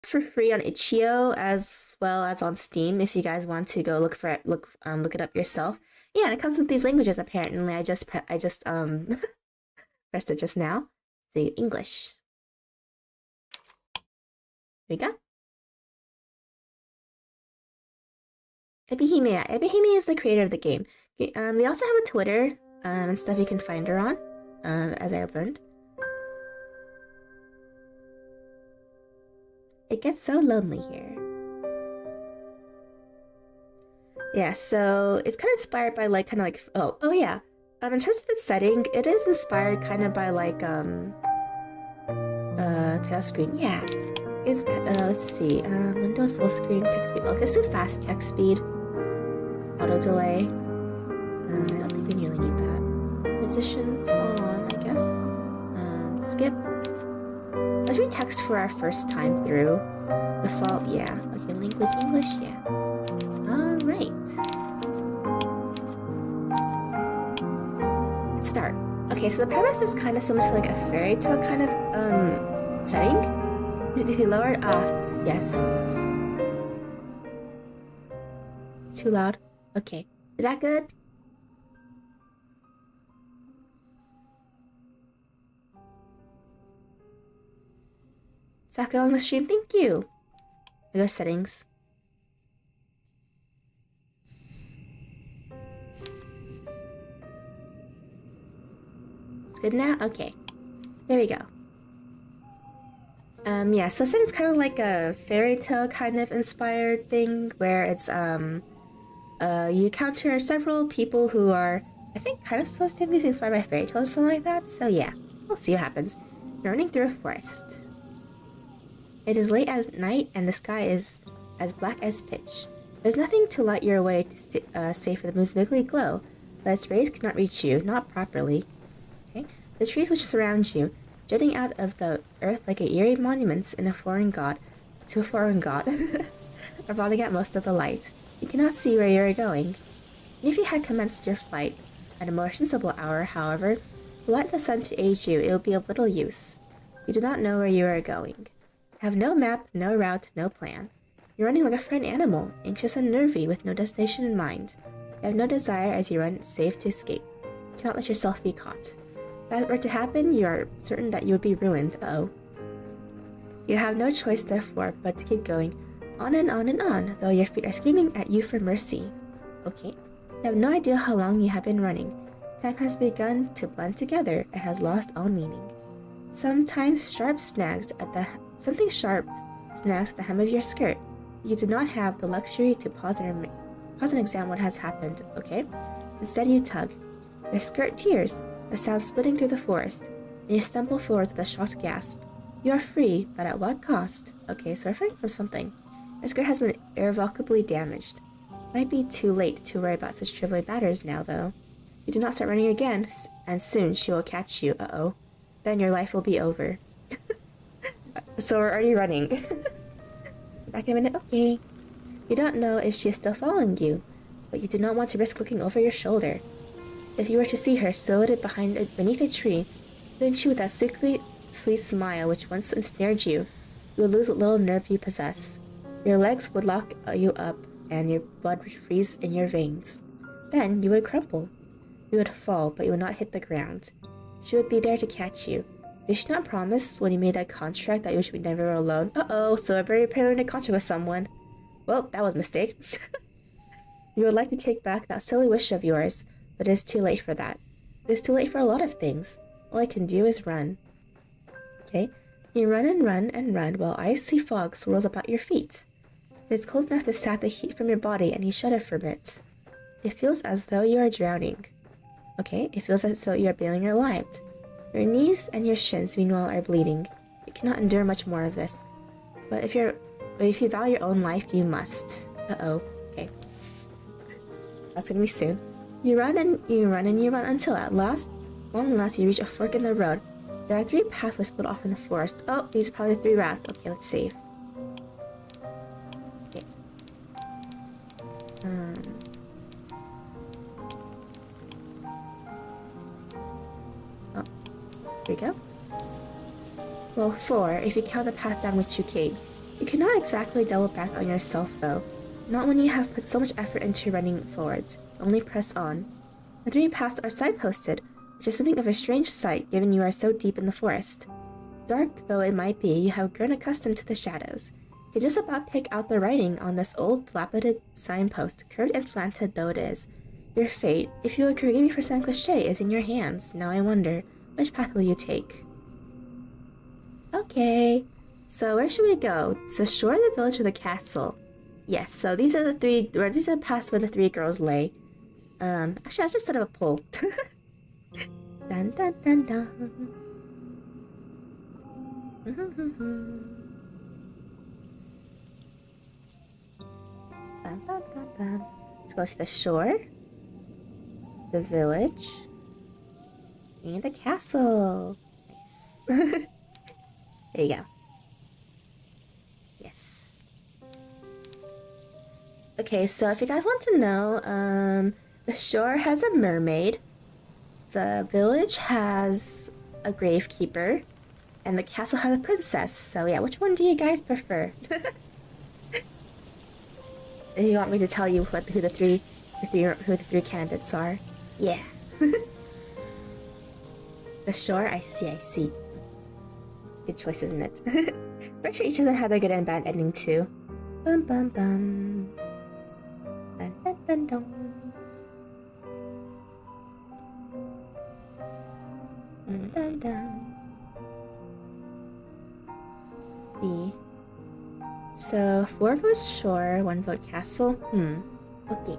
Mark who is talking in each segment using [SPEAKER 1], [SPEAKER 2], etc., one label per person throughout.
[SPEAKER 1] for free on itch.io as well as on Steam if you guys want to go look for it, look it up yourself. Yeah, and it comes with these languages apparently. I just pressed it just now. See English. There we go. Ebihime. Ebihime is the creator of the game. They also have a Twitter and stuff you can find her on, as I learned. It gets so lonely here. Yeah, so it's kind of inspired by like oh yeah. In terms of its setting, it is inspired kind of by like text screen. Yeah, it's let's see, window full screen text speed. Okay, let's do fast text speed. Auto delay. I don't think we really need that. Positions all on, I guess. Skip. Let's read text for our first time through. Default, yeah. Okay, language English, yeah. Alright. Let's start. Okay, so the premise is kind of similar to like a fairy tale kind of setting. Is it lowered? Yes. It's too loud. Okay. Is that good? Is that good on the stream? Thank you. I go settings. It's good now? Okay. There we go. Yeah, so it's kind of like a fairy tale kind of inspired thing where it's, you encounter several people who are, I think, kind of supposed to be inspired by fairy tales or something like that. So yeah, we'll see what happens. You're running through a forest. It is late at night and the sky is as black as pitch. There's nothing to light your way to save for the moon's wiggly glow, but its rays cannot reach you, not properly. Okay? The trees which surround you, jutting out of the earth like a eerie monuments to a foreign god, are blotting out most of the light. You cannot see where you are going. If you had commenced your flight at a more sensible hour, however, to light the sun to aid you, it would be of little use. You do not know where you are going. Have no map, no route, no plan. You're running like a frightened animal, anxious and nervy, with no destination in mind. You have no desire as you run, save to escape. You cannot let yourself be caught. If that were to happen, you are certain that you would be ruined. Uh-oh. You have no choice, therefore, but to keep going, on and on and on, though your feet are screaming at you for mercy. Okay. You have no idea how long you have been running. Time has begun to blend together and has lost all meaning. Something sharp snags at the hem of your skirt. You do not have the luxury to pause and examine what has happened, okay? Instead you tug. Your skirt tears, the sound splitting through the forest, and you stumble forward with a shocked gasp. You are free, but at what cost? Okay, so we're fighting for something. Your skirt has been irrevocably damaged. It might be too late to worry about such trivial matters now, though. You do not start running again, and soon she will catch you, uh-oh. Then your life will be over. So we're already running. Back in a minute, okay. You don't know if she is still following you, but you do not want to risk looking over your shoulder. If you were to see her silhouetted beneath a tree, then she with that sickly sweet smile which once ensnared you, you would lose what little nerve you possess. Your legs would lock you up, and your blood would freeze in your veins. Then you would crumple. You would fall, but you would not hit the ground. She would be there to catch you. Did she not promise when you made that contract that you should be never alone? Uh-oh, so I better prepare a contract with someone. Well, that was a mistake. You would like to take back that silly wish of yours, but it is too late for that. It is too late for a lot of things. All I can do is run. Okay? You run and run and run while icy fog swirls about your feet. It is cold enough to sap the heat from your body and you shudder from it. It feels as though you are drowning. Okay? It feels as though you are bailing your life. Your knees and your shins, meanwhile, are bleeding. You cannot endure much more of this. But if you value your own life, you must. Uh-oh. Okay. That's gonna be soon. You run and you run and you run until at last, long last, you reach a fork in the road. There are 3 pathways split off in the forest. Oh, these are probably 3 routes. Okay, let's save. Okay. Here we go. Well, 4, if you count the path down which you came. You cannot exactly double back on yourself though, not when you have put so much effort into running forwards. Only press on. The 3 paths are signposted, which is something of a strange sight given you are so deep in the forest. Dark though it might be, you have grown accustomed to the shadows. You can just about pick out the writing on this old, dilapidated signpost, curved and slanted though it is. Your fate, if you would forgive me for sounding cliché, is in your hands. Now I wonder, which path will you take? Okay, so where should we go? To the shore, the village, or the castle? Yes, so these are the paths where the 3 girls lay. Actually, I'll just set up a poll. Dun dun dun dun. Bum, bum, bum, bum. Let's go to the shore, the village, and the castle. Nice. There you go. Yes. Okay, so if you guys want to know, the shore has a mermaid, the village has a gravekeeper, and the castle has a princess. So yeah, which one do you guys prefer? You want me to tell you who the three candidates are? Yeah. The shore, I see. Good choice, isn't it? Pretty sure each of them had their good and bad ending too. Bum bum bum. Dun dun dun dun. Dun dun dun. B. So 4 votes shore, 1 vote castle. Okay.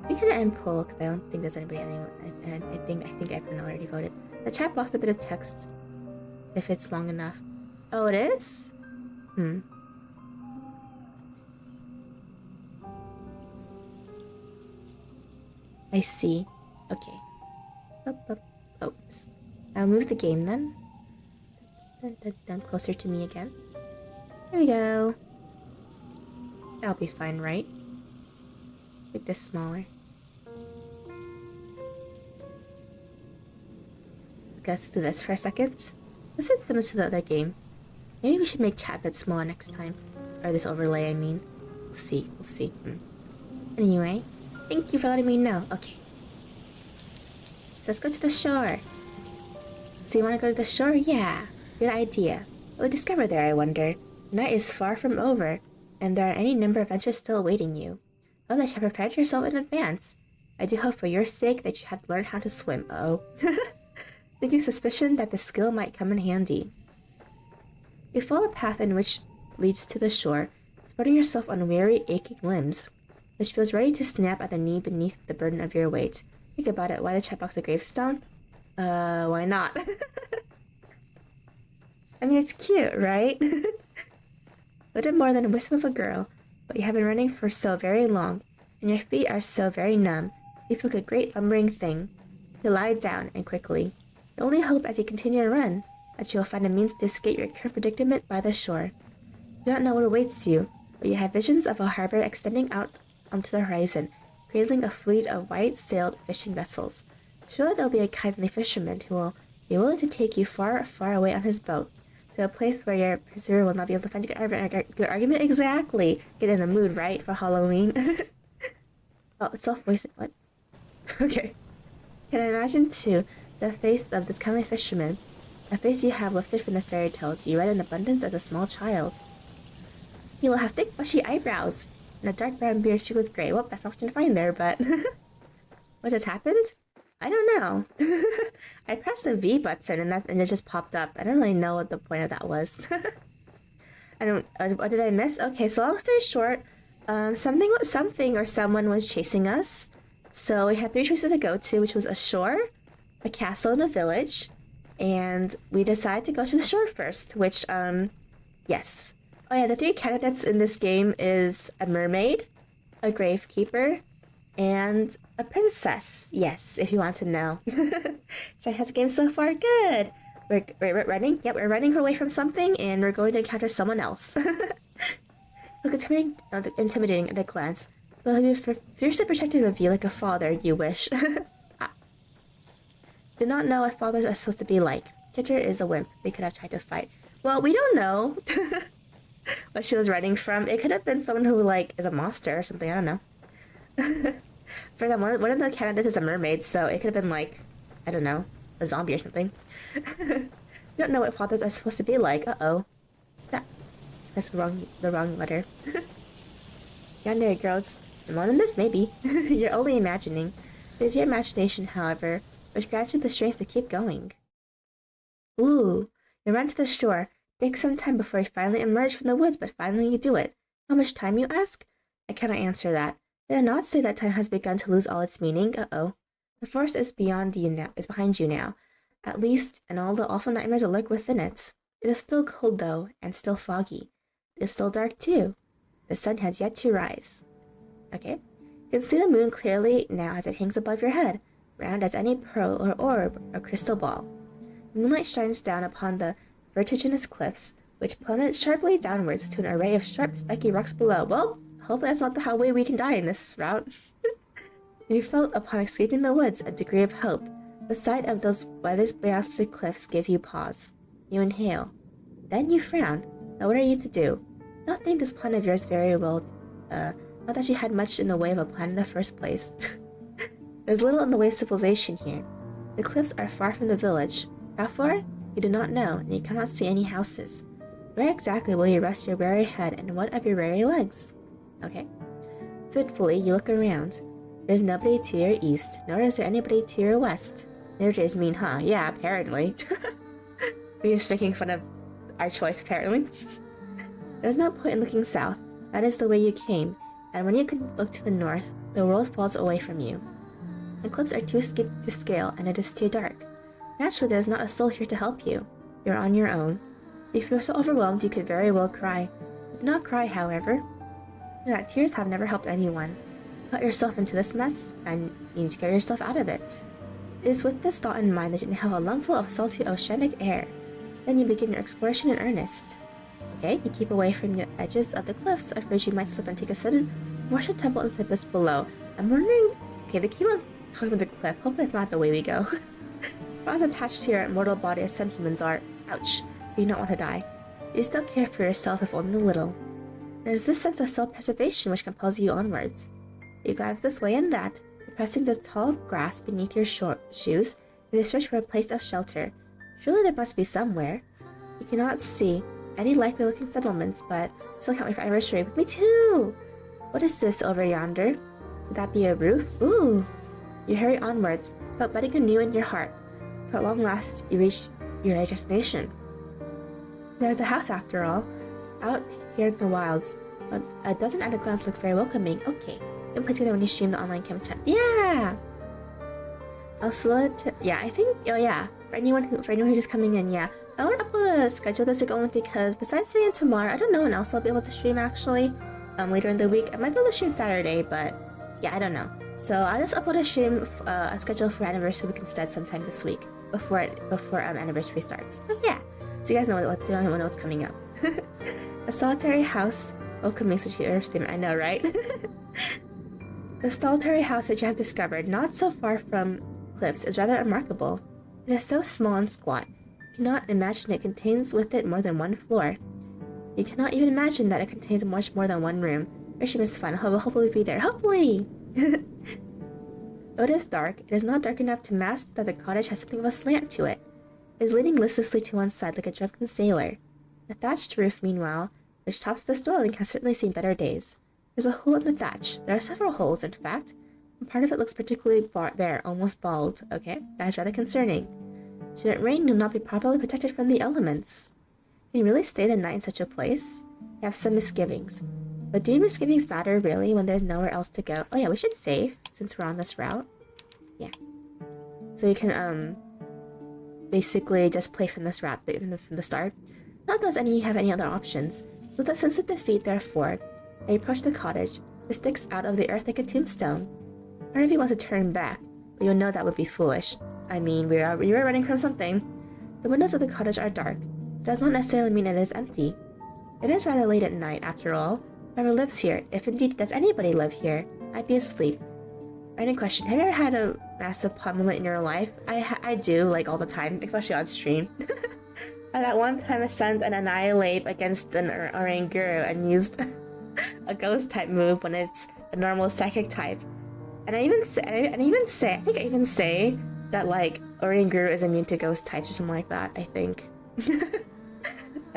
[SPEAKER 1] We could end poll because I don't think there's anybody. I think everyone already voted. The chat blocks a bit of text if it's long enough. Oh, it is? I see. Okay. Oops. I'll move the game then. Dun, closer to me again. There we go. That'll be fine, right? Make this smaller. Let's do this for a second. This is similar to the other game. Maybe we should make chat a bit smaller next time. Or this overlay, I mean. We'll see. Anyway, thank you for letting me know. Okay. So let's go to the shore. So you want to go to the shore? Yeah. Good idea. What will we discover there, I wonder? The night is far from over, and there are any number of adventures still awaiting you. Well, that you have prepared yourself in advance. I do hope for your sake that you have learned how to swim. Uh-oh. Thinking suspicion that the skill might come in handy. You follow a path in which leads to the shore, supporting yourself on weary, aching limbs, which feels ready to snap at the knee beneath the burden of your weight. Think about it. Why the chat box a gravestone? Why not? I mean, it's cute, right? Little more than a wisp of a girl, but you have been running for so very long, and your feet are so very numb. You feel like a great lumbering thing. You lie down, and quickly. You only hope as you continue to run that you will find a means to escape your current predicament by the shore. You do not know what awaits you, but you have visions of a harbor extending out onto the horizon, cradling a fleet of white-sailed fishing vessels. Surely there will be a kindly fisherman who will be willing to take you far, far away on his boat, to a place where your pursuer will not be able to find a good argument. Exactly! Get in the mood, right, for Halloween? Oh, self-voicing. What? Okay. Can I imagine, too, the face of this kindly fisherman, a face you have lifted from the fairy tales you read in abundance as a small child. He will have thick, bushy eyebrows, and a dark brown beard streaked with gray. Well, that's not what you're gonna find there, but... What just happened? I don't know. I pressed the V button and it just popped up. I don't really know what the point of that was. What did I miss? Okay, so long story short, something or someone was chasing us. So we had 3 choices to go to, which was a shore, a castle, and a village. And we decided to go to the shore first, which, yes. Oh yeah, the 3 candidates in this game is a mermaid, a gravekeeper, and a princess. Yes, if you want to know. So how's the game so far? Good. We're running. Yep, we're running away from something, and we're going to encounter someone else. Look intimidating at a glance. But he'll be fiercely protective of you like a father, you wish. Do not know what fathers are supposed to be like. Ginger is a wimp. They could have tried to fight. Well, we don't know what she was running from. It could have been someone who, like, is a monster or something. I don't know. For example, one of the candidates is a mermaid, so it could have been, like, I don't know, a zombie or something. You don't know what fathers are supposed to be like. Uh-oh. Yeah. Press the wrong letter. Yandere, girls. More than this, maybe. You're only imagining. It is your imagination, however, which grants you the strength to keep going. Ooh. You run to the shore. Take some time before you finally emerge from the woods, but finally you do it. How much time, you ask? I cannot answer that. Did I not say that time has begun to lose all its meaning? Uh-oh. The forest is behind you now. At least, and all the awful nightmares that lurk within it. It is still cold, though, and still foggy. It is still dark, too. The sun has yet to rise. Okay. You can see the moon clearly now as it hangs above your head, round as any pearl or orb or crystal ball. The moonlight shines down upon the vertiginous cliffs, which plummet sharply downwards to an array of sharp, spiky rocks below. Well, hopefully that's not the way we can die in this route. You felt upon escaping the woods a degree of hope. The sight of those weather-blasted cliffs gave you pause. You inhale. Then you frown. Now what are you to do? Not think this plan of yours very well, not that you had much in the way of a plan in the first place. There's little in the way of civilization here. The cliffs are far from the village. How far? You do not know, and you cannot see any houses. Where exactly will you rest your weary head, and what of your weary legs? Okay. Fitfully, you look around. There's nobody to your east, nor is there anybody to your west. There it is, mean, huh? Yeah, apparently. We're just making fun of our choice, apparently. There's no point in looking south. That is the way you came, and when you can look to the north, the world falls away from you. The cliffs are too steep to scale, and it is too dark. Naturally, there's not a soul here to help you. You're on your own. If you're so overwhelmed, you could very well cry. Do not cry, however. That tears have never helped anyone. Put yourself into this mess, and you need to get yourself out of it. It is with this thought in mind that you inhale a lungful of salty oceanic air. Then you begin your exploration in earnest. Okay, you keep away from the edges of the cliffs, afraid you might slip and take a sudden rush and tumble into the abyss below. I'm wondering... Okay, they keep on talking about the cliff. Hopefully it's not the way we go. Not as attached to your mortal body as some humans are. Ouch. You do not want to die. You still care for yourself, if only a little. There's this sense of self-preservation which compels you onwards. You glance this way and that, pressing the tall grass beneath your shoes, in a search for a place of shelter. Surely there must be somewhere. You cannot see any likely-looking settlements, but still can't wait for anniversary. With me too! What is this over yonder? Would that be a roof? Ooh! You hurry onwards, but budding anew in your heart. Till at long last, you reach your destination. There's a house after all, out here in the wilds. But it doesn't at a glance look very welcoming. Okay, you can play together when you stream the online cam chat. Yeah! Yeah, I think, oh yeah, for anyone who's just coming in, yeah. I want to upload a schedule this week only because besides today and tomorrow, I don't know when else I'll be able to stream actually. Later in the week. I might be able to stream Saturday, but yeah, I don't know. So I'll just upload a schedule for anniversary week instead sometime this week before anniversary starts. So yeah, so you guys know what's coming up. A solitary house welcoming such a statement. I know, right? The solitary house that you have discovered, not so far from cliffs, is rather remarkable. It is so small and squat. You cannot imagine it contains with it more than one floor. You cannot even imagine that it contains much more than one room. Your stream is fun. Hopefully we'll be there. Hopefully! Though it is dark, it is not dark enough to mask that the cottage has something of a slant to it. It is leaning listlessly to one side like a drunken sailor. The thatched roof, meanwhile, which tops this dwelling, has certainly seen better days. There's a hole in the thatch. There are several holes, in fact. And part of it looks particularly bare, almost bald. Okay, that is rather concerning. Should it rain, you'll not be properly protected from the elements. Can you really stay the night in such a place? You have some misgivings. But do your misgivings matter, really, when there's nowhere else to go? Oh yeah, we should save, since we're on this route. Yeah. So you can, basically just play from this route, from the start. Not that you have any other options. With a sense of defeat, therefore, I approach the cottage, which sticks out of the earth like a tombstone. Part of you wants to turn back, but you'll know that would be foolish. I mean, we were running from something. The windows of the cottage are dark. It does not necessarily mean it is empty. It is rather late at night, after all. Whoever lives here, if indeed does anybody live here, might be asleep. Random question, have you ever had a massive pun moment in your life? I do, like, all the time, especially on stream. That one time I sent an annihilate against an oranguru and used a ghost type move when it's a normal psychic type. And I think I even say that like oranguru is immune to ghost types or something like that, I think.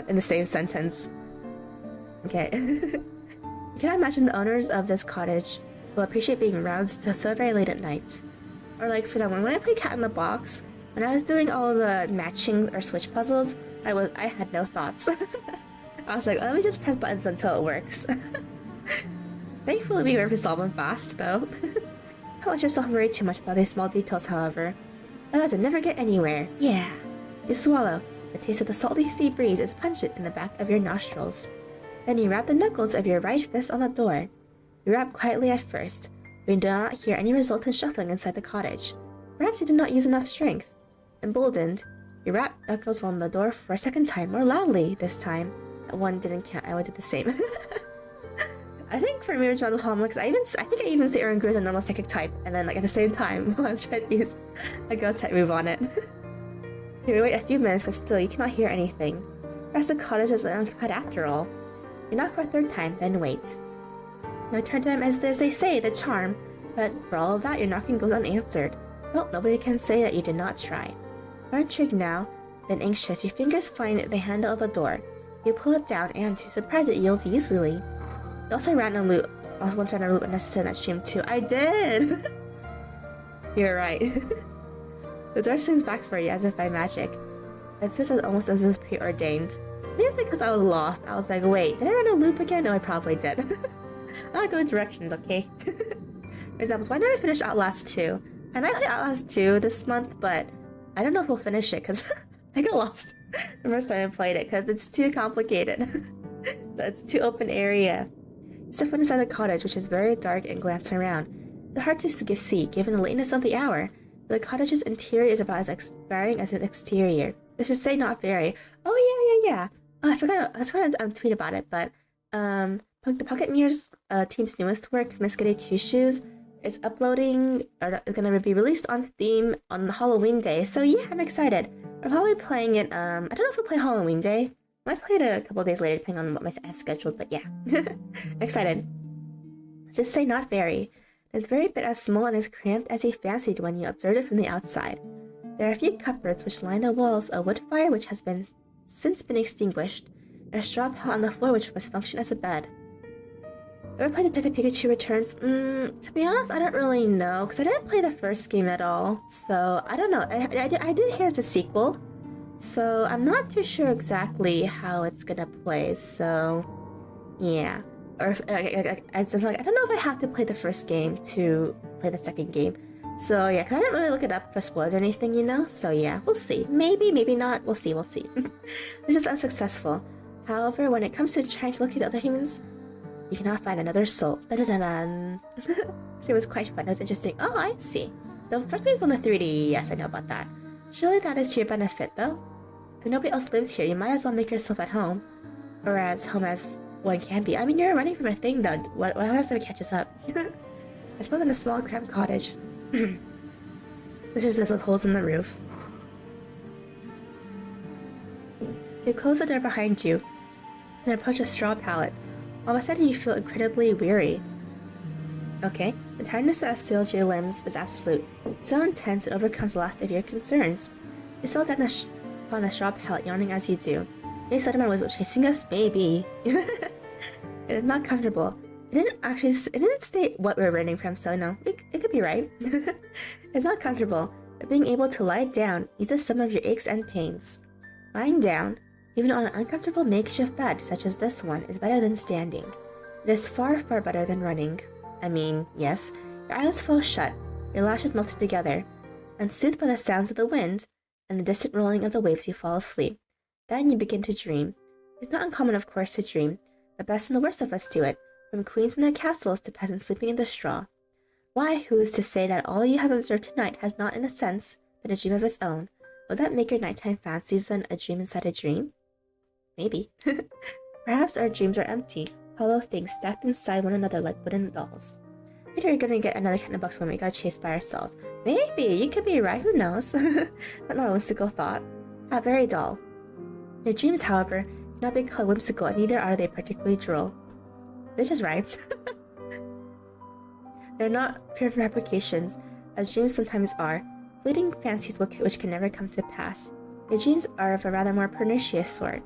[SPEAKER 1] In the same sentence. Okay. You cannot imagine the owners of this cottage will appreciate being roused so very late at night. Or like for example, when I played Cat in the Box, when I was doing all the matching or switch puzzles, I had no thoughts. I was like, let me just press buttons until it works. Thankfully we were able to solve them fast though. Don't let yourself worry too much about these small details, however. Otherwise you'll never get anywhere. Yeah. You swallow. The taste of the salty sea breeze is pungent in the back of your nostrils. Then you rap the knuckles of your right fist on the door. You rap quietly at first, but you do not hear any resultant shuffling inside the cottage. Perhaps you did not use enough strength. Emboldened, you rap knuckles on the door for a second time, more loudly this time. That one didn't count, I would do the same. I think for me it's one of the hallmarks. I think I even say Oranguru is a normal psychic type, and then like at the same time I'm trying to use a ghost type move on it. You wait a few minutes, but still you cannot hear anything. Perhaps the cottage is unoccupied after all. You knock for a third time, then wait. No turn time as they say, the charm, but for all of that your knocking goes unanswered. Well, nobody can say that you did not try. More intrigued now than anxious, your fingers find the handle of the door. You pull it down, and to your surprise, it yields easily. You also ran a loop. I was once ran a loop unnecessary in that stream too. I did! You're right. The door swings back for you as if by magic. It feels almost as if preordained. I think it's because I was lost. I was like, wait, did I run a loop again? No, I probably did. I like go directions, okay? For example, why didn't I finish Outlast 2? I might play Outlast 2 this month, but I don't know if we'll finish it because I got lost the first time I played it because it's too complicated. It's too open area. You step inside the cottage, which is very dark, and glance around. It's hard to see given the lateness of the hour. The cottage's interior is about as expiring as its exterior. I should say not very. Oh yeah. Oh, I was going to tweet about it, but the Pocket Mirrors team's newest work, Miss Goody Two Shoes, is uploading or is gonna be released on Steam on Halloween Day. So yeah, I'm excited. I'm probably playing it. I don't know if we'll play Halloween Day. I might play it a couple days later, depending on what I have scheduled. But yeah, I'm excited. Just say not very. It's very bit as small and as cramped as you fancied when you observed it from the outside. There are a few cupboards which line the walls, a wood fire which has since been extinguished, and a straw pallet on the floor which must function as a bed. Ever played Detective Pikachu Returns? To be honest, I don't really know, because I didn't play the first game at all, so I don't know. I did hear it's a sequel, so I'm not too sure exactly how it's gonna play, so yeah. Or I don't know if I have to play the first game to play the second game. So yeah, because I didn't really look it up for spoilers or anything, you know? So yeah, we'll see. Maybe not. We'll see. It's just unsuccessful. However, when it comes to trying to locate the other humans, you cannot find another soul. It was quite fun. It was interesting. Oh, I see. The first game is on the 3D. Yes, I know about that. Surely that is to your benefit, though. If nobody else lives here, you might as well make yourself at home. Or as home as one can be. I mean, you're running from a thing, though. What else ever catches up? I suppose in a small, cramped cottage. This is just with holes in the roof. You close the door behind you and approach a straw pallet. All of a sudden, you feel incredibly weary. Okay, the tiredness that assails your limbs is absolute. So intense it overcomes the last of your concerns. You settle down upon the straw pallet, yawning as you do. Maybe Slenderman was chasing us? Maybe. It is not comfortable. It didn't state what we're running from, so no, it could be right. It's not comfortable, but being able to lie down eases some of your aches and pains. Lying down, even on an uncomfortable makeshift bed such as this one, is better than standing. It is far, far better than running. I mean, yes, your eyelids fall shut, your lashes melted together, and soothed by the sounds of the wind and the distant rolling of the waves, you fall asleep. Then you begin to dream. It's not uncommon, of course, to dream. The best and the worst of us do it, from queens in their castles to peasants sleeping in the straw. Why, who is to say that all you have observed tonight has not, in a sense, been a dream of its own? Would that make your nighttime fancies then a dream inside a dream? Maybe. Perhaps our dreams are empty, hollow things stacked inside one another like wooden dolls. Later you're gonna get another kind of box when we got chased by ourselves. Maybe, you could be right, who knows? Not a mystical thought. How very dull. Your dreams, however, cannot be called whimsical, and neither are they particularly droll. This is right. They're not pure fabrications, as dreams sometimes are, fleeting fancies which can never come to pass. Your dreams are of a rather more pernicious sort.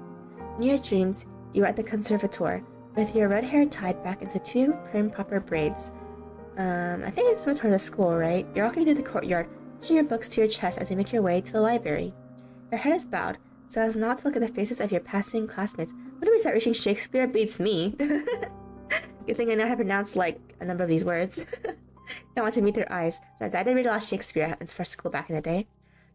[SPEAKER 1] In your dreams, you are at the conservatoire, with your red hair tied back into two prim-proper braids. I think it's some sort of school, right? You're walking through the courtyard, pushing your books to your chest as you make your way to the library. Your head is bowed, so as not to look at the faces of your passing classmates. When do we start reaching Shakespeare? Beats me. Good thing I know how to pronounce, like, a number of these words. I want to meet their eyes. Besides, I did read a lot of Shakespeare for school back in the day.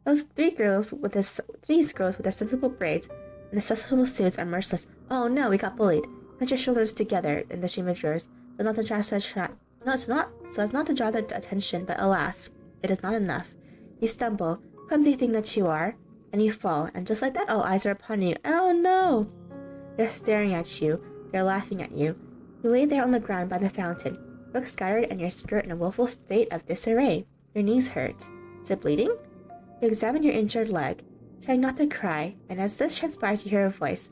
[SPEAKER 1] Those three girls with their sensible braids and the sensible suits are merciless. Oh no, we got bullied. Put your shoulders together in the stream of yours, so as not to draw their attention, but alas, it is not enough. You stumble, clumsy thing that you are, and you fall, and just like that all eyes are upon you. Oh no! They're staring at you, they're laughing at you. You lay there on the ground by the fountain, books scattered and your skirt in a woeful state of disarray. Your knees hurt. Is it bleeding? You examine your injured leg, trying not to cry, and as this transpires you hear a voice.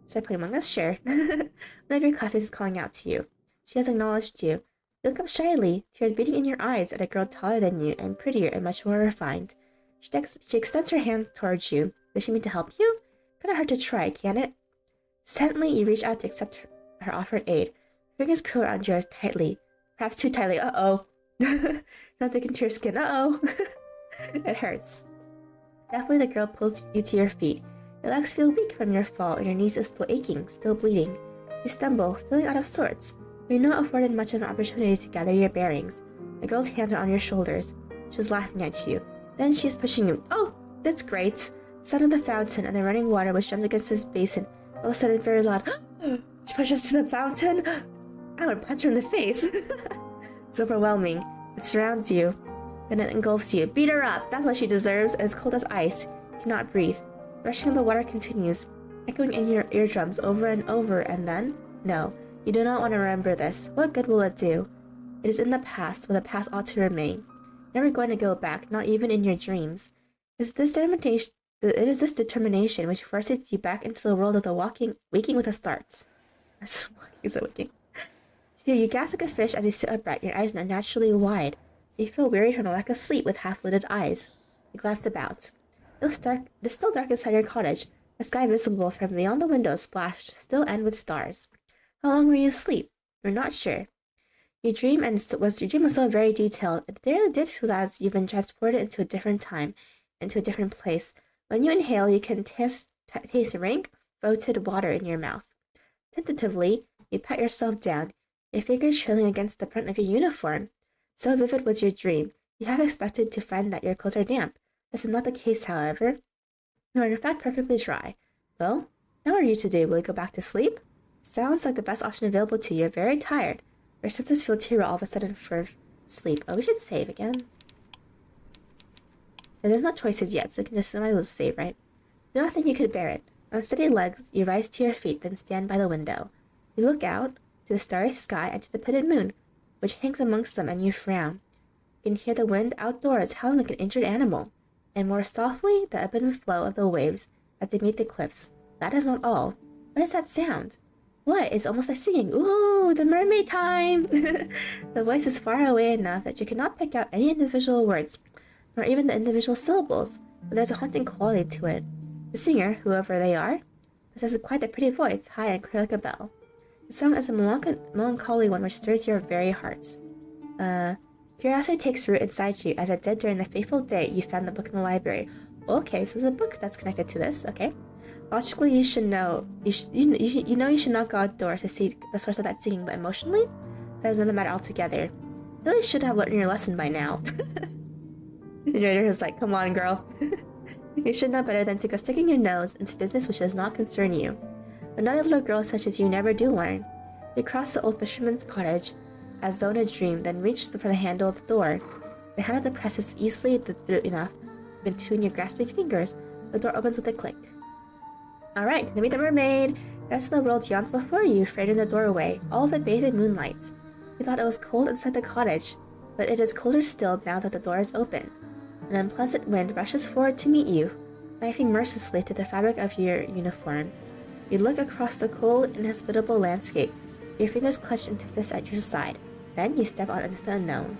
[SPEAKER 1] Start playing Among Us, sure. One of your classmates is calling out to you. She has acknowledged you. You look up shyly, tears beating in your eyes at a girl taller than you and prettier and much more refined. She extends her hand towards you. Does she mean to help you? Kinda hard to try, can't it? Suddenly, you reach out to accept her offered aid. Her fingers curl around yours tightly. Perhaps too tightly. Uh-oh. Not digging into your skin. Uh-oh. It hurts. Definitely the girl pulls you to your feet. Your legs feel weak from your fall, and your knees are still aching, still bleeding. You stumble, feeling out of sorts. You're not afforded much of an opportunity to gather your bearings. The girl's hands are on your shoulders. She's laughing at you. Then she's pushing you. Oh, that's great. The sound of the fountain and the running water which drums against this basin. All of a sudden, very loud. She pushes us to the fountain. I would punch her in the face. It's overwhelming. It surrounds you. Then it engulfs you. Beat her up. That's what she deserves. As cold as ice. You cannot breathe. The rushing of the water continues, echoing in your eardrums over and over, and then? No, you do not want to remember this. What good will it do? It is in the past, where the past ought to remain. Never going to go back, not even in your dreams. It is this determination which forces you back into the world of the waking with a start. That's waking. So you gasp like a fish as you sit upright, your eyes unnaturally wide. You feel weary from a lack of sleep with half-lidded eyes. You glance about. It is still dark inside your cottage. The sky visible from beyond the window splashed, still and with stars. How long were you asleep? You're not sure. Your dream was so very detailed. It really did feel as you've been transported into a different time, into a different place. When you inhale, you can taste rank, floated water in your mouth. Tentatively, you pat yourself down, your fingers trailing against the front of your uniform. So vivid was your dream, you half expected to find that your clothes are damp. This is not the case, however. You are in fact perfectly dry. Well, now what are you to do? Will you go back to sleep? Sounds like the best option available to you. You're very tired. Your senses feel teary all of a sudden for sleep. Oh, we should save again. And there's no choices yet, so you can just might as well save, right? Do not think you could bear it. On steady legs, you rise to your feet, then stand by the window. You look out to the starry sky and to the pitted moon, which hangs amongst them, and you frown. You can hear the wind outdoors howling like an injured animal, and more softly the ebb and flow of the waves as they meet the cliffs. That is not all. What is that sound? What? It's almost like singing. Ooh, the mermaid time! The voice is far away enough that you cannot pick out any individual words, nor even the individual syllables, but there's a haunting quality to it. The singer, whoever they are, possesses quite a pretty voice, high and clear like a bell. The song is a melancholy one which stirs your very heart. Curiosity takes root inside you, as it did during the fateful day you found the book in the library. Okay, so there's a book that's connected to this, okay. Logically, you should know, you should not go outdoors to see the source of that singing, but emotionally, that is another matter altogether. You really should have learned your lesson by now. The narrator is like, come on, girl. You should know better than to go sticking your nose into business which does not concern you. But naughty little girls such as you never do learn. You cross the old fisherman's cottage, as though in a dream, then reach for the handle of the door. The handle depresses easily enough between your grasping fingers. The door opens with a click. Alright, to meet the mermaid! The rest of the world yawns before you, framed in the doorway, all of it bathed in moonlight. You thought it was cold inside the cottage, but it is colder still now that the door is open. An unpleasant wind rushes forward to meet you. knifing mercilessly through the fabric of your uniform. You look across the cold, inhospitable landscape, your fingers clutched into fists at your side. Then you step out into the unknown.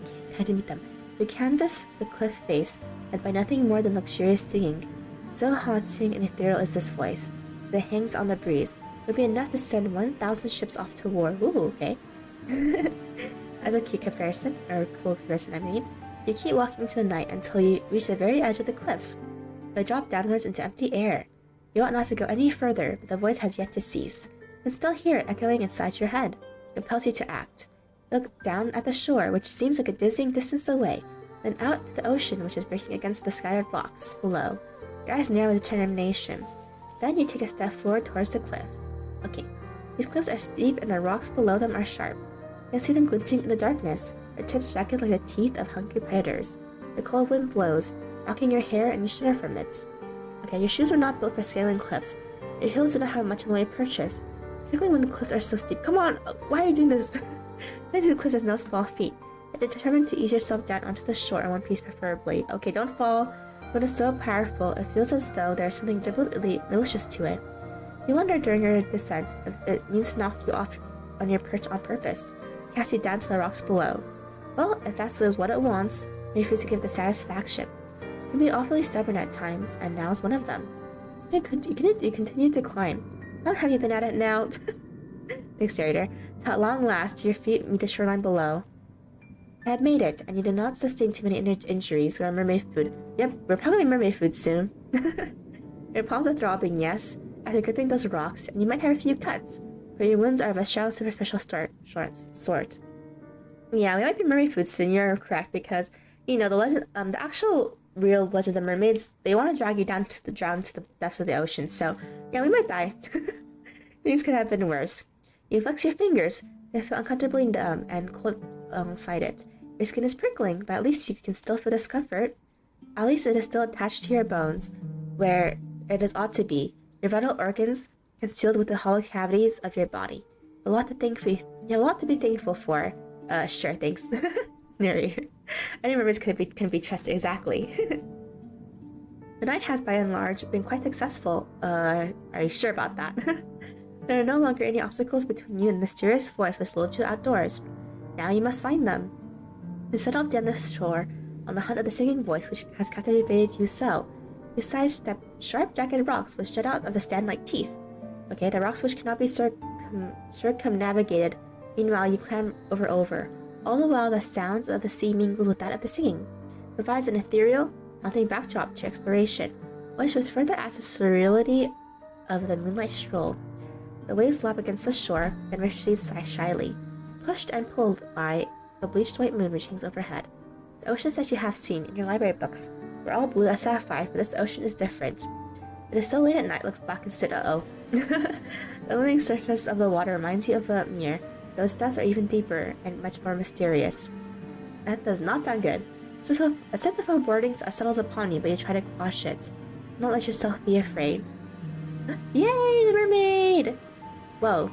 [SPEAKER 1] Okay, time to meet them. You canvass the cliff face, led by nothing more than luxurious singing. So haunting and ethereal is this voice, as it hangs on the breeze. It would be enough to send 1,000 ships off to war. Ooh, okay. As a cute comparison, or cool comparison, I mean, you keep walking into the night until you reach the very edge of the cliffs. They drop downwards into empty air. You ought not to go any further, but the voice has yet to cease. You can still hear it echoing inside your head. It compels you to act. You look down at the shore, which seems like a dizzying distance away, then out to the ocean, which is breaking against the scattered rocks below. Your eyes narrow with determination. Then you take a step forward towards the cliff. Okay, these cliffs are steep and the rocks below them are sharp. You can see them glinting in the darkness, their tips jagged like the teeth of hungry predators. The cold wind blows, rocking your hair and you shudder from it. Okay, your shoes are not built for scaling cliffs. Your heels do not have much in the way of purchase, particularly when the cliffs are so steep. Come on, why are you doing this? The cliff has no small feet. You're determined to ease yourself down onto the shore in one piece preferably. Okay, don't fall. The wind is so powerful, it feels as though there is something deliberately malicious to it. You wonder during your descent if it means to knock you off on your perch on purpose, cast you down to the rocks below. Well, if that is what it wants, you refuse to give the satisfaction. You can be awfully stubborn at times, and now is one of them. You continue to climb. How long have you been at it now? Thanks, narrator. Till at long last, your feet meet the shoreline below. I had made it, and you did not sustain too many injuries or mermaid food. Yep, we're probably mermaid food soon. Your palms are throbbing, yes, after gripping those rocks, and you might have a few cuts, but your wounds are of a shallow, superficial sort. Yeah, we might be mermaid food soon. You're correct, because the legend, the actual real Legend of Mermaids, they want to drag you down to the depths of the ocean. So yeah, we might die. Things could have been worse. You flex your fingers. You feel uncomfortably numb and cold alongside it. Your skin is prickling, but at least you can still feel discomfort. At least it is still attached to your bones, where it is ought to be. Your vital organs concealed with the hollow cavities of your body. You have a lot to be thankful for. Sure, thanks. Narrator. Any mermaids can be trusted, exactly. The night has, by and large, been quite successful. Are you sure about that? There are no longer any obstacles between you and the mysterious voice which lured you outdoors. Now you must find them. You set off down the shore on the hunt of the singing voice which has captivated you so. You sidestep sharp, jagged rocks which jut out of the stand like teeth. Okay, the rocks which cannot be circumnavigated. Meanwhile, you climb over. All the while, the sounds of the sea mingles with that of the singing, provides an ethereal, haunting backdrop to exploration, which further adds the surreality of the moonlight stroll. The waves lap against the shore, then retreat shyly, pushed and pulled by the bleached white moon which hangs overhead. The oceans that you have seen in your library books were all blue as sapphire, but this ocean is different. It is so late at night, looks black instead. The moving surface of the water reminds you of a mirror. Those depths are even deeper and much more mysterious. That does not sound good. A sense of foreboding settles upon you, but you try to quash it. Don't let yourself be afraid. Yay, the mermaid! Whoa.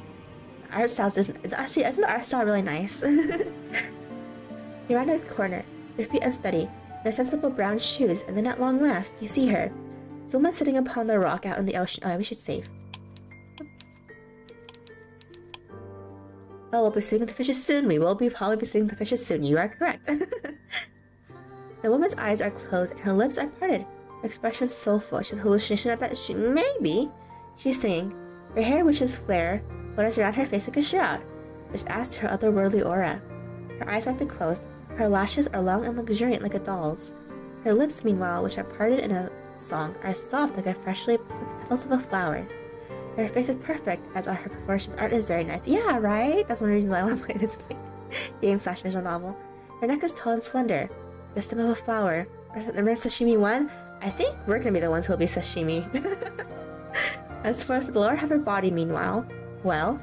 [SPEAKER 1] Isn't the art style really nice? You round a corner, your feet unsteady, in sensible brown shoes, and then at long last, you see her. It's a woman sitting upon the rock out in the ocean. Oh, we should save. Oh, we'll be seeing the fishes soon. We will probably be seeing the fishes soon. You are correct. The woman's eyes are closed and her lips are parted. Her expression soulful. She's hallucination. I bet maybe. She's singing. Her hair, which is flare, flutters around her face like a shroud, which adds to her otherworldly aura. Her eyes might be closed. Her lashes are long and luxuriant like a doll's. Her lips, meanwhile, which are parted in a song, are soft like the freshly plucked petals of a flower. Her face is perfect, as are her proportions. Art is very nice. Yeah, right? That's one reason why I want to play this game/visual novel. Her neck is tall and slender, the stem of a flower. Remember Sashimi 1? I think we're gonna be the ones who'll be sashimi. As for the lower half of her body, meanwhile, well,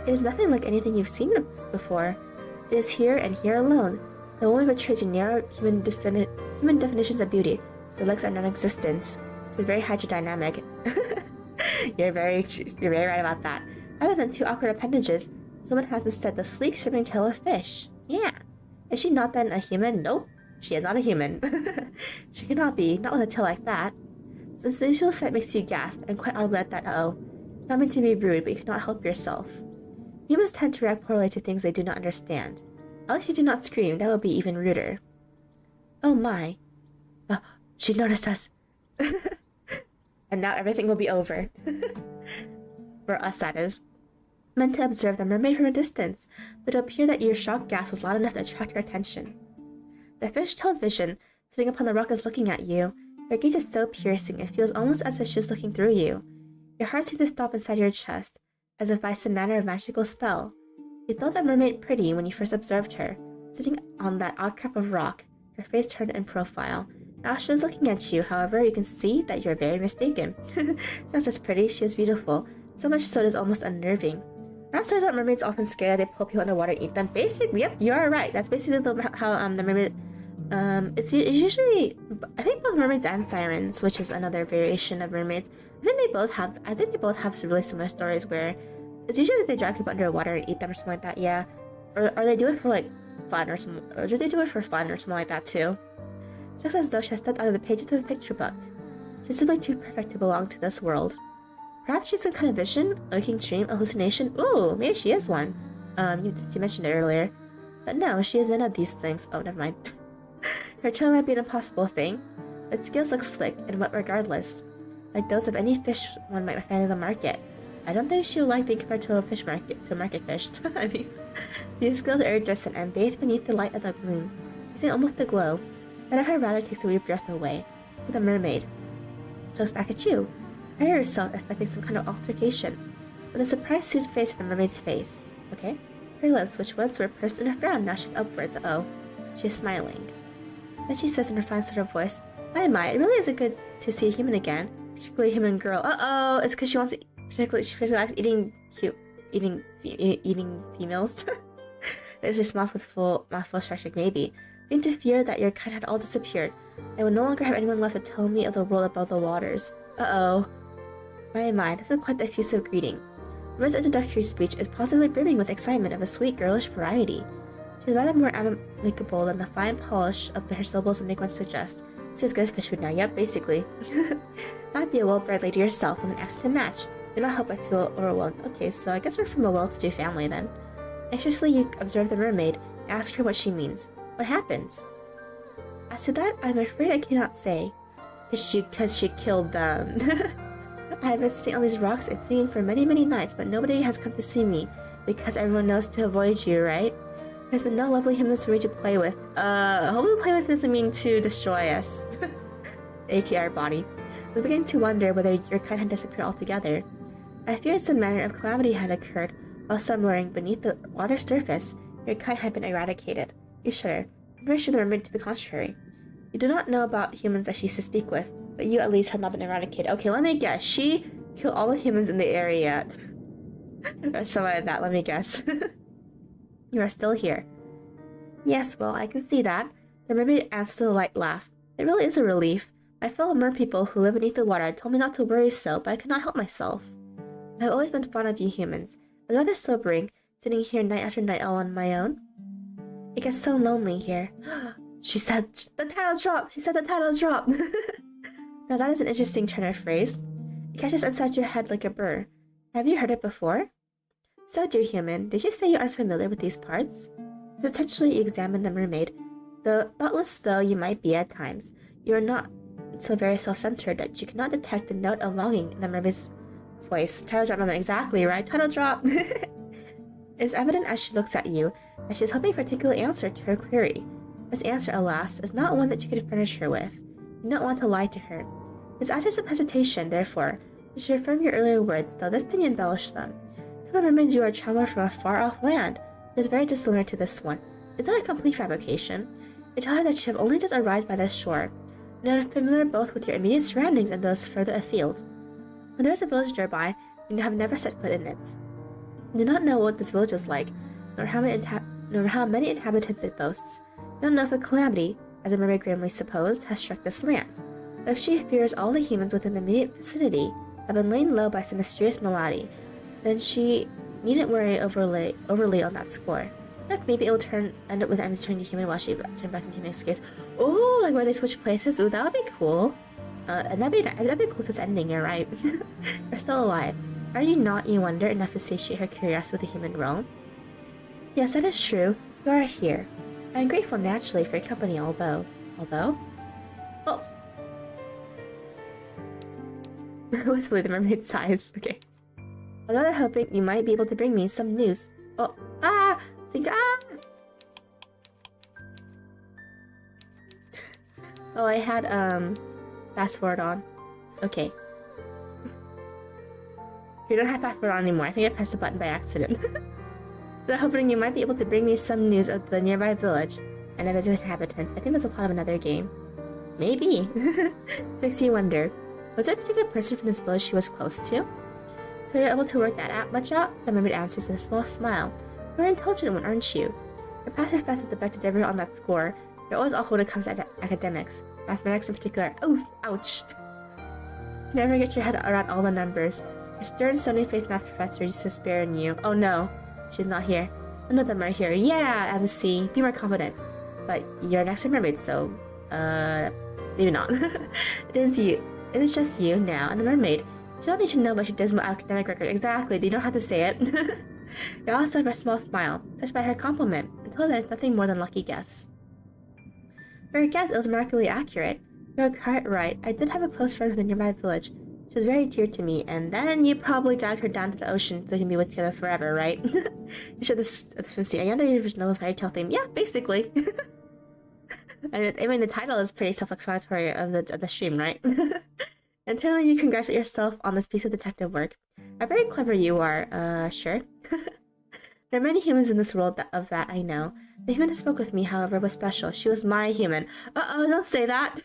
[SPEAKER 1] it is nothing like anything you've seen before. It is here and here alone. The woman betrays your narrow human definitions of beauty. Her legs are non-existent. She's very hydrodynamic. You're very right about that. Rather than two awkward appendages, this woman has instead the sleek, swimming tail of a fish. Yeah. Is she not then a human? Nope. She is not a human. She cannot be, not with a tail like that. Since the usual sight makes you gasp and quite audibly at that uh-oh, not meant to be rude, but you cannot help yourself. Humans tend to react poorly to things they do not understand. At least you do not scream, that would be even ruder. Oh my. She noticed us. And now everything will be over. For us, that is. Meant to observe the mermaid from a distance, but it appeared that your shocked gasp was loud enough to attract your attention. The fish-tailed vision, sitting upon the rock, is looking at you. Her gaze is so piercing, it feels almost as if she is looking through you. Your heart seems to stop inside your chest, as if by some manner of magical spell. You thought that mermaid pretty when you first observed her, sitting on that odd crap of rock, her face turned in profile. Now she is looking at you, however, you can see that you are very mistaken. She's not just pretty, she is beautiful, so much so it is almost unnerving. Around stories about mermaids often scare that they pull people underwater and eat them. Basically, yep, you are right. That's basically how the mermaid... it's usually... I think both mermaids and sirens, which is another variation of mermaids, I think they both have some really similar stories where it's usually that they drag people underwater and eat them or something like that, yeah. Or they do it for like fun or something, or do they do it for fun or something like that too? Just as though she has stepped out of the pages of a picture book. She's simply too perfect to belong to this world. Perhaps she's some kind of vision, a waking dream, a hallucination. Ooh, maybe she is one. You mentioned it earlier. But no, she is none of these things. Oh, never mind. Her tone might be an impossible thing, but skills look slick and wet regardless, like those of any fish one might find in the market. I don't think she would like being compared to a market fish. I mean, these skills are iridescent and bathed beneath the light of the moon, using almost a glow. That of her rather takes the weird breath away. With a mermaid. She looks back at you. Her herself expecting some kind of altercation, with a surprised suited face to the mermaid's face. Okay? Her lips, which once were pursed in a frown, now shift upwards. Uh-oh. She is smiling. Then she says in her fine sort of voice, my, it really isn't good to see a human again, particularly a human girl. Uh-oh, it's because she wants to, she likes eating females. There's just mouthful stretch like maybe. Being to fear that your kind had all disappeared. I would no longer have anyone left to tell me of the world above the waters. Uh-oh. My, this is quite the effusive greeting. Rose introductory speech is positively brimming with excitement of a sweet girlish variety. She is rather more amicable than the fine polish of her syllables would make one suggest. She's as good as fish food now, yep, basically. Not be a well-bred lady yourself with an accent to match. Do not help but feel overwhelmed. Okay, so I guess we're from a well-to-do family then. Anxiously you observe the mermaid and ask her what she means. What happened? As to that, I'm afraid I cannot say. Because she killed them. I have been sitting on these rocks and singing for many, many nights, but nobody has come to see me, because everyone knows to avoid you, right? There's been no lovely humans for me to play with. Hopefully play with doesn't mean to destroy us. aka our body. I'm beginning to wonder whether your kind had disappeared altogether. I feared some manner of calamity had occurred, while somewhere beneath the water's surface, your kind had been eradicated. You shudder. I'm very sure the mermaid to the contrary. You do not know about humans that she used to speak with, but you at least have not been eradicated. Okay, let me guess. She killed all the humans in the area. Or something like that, let me guess. You are still here. Yes, well, I can see that. The mermaid answered with a light laugh. It really is a relief. My fellow merpeople who live beneath the water told me not to worry so, but I could not help myself. I have always been fond of you humans. It's rather sobering, sitting here night after night all on my own. It gets so lonely here. She said the title drop! She said the title drop! Now that is an interesting turn of phrase. It catches inside your head like a burr. Have you heard it before? So, dear human, did you say you are unfamiliar with these parts? Potentially you examine the mermaid. Thoughtless though you might be at times, you are not so very self-centered that you cannot detect the note of longing in the mermaid's voice. Title drop moment, exactly right, title drop! It is evident as she looks at you that she is hoping for a particular answer to her query. This answer, alas, is not one that you could furnish her with. You do not want to lie to her. It is after some hesitation, therefore, that you affirm your earlier words, though this time you embellish them. Tell the mermaid you are a traveler from a far-off land. It is very dissimilar to this one. It's not a complete fabrication. You tell her that you have only just arrived by this shore, and are familiar both with your immediate surroundings and those further afield. When there is a village nearby, you have never set foot in it. You do not know what this village is like, nor how many inhabitants it boasts. You don't know if a calamity, as the mermaid grimly supposed, has struck this land. But if she fears all the humans within the immediate vicinity have been laid low by some mysterious malady, then she needn't worry overly on that score. If maybe it will end up with Em's turning to human while she turns back into human case. Oh, like where they switch places? Ooh, that would be cool. And that'd be cool to ending, you're right. You're still alive. Are you not, you wonder, enough to satiate her curiosity with the human realm? Yes, that is true. You are here. I am grateful naturally for your company, although... Oh! What's really the mermaid's size? Okay. Although I'm hoping you might be able to bring me some news. Oh! Ah! Oh, I had, fast forward on. Okay. You don't have fast forward on anymore. I think I pressed the button by accident. But I'm hoping you might be able to bring me some news of the nearby village and of its inhabitants. I think that's a plot of another game. Maybe. It makes you wonder. Was there a particular person from this village she was close to? So you're able to work that out much out? The mermaid answers with a small smile. You're an intelligent one, aren't you? Your past professors objected to everyone on that score. You're always awful when it comes to academics. Mathematics in particular. Oh, ouch. You never get your head around all the numbers. Your stern, stony-faced math professor used to spare in you. Oh no, she's not here. None of them are here. Yeah, MC, be more confident. But you're an expert mermaid, so, maybe not. It is you. It is just you now and the mermaid. You don't need to know about your dismal academic record. Exactly, you don't have to say it. You also have a small smile, touched by her compliment, and told that it's nothing more than a lucky guess. For a guess, it was remarkably accurate. You're quite right. I did have a close friend from the nearby village. She was very dear to me, and then you probably dragged her down to the ocean so we can be with together forever, right? You should see a Yandere original fairy tale theme. Yeah, basically. And I mean, the title is pretty self-explanatory of the stream, right? Internally, you congratulate yourself on this piece of detective work. How very clever you are, sure. There are many humans in this world of that I know. The human who spoke with me, however, was special. She was my human. Uh-oh, don't say that!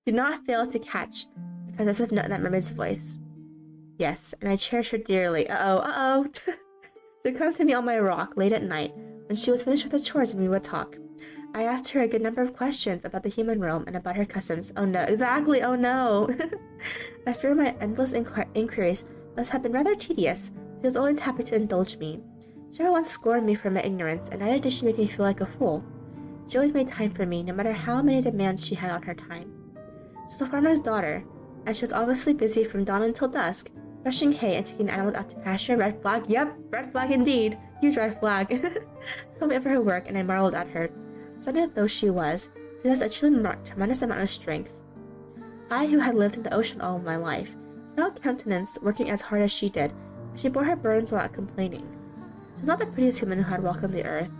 [SPEAKER 1] Do not fail to catch the possessive note in that mermaid's voice. Yes, and I cherish her dearly. Uh-oh. She'd come to me on my rock late at night, when she was finished with her chores and we would talk. I asked her a good number of questions about the human realm and about her customs. Oh no, exactly, oh no! I fear my endless inquiries must have been rather tedious. She was always happy to indulge me. She never once scorned me for my ignorance, and neither did she make me feel like a fool. She always made time for me, no matter how many demands she had on her time. She was a farmer's daughter, and she was obviously busy from dawn until dusk, threshing hay and taking the animals out to pasture. Red flag? Yep, red flag indeed. Huge red flag. Told me of her work, and I marveled at her. Stunted though she was, she possessed a truly tremendous amount of strength. I, who had lived in the ocean all my life, could not countenance working as hard as she did. She bore her burdens without complaining. She was not the prettiest human who had walked the earth,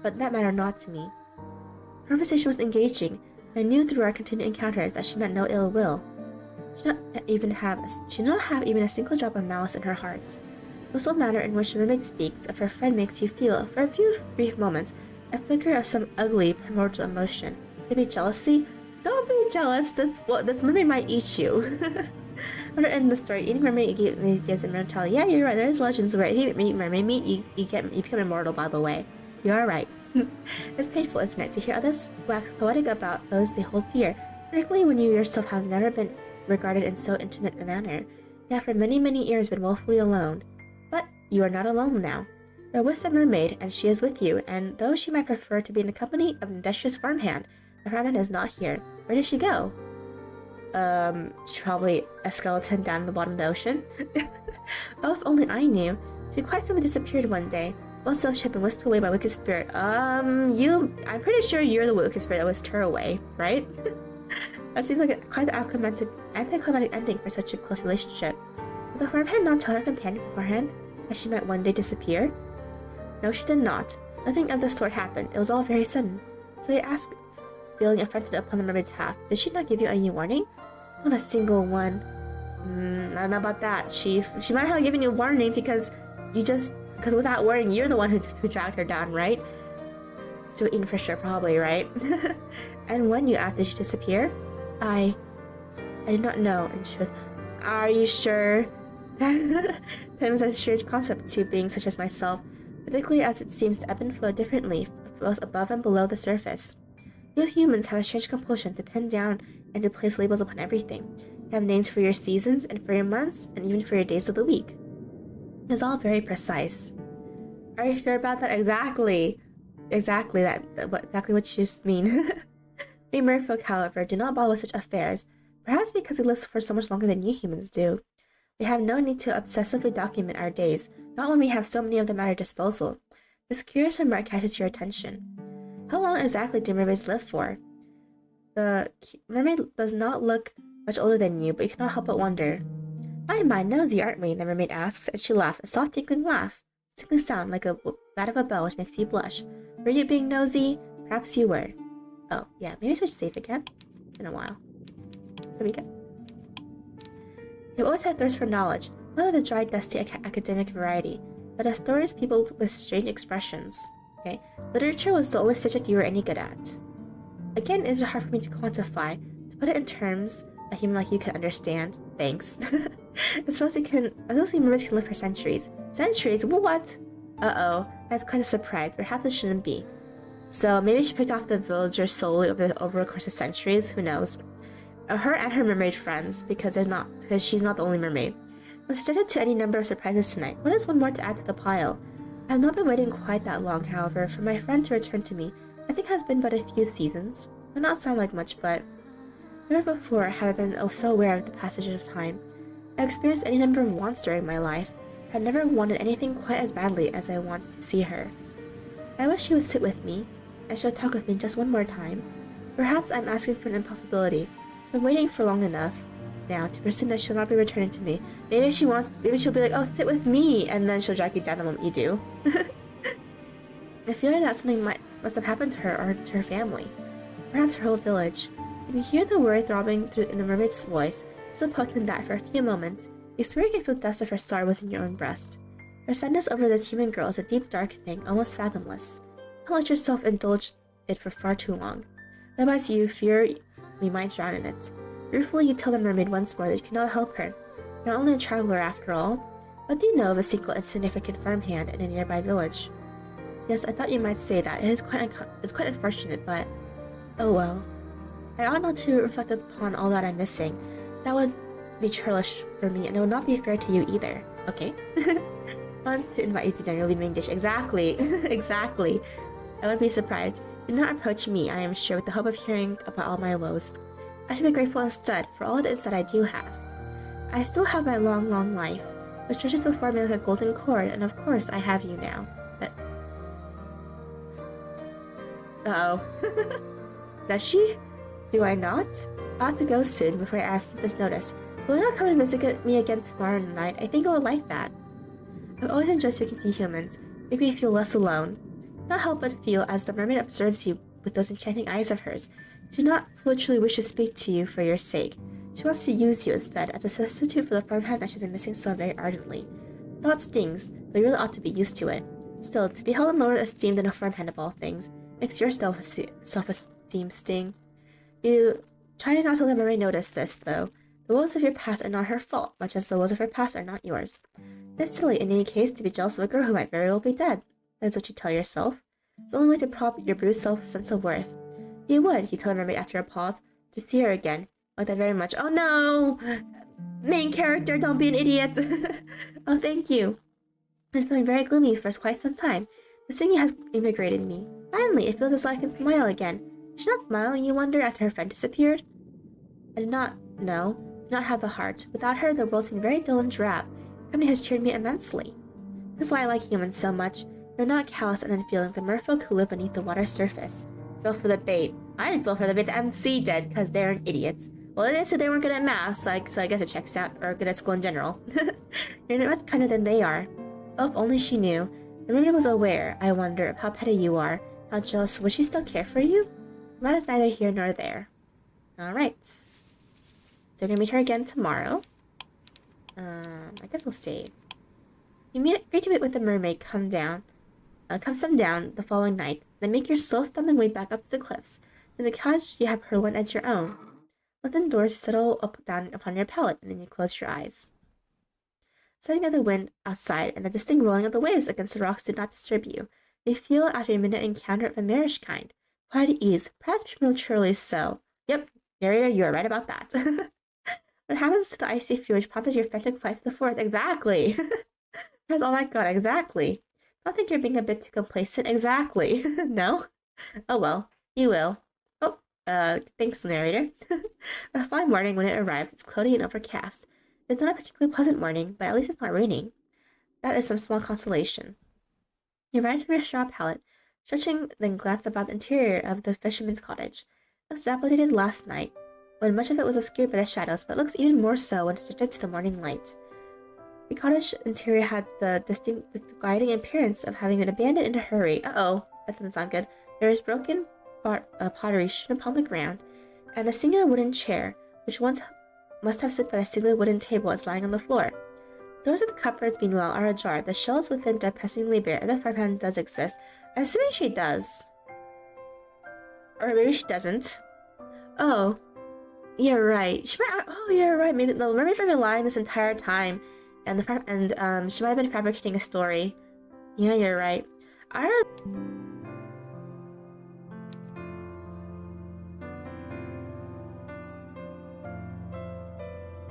[SPEAKER 1] but that mattered not to me. Her conversation was engaging. I knew through our continued encounters that she meant no ill will. She did not have even a single drop of malice in her heart. The sole manner in which the mermaid speaks of her friend makes you feel, for a few brief moments, a flicker of some ugly, primordial emotion. Maybe jealousy? Don't be jealous. This mermaid might eat you. To end the story, eating mermaid gives immortality. Yeah, you're right. There's legends where if you eat mermaid meat, you become immortal. By the way, you're right. It's painful, isn't it, to hear others wax poetic about those they hold dear, particularly when you yourself have never been regarded in so intimate a manner. You have for many, many years been woefully alone, but you are not alone now. You're with the mermaid, and she is with you. And though she might prefer to be in the company of an industrious farmhand, the farmhand is not here. Where did she go? She's probably a skeleton down in the bottom of the ocean. Oh, if only I knew. She quite suddenly disappeared one day. Most of she had been whisked away by a wicked spirit. I'm pretty sure you're the wicked spirit that whisked her away, right? That seems like quite the anticlimactic ending for such a close relationship. Did the farmhand not tell her companion beforehand that she might one day disappear? No, she did not. Nothing of the sort happened. It was all very sudden. So I asked, feeling affronted upon the mermaid's half, did she not give you any warning? Not a single one. I don't know about that. She might have given you a warning because without warning, you're the one who dragged her down, right? So eaten for sure, probably, right? And when you asked, did she disappear? I did not know. And she was, are you sure? Time is a strange concept to beings such as myself, particularly as it seems to ebb and flow differently, both above and below the surface. You humans have a strange compulsion to pin down and to place labels upon everything. You have names for your seasons and for your months and even for your days of the week. It is all very precise. Are you sure about that? Exactly what you just mean. We merfolk, however, do not bother with such affairs. Perhaps because we live for so much longer than you humans do. We have no need to obsessively document our days, not when we have so many of them at our disposal. This curious remark catches your attention. How long exactly do mermaids live for? The mermaid does not look much older than you, but you cannot help but wonder. My, nosy, aren't we? The mermaid asks, and she laughs, a soft tinkling laugh. A tinkling sound like that of a bell which makes you blush. Were you being nosy? Perhaps you were. Oh, yeah, maybe switch save again. It's been a while. There we go. You've always had thirst for knowledge, not of the dry, dusty academic variety, but as stories peopled with strange expressions. Okay? Literature was the only subject you were any good at. Again, it is hard for me to quantify, to put it in terms a human like you can understand. Thanks. I suppose mermaids can live for centuries. Centuries? What? Uh-oh, that's quite a surprise. Perhaps it shouldn't be. So maybe she picked off the villagers solely over a course of centuries. Who knows? Her and her mermaid friends, because she's not the only mermaid. I'm subjected to any number of surprises tonight. What is one more to add to the pile? I have not been waiting quite that long, however, for my friend to return to me. I think it has been but a few seasons. It may not sound like much, but never before have I been so aware of the passage of time. I've experienced any number of wants during my life. I've never wanted anything quite as badly as I wanted to see her. I wish she would sit with me, and she'll talk with me just one more time. Perhaps I'm asking for an impossibility. I've been waiting for long enough now to presume that she'll not be returning to me. Maybe she'll be like, oh, sit with me, and then she'll drag you down the moment you do. I feel like that something must have happened to her or to her family. Perhaps her whole village. If you hear the worry throbbing through in the mermaid's voice, so potent that for a few moments, you swear you can feel the dust of her sorrow within your own breast. Her sadness over this human girl is a deep, dark thing, almost fathomless. Don't let yourself indulge it for far too long. Otherwise you fear we might drown in it. Ruefully you tell the mermaid once more that you cannot help her. You're only a traveler after all. What do you know of a single insignificant farmhand in a nearby village? Yes, I thought you might say that. It's quite unfortunate, but oh well. I ought not to reflect upon all that I'm missing. That would be churlish for me, and it would not be fair to you either. Okay? I want to invite you to dinner. You'll be main dish. Exactly. Exactly. I would be surprised. Do not approach me, I am sure, with the hope of hearing about all my woes. I should be grateful instead for all it is that I do have. I still have my long, long life, which stretches before me like a golden cord, and of course I have you now. But uh-oh. Does she? Do I not? I ought to go soon before I absent this notice. Will you not come and visit me again tomorrow night? I think I would like that. I've always enjoyed speaking to humans. Make me feel less alone. Not help but feel as the mermaid observes you with those enchanting eyes of hers. She does not literally wish to speak to you for your sake. She wants to use you instead as a substitute for the farmhand that she's been missing so very ardently. The thought stings, but you really ought to be used to it. Still, to be held in lower esteem than a farmhand of all things makes your self-esteem sting. You try not to let Mermaid notice this, though. The woes of your past are not her fault, much as the woes of her past are not yours. It's silly, in any case, to be jealous of a girl who might very well be dead. That's what you tell yourself. It's the only way to prop your bruised self-sense of worth. You would, you tell Mermaid after a pause, to see her again. Like that very much. Oh no! Main character, don't be an idiot! Oh, thank you. I've been feeling very gloomy for quite some time. The singing has invigorated me. Finally, it feels as though I can smile again. Is she not smiling, you wonder, after her friend disappeared? I did not have the heart. Without her, the world seemed very dull and drab. Her company has cheered me immensely. That's why I like humans so much. They're not callous and unfeeling, but merfolk who live beneath the water's surface. Fell for the bait. I didn't fall for the bait. The MC did, because they're an idiot. Well, they didn't say they weren't good at math, so I guess it checks out, or good at school in general. You're much kinder than they are. Oh, if only she knew. The mermaid was aware, I wonder, of how petty you are. How jealous. Would she still care for you? Well, that is neither here nor there. Alright. So we're gonna meet her again tomorrow. I guess we'll save. You agree to meet with the mermaid, come some down the following night, then make your slow stumbling way back up to the cliffs. In the cottage you have her one as your own. Within doors you settle down upon your pallet, and then you close your eyes. Setting of the wind outside and the distinct rolling of the waves against the rocks do not disturb you. You feel after a minute encounter of a marish kind. Quiet at ease, perhaps prematurely so. Yep, narrator, you are right about that. What happens to the icy fury which prompted your frantic flight to the forest? Exactly. That's all I got, exactly. I think you're being a bit too complacent. Exactly. No? Oh well, you will. Oh, thanks, narrator. A fine morning when it arrives, it's cloudy and overcast. It's not a particularly pleasant morning, but at least it's not raining. That is some small consolation. You rise from your straw pallet, stretching, then glance about the interior of the fisherman's cottage. It was dilapidated last night, when much of it was obscured by the shadows, but looks even more so when subjected to the morning light. The cottage interior had the guiding appearance of having been abandoned in a hurry. Uh-oh, that doesn't sound good. There is broken pottery strewn upon the ground, and a singular wooden chair, which once must have stood by the singular wooden table, is lying on the floor. Doors of the cupboards, meanwhile, are ajar, the shelves within depressingly bare. The fire pan does exist. I'm assuming she does. Or maybe she doesn't. Oh, you're right. You're right. Maybe the mermaid might be lying this entire time, and she might have been fabricating a story. Yeah, you're right.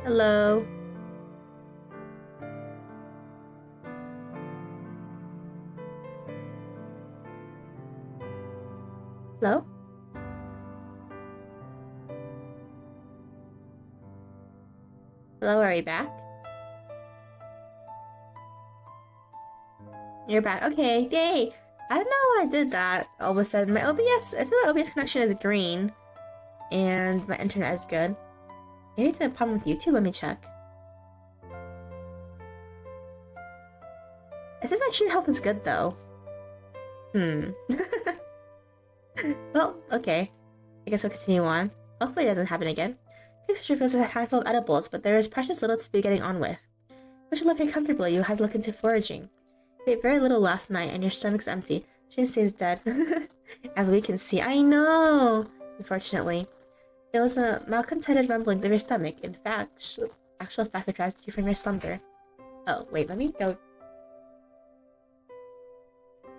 [SPEAKER 1] Hello. Hello? Hello, are you back? You're back. Okay, yay! I don't know why I did that. All of a sudden, I said my OBS connection is green, and my internet is good. Maybe it's a problem with YouTube. Let me check. It says my true health is good, though. Well, okay. I guess we'll continue on. Hopefully it doesn't happen again. Picture feels a handful of edibles, but there is precious little to be getting on with. But you live here comfortably, you had to look into foraging. You ate very little last night, and your stomach's empty. Jane stays dead. As we can see. I know! Unfortunately. It was the malcontented rumblings of your stomach. In fact, actual fact that drives you from your slumber. Oh, wait, let me go.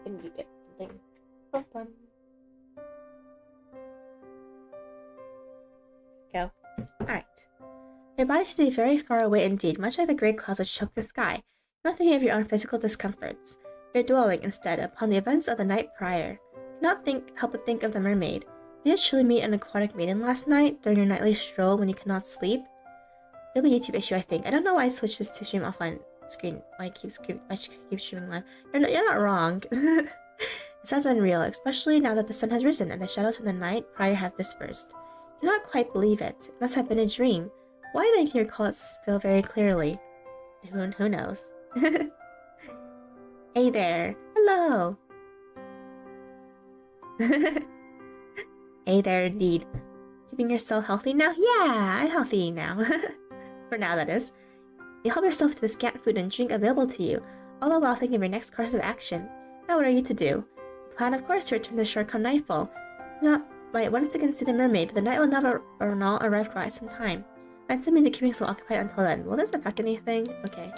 [SPEAKER 1] Let me get something. Open. Go. Alright. Your body seems to be very far away indeed, much like the great clouds which choke the sky. You're not thinking of your own physical discomforts. You're dwelling, instead, upon the events of the night prior. You cannot help but think of the mermaid. Did you truly meet an aquatic maiden last night, during your nightly stroll when you could not sleep? It'll be a YouTube issue, I think. I don't know why I switched this to stream offline screen. Why I keep streaming live. You're not wrong. It sounds unreal, especially now that the sun has risen and the shadows from the night prior have dispersed. You cannot quite believe it. It must have been a dream. Why then can you recall it feel very clearly? Who knows? Hey there. Hello. Hey there, indeed. Keeping yourself healthy now? Yeah, I'm healthy now. For now, that is. You help yourself to the scant food and drink available to you, all the while thinking of your next course of action. Now what are you to do? You plan, of course, to return to the shore come nightfall. If not, might once again see the mermaid, but the night will never or not arrive for quite some time. That still means the keeping so occupied until then. Will this affect anything? Okay.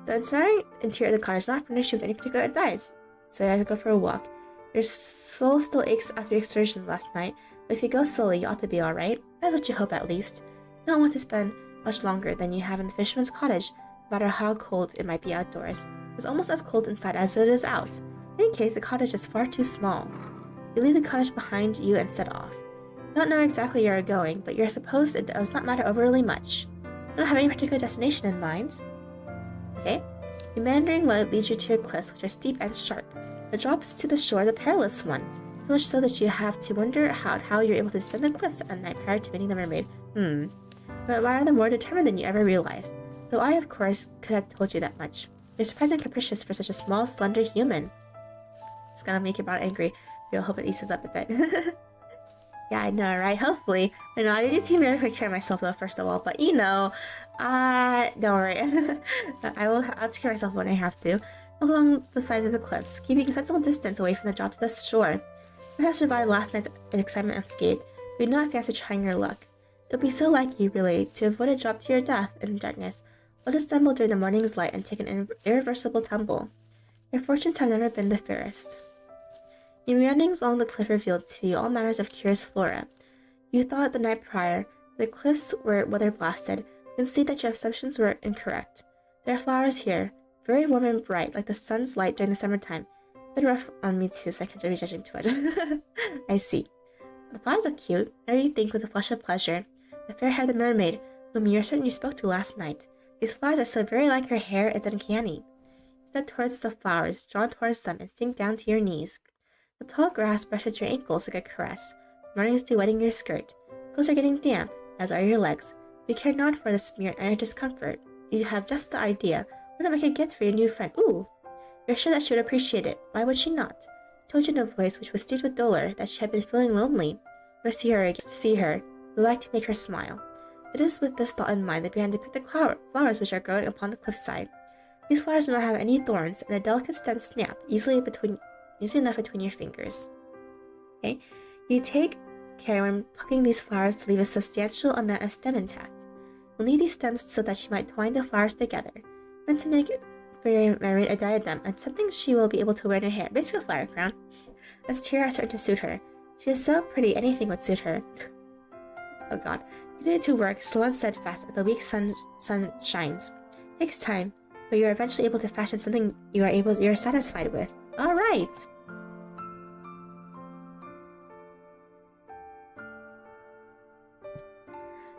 [SPEAKER 1] The entire interior of the cottage is not furnished with any particular advice, so I had to go for a walk. Your soul still aches after your excursions last night, but if you go slowly, you ought to be alright. That's what you hope, at least. You don't want to spend much longer than you have in the fisherman's cottage, no matter how cold it might be outdoors. It's almost as cold inside as it is out. In any case, the cottage is far too small. You leave the cottage behind you and set off. You don't know exactly where you're going, but you're supposed it does not matter overly much. You don't have any particular destination in mind. Okay? Your meandering road leads you to your cliffs, which are steep and sharp. The drops to the shore is a perilous one, so much so that you have to wonder how you're able to descend the cliffs at night prior to meeting the mermaid. But rather more determined than you ever realized, though I, of course, could have told you that much. You're surprisingly capricious for such a small, slender human. It's gonna make your bot angry. You'll hope it eases up a bit. Yeah, I know, right? Hopefully. I know, I need to really take care of myself though, first of all, but you know, don't worry. I'll take care of myself when I have to. Along the sides of the cliffs, keeping a sensible distance away from the drop to the shore. You have survived last night's excitement unscathed, but you do not fancy trying your luck. It would be so like you, really, to avoid a drop to your death in the darkness, or to stumble during the morning's light and take an irreversible tumble. Your fortunes have never been the fairest. Your meanderings along the cliff revealed to you all manners of curious flora. You thought the night prior the cliffs were weather blasted, you can see that your assumptions were incorrect. There are flowers here, very warm and bright, like the sun's light during the summertime. A bit rough on me too, so I can't be judging too much. I see. The flowers are cute, and you think with a flush of pleasure. The fair-haired mermaid, whom you are certain you spoke to last night. These flowers are so very like her hair, it's uncanny. Step towards the flowers, draw towards them, and sink down to your knees. The tall grass brushes your ankles like a caress. Morning is dew wetting your skirt. Clothes are getting damp, as are your legs. You care not for the smear and your discomfort. You have just the idea. What if I could get for your new friend? Ooh! You're sure that she would appreciate it. Why would she not? Told you in a voice which was steeped with dolor that she had been feeling lonely. Or see her again. To see her, you like to make her smile. It is with this thought in mind that began to pick the flowers which are growing upon the cliffside. These flowers do not have any thorns, and the delicate stems snap easily enough between your fingers. Okay, you take care when plucking these flowers to leave a substantial amount of stem intact. You'll need these stems so that she might twine the flowers together, and to make for your mermaid a diadem and something she will be able to wear in her hair, basically a flower crown. As tiara started to suit her. She is so pretty, anything would suit her. Oh god. Continue to work, slow and steadfast, as the weak sun shines. It takes time, but you are eventually able to fashion something you are satisfied with. Alright!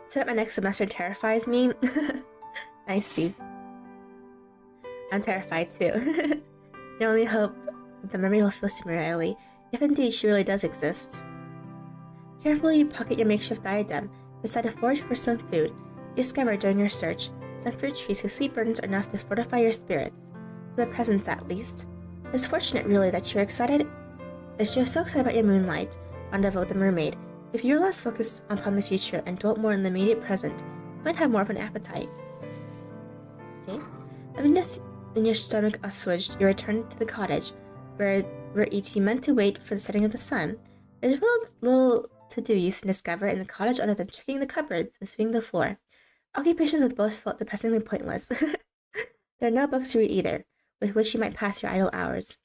[SPEAKER 1] So that my next semester terrifies me. I see. I'm terrified too. I only hope the mermaid will feel similarly, if indeed she really does exist. Carefully you pocket your makeshift diadem, decide to forage for some food. You discover during your search some fruit trees whose sweet burdens are enough to fortify your spirits, for the present at least. It's fortunate really that you're so excited about your moonlight rendezvous with the mermaid. If you were less focused upon the future and dwelt more in the immediate present, you might have more of an appetite. Okay? Having this in your stomach assuaged, you return to the cottage, where you meant to wait for the setting of the sun. There's little to do you can discover in the cottage other than checking the cupboards and sweeping the floor. Occupations with both felt depressingly pointless. There are no books to read either, with which you might pass your idle hours.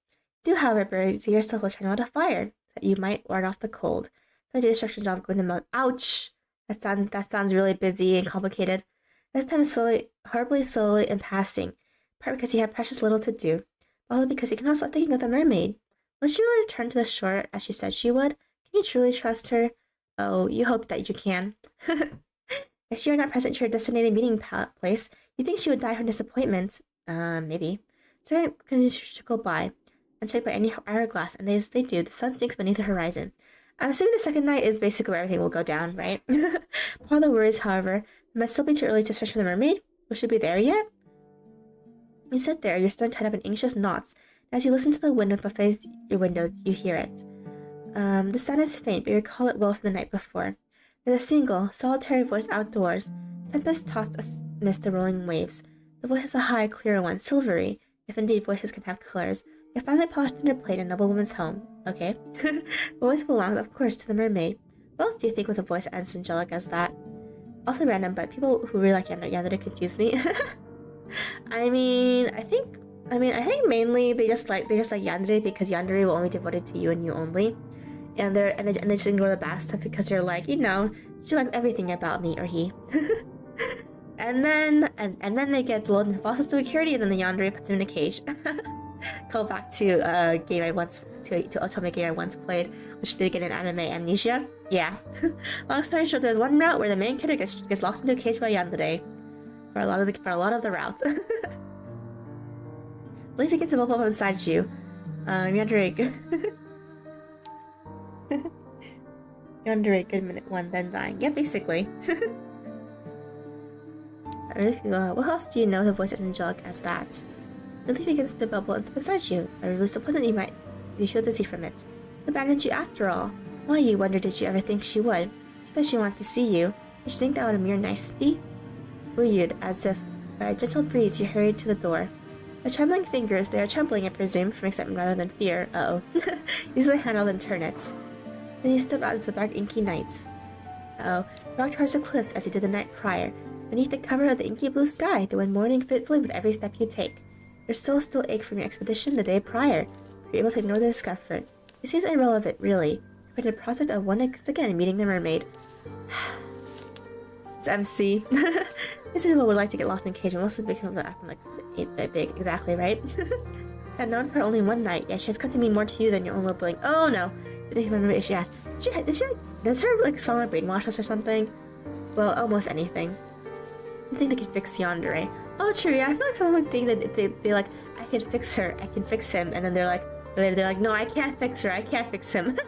[SPEAKER 1] You do, however, busy yourself with trying to light a fire, that you might ward off the cold. The destruction job going to melt. Ouch! That sounds really busy and complicated. This time is horribly slowly in passing, part because you have precious little to do, but also because you cannot stop thinking of the mermaid. Will she really return to the shore as she said she would? Can you truly trust her? Oh, you hope that you can. If she were not present at your designated meeting place, you think she would die from disappointment. Maybe. So continues to go by, unchecked by any hourglass, and as they do, the sun sinks beneath the horizon. I'm assuming the second night is basically where everything will go down, right? Upon the worries, however, it might still be too early to search for the mermaid. Will she be there yet? You sit there, your stomach tied up in anxious knots. As you listen to the wind above your windows, you hear it. The sound is faint, but you recall it well from the night before. There's a single, solitary voice outdoors. Tempest tossed amidst the rolling waves. The voice is a high, clear one, silvery, if indeed voices can have colors. Your finely polished dinner plate in a noblewoman's home. Okay. The voice belongs, of course, to the mermaid. What else do you think with a voice as angelic as that? Also random, but people who really like Yandere confuse me. I think mainly they just like Yandere because Yandere will only devote it to you and you only. And they just ignore the bad stuff because they're like, she likes everything about me or he. and then they get lulled into false security, and then the Yandere puts him in a cage. Call back to a game I once to Otome game I once played, which did get an anime amnesia. Yeah. Long story short, there's one route where the main character gets locked into a cage by Yandere for a lot of the routes. Believe it gets a bubble up inside you. Yandere. Yandere, good minute one, then dying. Yeah, basically. What else do you know the voice as angelic as that? Relief begins to bubble inside you. I really suppose that you feel dizzy from it. Who abandoned you after all? Why, you wonder, did you ever think she would? She said she wanted to see you. Did you think that was a mere nicety? Buoyed as if by a gentle breeze, you hurried to the door. The trembling fingers, they are trembling, I presume, from excitement rather than fear. Uh-oh. Easily handle and turn it. Then you step out into the dark, inky night. Uh-oh. You walk towards the cliffs as you did the night prior. Beneath the cover of the inky blue sky, the wind mourning fitfully with every step you take. Your soul still aches from your expedition the day prior. You're able to ignore the discomfort. It seems irrelevant, really, compared to the prospect of once again meeting the mermaid. It's MC. These people would like to get locked in a cage, and most of the victims are acting like they're big. Exactly, right? had known her only one night, yet she has come to mean more to you than your own little bling. Oh no! Didn't even remember if she asked. Does her like song brainwash us or something? Well, almost anything. I think they could fix Yandere. Oh, true. Yeah, I feel like someone would think that they like, I can fix her, I can fix him, and then they're like, no, I can't fix her, I can't fix him.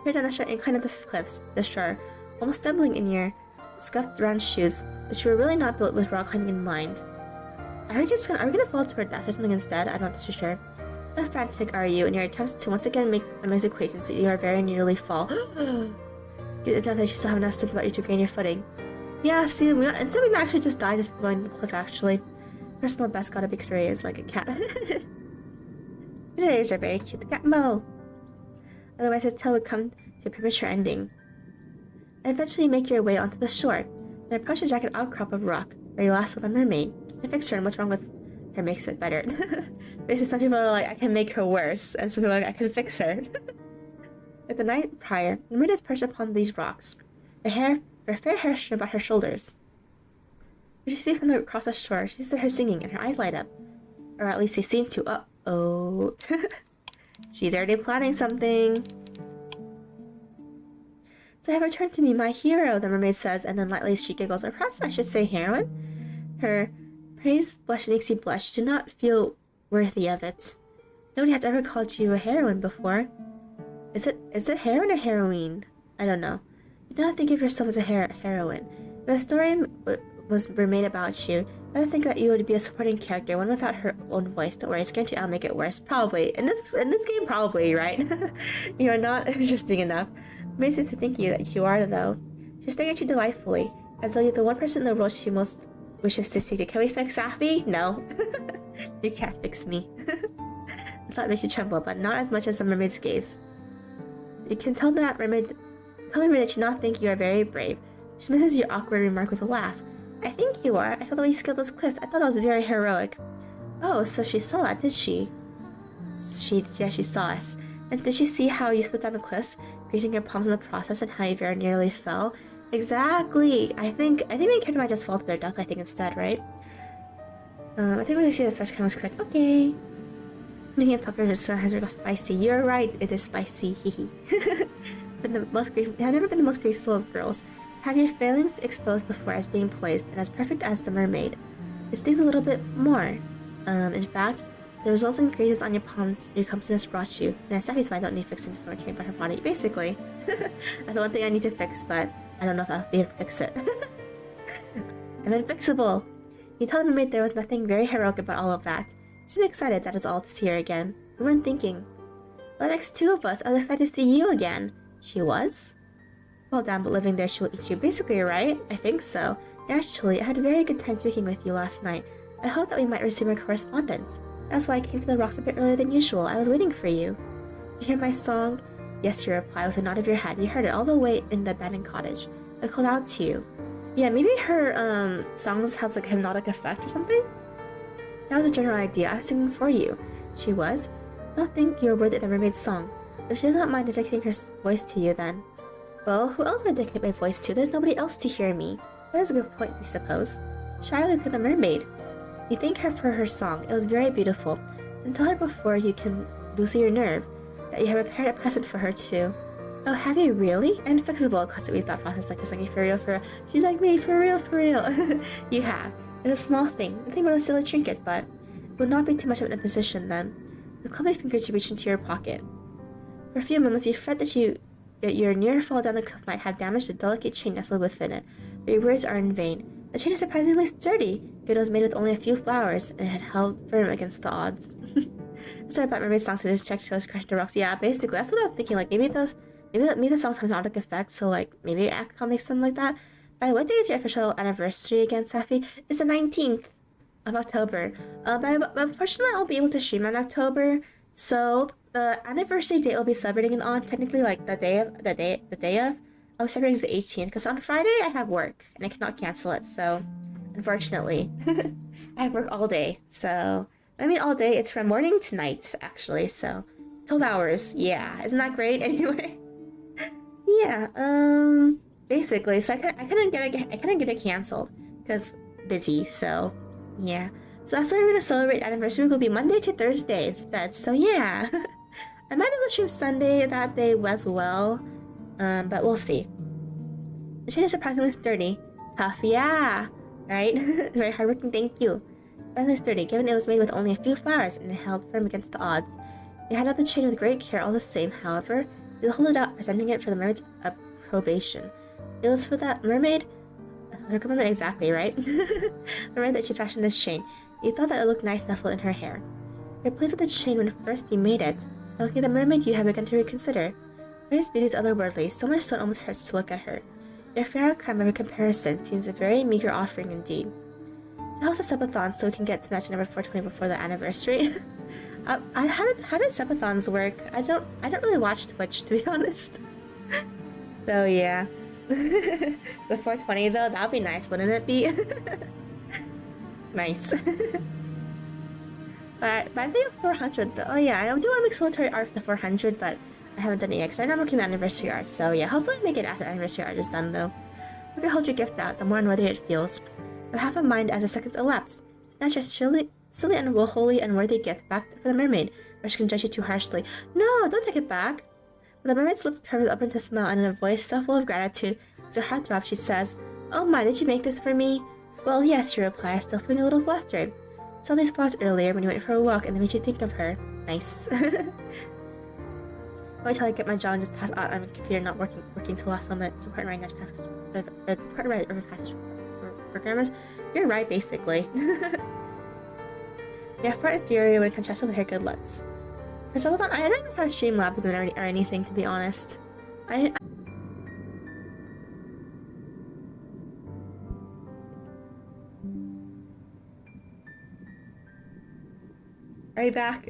[SPEAKER 1] You're down the shore, inclined up the cliffs, the shore, almost stumbling in your scuffed round shoes, which were really not built with rock climbing in mind. Are we gonna fall toward death or something instead? I'm not too sure. How frantic are you in your attempts to once again make a nice acquaintance that you are very nearly fall? It's not that you still have enough sense about you to gain your footing. Yeah, see, instead we actually just died just going to the cliff, actually. Personal best gotta be Korea is like a cat. Koreas are very cute. The cat Mo. Otherwise his tale would come to a premature ending. And eventually make your way onto the shore, and approach a jagged outcrop of rock, where you last saw the mermaid. And fix her, and what's wrong with her makes it better. Basically, some people are like, I can make her worse, and some people are like, I can fix her. Like the night prior, the mermaid is perched upon these rocks, her fair hair strewn about her shoulders. As you see from across the shore, she sees her singing, and her eyes light up. Or at least they seem to. Uh-oh. She's already planning something. So have returned to me, my hero, the mermaid says, and then lightly she giggles. Or perhaps I should say heroine? Her praise blush makes you blush. You do not feel worthy of it. Nobody has ever called you a heroine before. Is it heroine or heroine? I don't know. You do not think of yourself as a heroine. If a story were made about you, I would think that you would be a supporting character, one without her own voice. Don't worry, it's guaranteed I'll make it worse. Probably. In this game, probably, right? You are not interesting enough. Amazing to think that you are, though. She's staring at you delightfully, as though you're the one person in the world she most wishes to speak to. Can we fix Safi? No. You can't fix me. The thought makes you tremble, but not as much as the mermaid's gaze. You can tell that mermaid that she not think you are very brave. She misses your awkward remark with a laugh. I think you are. I saw the way you scaled those cliffs. I thought that was very heroic. Oh, so she saw that, did she? Yeah, she saw us. And did she see how you slid down the cliffs, grazing your palms in the process, and how you very nearly fell? Exactly. I think main character might just fall to their death, I think, instead, right? I think when you see the first kind was correct. Okay. Making of talker has real spicy. You're right, it is spicy. Hehe. I've never been the most graceful of girls. Have your failings exposed before as being poised and as perfect as the mermaid. It stings a little bit more. In fact, the resulting grazes on your palms your compasses brought you, and that's satisfied. I don't need fixing to caring about her body. Basically, that's the one thing I need to fix, but I don't know if I'll be able to fix it. I'm infixable. You tell the mermaid there was nothing very heroic about all of that. She's excited that is all to see her again. We weren't thinking. Well, the next two of us are excited to see you again. She was? Well down, but living there she will eat you. Basically, right? I think so. Actually, I had a very good time speaking with you last night. I hoped that we might receive our correspondence. That's why I came to the rocks a bit earlier than usual. I was waiting for you. Did you hear my song? Yes, you reply with a nod of your head. You heard it all the way in the abandoned cottage. I called out to you. Yeah, maybe her songs has like a hypnotic effect or something? That was a general idea. I was singing for you. She was? I don't think you're worthy of the mermaid's song. If she does not mind dedicating her voice to you, then. Well, who else would I dedicate my voice to? There's nobody else to hear me. That is a good point, we suppose. Shyly look at the mermaid. You thank her for her song. It was very beautiful. And tell her before you can lose your nerve that you have prepared a present for her too. Oh, have you really? And fixable, classic thought process like this, like for real, for real. She's like me, for real, for real. You have. It's a small thing, nothing but a silly trinket, but it would not be too much of an imposition then. With clumsy fingers you reach into your pocket. For a few moments you fret that your near fall down the cliff might have damaged the delicate chain nestled within it, but your words are in vain. The chain is surprisingly sturdy. It was made with only a few flowers, and it had held firm against the odds. Sorry about mermaid songs, so just check those crushed the rocks. Yeah, basically, that's what I was thinking. Like maybe the songs have an hypnotic effect, so like maybe Acom makes them like that. By the way, what day is your official anniversary again, Safi? It's the 19th of October. But unfortunately, I won't be able to stream in October, so the anniversary date will be celebrating on technically like the day of. I'll be celebrating the 18th because on Friday I have work and I cannot cancel it. So, unfortunately, I have work all day. So, I mean all day. It's from morning to night actually. So, 12 hours. Yeah, isn't that great? Anyway, yeah. Basically, so I couldn't get it canceled because busy. So, yeah. So that's why we're gonna celebrate anniversary will be Monday to Thursday instead. So yeah. I might be able to stream Sunday that day as well. But we'll see. The chain is surprisingly sturdy. Tough, yeah. Right? Very hardworking, thank you. Surprisingly sturdy, given it was made with only a few flowers and it held firm against the odds. You handled the chain with great care all the same, however. You hold it up, presenting it for the mermaid's approbation. It was for that mermaid... I remember exactly, right? The mermaid that she fashioned this chain. You thought that it looked nice nestled in her hair. You were pleased with the chain when first you made it. But looking at the mermaid, you have begun to reconsider. Mermaid's beauty is otherworldly, so much so it almost hurts to look at her. Your fair crime of a comparison seems a very meager offering indeed. To host a subathon so we can get to match number 420 before the anniversary. How do subathons work? I don't really watch Twitch, to be honest. So yeah. The 420 though, that'd be nice, wouldn't it be? Nice. But I think 400 though. Oh yeah, I do want to make solitary art for the 400, but I haven't done it yet because right now I'm working the anniversary art. So yeah, hopefully I make it after anniversary art is done though. You can hold your gift out, the more unworthy it feels. But half a mind as the seconds elapse. Snatch your silly and wholly unworthy gift back for the mermaid, or she can judge you too harshly. No, don't take it back. But the mermaid's lips curve up into a smile, and in a voice so full of gratitude, as her heart throbs, she says, "Oh my, did you make this for me?" "Well, yes," you reply, still feeling a little flustered. Saw these flowers earlier when you went for a walk, and they made you think of her. Nice. Wait till I get my job and just pass out on my computer, not working till last moment. It's important right now to pass. It's important right over passage programmers. You're right, basically. Yeah, far inferior when contrasted with her good looks. For some of them, I don't even have Streamlabs or anything, to be honest. Are you back?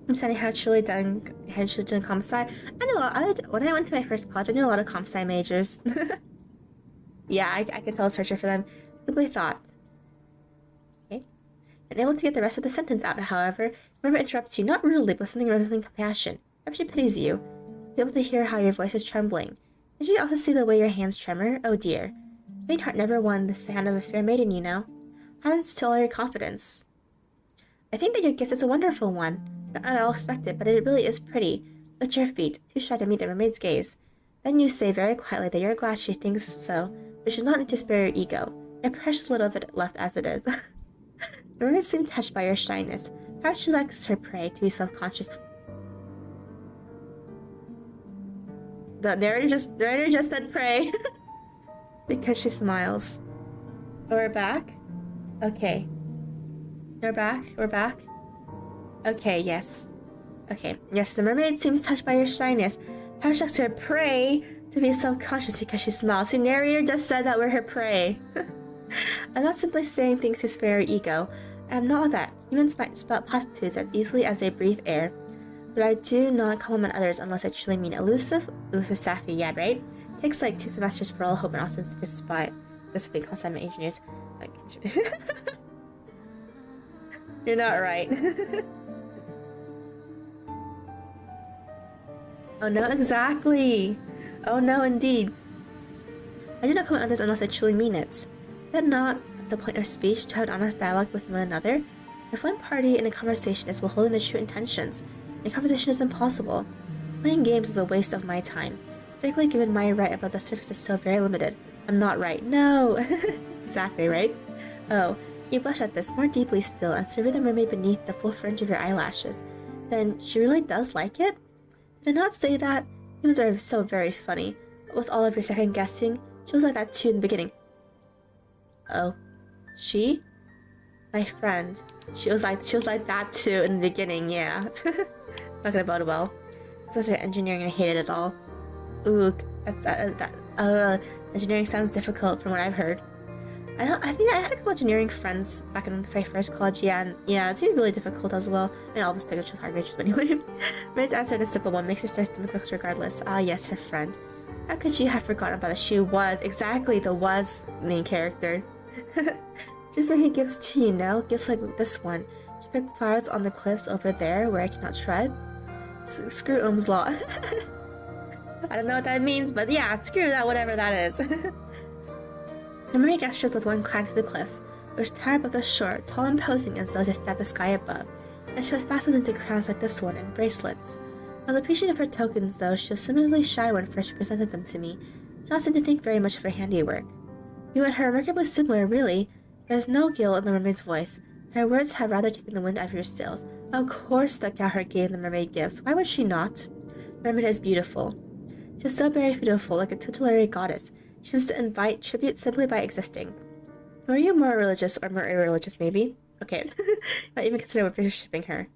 [SPEAKER 1] I'm saying how truly done comp sci. I know when I went to my first college, I knew a lot of comp sci majors. Yeah, I could tell a searcher for them. Simply thought. Okay. Unable to get the rest of the sentence out, however, Murmur interrupts you, not rudely, but something resembling compassion. Perhaps she pities you. Be able to hear how your voice is trembling. Did you also see the way your hands tremor? Oh dear. Faint heart never won the hand of a fair maiden, you know. Hands to all your confidence. I think that your gift is a wonderful one. Not at all expected, but it really is pretty. At your feet, too shy to meet the mermaid's gaze. Then you say very quietly that you're glad she thinks so, but she does not need to spare your ego. You have precious little of it left as it is. The mermaid seemed touched by your shyness. Perhaps she likes her prey to be self-conscious. The narrator just said prey. Because she smiles. We're back? Okay. We're back? Okay, yes. Okay, yes, the mermaid seems touched by your shyness. Perhaps she likes her prey to be self-conscious because she smiles. The narrator just said that we're her prey. I'm not simply saying things to spare her ego. I am not that. Humans might spout platitudes as easily as they breathe air. But I do not compliment others unless I truly mean elusive Safi, yeah, right? Takes like 2 semesters for all hope and also despite this big concept engineers. Like, you're not right. Oh no, exactly. Oh no, indeed. I do not comment others unless I truly mean it. Is that not the point of speech, to have an honest dialogue with one another? If one party in a conversation is withholding their true intentions, a conversation is impossible. Playing games is a waste of my time, particularly given my right above the surface is so very limited. I'm not right. No! Exactly, right? Oh, you blush at this more deeply still and survey the mermaid beneath the full fringe of your eyelashes. Then, she really does like it? Did I not say that? Humans are so very funny, but with all of your second guessing, she was like that too in the beginning. Oh. She? My friend. She was like that too in the beginning, yeah. It's not gonna bode well. This is engineering and I hated it all. Ooh, engineering sounds difficult from what I've heard. I think I had a couple of engineering friends back in my first college, yeah, and yeah, it seemed really difficult as well. I mean, all of us took it hard majors, but anyway. Mary's answer is a simple one, makes her start difficult regardless. Ah, yes, her friend. How could you have forgotten about it? She was, exactly, the was main character. Just like he gives to you know, gifts like this one. She picked flowers on the cliffs over there where I cannot tread. Screw Ohm's law. I don't know what that means, but yeah, screw that, whatever that is. The mermaid gestures with one climb to the cliffs. which towered above the shore, tall and posing as though to stab the sky above, and she was fastened into crowns like this one and bracelets. I was appreciative of her tokens, though she was similarly shy when first she presented them to me. She did not seem to think very much of her handiwork. You and her are remarkably similar, really. There is no guile in the mermaid's voice. Her words have rather taken the wind out of your sails. Of course the cowherd gave the mermaid gifts. Why would she not? The mermaid is beautiful. She is so very beautiful, like a tutelary goddess. She seems to invite tribute simply by existing. Were you more religious or more irreligious, maybe? Okay, not even consider worshipping her.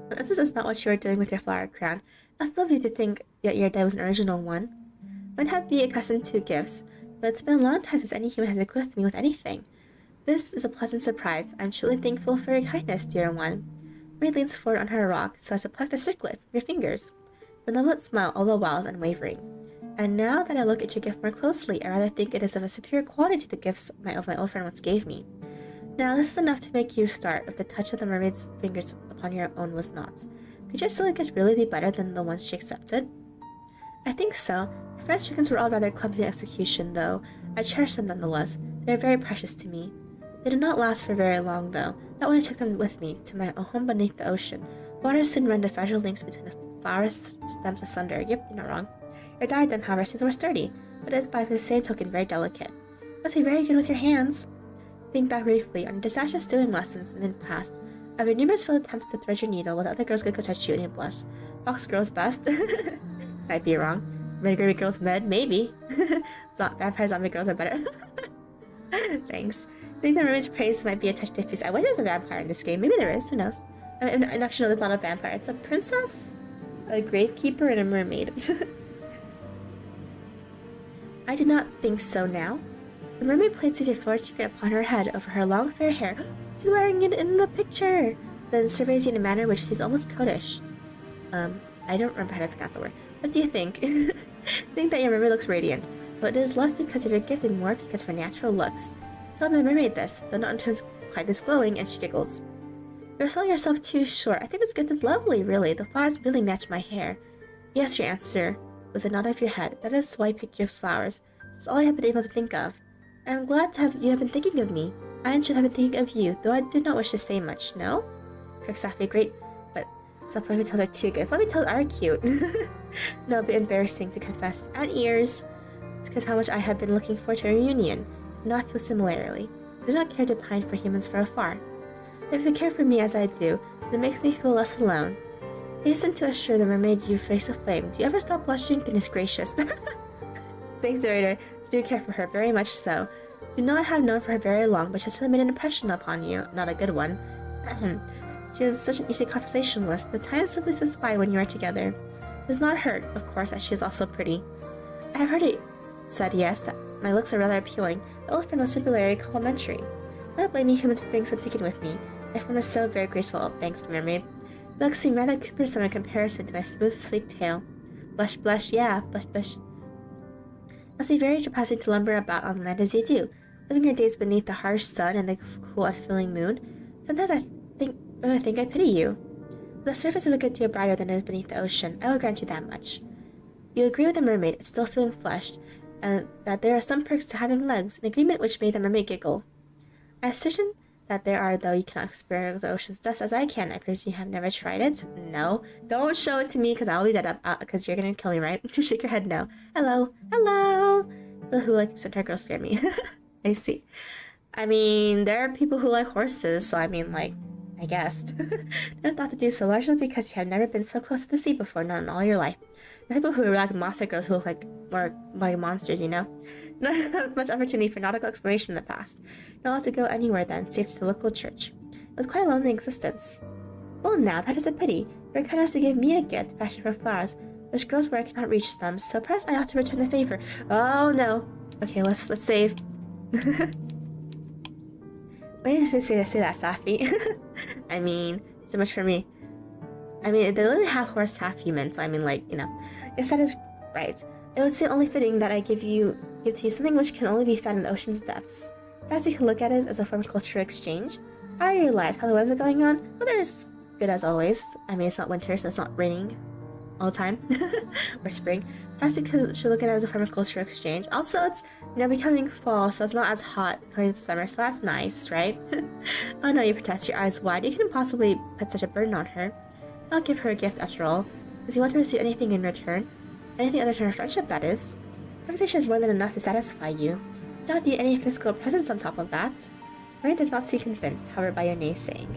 [SPEAKER 1] But this is not what you were doing with your flower crown. It's lovely to think that your dye was an original one. I might have been accustomed to gifts, but it's been a long time since any human has equipped me with anything. This is a pleasant surprise. I'm truly thankful for your kindness, dear one. Marie leans forward on her rock so as to pluck the circlet from your fingers. The benevolent smile all the while is unwavering. And now that I look at your gift more closely, I rather think it is of a superior quality to the gifts my old friend once gave me. Now, this is enough to make you start if the touch of the mermaid's fingers upon your own was not. Could your silly gift really be better than the ones she accepted? I think so. Your friend's chickens were all rather clumsy in execution, though. I cherish them nonetheless. They are very precious to me. They did not last for very long, though. Not when I took them with me to my home beneath the ocean. Water soon rendered fragile links between the flower stems asunder. Yep, you're not wrong. Your diadem, however, seems more sturdy, but it is by the same token very delicate. You must be very good with your hands. Think back briefly on your disastrous sewing lessons in the past. Of your numerous failed attempts to thread your needle while the other girls could touch you and you blush. Fox girls best. Might be wrong. Red girls med, maybe. Vampire zombie girls are better. Thanks. I think the mermaid's praise might be a touch diffuse. I wish there was a vampire in this game. Maybe there is, who knows? And actually, no, there's not a vampire. It's a princess, a gravekeeper, and a mermaid. I do not think so now. The mermaid places a flower secret upon her head over her long fair hair. She's wearing it in the picture! Then surveys you in a manner which seems almost cottage. I don't remember how to pronounce the word. What do you think? I think that your mermaid looks radiant, but it is less because of your gift and more because of her natural looks. Tell my mermaid this, though not in terms quite this glowing, and she giggles. You're selling yourself too short. I think this gift is lovely, really. The flowers really match my hair. Yes, your answer, with a nod of your head. That is why I picked your flowers. It's all I have been able to think of. I am glad you have been thinking of me. I should have been thinking of you, though I did not wish to say much, no? Kirk Safi, great, but some fluffy tails are too good. Fluffy tails are cute. No, it'd be embarrassing to confess. And ears. It's because how much I have been looking forward to a reunion. Do not feel similarly. I do not care to pine for humans from afar. If you care for me as I do, then it makes me feel less alone. Hasten to assure the mermaid you face aflame. Do you ever stop blushing? Goodness gracious. Thanks, narrator. I do care for her, very much so. Do not have known for her very long, but she has made an impression upon you. Not a good one. She is such an easy conversationalist. The time simply slips by when you are together. It does not hurt, of course, as she is also pretty. I have heard it said, yes, that my looks are rather appealing. The old friend was singularly complimentary. I don't blame you humans for being so taken with me. My form is so very graceful, thanks, mermaid. Your looks seem rather cumbersome in comparison to my smooth, sleek tail. Blush, blush, yeah, blush, blush. Must be very depressing to lumber about on land as you do, living your days beneath the harsh sun and the cool, unfeeling moon. Sometimes I think I pity you. The surface is a good deal brighter than it is beneath the ocean. I will grant you that much. You agree with the mermaid, it's still feeling flushed, and that there are some perks to having legs, an agreement which made the mermaid giggle. I ascertain that there are, though you cannot experience the ocean's depths as I can. I presume you have never tried it? No. Don't show it to me, because I'll be dead up, because you're gonna kill me, right? Shake your head no. Hello. Hello! People who like centaur girls scare me. I see. I mean, there are people who like horses, so I mean, like, I guessed. Never thought to do so, largely because you have never been so close to the sea before, not in all your life. The people who are like monster girls who look like more like monsters, you know? Not have much opportunity for nautical exploration in the past. Not allowed to go anywhere then, save to the local church. It was quite a lonely existence. Well now, that is a pity. You were kind enough to give me a gift, fashioned from flowers, which grows where I cannot reach them, so perhaps I ought to return the favor. Oh no. Okay, let's save. Why did you say that, Safi? I mean, so much for me. I mean, they're literally half horse, half human, so I mean, like, you know. Yes, that is right. It would seem only fitting that I give to you something which can only be found in the ocean's depths. Perhaps you can look at it as a form of cultural exchange. How are your lives? How the weather going on? Weather is good as always. I mean, it's not winter, so it's not raining. all the time. Or spring. Perhaps you should look at it as a form of cultural exchange. Also, it's becoming fall, so it's not as hot compared to the summer, so that's nice, right? Oh no, you protest, your eyes wide. You couldn't possibly put such a burden on her. I'll give her a gift after all. Does he want to receive anything in return? Anything other than her friendship, that is. Conversation is more than enough to satisfy you. You don't need any physical presence on top of that. Ryan does not seem convinced, however, by your naysaying.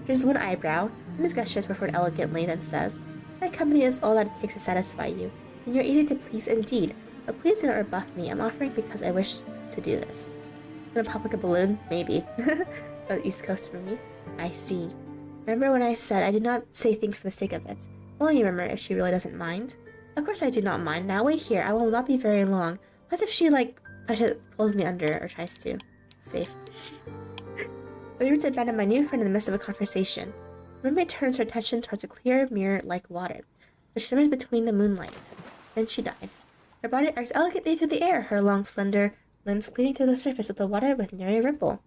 [SPEAKER 1] Raises one eyebrow, and his gestures were forward elegantly, then says, "My company is all that it takes to satisfy you, and you're easy to please indeed. But please do not rebuff me. I'm offering because I wish to do this." Gonna pop like a balloon? Maybe. Oh, East Coast for me? I see. Remember when I said I did not say things for the sake of it? Only remember if she really doesn't mind. Of course I do not mind. Now wait here. I will not be very long. What if she, pulls me under or tries to? Safe. I reached to abandon my new friend in the midst of a conversation. The mermaid turns her attention towards a clear mirror-like water, which shimmers between the moonlight. Then she dies. Her body arcs elegantly through the air, her long, slender limbs cleaving through the surface of the water with nary a ripple.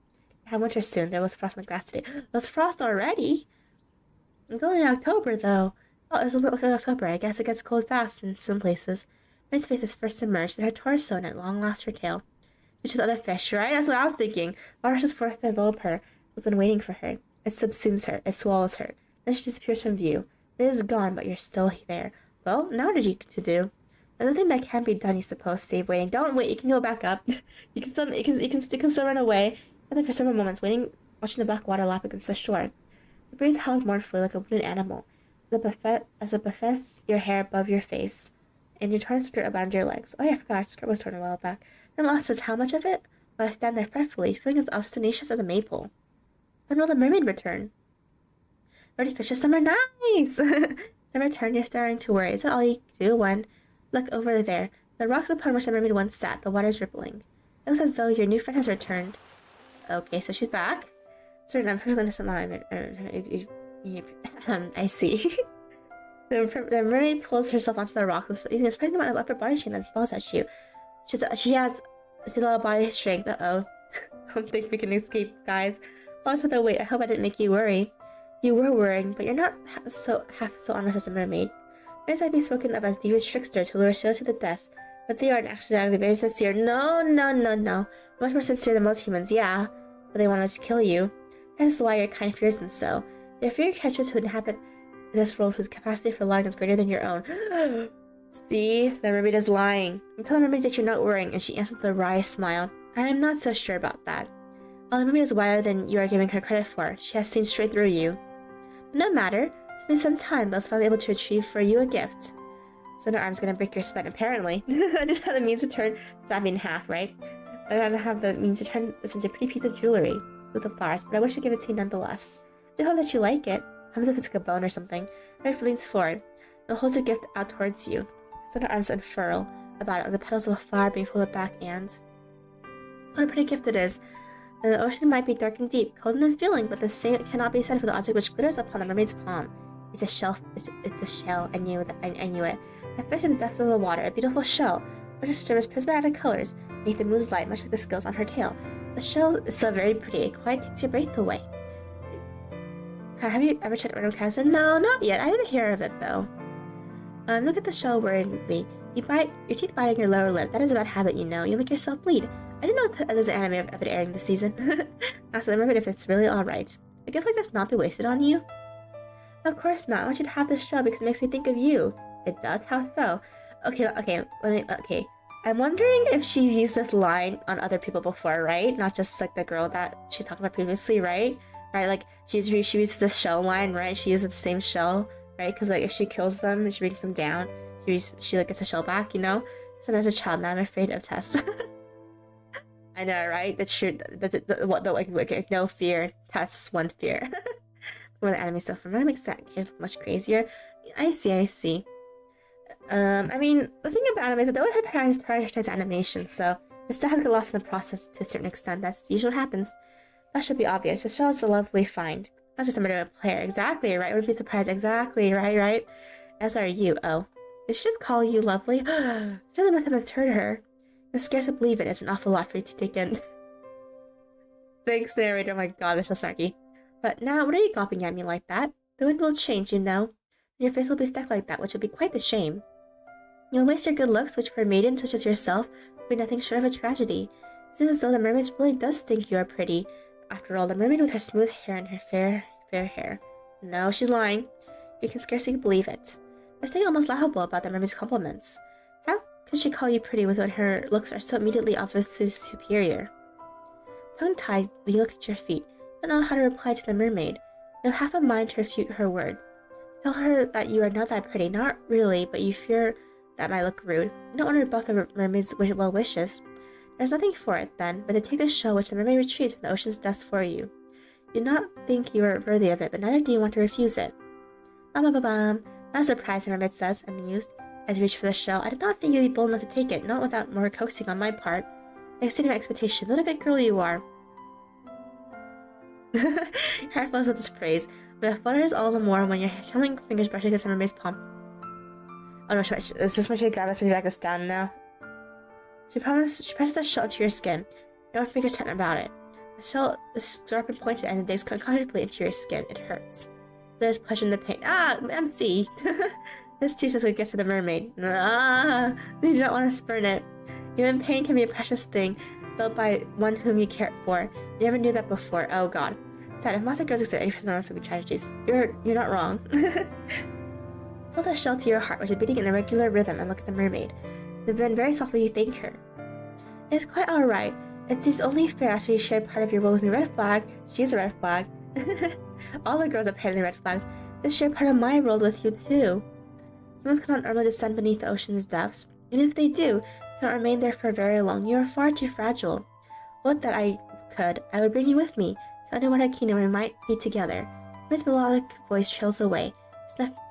[SPEAKER 1] I have winter soon. There was frost on the grass today. There's frost already? It's only October, though. Oh, it's only October. I guess it gets cold fast in some places. Mermaid's face is first submerged, then her torso, and at long last her tail. Which is the other fish, right? That's what I was thinking. Water rushes forth to envelop her. It was been waiting for her. It subsumes her. It swallows her. Then she disappears from view. It is gone, but you're still there. Well, now what are you to do? There's nothing that can be done, you suppose, save waiting. Don't wait. You can go back up. You can still run away. And then for several moments, waiting, watching the black water lap against the shore. The breeze howled mournfully like a wounded animal, as it buffets your hair above your face, and your torn skirt around your legs. Oh yeah, I forgot, her skirt was torn a while back. Then Lost says, "How much of it?" While I stand there fretfully, feeling as obstinacious as a maypole. When will the mermaid return? Already fishes summer, nice! Summer return, you're starting to worry. Is that all you do when? Look over there. The rocks upon which the mermaid once sat, the water's rippling. It looks as though your new friend has returned. Okay, so she's back. Certain I'm perfectly innocent. I see. The mermaid pulls herself onto the rock, using a surprising amount of upper body strength and spells at you. She has a lot of body strength. I don't think we can escape, guys. Pause with a wait. I hope I didn't make you worry. You were worrying, but you're not half so honest as a mermaid. Mermaids might be spoken of as devious tricksters who lure sailors to the death, but they are actually very sincere. No. Much more sincere than most humans, yeah. But they wanted to kill you. That is why your kind fears them so. They fear creatures who inhabit this world whose capacity for lying is greater than your own. See? The mermaid is lying. You tell the mermaid that you're not worrying, and she answers with a wry smile. I am not so sure about that. While the mermaid is wiser than you are giving her credit for, she has seen straight through you. But no matter. Give me some time, but I was finally able to retrieve for you a gift. So no arm's gonna break your spine, apparently. I didn't have the means to turn Zabby in half, right? I don't have the means to turn this into a pretty piece of jewelry with the flowers, but I wish to give it to you nonetheless. I do hope that you like it. Comes if it's like a bone or something. Mary leans forward and holds her gift out towards you. So her arms unfurl about it, like the petals of a flower being folded back, and what a pretty gift it is. And the ocean might be dark and deep, cold and unfeeling, but the same cannot be said for the object which glitters upon the mermaid's palm. It's a shell. It's a shell. I knew it. A fish in the depths of the water, a beautiful shell, which serves prismatic colors beneath the moon's light, much like the scales on her tail. The shell is so very pretty, it quite takes your breath away. Have you ever tried ornament crabs? No, not yet. I didn't hear of it though. Look at the shell worriedly. Your teeth biting your lower lip. That is a bad habit, you know. You'll make yourself bleed. I didn't know there's an anime of it airing this season. Ask the mermaid if it's really alright. A gift like this not be wasted on you? Of course not. I want you to have the shell because it makes me think of you. It does? How so? Okay. I'm wondering if she's used this line on other people before, right? Not just like the girl that she talked about previously, right? Right, like she uses the shell line, right? She uses the same shell, right? Because like if she kills them and she brings them down, she like gets a shell back, you know? So as a child, now I'm afraid of Tess. I know, right? That's true. Like no fear. Tess, one fear. When the anime stuff really makes that character much crazier. I see. I mean, the thing about anime is that they always have prioritized animation, so it still has to get lost in the process to a certain extent. That's usually what happens. That should be obvious. The shell is a lovely find. Not just a murder player. Exactly, right? Would be surprised. Exactly, right? As are you. Oh. Did she just call you lovely? Surely must have misheard her. I scarce believe it. It's an awful lot for you to take in. Thanks, narrator. Oh my god, they're so snarky. But now, what are you gawping at me like that? The wind will change, you know. Your face will be stuck like that, which will be quite the shame. You'll waste your good looks, which for a maiden such as yourself will be nothing short of a tragedy. It seems as though the mermaid really does think you are pretty. After all, the mermaid with her smooth hair and her fair hair. No, she's lying. You can scarcely believe it. There's something almost laughable about the mermaid's compliments. How could she call you pretty when her looks are so immediately obviously superior? Tongue-tied, you look at your feet. Don't know how to reply to the mermaid. You have half a mind to refute her words. Tell her that you are not that pretty, not really, but you fear that might look rude. You don't want to rebuff the mermaid's well wishes. There's nothing for it, then, but to take the shell which the mermaid retrieved from the ocean's depths for you. You do not think you are worthy of it, but neither do you want to refuse it. Bam. Not a surprise, the mermaid says, amused, as you reach for the shell. I did not think you'd be bold enough to take it, not without more coaxing on my part. I exceeded my expectations. What a good girl you are. Your heart flows with this praise, but it flutters all the more when your trembling fingers brush against the mermaid's palm. Oh no, is this when she grab us and drag us down now? She presses the shell into your skin. Your own fingers tighten about it. The shell is sharp and pointed and it digs uncomfortably into your skin. It hurts. There's pleasure in the pain. Ah, MC! This too feels like a gift for the mermaid. Ah, you don't want to spurn it. Even pain can be a precious thing, felt by one whom you care for. You never knew that before. Oh god. Sad, if monster girls accept any personality would be tragedies. You're not wrong. Hold the shell to your heart, which is beating in a regular rhythm, and look at the mermaid. Then very softly you thank her. It's quite alright. It seems only fair after you shared part of your world with me. Red flag. She's a red flag. All the girls are apparently red flags. Just share part of my world with you too. Humans cannot normally descend beneath the ocean's depths. And if they do, cannot remain there for very long. You are far too fragile. Would that I could, I would bring you with me to underwater kingdom where we might be together. His melodic voice trails away,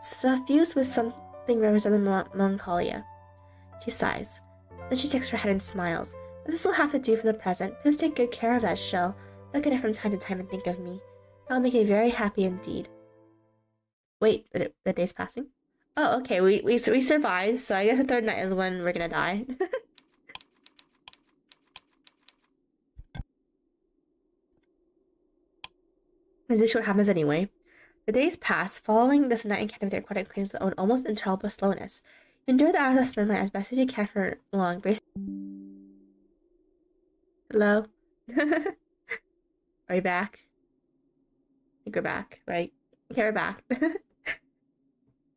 [SPEAKER 1] suffused with something resembling melancholia. She sighs. Then she shakes her head and smiles. But this will have to do for the present. Please take good care of that shell. Look at it from time to time and think of me. I'll make you very happy indeed. Wait, the day's passing? Oh, okay, we survived, so I guess the third night is when we're gonna die. This is what happens anyway. The days pass, following this night encounter with their aquatic acquaintance with almost intolerable slowness. You endure the hours of sunlight as best as you can for long. Hello? Are you back? I think we're back, right? Okay, we're back.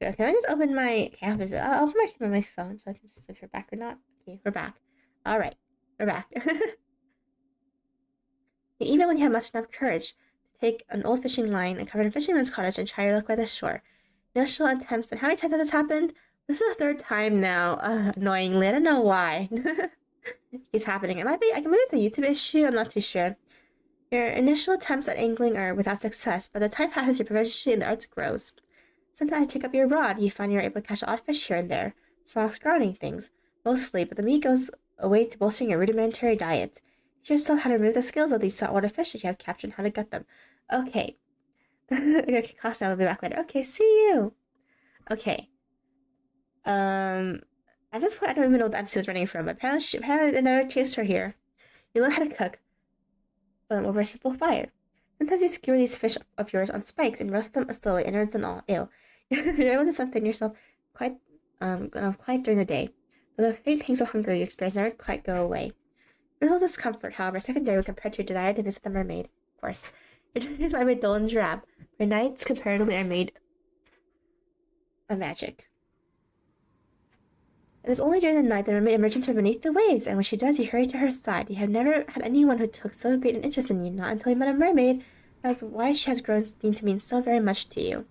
[SPEAKER 1] Can I just open my canvas? I'll open my camera on my phone so I can see if you're back or not. Okay, we're back. Alright, we're back. Even when you have much enough courage to take an old fishing line and cover in a fisherman's cottage and try your luck by the shore. Initial attempts, and how many times has this happened? This is the third time now, annoyingly. I don't know why. It keeps happening. Maybe it's a YouTube issue, I'm not too sure. Your initial attempts at angling are without success, but the time passes, your proficiency in the arts grows. Sometimes you take up your rod, you find you're able to catch odd fish here and there, small scrawling things, mostly, but the meat goes away to bolstering your rudimentary diet. Teach yourself how to remove the scales of these saltwater fish that you have captured and how to gut them. Okay. Okay, class now, we'll be back later. Okay, see you! Okay. At this point, I don't even know what the episode is running from, but apparently another taster here. You learn how to cook over a simple fire. Sometimes you skewer these fish of yours on spikes and roast them slowly, innards and all. Ew. You're able to sustain yourself quite during the day. Though the faint pangs of hunger you experience never quite go away. There's discomfort, however, secondary when compared to your desire to visit the mermaid. Of course. Your days might be dull and drab. Your nights comparatively are made of magic. It is only during the night that the mermaid emerges from beneath the waves, and when she does, you hurry to her side. You have never had anyone who took so great an interest in you, not until you met a mermaid. That's why she has grown to mean so very much to you.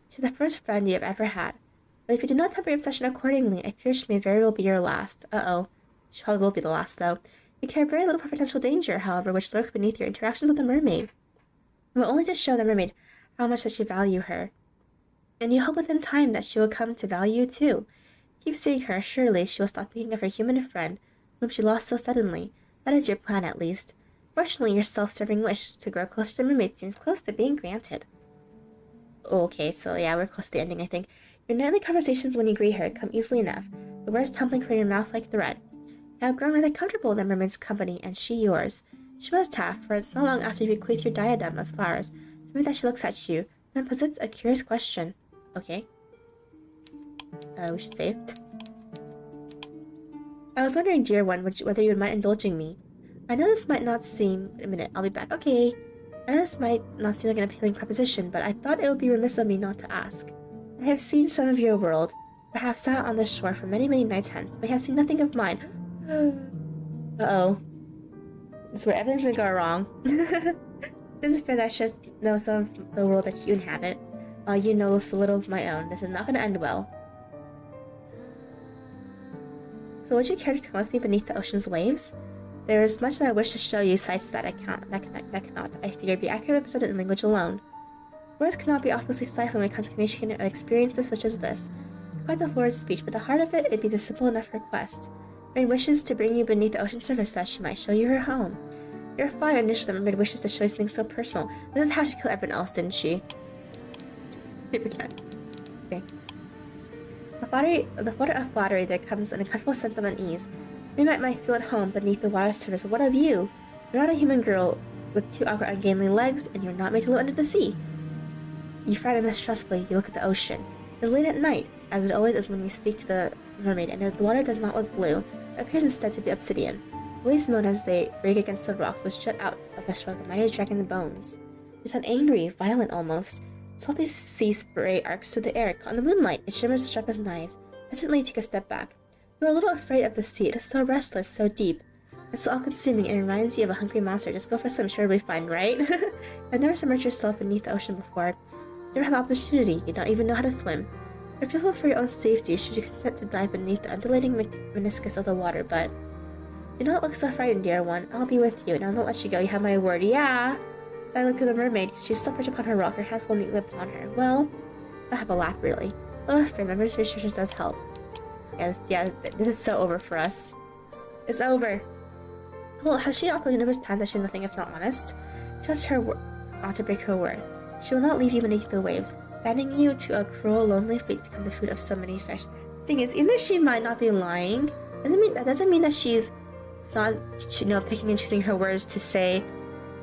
[SPEAKER 1] She's the first friend you have ever had. But if you do not temper your obsession accordingly, I fear she may very well be your last. Uh-oh. She probably will be the last, though. You care very little for potential danger, however, which lurks beneath your interactions with the mermaid. But only to show the mermaid how much that you value her. And you hope within time that she will come to value you too. Keep seeing her, surely she will stop thinking of her human friend, whom she lost so suddenly. That is your plan, at least. Fortunately, your self-serving wish to grow closer to the mermaid seems close to being granted. Okay, so yeah, we're close to the ending, I think. Your nightly conversations when you greet her come easily enough, the words tumbling from your mouth like thread. You have grown rather comfortable in the mermaid's company, and she yours. She must have, for it's not long after you bequeath your diadem of flowers, to me that she looks at you, then posits a curious question. Okay. We should save. I was wondering, dear one, whether you would mind indulging me. I know this might not seem... Wait a minute, I'll be back. Okay. I know this might not seem like an appealing proposition, but I thought it would be remiss of me not to ask. I have seen some of your world, perhaps sat on the shore for many, many nights hence, but I have seen nothing of mine. Uh-oh. This is where everything's gonna go wrong. This is fair that I should know some of the world that you inhabit, while you know so little of my own. This is not gonna end well. So would you care to come with me beneath the ocean's waves? There is much that I wish to show you, sights that cannot, I fear, be accurately represented in language alone. Words cannot be obviously stifling when it comes to communicating experiences such as this. Quite the florid speech, but the heart of it be a simple enough request. Mermaid wishes to bring you beneath the ocean surface so that she might show you her home. You're flattered initially that Mermaid wishes to show you something so personal. This is how she killed everyone else, didn't she? Okay. The flutter of flattery, there comes an uncomfortable sense of unease. Mermaid might feel at home beneath the water surface, but what of you? You're not a human girl with two awkward, ungainly legs, and you're not made to live under the sea. You frighten mistrustfully, you look at the ocean. It's late at night, as it always is when you speak to the mermaid, and the water does not look blue. It appears instead to be obsidian. Waves moan as they break against the rocks, which jut out of the shore like mighty dragon bones. You sound angry, violent almost. Salty sea spray arcs through the air, caught in the moonlight. It shimmers sharp as knives. Hesitantly, you take a step back. You are a little afraid of the sea. It is so restless, so deep. It's so all-consuming, and it reminds you of a hungry monster. Just go for a swim, sure you'll be fine, right? I've never submerged yourself beneath the ocean before. Never had the opportunity. You don't even know how to swim. You're fearful for your own safety should you consent to dive beneath the undulating meniscus of the water, but... Do not look so frightened, dear one. I'll be with you, and I'll not let you go. You have my word. Yeah! So I looked at the mermaid. She's still perched upon her rock, her hands full neatly upon her. Well, I'll have a laugh, really. Oh, friend, members' researchers does help. Yeah, this is so over for us. It's over. Well, has she not told you numerous times that she's nothing if not honest? Trust her not to break her word. She will not leave you beneath the waves, abandoning you to a cruel, lonely fate to become the food of so many fish. Thing is, even though she might not be lying, doesn't mean that she's not, picking and choosing her words to say,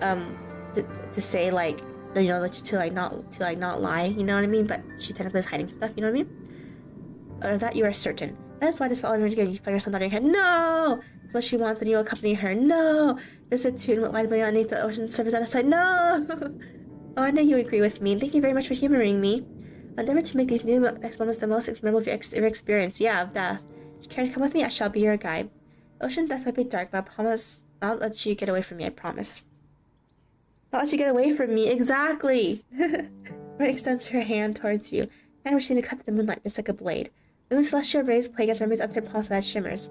[SPEAKER 1] to say like, to not lie. You know what I mean? But she technically is hiding stuff. You know what I mean? But of that you are certain. That's why despite all you find yourself nodding your head. No! That's what she wants, and you will accompany her. No! There's a tune what lies beneath the ocean's surface out of sight. No! Oh, I know you agree with me. Thank you very much for humoring me. I'll endeavor to make these new next moments the most memorable of your experience. Yeah, of death. If you care to come with me, I shall be your guide. The ocean depths might be dark, but I promise I'll let you get away from me. I promise. I'll let you get away from me. Exactly. Mermaid extends her hand towards you, and which seems to cut through the moonlight just like a blade. The celestial rays play against Mermaid's upturned palms so that it shimmers.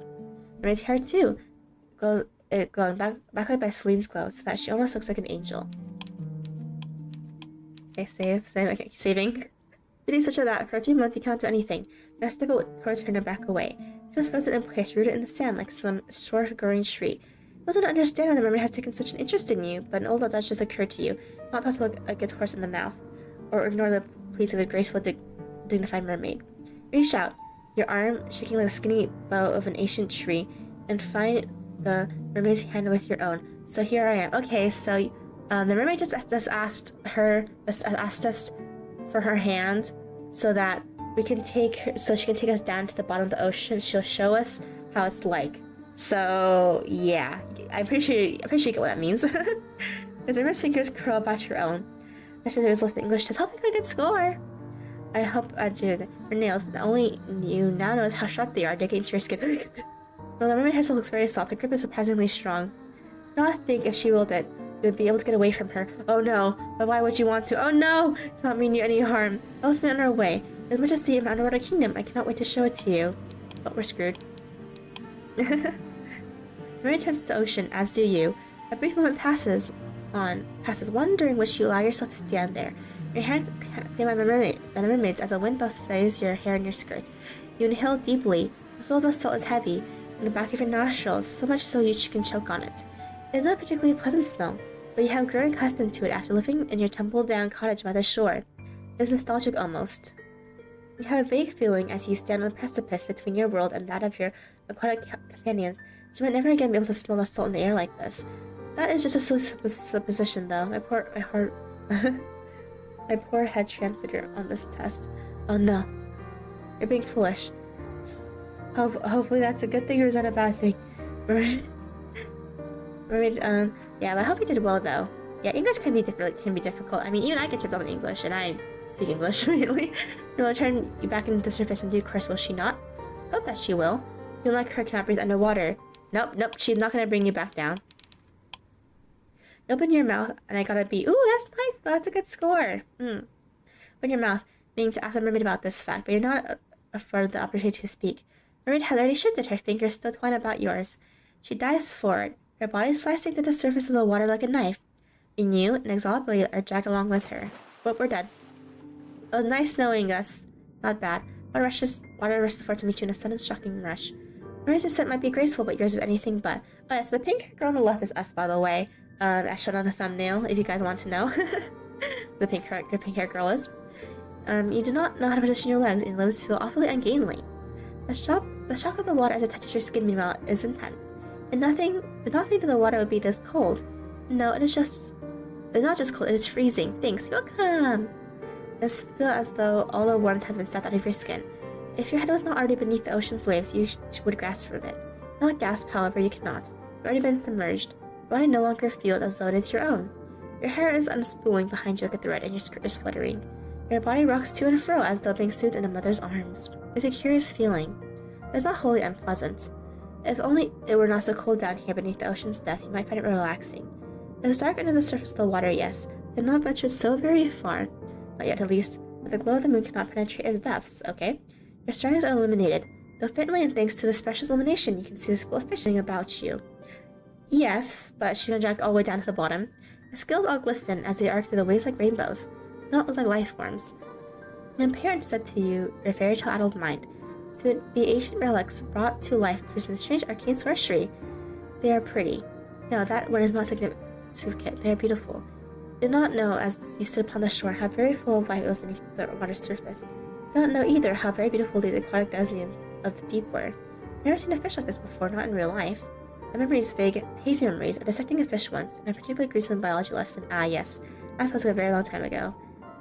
[SPEAKER 1] Mermaid's hair too, glowing backlit by Celine's glow, so that she almost looks like an angel. Okay, save. Okay, saving. Doing such a that, for a few moments you can't do anything. Now step towards her and back away. She was frozen in place, rooted in the sand like some shore-growing tree. You also don't understand how the mermaid has taken such an interest in you, but an old thought just occurred to you. Not thought to look a good horse in the mouth, or ignore the pleas of a graceful, dignified mermaid. Reach out, your arm shaking like the skinny bough of an ancient tree, and find the mermaid's hand with your own. So here I am. Okay, so the mermaid just asked us for her hand, so that we can take her, so she can take us down to the bottom of the ocean. She'll show us how it's like. So yeah, I'm pretty sure you get what that means. The mermaid's fingers curl about your own. That's where the result of English test. Hopefully a good score. I hope I did. Her nails, only you now know how sharp they are, digging into your skin. Though the mermaid herself looks very soft, her grip is surprisingly strong. Not think if she willed it, you would be able to get away from her. Oh no, but why would you want to? Oh no! It's not mean you any harm. Let's be on our way. There's much to see in my underwater kingdom. I cannot wait to show it to you. But we're screwed. Mermaid turns to the ocean, as do you. A brief moment passes, one during which you allow yourself to stand there. Your hand claimed by the mermaids as a wind buffets your hair and your skirts. You inhale deeply. The soul of the salt is heavy in the back of your nostrils, so much so you can choke on it. It is not a particularly pleasant smell, but you have grown accustomed to it after living in your tumble-down cottage by the shore. It is nostalgic almost. You have a vague feeling as you stand on the precipice between your world and that of your aquatic companions that you might never again be able to smell the salt in the air like this. That is just a silly supposition, though. My poor head transmitter on this test. Oh no. You're being foolish. Hopefully that's a good thing or is that a bad thing? Mermaid, yeah, but I hope you did well though. Yeah, English can be difficult. I mean, even I get tripped up in English, and I speak English mainly. Will return you back into the surface and due course, will she not? Hope that she will. You like her cannot breathe underwater. Nope, she's not gonna bring you back down. Open your mouth, and I gotta be. Ooh, that's nice. That's a good score. Open your mouth, meaning to ask the mermaid about this fact, but you're not afforded the opportunity to speak. Mermaid has already shifted, her fingers still twine about yours. She dives forward, her body slicing through the surface of the water like a knife. And you, inexorably, are dragged along with her. But we're dead. It was nice knowing us. Not bad. Water rushes forward to meet you in a sudden shocking rush. Mermaid's descent might be graceful, but yours is anything but. Oh yeah, so the pink girl on the left is us, by the way. I showed on the thumbnail, if you guys want to know. The pink hair girl is. You do not know how to position your legs, and your limbs feel awfully ungainly. The shock of the water as it touches your skin, meanwhile, is intense. And did not think that the water would be this cold. No, it's not just cold, it is freezing. Thanks, you're welcome. It feels as though all the warmth has been sucked out of your skin. If your head was not already beneath the ocean's waves, you would grasp from it. Not gasp, however, you cannot. You've already been submerged. Your body no longer feels as though it is your own. Your hair is unspooling behind you like a thread, and your skirt is fluttering. Your body rocks to and fro as though being soothed in a mother's arms. It's a curious feeling. It's not wholly unpleasant. If only it were not so cold down here beneath the ocean's depth, you might find it relaxing. It's dark under the surface of the water, yes, but not ventured so very far. Not yet, at least, but the glow of the moon cannot penetrate its depths, okay? Your surroundings are illuminated, though faintly, and thanks to the special illumination, you can see the school of fish about you. Yes, but she's gonna drag all the way down to the bottom. The scales all glisten as they arc through the waves like rainbows, not look like life forms. An parent said to you, your fairy tale adult mind, to be ancient relics brought to life through some strange arcane sorcery. They are pretty. No, that word is not significant. They are beautiful. You did not know, as you stood upon the shore, how very full of life it was beneath the water's surface. You did not know either how very beautiful the aquatic denizens of the deep were. I've never seen a fish like this before, not in real life. My memories, vague, hazy memories, of dissecting a fish once, in a particularly gruesome biology lesson. Ah, yes, that feels like a very long time ago.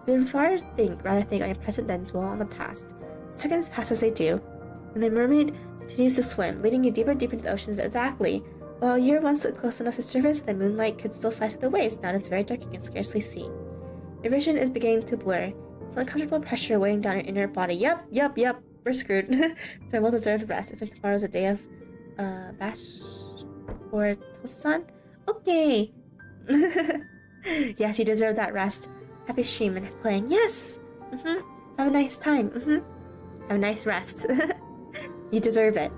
[SPEAKER 1] You would rather think on your present than dwell on the past. The seconds pass as they do, and the mermaid continues to swim, leading you deeper and deeper into the oceans. Exactly. While you're once close enough to the surface, the moonlight could still slice through the waves. Now it's very dark, you can scarcely see. Your vision is beginning to blur. Feel uncomfortable pressure weighing down your inner body. Yep, we're screwed. For a well-deserved rest. If tomorrow's a day of, or Tosan? Okay! Yes, you deserve that rest. Happy stream and playing. Yes! Have a nice time. Have a nice rest. You deserve it.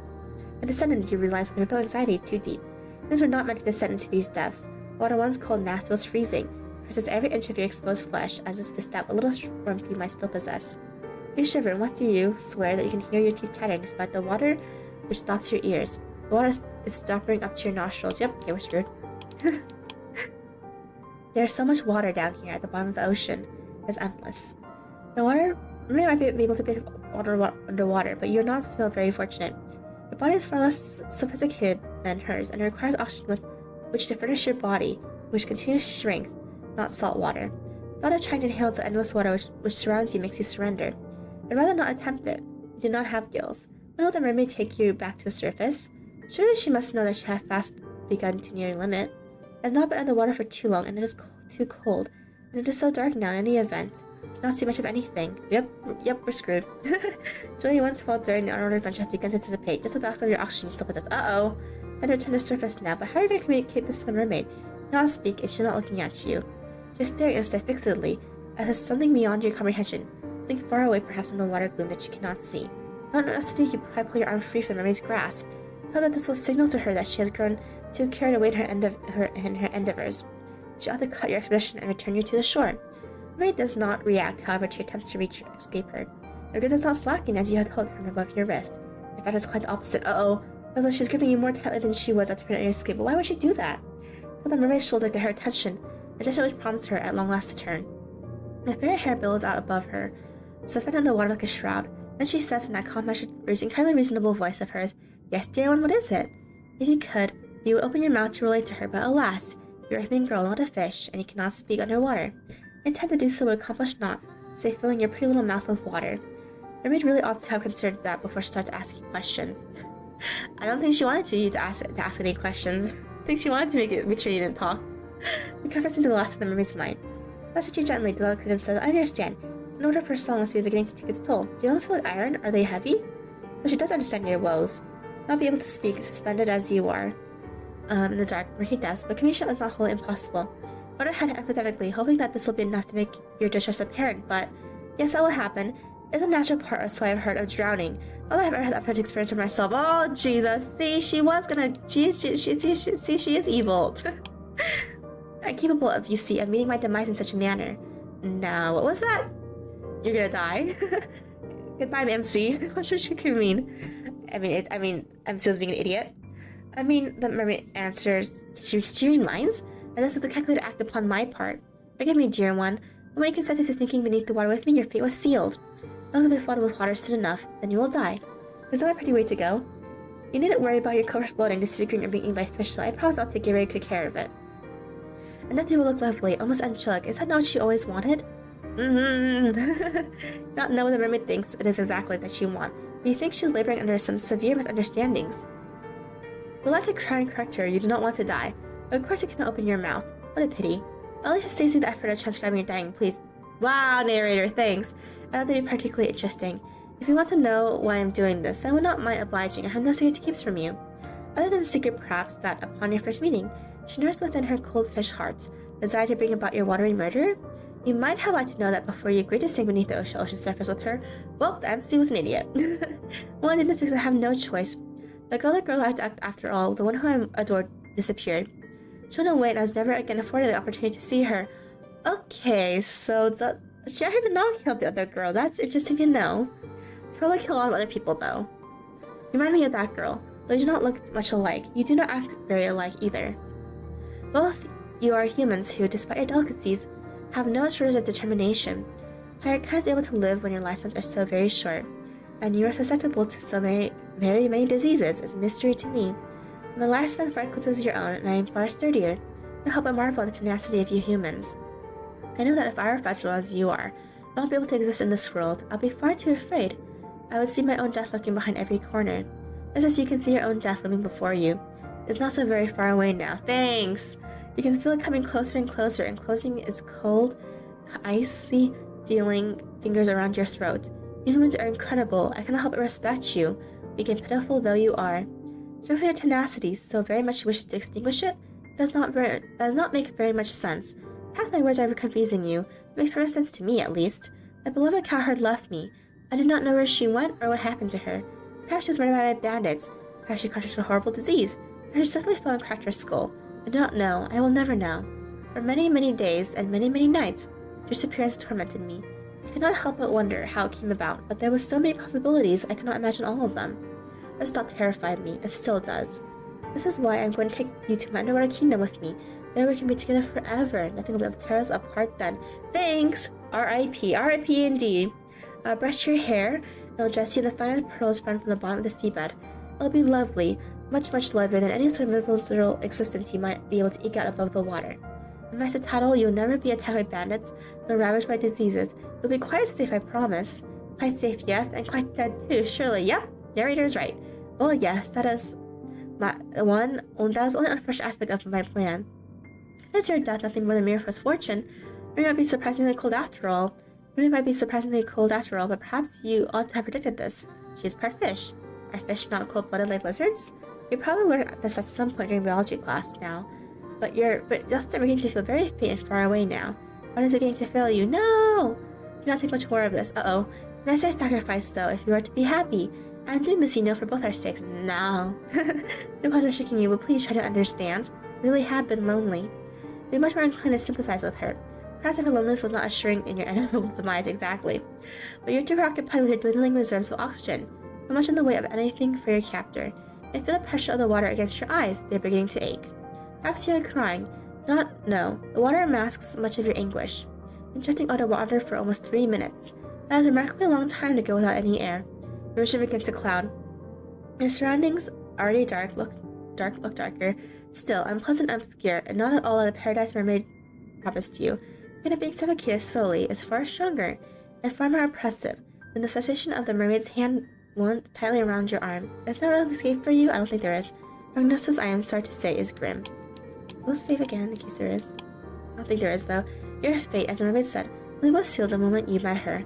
[SPEAKER 1] A descendant, you realize, can repel anxiety too deep. Humans were not meant to descend into these depths. Water once cold now feels freezing. Presses every inch of your exposed flesh, as if to stab a little warmth you might still possess. You shiver, and what do you swear that you can hear your teeth chattering despite the water which stops your ears? The water is stopping up to your nostrils. Yep, okay, we're screwed. There's so much water down here at the bottom of the ocean. It's endless. The water really might be able to breathe water underwater, but you're not feel very fortunate. Your body is far less sophisticated than hers, and it requires oxygen with which to furnish your body, which continues to shrink, not salt water. The thought of trying to inhale the endless water which surrounds you makes you surrender. I'd rather not attempt it. You do not have gills. When will the mermaid take you back to the surface? Surely she must know that you have fast begun to near your limit. I have not been underwater for too long, and it is too cold, and it is so dark now in any event. Cannot see much of anything. Yep, we're screwed. Joy you once felt during the underwater adventure has begun to dissipate. Just the last of your oxygen you still possess. Uh-oh. And return to the surface now, but how are you going to communicate this to the mermaid? You cannot speak, and she's not looking at you. She's staring instead fixedly, as if something beyond your comprehension. Something far away, perhaps in the water gloom that you cannot see. Not enough to do, you probably pull your arm free from the mermaid's grasp. Hope that this will signal to her that she has grown too carried away in her endeavors. She ought to cut your expedition and return you to the shore. The mermaid does not react, however, to your attempts to escape her. Your grip does not slacken as you had held from above your wrist. In fact, it's quite the opposite. Uh-oh. Although she's gripping you more tightly than she was at the prevent your escape. But why would she do that? Till the mermaid's shoulder get her attention, a gesture which prompts her at long last to turn. Her fair hair billows out above her, suspended in the water like a shroud. Then she says in that calm, incredibly reasonable voice of hers, "Yes, dear one, what is it?" If you could, you would open your mouth to relate to her, but alas, you're a human girl, not a fish, and you cannot speak underwater. Intent to do so would accomplish naught, save filling your pretty little mouth with water. Mermaid really ought to have considered that before she started asking questions. I don't think she wanted you to ask any questions. I think she wanted to make sure you didn't talk. The comfort seemed to last in the mermaid's mind. That's what she gently, delicately, and said, I understand. In order for songs to be beginning to take its toll, do you almost feel like iron? Are they heavy? But she does understand your woes. Not be able to speak, suspended as you are. In the dark, murky depths, but communication is not wholly impossible. Note her head empathetically, hoping that this will be enough to make your distress apparent, but yes, that will happen. It's a natural part, so I've heard, of drowning. Not that I've ever had that experience for myself. Oh, Jesus. See, she is evil. I'm capable of, you see, of meeting my demise in such a manner. No, what was that? You're gonna die? Goodbye, MC. What should she mean? MC was being an idiot. The mermaid answers, can she read minds? And this is the calculated act upon my part. Forgive me, dear one. When you consented to sinking beneath the water with me, your fate was sealed. Lungs will be flooded with water soon enough, then you will die. There's not a pretty way to go. You needn't worry about your cover exploding, disfiguring, or being eaten by fish, so I promise I'll take very good care of it. And that thing will look lovely, almost angelic. Is that not what you always wanted? Not know what the mermaid thinks it is exactly that you want, but you think she's laboring under some severe misunderstandings. We'll have to cry and correct her. You do not want to die. But of course you cannot open your mouth. What a pity. At least it saves me the effort of transcribing your dying, please. Wow, narrator, thanks. I thought that'd be particularly interesting. If you want to know why I'm doing this, I would not mind obliging. I have no secret keeps from you. Other than the secret, perhaps, that upon your first meeting, she nursed within her cold fish heart desire to bring about your watery murder. You might have liked to know that before you agreed to sink beneath the ocean surface with her. Well, the MC was an idiot. Well, I did this because I have no choice. The girl I liked after all, the one whom I adored, disappeared. She went away, and I was never again afforded the opportunity to see her. Okay, so she actually did not kill the other girl. That's interesting to know. She probably killed a lot of other people, though. You remind me of that girl, though you do not look much alike. You do not act very alike either. Both you are humans who, despite your delicacies, have no shortage of determination. How your kind is able to live when your lifespans are so very short, and you are susceptible to so very many diseases is a mystery to me. My lifespan far eclipses your own, and I am far sturdier. I help but marvel at the tenacity of you humans. I know that if I were fragile as you are, and not be able to exist in this world, I'd be far too afraid. I would see my own death lurking behind every corner. Just as you can see your own death looming before you. It's not so very far away now. Thanks! You can feel it coming closer and closer, and closing its cold, icy feeling fingers around your throat. You humans are incredible. I cannot help but respect you, weak and pitiful though you are. Shows your tenacity so very much wishes to extinguish it does not make very much sense. Perhaps my words are confusing you. It makes perfect sense to me, at least. My beloved cowherd left me. I did not know where she went or what happened to her. Perhaps she was murdered by bandits. Perhaps she contracted a horrible disease. Or she simply fell and cracked her skull. I do not know. I will never know. For many, many days and many, many nights, her disappearance tormented me. I could not help but wonder how it came about, but there were so many possibilities I could not imagine all of them. This thought terrified me. It still does. This is why I'm going to take you to my underwater kingdom with me. There we can be together forever. Nothing will be able to tear us apart then. Thanks! R.I.P. R.I.P. indeed. Brush your hair, and I'll dress you in the finest pearls found from the bottom of the seabed. It'll be lovely. Much, much lovelier than any sort of miserable existence you might be able to eke out above the water. In my title, you'll never be attacked by bandits, nor ravaged by diseases. You'll be quite safe, I promise. Quite safe, yes, and quite dead too, surely. Yep, narrator's right. Well, yes, that is that was only an unfortunate aspect of my plan. Is your death nothing more than mere misfortune? Or it might be surprisingly cold after all. But perhaps you ought to have predicted this. She is part fish. Are fish not cold-blooded like lizards? You probably learned this at some point during biology class now. But you're just beginning to feel very faint and far away now. What is beginning to fail you? No! Do not take much more of this. Uh-oh. Necessary sacrifice, though, if you are to be happy. I'm doing this, you know, for both our sakes. No. No pleasure shaking you, but please try to understand. I really have been lonely. I'd be much more inclined to sympathize with her. Perhaps if her loneliness was not assuring in your inevitable demise exactly. But you're too preoccupied with your dwindling reserves of oxygen. Not much in the way of anything for your captor. I feel the pressure of the water against your eyes. They're beginning to ache. Perhaps you are crying. No. The water masks much of your anguish. Ingesting water for almost 3 minutes. That is a remarkably long time to go without any air. The ocean begins to cloud. Your surroundings, already dark, look darker. Still, unpleasant and obscure, and not at all like the paradise mermaid promised you. Yet being suffocated slowly is far stronger and far more oppressive. Then the sensation of the mermaid's hand wound tightly around your arm. Is there no escape for you? I don't think there is. Prognosis, I am sorry to say, is grim. We'll save again in case there is. I don't think there is, though. Your fate, as the mermaid said, really was sealed the moment you met her.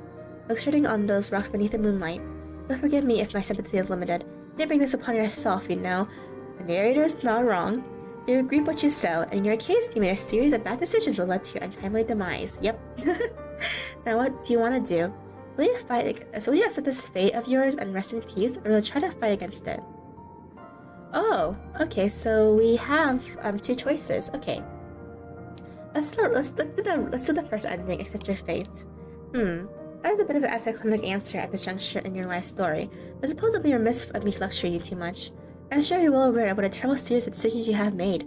[SPEAKER 1] Look shooting on those rocks beneath the moonlight. You'll forgive me if my sympathy is limited. You didn't bring this upon yourself, you know. The narrator is not wrong. You reap what you sow, and in your case, you made a series of bad decisions that led to your untimely demise. Yep. Now what do you want to do? Will you accept this fate of yours and rest in peace, or will you try to fight against it? Oh, okay, so we have two choices. Okay. Let's do the first ending, accept your fate. That is a bit of an anticlimactic answer at this juncture in your life story, but suppose it would be remiss of me to lecture you too much. I'm sure you're well aware of what a terrible series of decisions you have made.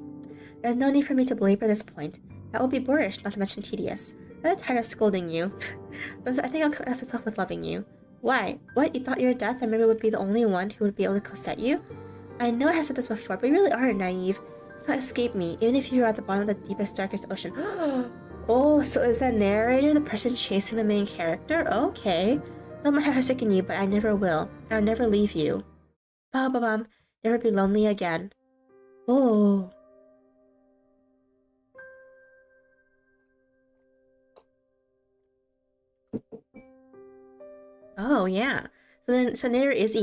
[SPEAKER 1] There's no need for me to belabor this point. That would be boorish, not to mention tedious. I'm tired of scolding you. But I think I'll content myself with loving you. Why? What, you thought your death and maybe would be the only one who would be able to cosset you? I know I have said this before, but you really are naive. You cannot escape me, even if you are at the bottom of the deepest, darkest ocean. Oh, so is the narrator the person chasing the main character? Okay. No matter how forsaken you, but I never will. I'll never leave you. Ba-ba-bum. Never be lonely again. Oh. Oh yeah. So narrator is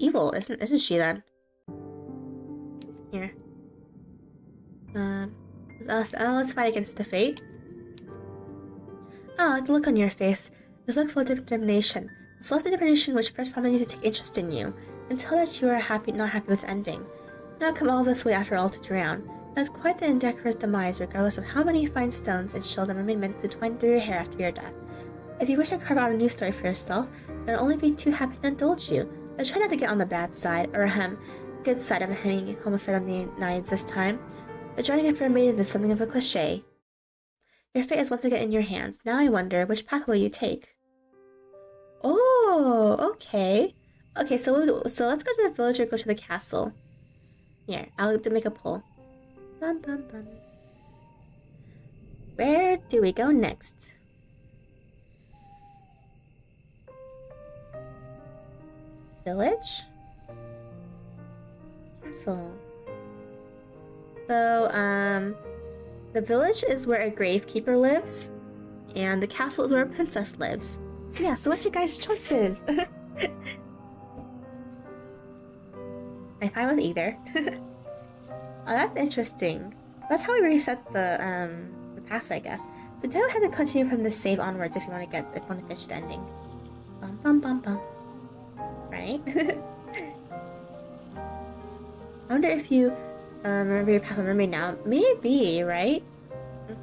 [SPEAKER 1] evil, isn't she then? Here. Let's fight against the fate. Oh, the look on your face. The look full of determination. The self determination which first prompted you to take interest in you. And tell that you are not happy with the ending. Not come all this way after all to drown. That was quite the indecorous demise, regardless of how many fine stones and shells the mermaid meant to twine through your hair after your death. If you wish to carve out a new story for yourself, then I'll only be too happy to indulge you. But try not to get on the bad side, or good side of any homicidal naiads this time. The joining of your maiden is something of a cliché. Your fate is once again in your hands. Now I wonder, which path will you take? Oh, okay. Okay, so let's go to the village or go to the castle. Here, I'll make a poll. Bum, bum, bum. Where do we go next? Village? Castle. So, the village is where a gravekeeper lives, and the castle is where a princess lives. So yeah, so what's your guys' choices? I'm fine with either. Oh, that's interesting. That's how we reset the pass, I guess. So Dale had to continue from the save onwards if you want to finish the ending. Bum bum bum bum. Right? I wonder if you remember your path on mermaid now. Maybe, right? I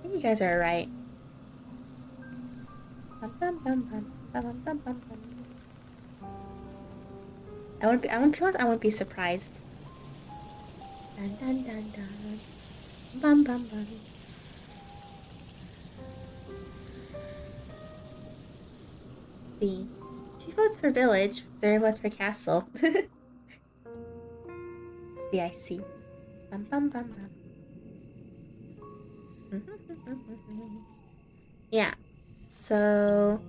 [SPEAKER 1] think you guys are right. Bum bum bum bum bum bum bum bum. I won't be surprised. Dun dun dun dun. Bum bum bum. See. 2 votes for village, 0 votes for castle. See, I see. Bum bum bum bum. Yeah. So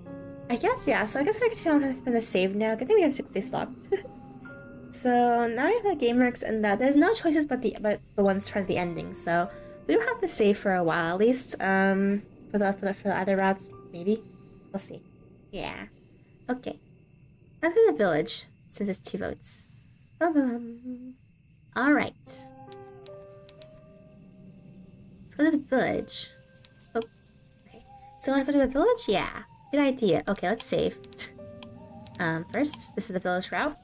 [SPEAKER 1] I guess I can continue on from the save now. I think we have 60 slots. So now we have the game works and that there's no choices but the ones for the ending. So we don't have to save for a while at least. For the other routes, maybe. We'll see. Yeah. Okay. Let's go to the village since it's 2 votes. Alright. Let's go to the village. Oh, okay. So want to go to the village? Yeah. Good idea. Okay, let's save. First, this is the village route.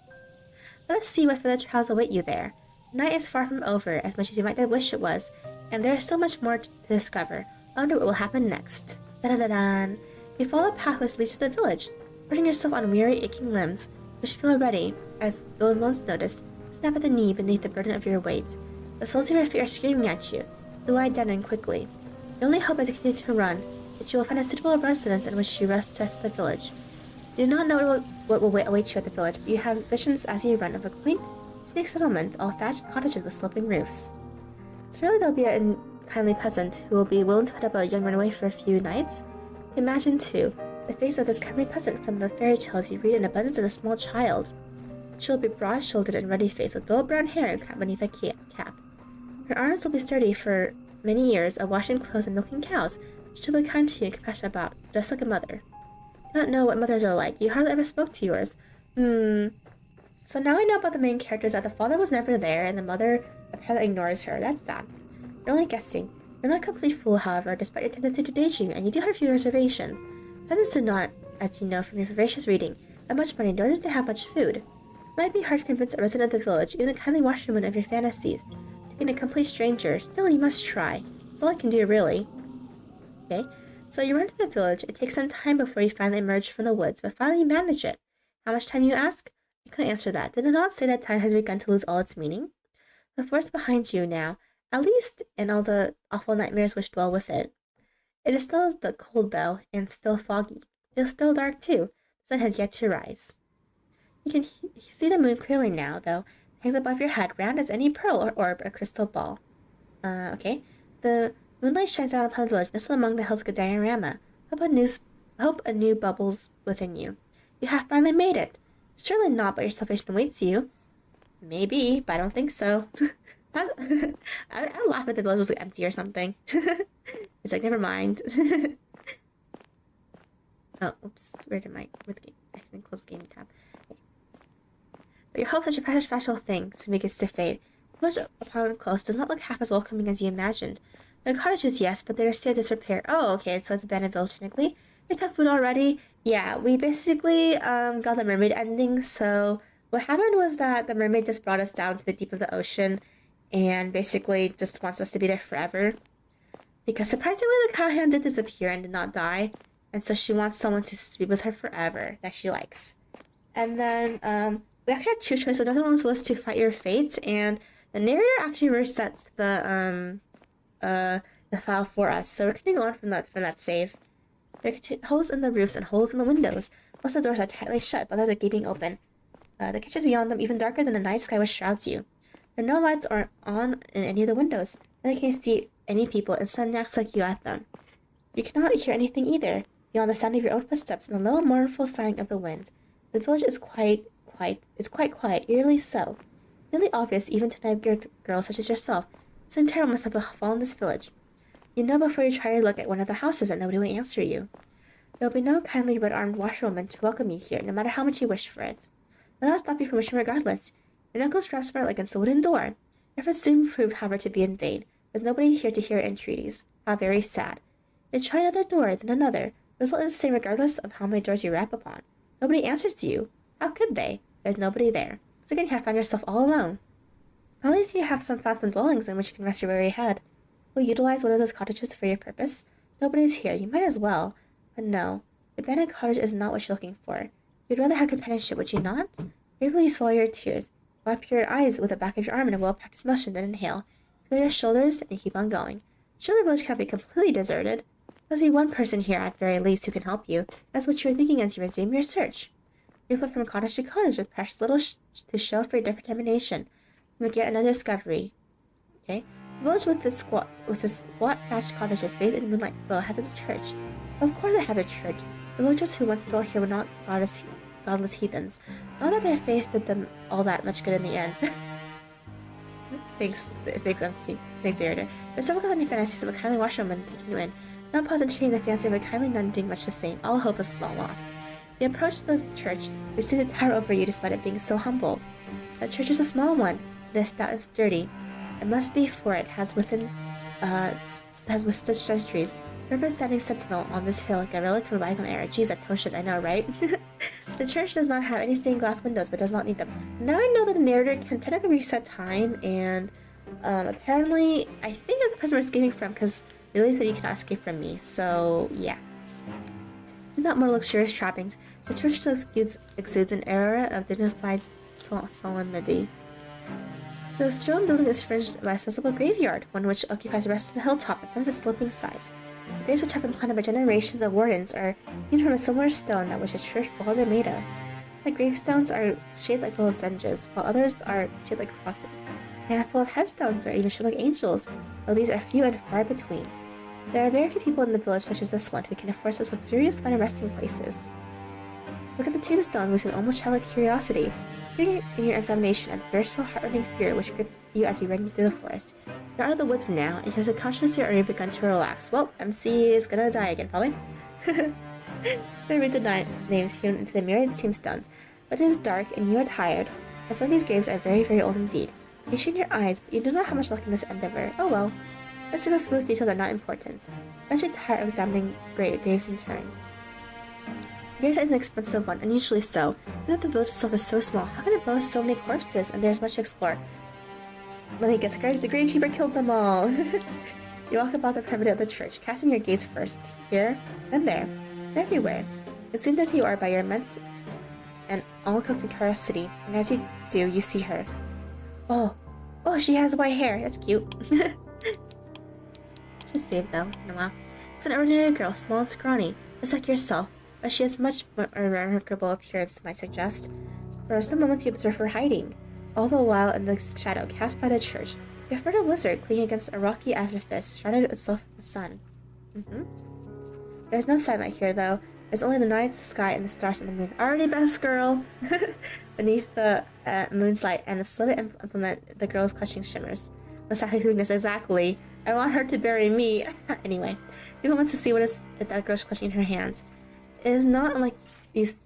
[SPEAKER 1] Let us see what village trials await you there. The night is far from over, as much as you might wish it was, and there is so much more to discover. I wonder what will happen next. Da-da-da-dan. You follow the path which leads to the village, putting yourself on weary, aching limbs, which feel ready, as though once noticed, snap at the knee beneath the burden of your weight. The soles of your feet are screaming at you. You lie down and quickly. Your only hope is to continue to run, that you will find a suitable residence in which you rest to the village. You do not know what will await you at the village, but you have visions as you run of a quaint, sleek settlement, all thatched cottages with sloping roofs. Surely there'll be a kindly peasant who will be willing to put up a young runaway for a few nights. Imagine, too, The face of this kindly peasant from the fairy tales you read in abundance of a small child. She will be broad-shouldered and ruddy-faced, with dull brown hair and crowned beneath a cap. Her arms will be sturdy for many years of washing clothes and milking cows. She'll be kind to you and compassionate about, just like a mother. I don't know what mothers are like. You hardly ever spoke to yours. So now I know about the main characters that the father was never there and the mother apparently ignores her. That's sad. You're only guessing. You're not a complete fool, however, despite your tendency to daydream, and you do have a few reservations. Peasants do not, as you know from your voracious reading, have much money, nor do they have much food. It might be hard to convince a resident of the village, even the kindly washerwoman of your fantasies, to be a complete stranger. Still, you must try. That's all I can do, really. Okay, so you run to the village. It takes some time before you finally emerge from the woods, but finally you manage it. How much time, you ask? You couldn't answer that. Did it not say that time has begun to lose all its meaning? The forest behind you now, at least, and all the awful nightmares which dwell with it. It is still cold, though, and still foggy. It is still dark, too. The sun has yet to rise. You can see the moon clearly now, though. It hangs above your head, round as any pearl or orb or crystal ball. Okay. The moonlight shines down upon the village, nestled among the hills of a diorama. Hope anew bubbles within you. You have finally made it. Surely not, but your salvation awaits you. Maybe, but I don't think so. I laugh if the village was like empty or something. It's like, never mind. Oh, oops. Where the game? I accidentally close game tab. Okay. But your hope such a precious fragile thing soon begins to fade. The village upon close does not look half as welcoming as you imagined. There are cottages, yes, but they are still disrepair. Oh, okay, so it's abandoned village technically. We got food already. Yeah, we basically got the mermaid ending, so what happened was that the mermaid just brought us down to the deep of the ocean and basically just wants us to be there forever. Because surprisingly, the cowhand did disappear and did not die, and so she wants someone to be with her forever that she likes. And then we actually had two choices. The other one was to fight your fate, and the narrator actually resets the file for us. So we're continuing on from that save. There are holes in the roofs and holes in the windows. Most of the doors are tightly shut, but others are gaping open. The kitchens beyond them even darker than the night sky which shrouds you. There are no lights on in any of the windows, and you can't see any people and insomniacs like you at them. You cannot hear anything either, beyond the sound of your own footsteps and the low, mournful sighing of the wind. The village is quite quiet, eerily so. Really obvious even to night girls such as yourself. Something terrible must have befallen this village. You know before you try to look at one of the houses that nobody will answer you. There will be no kindly red-armed washerwoman to welcome you here, no matter how much you wish for it. Let us stop you from wishing regardless. Your knuckles grasp smart against the wooden door. Efforts soon prove, however, to be in vain. There's nobody here to hear entreaties. How very sad. You try another door, then another. The result is the same regardless of how many doors you rap upon. Nobody answers to you. How could they? There's nobody there. So again, you have found yourself all alone. At least you have found some dwellings in which you can rest your weary head. Will you utilize one of those cottages for your purpose? Nobody's here. You might as well. But no. The abandoned cottage is not what you're looking for. You'd rather have companionship, would you not? Gravely swallow your tears. Wipe your eyes with the back of your arm in a well-practiced motion, then inhale. Feel your shoulders, and keep on going. Surely the village can't be completely deserted. There's only one person here, at very least, who can help you. That's what you were thinking as you resume your search. You flip from cottage to cottage with precious little to show for your determination. You will get another discovery. Okay? The village with its squat thatched cottages bathed in moonlight glow has its church. Of course it has a church. The villagers who once dwelt here were not godless heathens. Not that their faith did them all that much good in the end. Thanks, MC. Thanks, Yandere. There's several kindly fantasies of a kindly washerwoman taking you in. Not positively the fancy of a kindly nun doing much the same. All hope is long lost. You approach the church. You see the tower over you despite it being so humble. The church is a small one. It is stout and sturdy. It must be, for it has withstood centuries. River standing sentinel on this hill like a relic from a bygone era. Geez, that toe shit, I know, right? The church does not have any stained glass windows, but does not need them. Now I know that the narrator can technically reset time, and apparently, I think that's the person we're escaping from, because Lily said you cannot escape from me, so yeah. Without more luxurious trappings, the church still exudes an aura of dignified solemnity. The stone building is fringed by a accessible graveyard, one which occupies the rest of the hilltop and some of its sloping sides. The graves which have been planted by generations of wardens are hewn from a similar stone that which the church walls are made of. The gravestones are shaped like lozenges, while others are shaped like crosses. A handful of headstones are even shaped like angels, though these are few and far between. There are very few people in the village such as this one who can afford such luxurious fun and resting places. Look at the tombstones with an almost childlike curiosity. During your examination and the veritable heart-rending fear which gripped you as you ran through the forest. You're out of the woods now, and your subconscious has already begun to relax. Well, MC is gonna die again, probably. So I read the names hewn into the myriad tombstones, but it is dark and you are tired, and some of these graves are very, very old indeed. You strain your eyes, but you do not have much luck in this endeavor. Oh well. Most of the foolish details are not important. Aren't you tired of examining graves in turn? The grave is an expensive one, unusually so. Even though the village itself is so small, how can it boast so many corpses, and there's much to explore? Let me guess, the gravekeeper killed them all. You walk about the perimeter of the church, casting your gaze first here, then there, and everywhere. Consumed as you are by your immense and all-encompassing curiosity, and as you do, you see her. Oh, she has white hair. That's cute. She's saved though, in a while. It's an ordinary girl, small and scrawny, just like yourself, but she has much more remarkable appearance, might suggest. For some moments you observe her hiding, all the while in the shadow cast by the church. A furtive lizard clinging against a rocky edifice shrouded itself in the sun. There's no sunlight here, though. There's only the night sky and the stars and the moon. Already best girl! Beneath the moon's light and the slowly implement the girl's clutching shimmers. No sacrifice, exactly. I want her to bury me. Anyway, people wants to see what is that girl's clutching in her hands. It is not unlike these.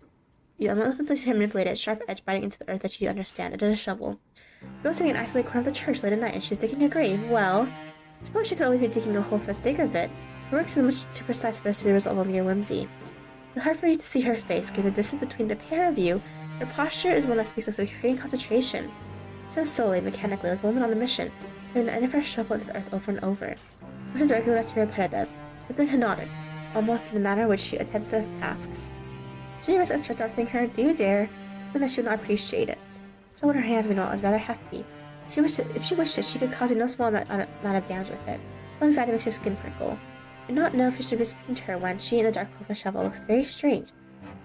[SPEAKER 1] You unlessly see her manipulate it, sharp edge biting into the earth that you understand. It is a shovel. The girl sitting in an isolated corner of the church late at night, and she's digging a grave. Well, I suppose she could always be digging a hole for the sake of it. Her work is much too precise for this to be a result of mere whimsy. It's hard for you to see her face, given the distance between the pair of you. Her posture is one that speaks of supreme concentration. She does slowly, mechanically, like a woman on a mission, turning the end of her shovel into the earth over and over. Which is directly left to repetitive, but then hypnotic, almost in the manner in which she attends to this task. She risks interrupting her, do you dare? Then that she would not appreciate it. So in her hands, meanwhile, is rather hefty. If she wished it, she could cause you no small amount of damage with it. One anxiety makes your skin prickle. You do not know if you should be speaking to her when she, in the dark cloth of a shovel, looks very strange.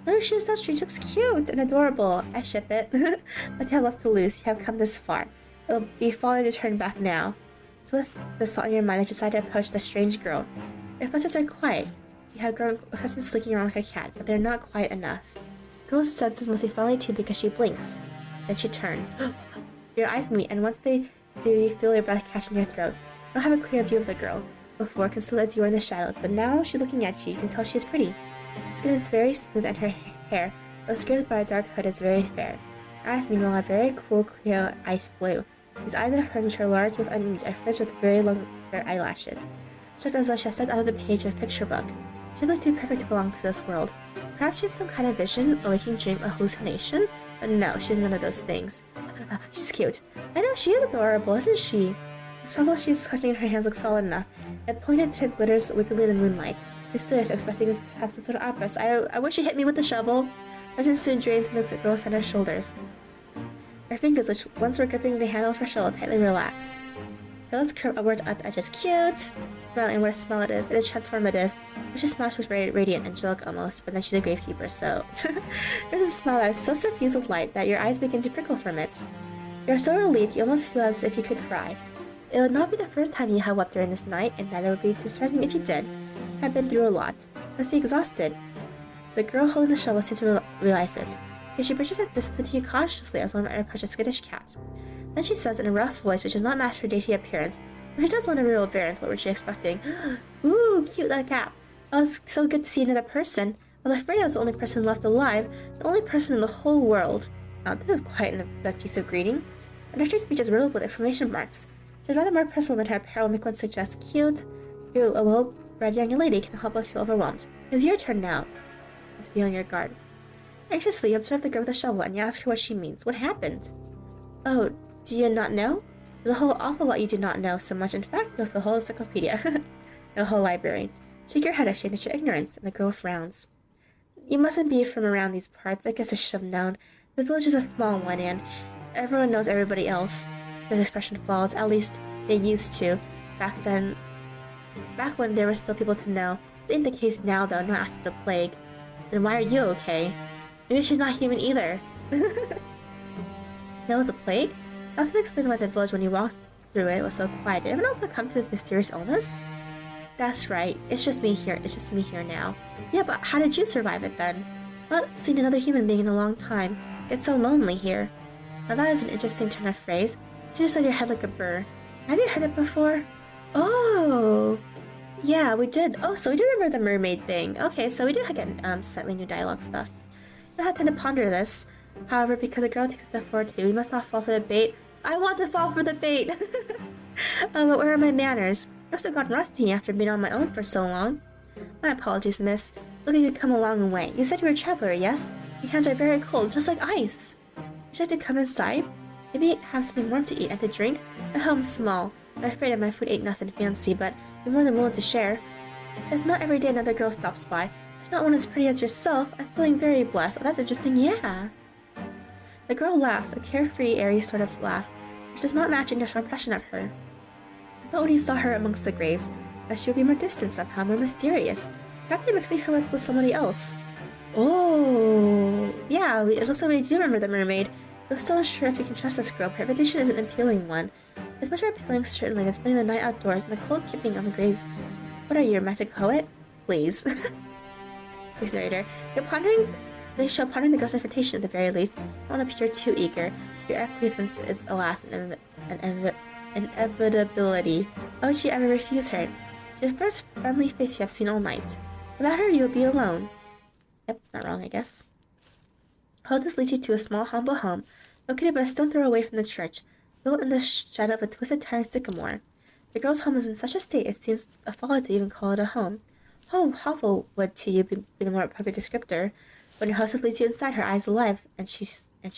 [SPEAKER 1] No, she is not strange. She looks cute and adorable. I ship it. But you have left to lose. You have come this far. It will be folly to turn back now. So with this thought in your mind, you decide to approach the strange girl. Your footsteps are quiet. You have grown accustomed to slinking around like a cat, but they are not quiet enough. The girl's senses must be finely tuned because she blinks. Then she turns. Your eyes meet, and once they do, you feel your breath catch in your throat. You don't have a clear view of the girl. Before, concealed as you were in the shadows, but now she's looking at you. You can tell she is pretty. Her skin is very smooth, and her hair, though skirted by a dark hood, is very fair. Her eyes, meanwhile, are very cool, clear ice blue. These eyes of hers, which are large with unease, are fringed with very long fair eyelashes. She looks as though she has stepped out of the page of a picture book. She looks too perfect to belong to this world. Perhaps she has some kind of vision, a waking dream, a hallucination? But no, she has none of those things. She's cute. I know, she is adorable, isn't she? The shovel she's clutching in her hands looks solid enough. That pointed tip glitters wickedly in the moonlight. He stares, expecting to have some sort of outburst. I wish she hit me with the shovel. Legend soon drains from the girl's center shoulders. Her fingers, which once were gripping the handle of her shovel, tightly relax. Her lips curve upward at the edges. Cute! Smiling, what a smile it is. It is transformative. She smiles with radiant, angelic almost, but then she's a gravekeeper, so... There's a smile that is so suffused with light that your eyes begin to prickle from it. You are so relieved, you almost feel as if you could cry. It would not be the first time you have wept during this night, and neither would be too surprising if you did. You have been through a lot. You must be exhausted. The girl holding the shovel seems to realize this, because she bridges that distance to you cautiously as one might approach a skittish cat. Then she says in a rough voice which does not match her dainty appearance, but she does want a real appearance. What was she expecting? Ooh, cute that cap. Oh, it's so good to see another person. I was afraid I was the only person left alive, the only person in the whole world. Now, this is quite an effusive greeting. And her speech is riddled with exclamation marks. She's rather more personal than her apparel make one suggest. Cute. You, a well-bred young lady, can help but feel overwhelmed. It's your turn now to be on your guard. Anxiously, you observe the girl with the shovel and you ask her what she means. What happened? Oh, do you not know? There's a whole awful lot you do not know, so much in fact with the whole encyclopedia. The whole library. Shake your head ashamed at your ignorance, and the girl frowns. You mustn't be from around these parts. I guess I should have known. The village is a small one, and everyone knows everybody else. There's expression flaws, at least they used to, back when there were still people to know. It ain't the case now, though, not after the plague. Then why are you okay? Maybe she's not human either. That was a plague? I was explain why the village when you walked through it was so quiet. Did anyone else come to this mysterious illness? That's right. It's just me here. It's just me here now. Yeah, but how did you survive it then? Not seen another human being in a long time. It's so lonely here. Now that is an interesting turn of phrase. You just said your head like a burr. Have you heard it before? Oh, yeah, we did. Oh, so we do remember the mermaid thing. Okay, so we do get slightly new dialogue stuff. I have time to ponder this. However, because a girl takes a step forward too, we must not fall for the bait. I want to fall for the bait! But where are my manners? I must have gotten rusty after being on my own for so long. My apologies, miss. Look like you've come a long way. You said you were a traveler, yes? Your hands are very cold, just like ice. Would you like to come inside? Maybe have something warm to eat and to drink? My home's small. I'm afraid my food ain't nothing fancy, but you're more than willing to share. It's not every day another girl stops by. It's not one as pretty as yourself. I'm feeling very blessed. Oh, that's interesting, yeah. The girl laughs, a carefree, airy sort of laugh, which does not match your initial impression of her. But when he saw her amongst the graves, that she would be more distant somehow, more mysterious. Perhaps you're mixing her up with somebody else. Oh, yeah, it looks like we do remember the mermaid. We're still unsure if you can trust this girl. Her reputation is an appealing one. It's much more appealing, certainly, than spending the night outdoors in the cold keeping on the graves. What are you, a romantic poet? Please. Please, narrator. They show pondering the girl's invitation at the very least. I don't appear too eager. Your acquiescence is, alas, an inevitability. Why would she ever refuse her? She's the first friendly face you have seen all night. Without her, you would be alone. Yep, not wrong, I guess. Houses leads you to a small, humble home, located but a stone throw away from the church, built in the shadow of a twisted, tiring sycamore. The girl's home is in such a state it seems a folly to even call it a home. Hovel would to you be the more appropriate descriptor. When your hostess leads you inside, her eyes alive, and she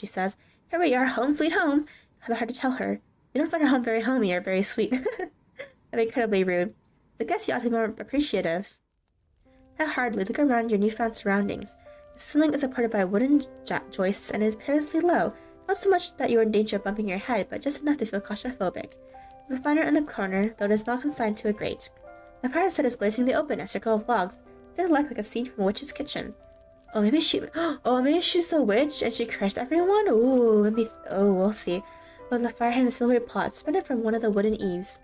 [SPEAKER 1] says, "Here we are, home sweet home." How hard to tell her. You don't find her home very homey or very sweet. That'd be incredibly rude. I guess you ought to be more appreciative. Not hardly. Look around your newfound surroundings. The ceiling is supported by wooden joists and is perilously low. Not so much that you are in danger of bumping your head, but just enough to feel claustrophobic. There's a fire in the corner, though it is not consigned to a grate. The fire set is blazing in the open, a circle of logs. They look like a scene from a witch's kitchen. Maybe she's a witch and she cursed everyone? We'll see. But the fire has a silver pot suspended from one of the wooden eaves.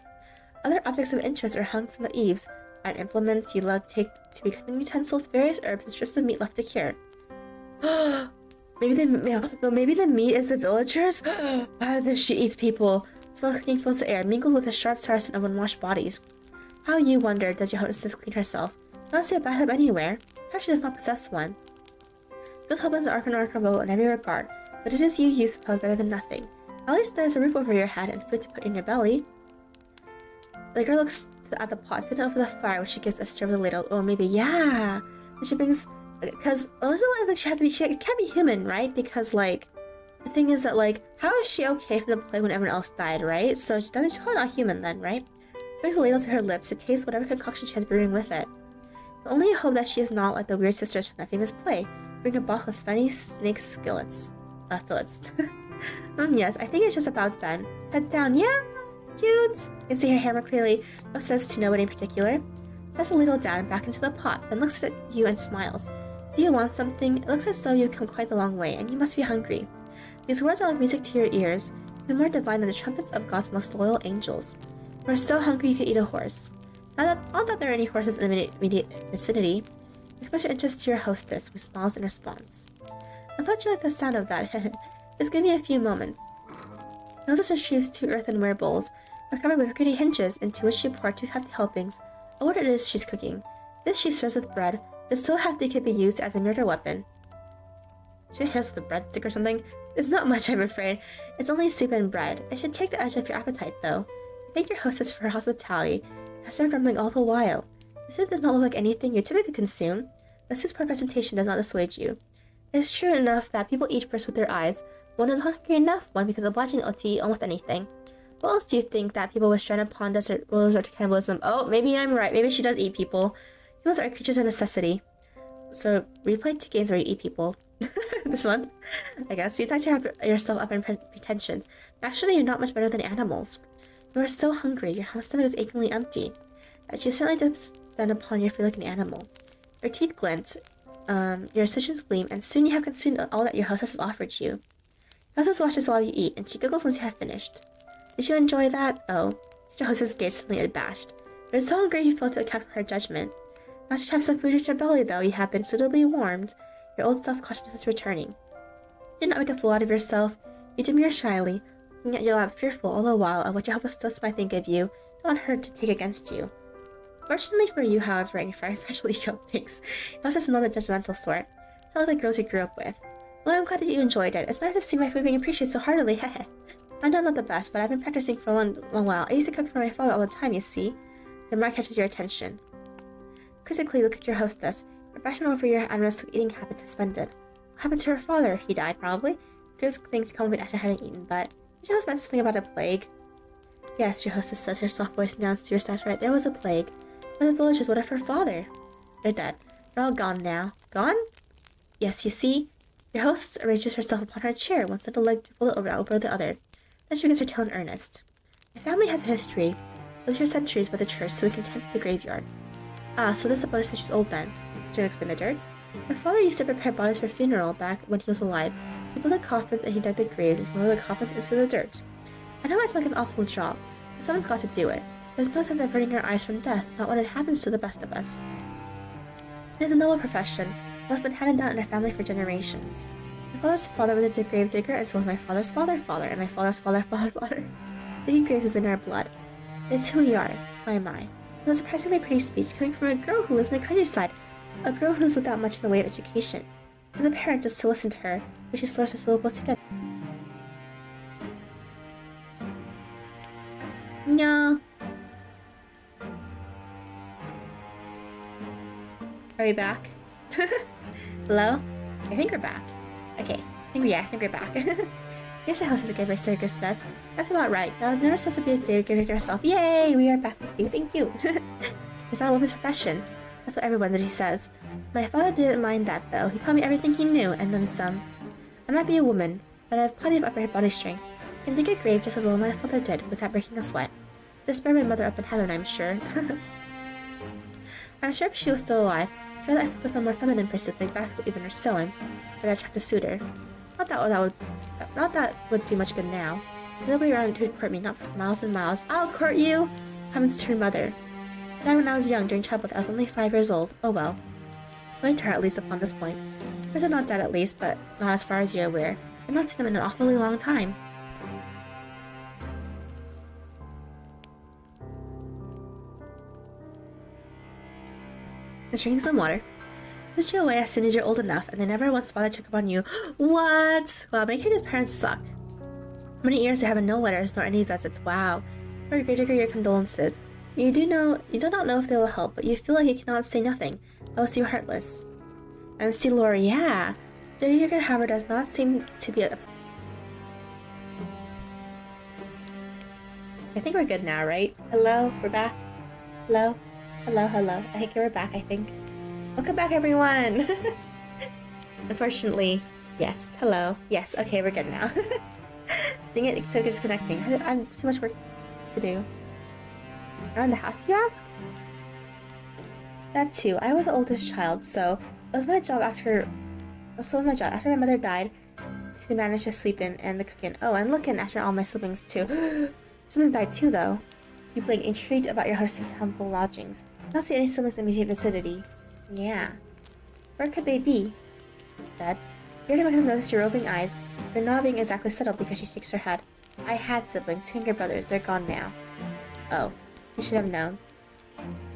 [SPEAKER 1] Other objects of interest are hung from the eaves. Iron implements you take to be cooking utensils, various herbs, and strips of meat left to cure. maybe the meat is the villagers? She eats people. Smoke cooking fills the air, mingled with the sharp sour scent of unwashed bodies. How, you wonder, does your hostess clean herself? I don't see a bathtub anywhere. Perhaps she does not possess one. Those husbands are remarkable in every regard, but it is you suppose better than nothing. At least there's a roof over your head and food to put in your belly. The girl looks at the pot, sitting over the fire, which she gives a stir with a ladle. Maybe, yeah. And she brings, because she can't be human, right? Because the thing is that how is she okay from the plague when everyone else died, right? So she's probably not human then, right? Brings a ladle to her lips to taste whatever concoction she has brewing with it. But only hope that she is not like the weird sisters from that famous play. Bring a box with funny snake fillets. Yes, I think it's just about done. Head down, yeah, cute. You can see her hair more clearly. No sense to nobody in particular. Press a ladle down back into the pot, then looks at you and smiles. Do you want something? It looks as though you've come quite a long way, and you must be hungry. These words are like music to your ears, even more divine than the trumpets of God's most loyal angels. You are so hungry you could eat a horse. Not that there are any horses in the immediate vicinity. Express your interest to your hostess, who smiles in response. I thought you liked the sound of that. Just give me a few moments. The hostess retrieves 2 earthenware bowls, covered with rickety hinges, into which she poured 2 hefty helpings of what it is she's cooking. This she serves with bread, but so hefty it could be used as a murder weapon. Should I hit us with a breadstick or something? It's not much, I'm afraid. It's only soup and bread. It should take the edge off your appetite, though. Thank your hostess for her hospitality. I started grumbling all the while. The soup does not look like anything you typically consume. The soup's poor presentation does not dissuade you. It is true enough that people eat first with their eyes. One is hungry enough, one because obliging to eat almost anything. What else do you think that people with stranded upon desert will resort to cannibalism? Maybe I'm right. Maybe she does eat people. Humans are creatures of necessity. So, replay 2 games where you eat people. This month, I guess. You talk to yourself up in pretensions. Actually, you're not much better than animals. You are so hungry, your stomach is achingly empty, that you certainly descend upon your food like an animal. Your teeth glint, your incisions gleam, and soon you have consumed all that your hostess has offered you. Your hostess watches while you eat, and she giggles once you have finished. Did you enjoy that? Oh. Your hostess gaze suddenly abashed. It was so hungry he failed to account for her judgment. Now you should have some food in your belly, though. You have been suitably warmed. Your old self-consciousness is returning. You did not make a fool out of yourself. You demur shyly, looking at your lap fearful all the while of what your helpless host might think of you. You don't want her to take against you. Fortunately for you, however, and your freshly choked pigs, your host is not the judgmental sort. Not like the girls you grew up with. Well, I'm glad that you enjoyed it. It's nice to see my food being appreciated so heartily. Heh. I know I'm not the best, but I've been practicing for a long while. I used to cook for my father all the time, you see. The remark catches your attention. Quizzically, look at your hostess. Your passion over your animal's eating habits suspended. What happened to her father? He died, probably. Good thing to come after having eaten, but did your host mention something about a plague? Yes, your hostess says, her soft voice announced to your staff right. There was a plague. But the villagers, what of her father? They're dead. They're all gone now. Gone? Yes, you see. Your host arranges herself upon her chair, one little leg folded over the other. Then she begins her tale in earnest. My family has a history, lived here centuries by the church, so we can tend to the graveyard. Ah, so this is about a centuries old then. To explain the dirt. My father used to prepare bodies for funeral back when he was alive. He built the coffins and he dug the graves and rolled the coffins into the dirt. I know it's like an awful job, but someone's got to do it. There's no sense of averting our eyes from death, not when it happens to the best of us. It is a noble profession, and has been handed down in our family for generations. My father's father was a gravedigger, and so was my father's father, and my father's father. Digging graves is in our blood. It's who we are, my. It's a surprisingly pretty speech coming from a girl who lives in the countryside, a girl who's without much in the way of education. As a parent, just to listen to her, when she slurs her syllables together. No. Are we back? Hello? I think we're back. Okay, I think we're back. Yes, your house is a giver, Circus says. That's about right. That was never supposed to be a day giving to herself. Yay! We are back with you. Thank you. It's not a woman's profession. That's what everyone that he says. My father didn't mind that, though. He taught me everything he knew, and then some. I might be a woman, but I have plenty of upper body strength. I can dig a grave just as well as my father did, without breaking a sweat. Just spare my mother up in heaven, I'm sure. I'm sure if she was still alive, she'd rather focus on more feminine pursuits like basketball or sewing, but an attractive suitor. Not that would do much good now. There's nobody around who'd court me, not for miles and miles. I'll court you! Happens to her mother. Died when I was young, during childbirth. I was only 5 years old. Oh well. My turn, at least, upon this point. Hers are not dead, at least, but not as far as you're aware. I've not seen them in an awfully long time. Let's drink some water. Put you away as soon as you're old enough, and they never once bother to check up on you. What? Well, my kid's parents suck. Many years there have been no letters nor any visits. Wow. For Gravedigger, your condolences. You do not know if they will help, but you feel like you cannot say nothing. That was you heartless. MC Lori, yeah. Gravedigger, however, does not seem to be upset. I think we're good now, right? Hello, we're back. Hello. I think we're back, I think. Welcome back, everyone! Unfortunately, yes. Hello. Yes, okay, we're good now. Dang it, it's so disconnecting. I have too much work to do. Around the house, you ask? That too. I was the oldest child, so it was my job after my mother died to manage the sleeping and the cooking. Oh, and looking after all my siblings too. Siblings died too, though. You being intrigued about your hostess' humble lodgings. Not see any siblings in the immediate vicinity. Yeah. Where could they be? Dead. Your must have noticed your roving eyes. They're not being exactly settled because she shakes her head. I had siblings, 2 younger brothers. They're gone now. Oh. You should have known.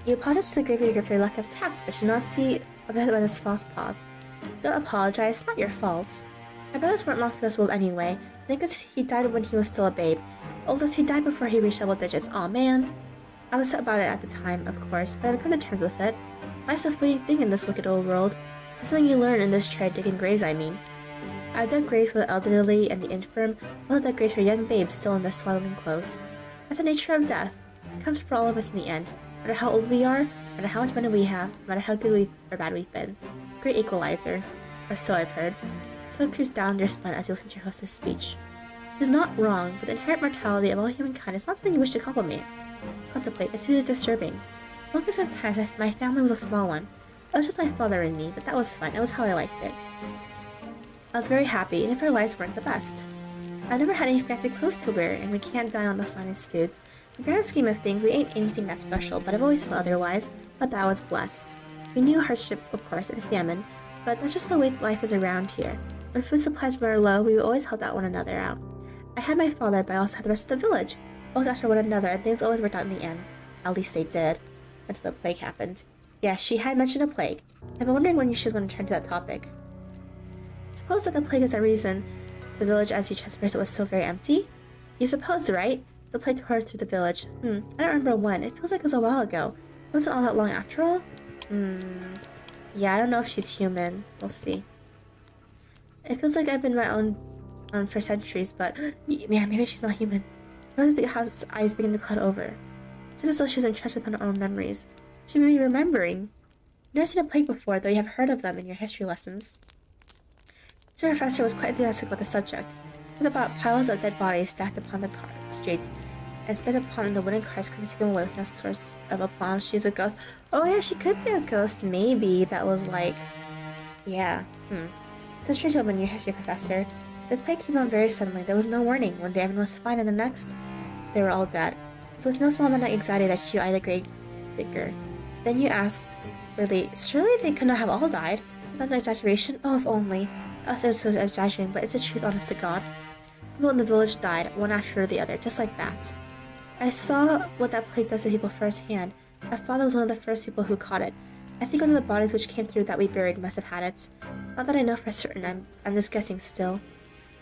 [SPEAKER 1] You apologize to the gravedigger for your lack of tact, but should not see about this false pause. Don't apologize, it's not your fault. My brothers weren't long for this world anyway. I think he died when he was still a babe. The oldest, he died before he reached double digits. Aw, man. I was upset about it at the time, of course, but I've come to terms with it. Life's a fleeting thing in this wicked old world. It's something you learn in this trade, digging graves, I mean. I've dug graves for the elderly and the infirm, while I've dug graves for young babes still in their swaddling clothes. That's the nature of death. It comes for all of us in the end. No matter how old we are, no matter how much money we have, no matter how good or bad we've been. Great equalizer. Or so I've heard. So it creeps down your spine as you listen to your hostess' speech. It is not wrong, but the inherent mortality of all humankind is not something you wish to contemplate. It's too disturbing. Longest of times, my family was a small one. It was just my father and me, but that was fun. It was how I liked it. I was very happy, even if our lives weren't the best. I never had any fancy clothes to wear, and we can't dine on the finest foods, In the grand scheme of things, we ain't anything that special, but I've always felt otherwise. Thought that I was blessed. We knew hardship, of course, and famine, but that's just the way life is around here. When food supplies were low, we always helped out one another out. I had my father, but I also had the rest of the village. Both after one another, and things always worked out in the end. At least they did. Until the plague happened. Yeah, she had mentioned a plague. I've been wondering when she was going to turn to that topic. Suppose that the plague is the reason the village as you traversed it was so very empty? You suppose, right? The plague tore through the village. I don't remember when. It feels like it was a while ago. It wasn't all that long after all? Yeah, I don't know if she's human. We'll see. It feels like I've been my own for centuries, but man, maybe she's not human. Notice how his eyes begin to cloud over. Just as though she was entrenched with her own memories. She may be remembering. You've never seen a plague before, though you have heard of them in your history lessons. The professor was quite enthusiastic about the subject. It was about piles of dead bodies stacked upon the streets, and stacked upon the wooden cars coming to take them away with no source of aplomb. She's a ghost. Oh yeah, she could be a ghost. Maybe that was like, yeah. It's a strange moment in your history, professor. The plague came on very suddenly. There was no warning. One day everyone was fine, and the next, they were all dead. So with no small amount of anxiety that you eyed the gravedigger. Then you asked, really, surely they could not have all died? Not an exaggeration? Oh, if only. Us is so exaggerating, but it's the truth, honest to God. People in the village died, one after the other, just like that. I saw what that plague does to people firsthand. My father was one of the first people who caught it. I think one of the bodies which came through that we buried must have had it. Not that I know for certain, I'm just guessing still.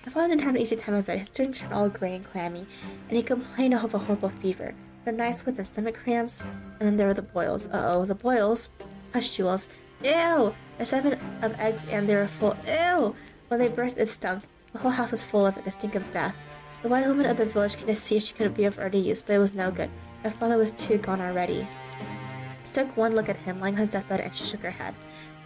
[SPEAKER 1] My father didn't have an easy time of it. His skin turned all gray and clammy, and he complained of a horrible fever. There were nights with the stomach cramps, and then there were the boils. Uh-oh, the boils? Pustules. Ew! There's 7 of eggs, and they were full. Ew! When they burst, it stunk. The whole house was full of it, the stink of death. The white woman of the village came to see if she could be of early use, but it was no good. My father was too gone already. She took one look at him, lying on his deathbed, and she shook her head.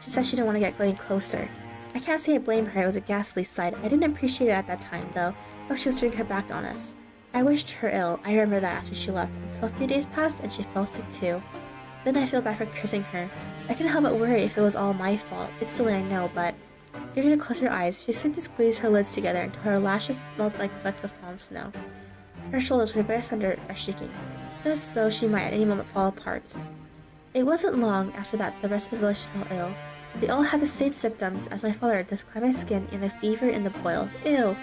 [SPEAKER 1] She said she didn't want to get any closer. I can't say I blame her, it was a ghastly sight. I didn't appreciate it at that time, though she was turning her back on us. I wished her ill, I remember that after she left, until a few days passed and she fell sick too. Then I feel bad for cursing her. I couldn't help but worry if it was all my fault. It's silly, I know, but... Giving her to close her eyes, she seemed to squeeze her lids together until her lashes smelled like flecks of fallen snow. Her shoulders were very slender are shaking, just as though she might at any moment fall apart. It wasn't long after that the rest of the village fell ill. They all had the same symptoms as my father, the clammy skin and the fever and the boils. Ew.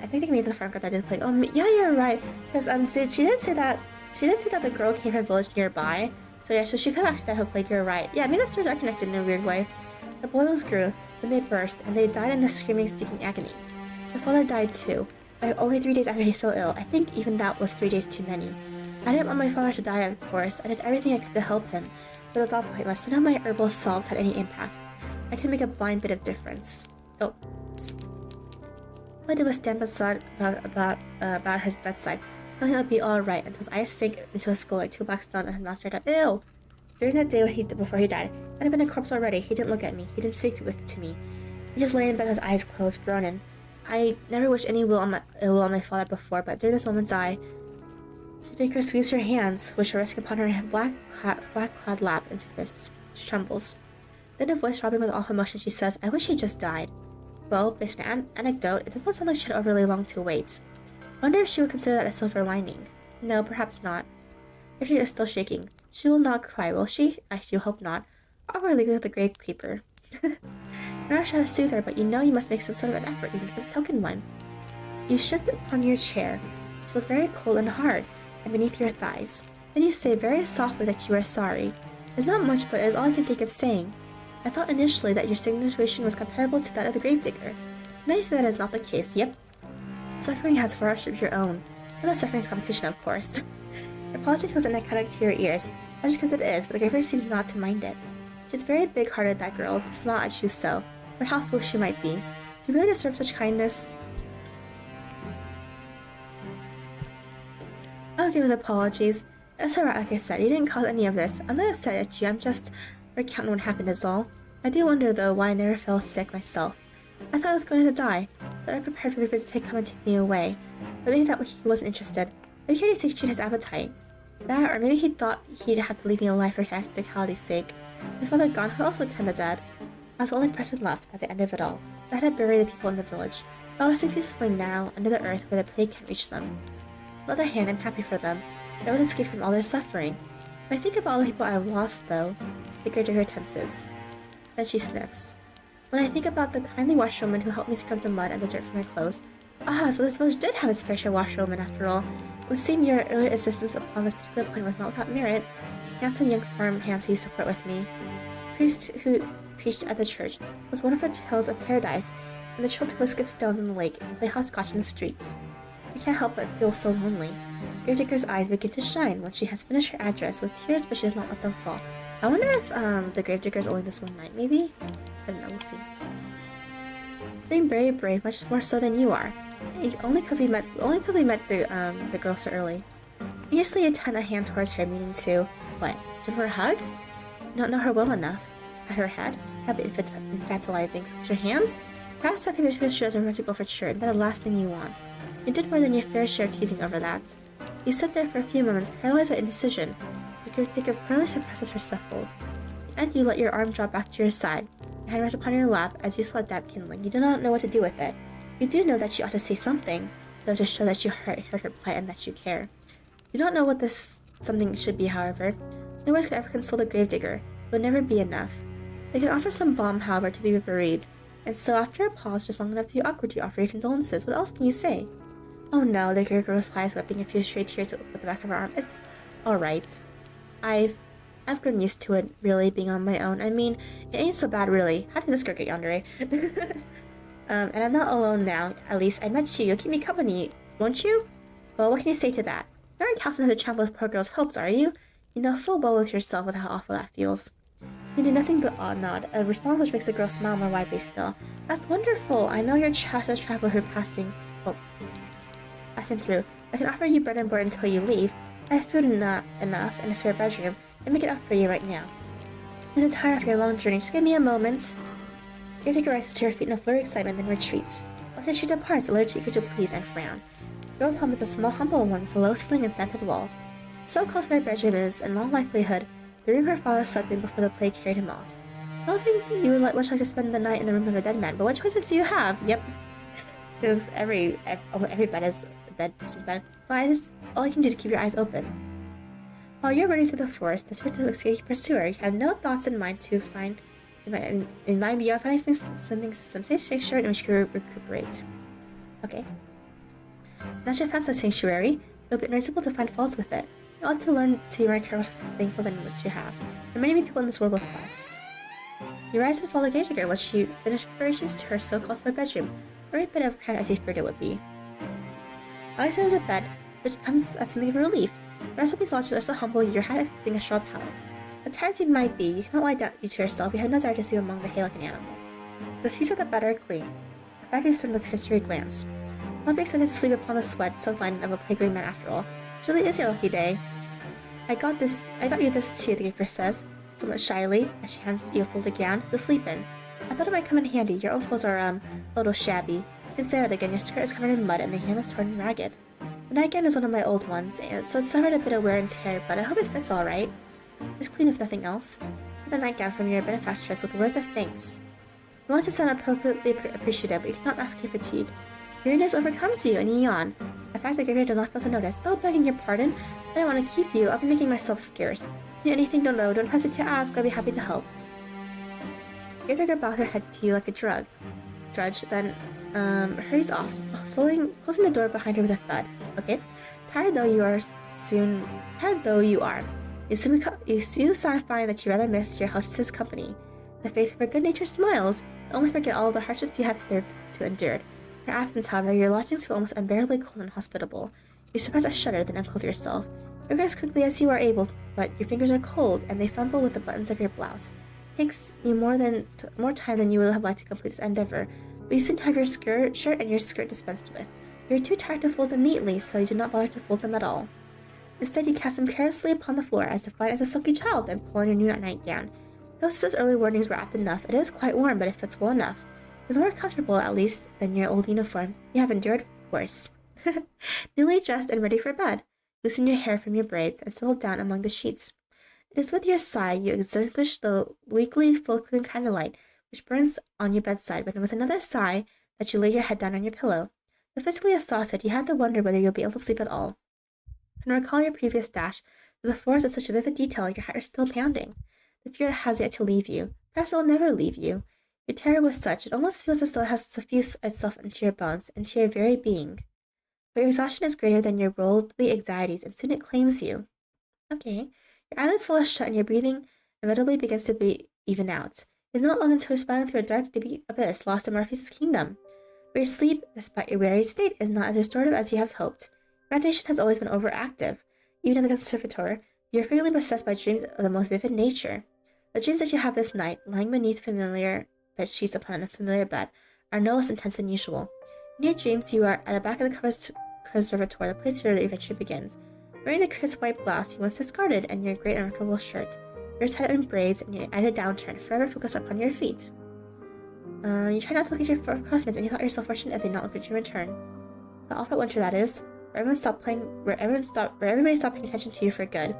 [SPEAKER 1] I think they made the front guard that did plague. Oh, yeah, you're right. Because she didn't say that. She didn't say that the girl came from a village nearby. So yeah, so she could have actually died of plague. You're right. Yeah, maybe the stories are connected in a weird way. The boils grew, then they burst, and they died in a screaming, stinking agony. My father died too. Only 3 days after he's still ill. I think even that was 3 days too many. I didn't want my father to die, of course. I did everything I could to help him, but it was all pointless. None of my herbal salves had any impact. I could make a blind bit of difference. Oh. All I did was stand beside about his bedside, telling him it would be alright until his eyes sank into his skull like 2 black stones and his mouth dried up. Ew! During that day before he died, I'd have been a corpse already. He didn't look at me. He didn't speak to me. He just lay in bed with his eyes closed, groaning. I never wished any ill will on my father before, but during this moment's eye, Shaker squeezed her hands, which were resting upon her black-clad lap, into fists. She trembles. Then a voice throbbing with awful emotion, she says, I wish he just died. Well, based on an anecdote, it does not sound like she had overly long to wait. I wonder if she would consider that a silver lining. No, perhaps not. Her feet are still shaking. She will not cry, will she? I do hope not. Awkwardly with the gravekeeper. You're not sure how to soothe her, but you know you must make some sort of an effort, even if it's a token one. You shift upon your chair. It was very cold and hard, and beneath your thighs. Then you say very softly that you are sorry. It's not much, but it is all I can think of saying. I thought initially that your situation was comparable to that of the gravedigger. Now you say that is not the case. Yep. Suffering has far outstripped your own. Another suffering's competition, of course. Your apology feels narcotic to your ears. That's because it is, but the gravedigger seems not to mind it. She's very big-hearted, that girl, to smile at you so, or how foolish she might be. Do you really deserve such kindness? I'll give with apologies. It's alright, like I said, you didn't cause any of this. I'm not upset at you, I'm just recounting what happened is all. I do wonder, though, why I never fell sick myself. I thought I was going to die, so I prepared for people to come and take me away. But maybe that he wasn't interested. Maybe he already satiated his appetite. That, or maybe he thought he'd have to leave me alive for practicality's sake. My father gone, who also attend the dead. I was the only person left by the end of it all. I had to bury the people in the village. But I was resting peacefully now, under the earth where the plague can't reach them. On the other hand, I'm happy for them. I would escape from all their suffering. When I think about all the people I've lost, though, the gravedigger tenses. Then she sniffs. When I think about the kindly washerwoman who helped me scrub the mud and the dirt from my clothes. So this village did have its fair share of washerwomen after all. It would seem your earlier assistance upon this particular point was not without merit. Handsome young farm hands who used to flirt with me. Priest who preached at the church was one of her tales of paradise, and the children who skip stones in the lake and play hopscotch in the streets. I can't help but feel so lonely. Gravedigger's eyes begin to shine when she has finished her address with tears, but she does not let them fall. I wonder if the Gravedigger's only this one night, maybe? I don't know, we'll see. Being very brave, much more so than you are. Hey, only because we met the girl so early. Usually I tend a hand towards her, meaning to, what, give her a hug? Don't know her well enough. At her head? That'd be infantilizing. Since her hand? Perhaps that could be shows a romantic overture, and that's the last thing you want. You did more than your fair share teasing over that. You sit there for a few moments, paralyzed by indecision. The Gravedigger probably suppresses her snuffles. And you let your arm drop back to your side. Your hand rests upon your lap as you let that kindling. You do not know what to do with it. You do know that you ought to say something, though, to show that you heard her plight and that you care. You don't know what this something should be, however. No words could ever console the Gravedigger. It would never be enough. They could offer some balm, however, to be bereaved. And so, after a pause just long enough to be awkward, you offer your condolences. What else can you say? Oh no, the Gravedigger replies, wiping a few stray tears with the back of her arm. It's alright. I've grown used to it, really, being on my own. I mean, it ain't so bad, really. How did this girl get Yandere? And I'm not alone now. At least I met you. You'll keep me company, won't you? Well, what can you say to that? You aren't counting to trample this poor girl's hopes, are you? You know full well with yourself with how awful that feels. You do nothing but nod, a response which makes the girl smile more widely still. That's wonderful. I know you're a traveler who passing through. I can offer you bread and board until you leave. I have food enough in a spare bedroom, and make it up for you right now. I'm tired of your long journey. Just give me a moment. Gravedigger rises to her feet in a flurry of excitement, then retreats. Why did she depart, alert to eager to please and frown? The girl's home is a small, humble one with a low ceiling and slanted walls. So close to her bedroom is, in all likelihood, the room her father slept in before the plague carried him off. I don't think you would much like to spend the night in the room of a dead man, but what choices do you have? Yep. Because every bed is a dead person's bed. But all you can do to keep your eyes open. While you're running through the forest, desperate to escape your pursuer, you have no thoughts in mind beyond finding some sanctuary in which you recuperate. Okay. Not your fancy sanctuary, it will be unreasonable to find faults with it. You ought to learn to be more thankful than what you have. There are many people in this world with us. You rise and follow Gravedigger while she finished preparations to her so-called spare bedroom, every bit of kind as he feared it would be. At least there was a bed, which comes as something of a relief. The rest of these lodges are so humble you're half expecting a straw pallet. But tired as you might be, you cannot lie down to yourself. You have no desire to sleep among the hay like an animal. The sheets of the bed are clean. The fact is from the cursory glance. Don't be expected to sleep upon the sweat-soaked lining of a plague-ridden man after all. It really is your lucky day. I got you this too, the gatekeeper says, somewhat shyly, as she hands you a folded gown to sleep in. I thought it might come in handy. Your own clothes are, a little shabby. You can say that again. Your skirt is covered in mud and the hem is torn and ragged. The nightgown is one of my old ones, and so it's suffered a bit of wear and tear, but I hope it fits all right. It's clean if nothing else. Get the nightgown from your benefactress with words of thanks. You want to sound appropriately appreciative, but you cannot mask your fatigue. Weariness overcomes you, and you yawn. The fact that Gravedigger does not fail to notice. Oh, begging your pardon. I don't want to keep you. I'll be making myself scarce. If you need anything, don't hesitate to ask. I'll be happy to help. Gravedigger bows her head to you like a drudge, then hurries off, slowly closing the door behind her with a thud. Okay? Tired though you are, you soon find that you rather miss your hostess's company. The face of her good-natured smiles, and almost forget all the hardships you have hitherto endured. In her absence, however, your lodgings feel almost unbearably cold and hospitable. You suppress a shudder, then unclothe yourself. You work as quickly as you are able, but your fingers are cold, and they fumble with the buttons of your blouse. It takes you more time than you would have liked to complete this endeavor, but you soon have your shirt and your skirt dispensed with. You are too tired to fold them neatly, so you do not bother to fold them at all. Instead, you cast them carelessly upon the floor, as defiant as a sulky child, then pull on your new nightgown. Hostess's early warnings were apt enough. It is quite warm, but it fits well enough. It's more comfortable, at least, than your old uniform. You have endured worse. Newly dressed and ready for bed. Loosen your hair from your braids and settle down among the sheets. It is with your sigh you extinguish the weakly flickering candlelight which burns on your bedside, but with another sigh that you lay your head down on your pillow. Though physically exhausted, you have to wonder whether you'll be able to sleep at all. and recall your previous dash through the forest with such vivid detail your heart is still pounding. The fear has yet to leave you. Perhaps it will never leave you. Your terror was such, it almost feels as though it has suffused itself into your bones, into your very being. But your exhaustion is greater than your worldly anxieties, and soon it claims you. Okay. Your eyelids fall shut and your breathing inevitably begins to be even out. It is not long until you're spiraling through a dark, deep abyss lost in Morpheus' kingdom. But your sleep, despite your weary state, is not as restorative as you have hoped. Your imagination has always been overactive. Even in the conservatoire, you are frequently possessed by dreams of the most vivid nature. The dreams that you have this night, lying beneath familiar bed sheets upon a familiar bed, are no less intense than usual. In your dreams, you are at the back of the conservatoire, the place where the adventure begins. Wearing the crisp white blouse you once discarded and your great uncomfortable shirt, your tied up in braids and your eyes downturned, forever focused upon your feet. You try not to look at your classmates, and you thought yourself fortunate if they not look at your return. The awful winter, that is, where everybody stopped paying attention to you for good.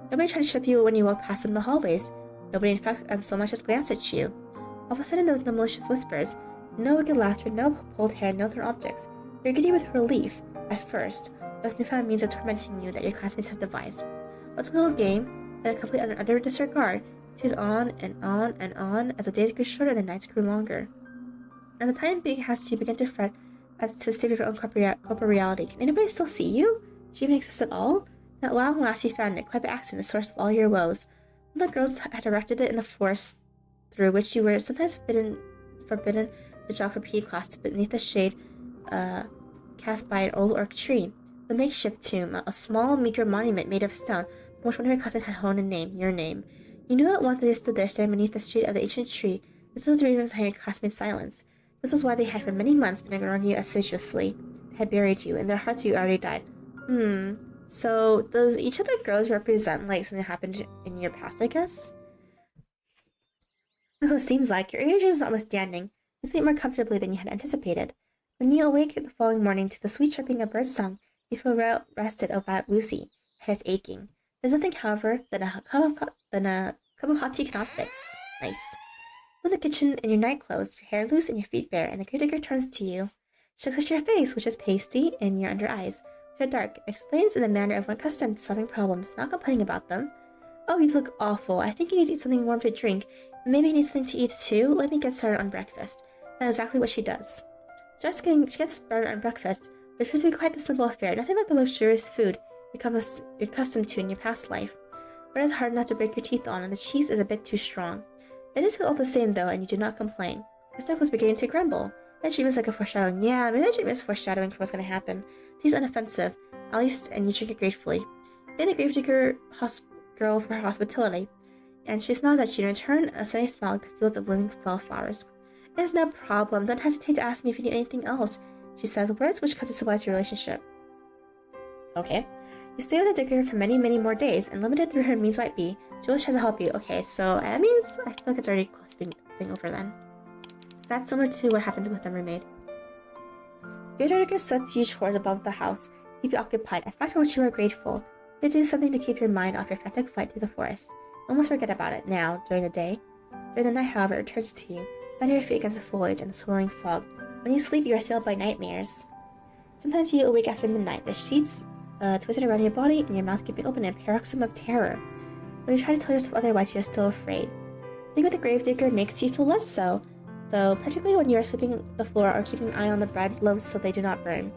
[SPEAKER 1] Nobody tried to trip you when you walked past in the hallways. Nobody, in fact, so much as glanced at you. All of a sudden, there was no malicious whispers, no wicked laughter, no pulled hair, no thrown objects. You're giddy with relief, at first, with newfound means of tormenting you that your classmates have devised. But the little game, that complete utter disregard, continued on and on and on as the days grew shorter and the nights grew longer. And the time being has you begin to fret as to the state of your own corporeality. Can anybody still see you? Do you even exist at all? And at long last you found it, quite by accident, the source of all your woes. One of the girls had erected it in the forest through which you were sometimes forbidden to jog for PE class beneath the shade cast by an old oak tree. The makeshift tomb, a small, meager monument made of stone, from which one of your cousins had honed a name, your name. You knew at once that they stood there, standing beneath the shade of the ancient tree. This was the reason behind your classmates' silence. This was why they had for many months been ignoring you assiduously. They had buried you. In their hearts you already died. So, does each of the girls represent, like, something that happened in your past, I guess? That's what it seems like. Your dreams notwithstanding, you sleep more comfortably than you had anticipated. When you awake the following morning to the sweet chirping of birdsong, song, you feel rested about woozy. Your head is aching. There's nothing, however, that a cup of hot tea cannot fix. Nice. In the kitchen, in your night clothes, your hair loose and your feet bare, and the gravedigger turns to you. She looks at your face, which is pasty, and your under eyes, which are dark, and explains in the manner of one accustomed to solving problems, not complaining about them. Oh, you look awful. I think you need something warm to drink, and maybe you need something to eat too. Let me get started on breakfast. That's exactly what she does. She gets started on breakfast, which proves to be quite the simple affair, nothing like the luxurious food you're accustomed to in your past life. Bread is hard enough to break your teeth on, and the cheese is a bit too strong. It is all the same, though, and you do not complain. Your stomach was beginning to grumble. That dream is like a foreshadowing. Yeah, maybe that dream is foreshadowing for what's going to happen. Tea's unoffensive, at least, and you drink it gratefully. Thank the gravedigger girl for her hospitality, and she smiles at you in return, a sunny smile like the fields of blooming wildflowers. It is no problem. Don't hesitate to ask me if you need anything else, she says, words which come to symbolize your relationship. Okay. You stay with the digger for many, many more days, and limited through her means might be, she always tries to help you. Okay, so that means I feel like it's already close to being over then. That's similar to what happened with the mermaid. Gravedigger sets you chores above the house, keep you occupied, a fact for which you are grateful. You do something to keep your mind off your frantic flight through the forest. Almost forget about it now, during the day. During the night, however, it returns to you, standing your feet against the foliage and the swirling fog. When you sleep, you are assailed by nightmares. Sometimes you awake after midnight, the sheets twisted around your body and your mouth gaping open in a paroxysm of terror. When you try to tell yourself otherwise, you are still afraid. Being with the gravedigger makes you feel less so, though, particularly when you are sweeping the floor or keeping an eye on the bread loaves so they do not burn.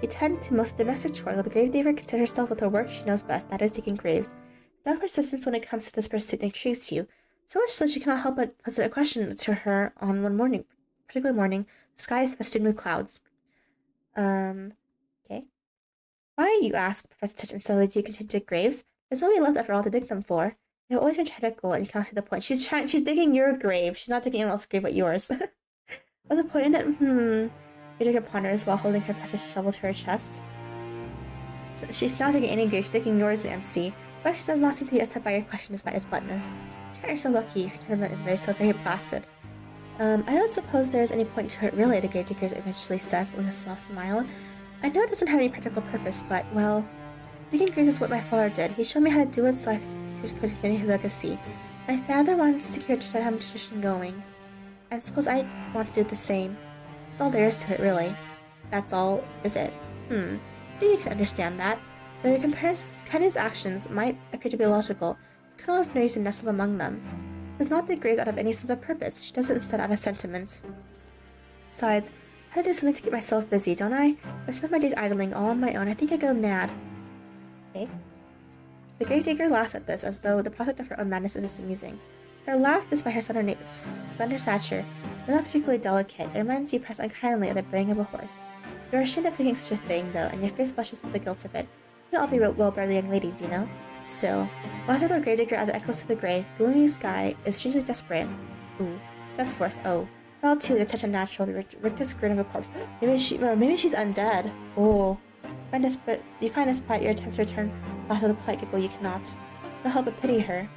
[SPEAKER 1] You tend to most of the domestic chores, while the gravedigger considers herself with her work she knows best, that is digging graves. No persistence when it comes to this pursuit intrigues you, so much so she cannot help but put a question to her on one morning. Particular morning, the sky is festooned with clouds. Okay. Why, you ask, Professor Touch instantly, do you continue to dig graves? There's nobody left after all to dig them for. You've always been tragical, and you cannot see the point. She's digging your grave. She's not digging anyone else's grave but yours. What's the point in it? Gravedigger ponders while holding her precious shovel to her chest. She's not digging any grave, she's digging yours, the MC. But she does not seem to be upset by your question despite its bluntness. You're so lucky. Her temperament is very placid. I don't suppose there's any point to it, really, the gravedigger eventually says with a small smile. I know it doesn't have any practical purpose, but, well, digging graves is what my father did. He showed me how to do it so I could continue his legacy. My father wants to keep our tradition going, and suppose I want to do the same. That's all there is to it, really. That's all, is it? Maybe you can understand that. Though your companion's actions might appear to be illogical, you couldn't have no reason nestled among them. She does not dig graves out of any sense of purpose. She does it instead out of sentiment. Besides, I have to do something to keep myself busy, don't I? If I spend my days idling all on my own, I think I go mad. Okay. The gravedigger laughs at this, as though the prospect of her own madness is amusing. Her laugh, despite her slender stature, is not particularly delicate. It reminds you perhaps unkindly of the braying of a horse. You are ashamed of thinking such a thing, though, and your face flushes with the guilt of it. You can all be well-bred young ladies, you know. Still, laughter of the gravedigger as it echoes to the grey, gloomy sky is strangely desperate. Ooh, that's forced. Oh, well, too, the touch unnatural, the rictus grin of a corpse. Maybe she's undead. Oh, you find despite your attempts to return laughter with a polite giggle, you cannot. No help but pity her.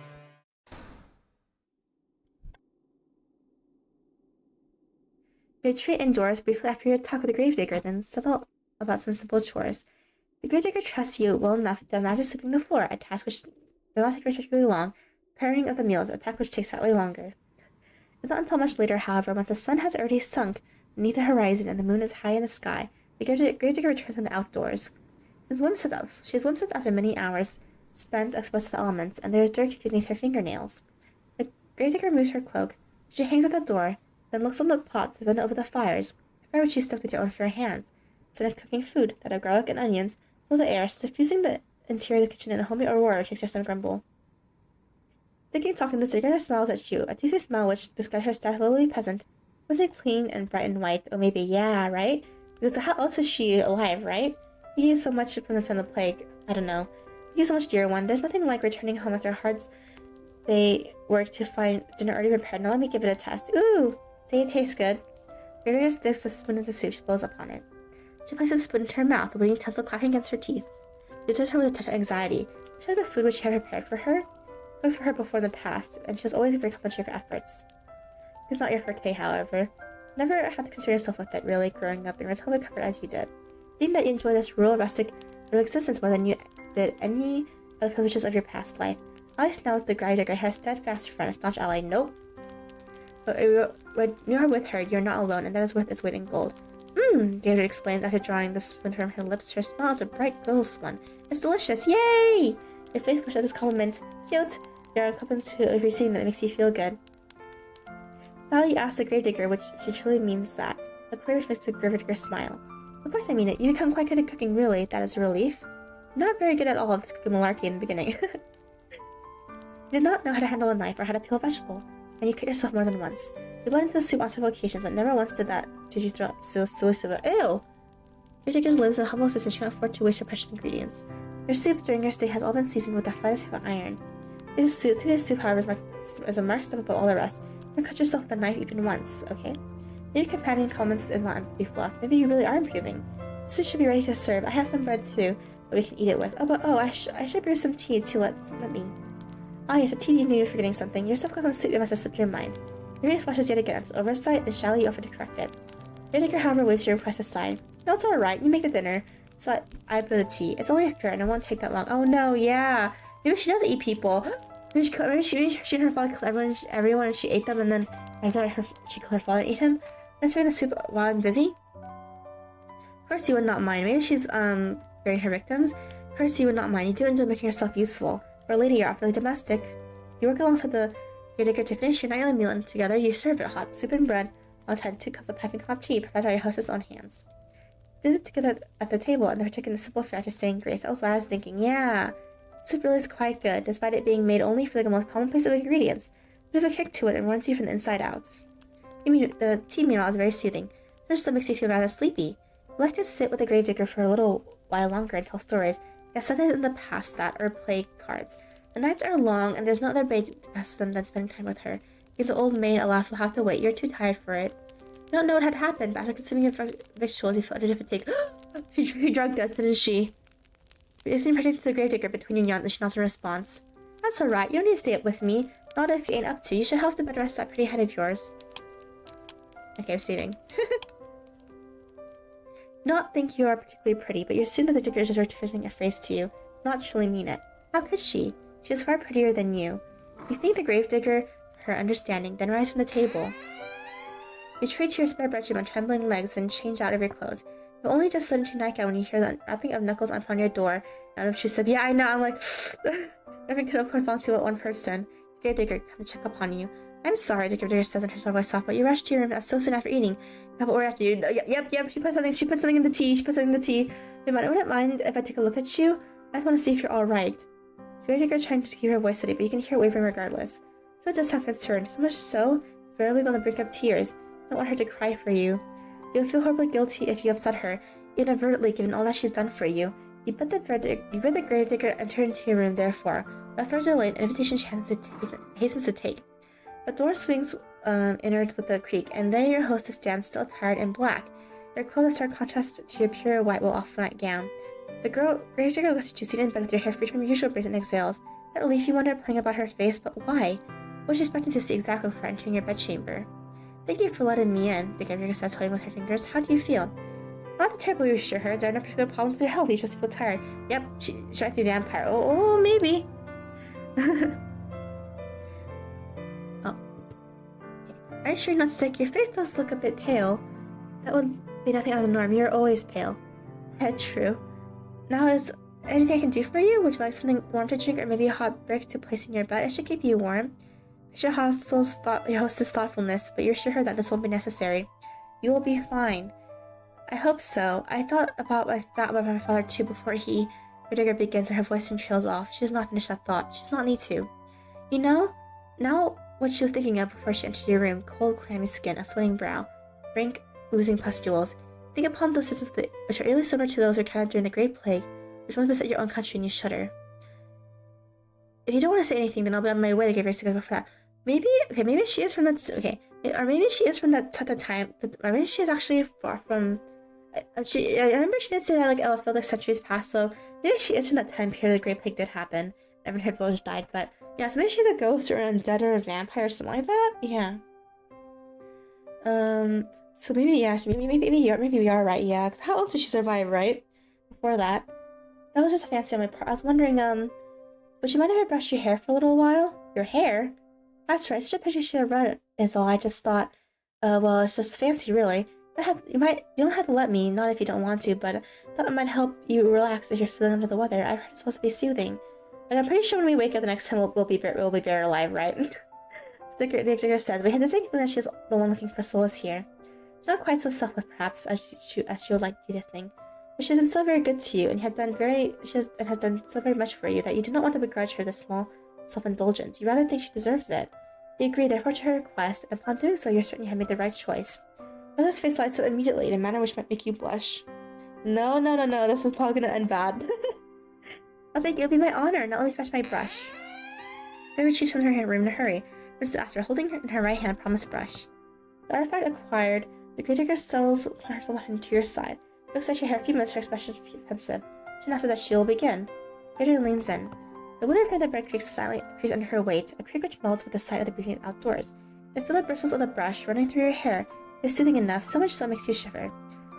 [SPEAKER 1] You retreat indoors briefly after your talk with the gravedigger, then settle about some simple chores. The gravedigger trusts you well enough to imagine sweeping the floor, a task which does not take particularly long, preparing of the meals, a task which takes slightly longer. It's not until much later, however, once the sun has already sunk beneath the horizon and the moon is high in the sky, the gravedigger returns from the outdoors. She has whimsied after many hours spent exposed to the elements, and there is dirt beneath her fingernails. The gravedigger moves her cloak. She hangs at the door, then looks on the pots bent over the fires, a fire which she stoked with your own fair hands. Instead of cooking food, that of garlic and onions fill the air, suffusing the interior of the kitchen in a homely aurora makes her stomach grumble. Thinking, talking, the gravedigger smiles at you, a teasing smile which describes her statuely peasant, wasn't clean and bright and white. Oh, maybe, yeah, right? Because how else is she alive, right? You gave so much from the plague. I don't know. You gave so much, dear one. There's nothing like returning home after hard day work to find dinner already prepared. Now let me give it a test. Ooh! Say it tastes good. Gravedigger dips the spoon into soup. She blows upon it. She places the spoon into her mouth, the wooden utensil clacking against her teeth. She observes her with a touch of anxiety. She has the food which you had prepared for her, cooked for her before in the past, and she was always very complimentary of her efforts. It's not your forte, however. Never had to concern yourself with it, really, growing up in relatively comfort as you did. Think that you enjoy this rural, rustic existence more than you did any of the privileges of your past life. At least now the gravedigger has a steadfast friend, a staunch ally. Nope. But when you're with her, you're not alone, and that is worth its weight in gold. David explains after drawing the spoon from her lips. Her smile is a bright, girlish one. It's delicious. Yay! Your face flushed at this compliment. Cute. There are compliments to receiving that makes you feel good. Sally asks the gravedigger, which she truly means that. A queer which makes the gravedigger smile. Of course I mean it. You become quite good at cooking, really. That is a relief. Not very good at all at cooking malarkey in the beginning. You did not know how to handle a knife or how to peel a vegetable, and you cut yourself more than once. You bled into the soup on several occasions, but never once did you throw out silly. Ew! Gravedigger lives in a humble existence. She cannot afford to waste her precious ingredients. Your soup during your stay has all been seasoned with the slightest hint of iron. Today's soup, however, is a marked step above all the rest. You cut yourself with a knife even once, okay? Maybe your companion comments is not empathy fluff. Maybe you really are improving. This should be ready to serve. I have some bread too, that we can eat it with. I should brew some tea too. Let me. Ah, yes, a tea. You knew you were forgetting something. Your stuff goes on soup. You must have slipped your mind. Your face flushes yet again. It's oversight, and shyly you offer to correct it. Gravedigger, however, waves your request aside. No, it's alright. You make the dinner. So I brew the tea. It's only fair, and it won't take that long. Oh no, yeah. Maybe she does eat people. Maybe she and her father killed everyone, and she ate them, and then after she killed her father and ate him. I'm serving the soup while I'm busy. Of course, you would not mind. Maybe she's burying her victims. Of course, you would not mind. You do enjoy making yourself useful. For a lady, you're awfully domestic. You work alongside the gravedigger to finish your nightly meal, and together you serve it hot soup and bread, on time 2 cups of piping hot tea provided by your hostess' own hands. They sit together at the table, and they're taking the simple fare to saying grace. That was what I was thinking. Yeah, soup really is quite good, despite it being made only for the most commonplace of ingredients. Bit of a kick to it and runs you from the inside out. The tea, meanwhile, is very soothing. It still makes you feel rather sleepy. You like to sit with the gravedigger for a little while longer and tell stories. You have something in the past that, or play cards. The nights are long, and there's no other way to pass them than spending time with her. Because the old maid, alas, will have to wait. You're too tired for it. You don't know what had happened, but after consuming your vegetables, you felt a fatigue. She drugged us, didn't she? You're sitting practically to the gravedigger between you and Yandere, and she nods in response. That's alright. You don't need to stay up with me. Not if you ain't up to. You should help to better rest that pretty head of yours. Okay, I'm saving. Not think you are particularly pretty, but you're soon that the digger is returning a phrase to you. Not truly mean it. How could she? She is far prettier than you. You thank the gravedigger for her understanding, then rise from the table. You retreat to your spare bedroom on trembling legs and change out of your clothes. You only just slid into your nightgown when you hear the rapping of knuckles upon your door. And if she said, yeah, I know, I'm like, everything could have corresponded to one person. Gravedigger come to check upon you. I'm sorry, the Gravedigger says in her soft voice soft, but you rushed to your room so soon after eating. A couple hours after you. Yep, she put something in the tea. Wouldn't mind if I take a look at you? I just want to see if you're alright. Gravedigger is trying to keep her voice steady, but you can hear it wavering regardless. Phil does sound concerned, so much so, verbally on the brink of tears. You don't want her to cry for you. You'll feel horribly guilty if you upset her, inadvertently given all that she's done for you. You bid the Gravedigger enter into your room, therefore. Without further delay, an invitation she hastens to take. The door swings inward with a creak, and there your hostess stands, still attired in black. Your clothes are stark contrast to your pure white off nightgown. The Gravedigger looks at you seated in bed with your hair free from your usual braids and exhales. That relief you wonder playing about her face, but why? What was she expecting to see exactly before entering your bedchamber? Thank you for letting me in, the Gravedigger says, toying with her fingers. How do you feel? Not terribly, you assure her. There are no particular problems with your health. You just feel tired. Yep, she might be a vampire. Oh, maybe. Oh. Okay. Are you sure you're not sick? Your face does look a bit pale. That would be nothing out of the norm. You're always pale. True. Now, is there anything I can do for you? Would you like something warm to drink or maybe a hot brick to place in your bed? It should keep you warm. Your hostess thoughtfulness, but you assure her that this won't be necessary. You will be fine. I hope so. I thought about my father too before Gravedigger begins and her voice trails off. She does not finish that thought. She does not need to. You know, now what she was thinking of before she entered your room, cold, clammy skin, a sweating brow, rank, oozing pustules. Think upon those systems which are eerily similar to those recounted during the Great Plague, which once beset your own country, and you shudder. If you don't want to say anything, then I'll be on my way to give her to go before that. Maybe she is from that. Okay, or maybe she is from that time. Or maybe she is actually far from. I remember she did say that I felt like centuries passed. So maybe she is from that time period the Great Plague did happen. Everyone in her village died, but yeah, so maybe she's a ghost or an undead or a vampire or something like that. Yeah. So maybe we are right. Yeah. 'Cause how else did she survive? Right before that. That was just a fancy on my part. I was wondering, would you mind if I brushed your hair for a little while? Your hair? That's right. Such a picture should have read it. Is all. I just thought, well, it's just fancy, really. You don't have to let me, not if you don't want to, but I thought it might help you relax if you're feeling under the weather. I've heard it's supposed to be soothing. Like, I'm pretty sure when we wake up the next time we'll be buried alive, right? The Gravedigger says, we had the same feeling that she's the one looking for solace here. She's not quite so selfless, perhaps, as she would like you to think. But she has been so very good to you, and has done so very much for you that you do not want to begrudge her this small self-indulgence. You rather think she deserves it. You agree, therefore, to her request, and upon doing so, you're certain you have made the right choice. Rhoda's face lights up immediately in a manner which might make you blush. No, this is probably gonna end bad. I think it'll be my honor. Now let me fetch my brush. Then retreats from her room in a hurry, just after holding in her right hand a promised brush. The artifact acquired, the Gravedigger settles herself into your side. Looks at your hair a few minutes, her expression pensive. She announces that she will begin. Gravedigger leans in. The wood of her in the bed creaks under her weight, a creak which melts with the sight of the breathing outdoors. You feel the bristles of the brush running through your hair. It's soothing enough, so much so it makes you shiver.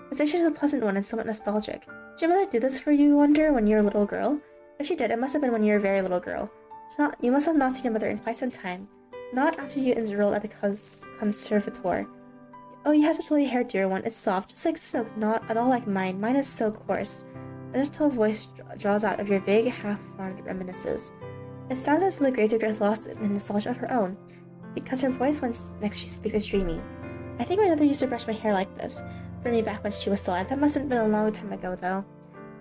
[SPEAKER 1] The sensation is a pleasant one and somewhat nostalgic. Did your mother do this for you, you wonder, when you were a little girl? If she did, it must have been when you were a very little girl. You must have not seen your mother in quite some time. Not after you enrolled at the Conservatoire. Oh, you have such lovely hair, dear one. It's soft, just like silk, not at all like mine. Mine is so coarse. A gentle voice draws out of your vague, half-formed reminiscences. It sounds as though the Gravedigger is lost in a nostalgia of her own, because her voice when next she speaks is dreamy. I think my mother used to brush my hair like this, for me back when she was still alive. That must have been a long time ago, though.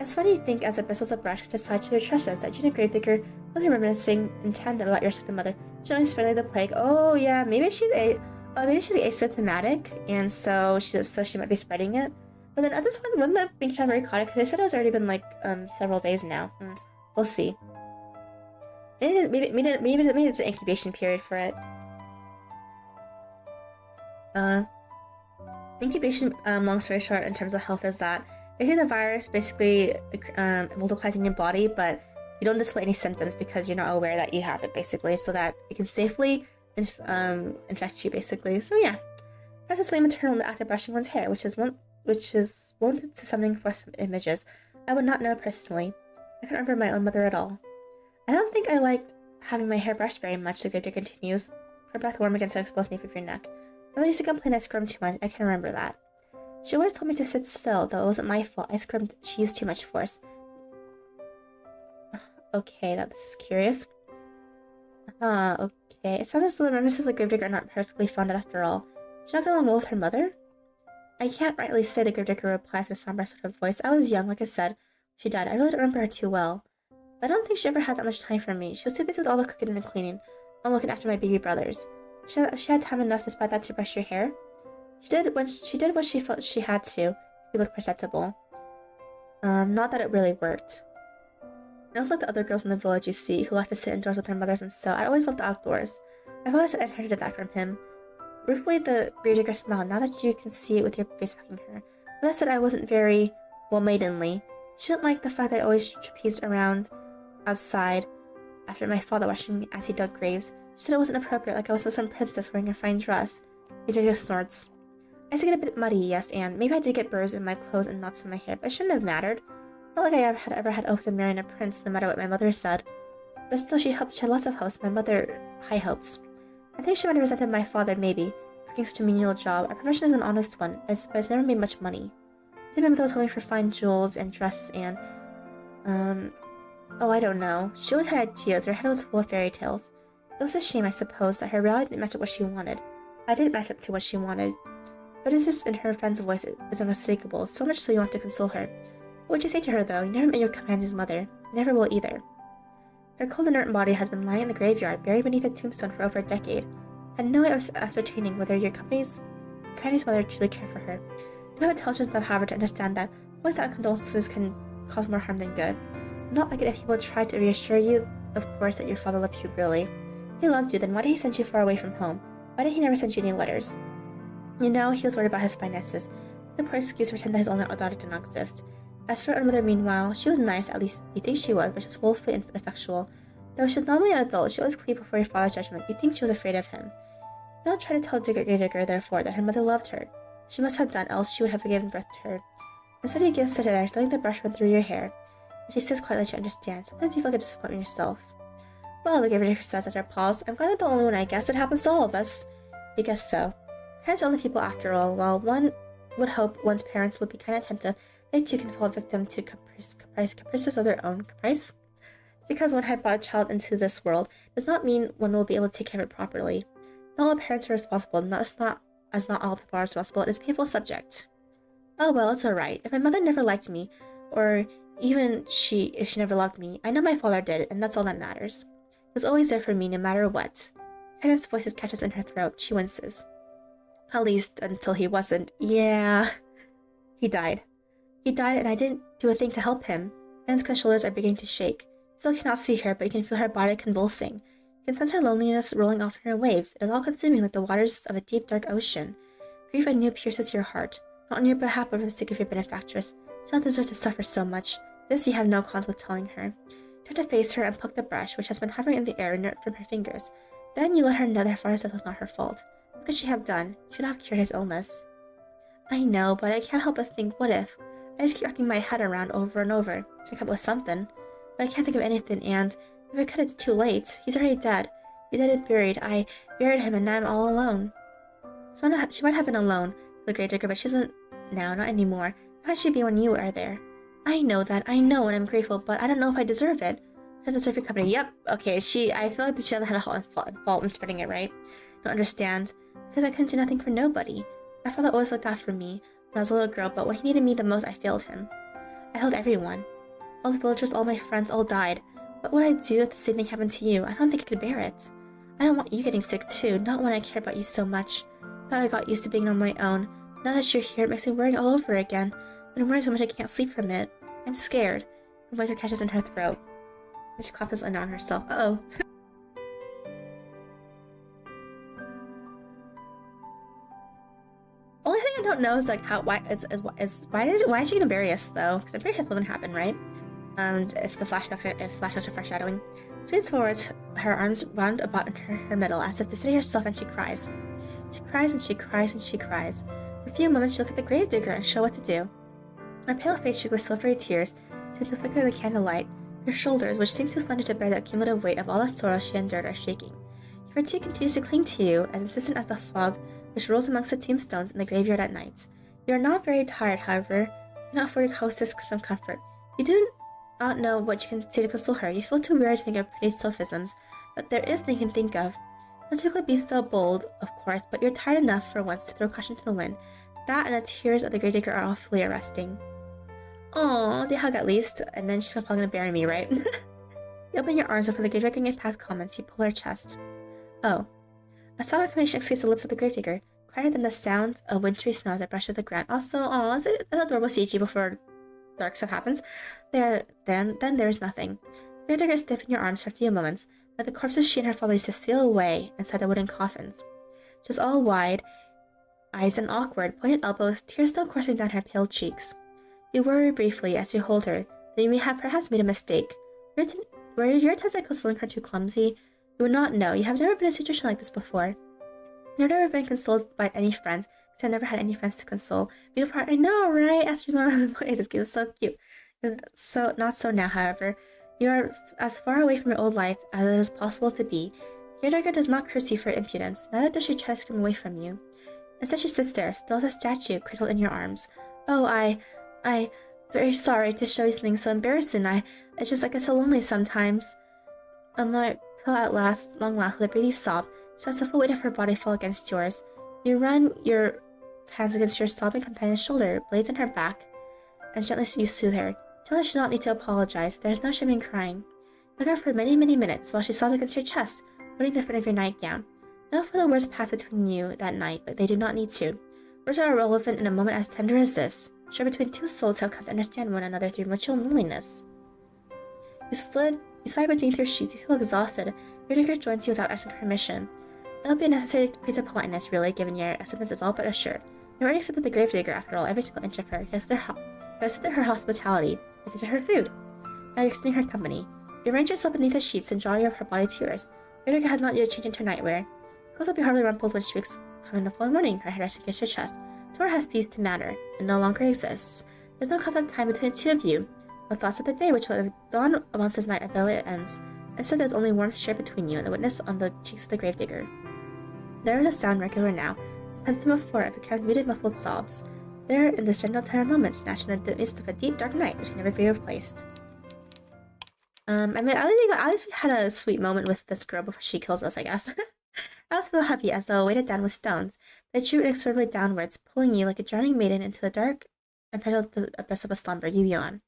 [SPEAKER 1] It's funny to think as the bristles of brush decide to their tresses that you and Gravedigger will be reminiscing in tandem about your stepmother. She's only spreading the plague. Oh yeah, maybe she's asymptomatic, and so she might be spreading it. But then at this point, wouldn't that be kind of very chaotic? Because they said it's already been like several days now. We'll see. Maybe it's an incubation period for it. Incubation, long story short, in terms of health, is that basically the virus multiplies in your body, but you don't display any symptoms because you're not aware that you have it, basically, so that it can safely infect you, basically. So yeah, perhaps it's maternal in the act of brushing one's hair, which is wanted to something for some images. I would not know personally. I can't remember my own mother at all. I don't think I liked having my hair brushed very much, the Gravedigger continues, her breath warm against the exposed nape of your neck. Mother used to complain I squirmed too much. I can remember that. She always told me to sit still, though it wasn't my fault. I screamed she used too much force. Okay, this is curious. Okay. It sounds as though the Mrs. the gravedigger are not perfectly fond after all. She not get along well with her mother? I can't rightly say, the gravedigger replies in a somber sort of voice. I was young, like I said. She died. I really don't remember her too well. But I don't think she ever had that much time for me. She was too busy with all the cooking and the cleaning. I'm looking after my baby brothers. She had time enough despite that to brush your hair. She did what she felt she had to. You look presentable. Not that it really worked. I was like the other girls in the village you see, who like to sit indoors with their mothers and sew. I always loved the outdoors. I've always inherited that from him. Ruefully, the gravedigger smiled. Now that you can see it with your face fucking her. But I said I wasn't very maidenly. She didn't like the fact that I always trapezed around outside after my father watching me as he dug graves. She said it wasn't appropriate, like I was some princess wearing a fine dress. Gravedigger snorts. I used to get a bit muddy, yes, and maybe I did get burrs in my clothes and knots in my hair, but it shouldn't have mattered. Not like I ever had hopes of marrying a prince, no matter what my mother said. But still, she had lots of hopes. My mother, high hopes. I think she might have resented my father, maybe, for getting such a menial job. Our profession is an honest one, but it's never made much money. I think my mother was hoping for fine jewels and dresses and, oh, I don't know. She always had ideas. Her head was full of fairy tales. It was a shame, I suppose, that her reality didn't match up what she wanted. I didn't match up to what she wanted. But it's just in her friend's voice is unmistakable, so much so you want to console her. What would you say to her, though? You never met your companion's mother. You never will either. Her cold inert body has been lying in the graveyard, buried beneath a tombstone for over a decade. Had no way of ascertaining whether your companion's mother truly cared for her. You have intelligence enough, however, to understand that voice out condolences can cause more harm than good. Not like it if he would try to reassure you, of course, that your father loved you really. If he loved you, then why did he send you far away from home? Why did he never send you any letters? You know, he was worried about his finances. The poor excuse to pretend that his only daughter did not exist. As for her mother, meanwhile, she was nice, at least you think she was, but she was woefully ineffectual. Though she was normally an adult, she always cleaved before your father's judgment. You think she was afraid of him. Don't try to tell Gravedigger, therefore, that her mother loved her. She must have done, else she would have given birth to her. Instead, you give sit there, letting the brush run through your hair. And she says quietly she understands. Sometimes you feel like a disappointment yourself. Well, the Gravedigger says after a pause, I'm glad I'm the only one. I guess it happens to all of us. You guess so. Parents are only people after all. While one would hope one's parents would be kind of attentive, they too can fall victim to caprices of their own. Caprice? Because one had brought a child into this world does not mean one will be able to take care of it properly. Not all parents are responsible, not all people are responsible. It is a painful subject. Oh well, it's alright. If my mother never liked me, or even if she never loved me, I know my father did, and that's all that matters. He was always there for me, no matter what. Kenneth's voice catches in her throat. She winces. At least until he wasn't. Yeah. He died. He died, and I didn't do a thing to help him. Anska's shoulders are beginning to shake. You still cannot see her, but you can feel her body convulsing. You can sense her loneliness rolling off in her waves. It is all-consuming like the waters of a deep, dark ocean. Grief anew pierces your heart, not on your behalf, but for the sake of your benefactress. She does not deserve to suffer so much. This you have no cause with telling her. Turn to face her and pluck the brush, which has been hovering in the air, inert from her fingers. Then you let her know that her father's death was not her fault. What could she have done? She would not have cured his illness. I know, but I can't help but think, what if? I just keep racking my head around over and over. Should come up with something. But I can't think of anything, and if I could, it's too late. He's already dead. He's dead and buried. I buried him, and now I'm all alone. She might have been alone, the gravedigger, but she isn't now, not anymore. How could she be when you are there? I know that, and I'm grateful, but I don't know if I deserve it. I deserve your company. Yep, okay, I feel like she hasn't had a fault in spreading it, right? Don't understand. Because I couldn't do nothing for nobody. My father always looked out for me when I was a little girl, but when he needed me the most, I failed him. I failed everyone. All the villagers, all my friends, all died. What would I do if the same thing happened to you? I don't think I could bear it. I don't want you getting sick too, not when I care about you so much. Thought I got used to being on my own. Now that you're here, it makes me worry all over again. I'm worried so much I can't sleep from it. I'm scared. Her voice catches in her throat. And she claps on herself. Uh-oh. Only thing I don't know is like why is she gonna bury us though? Because I'm pretty sure that's what happened, right? And if flashbacks are foreshadowing, she leans forward, her arms wound about in her middle, as if to steady herself, and she cries. She cries and she cries and she cries. For a few moments, she looked at the gravedigger and show what to do. Her pale face shook with silvery tears, seemed to flicker in the candlelight. Her shoulders, which seemed too slender to bear the cumulative weight of all the sorrow she endured, are shaking. Her too continues to cling to you, as insistent as the fog which rolls amongst the tombstones in the graveyard at night. You are not very tired, however. You cannot afford your hostess some comfort. You do not know what you can say to console her. You feel too weary to think of pretty sophisms, but there is thing you can think of. Not typically be so bold, of course, but you're tired enough for once to throw caution to the wind. That and the tears of the gravedigger are awfully arresting. Oh, they hug at least, and then she's probably gonna bury me, right? You open your arms before the gravedigger can pass comments. You pull her chest. Oh. A sound of exclamation escapes the lips of the gravedigger, quieter than the sound of wintry snow as it brushes the ground. Also, oh, it's adorable CG before dark stuff happens. Then there's nothing. The gravedigger stiffened your arms for a few moments, like the corpses she and her father used to seal away inside the wooden coffins. She was all wide eyes and awkward, pointed elbows, tears still coursing down her pale cheeks. You worry briefly as you hold her, that you may have perhaps made a mistake. Were your attempts at consoling her too clumsy? You would not know. You have never been in a situation like this before. You've never been consoled by any friends, because I've never had any friends to console. Beautiful heart, I know, right? As you learn to play this game, it's so cute. So not so now, however. You are as far away from your old life as it is possible to be. Yandere does not curse you for impudence, neither does she try to scream away from you. Instead she sits there, still as a statue, cradled in your arms. Oh, I very sorry to show you something so embarrassing. It's just I get so lonely sometimes. Unlike till at last, long last, with a breathy sob, she lets the full weight of her body fall against yours. You run your hands against your sobbing companion's shoulder, blades in her back, and gently you soothe her. Tell her she does not need to apologize. There is no shame in crying. You hug her for many, many minutes while she sobs against your chest, holding the front of your nightgown. No further words pass between you that night, but they do not need to. Words are irrelevant in a moment as tender as this, shared between two souls who have come to understand one another through mutual loneliness. You slide beneath your sheets. You feel exhausted. Gravedigger joins you without asking permission. It will be a necessary piece of politeness, really, given your acceptance is all but assured. You already accepted the gravedigger, after all, every single inch of her. You accepted her hospitality. You accepted her food. Now you're extending her company. You arrange yourself beneath the sheets and draw her body to yours. Gravedigger has not yet changed into her nightwear. Clothes will be hardly rumpled when she wakes coming the following morning. Her head rests against your chest. Tor has ceased to matter, and no longer exists. There's no constant time between the two of you. No thoughts of the day which will have dawned once this night of it ends. Instead, there's only warmth shared between you and the witness on the cheeks of the gravedigger. There is a sound regular now, sometimes before it becomes muted, muffled sobs. There, in this gentle tender moment, snatched in the midst of a deep, dark night, which can never be replaced. I mean, at least we had a sweet moment with this girl before she kills us, I guess. I was feel heavy as though weighted down with stones. They drew inexorably downwards, pulling you like a drowning maiden into the dark and perilous abyss of a slumber you yawn.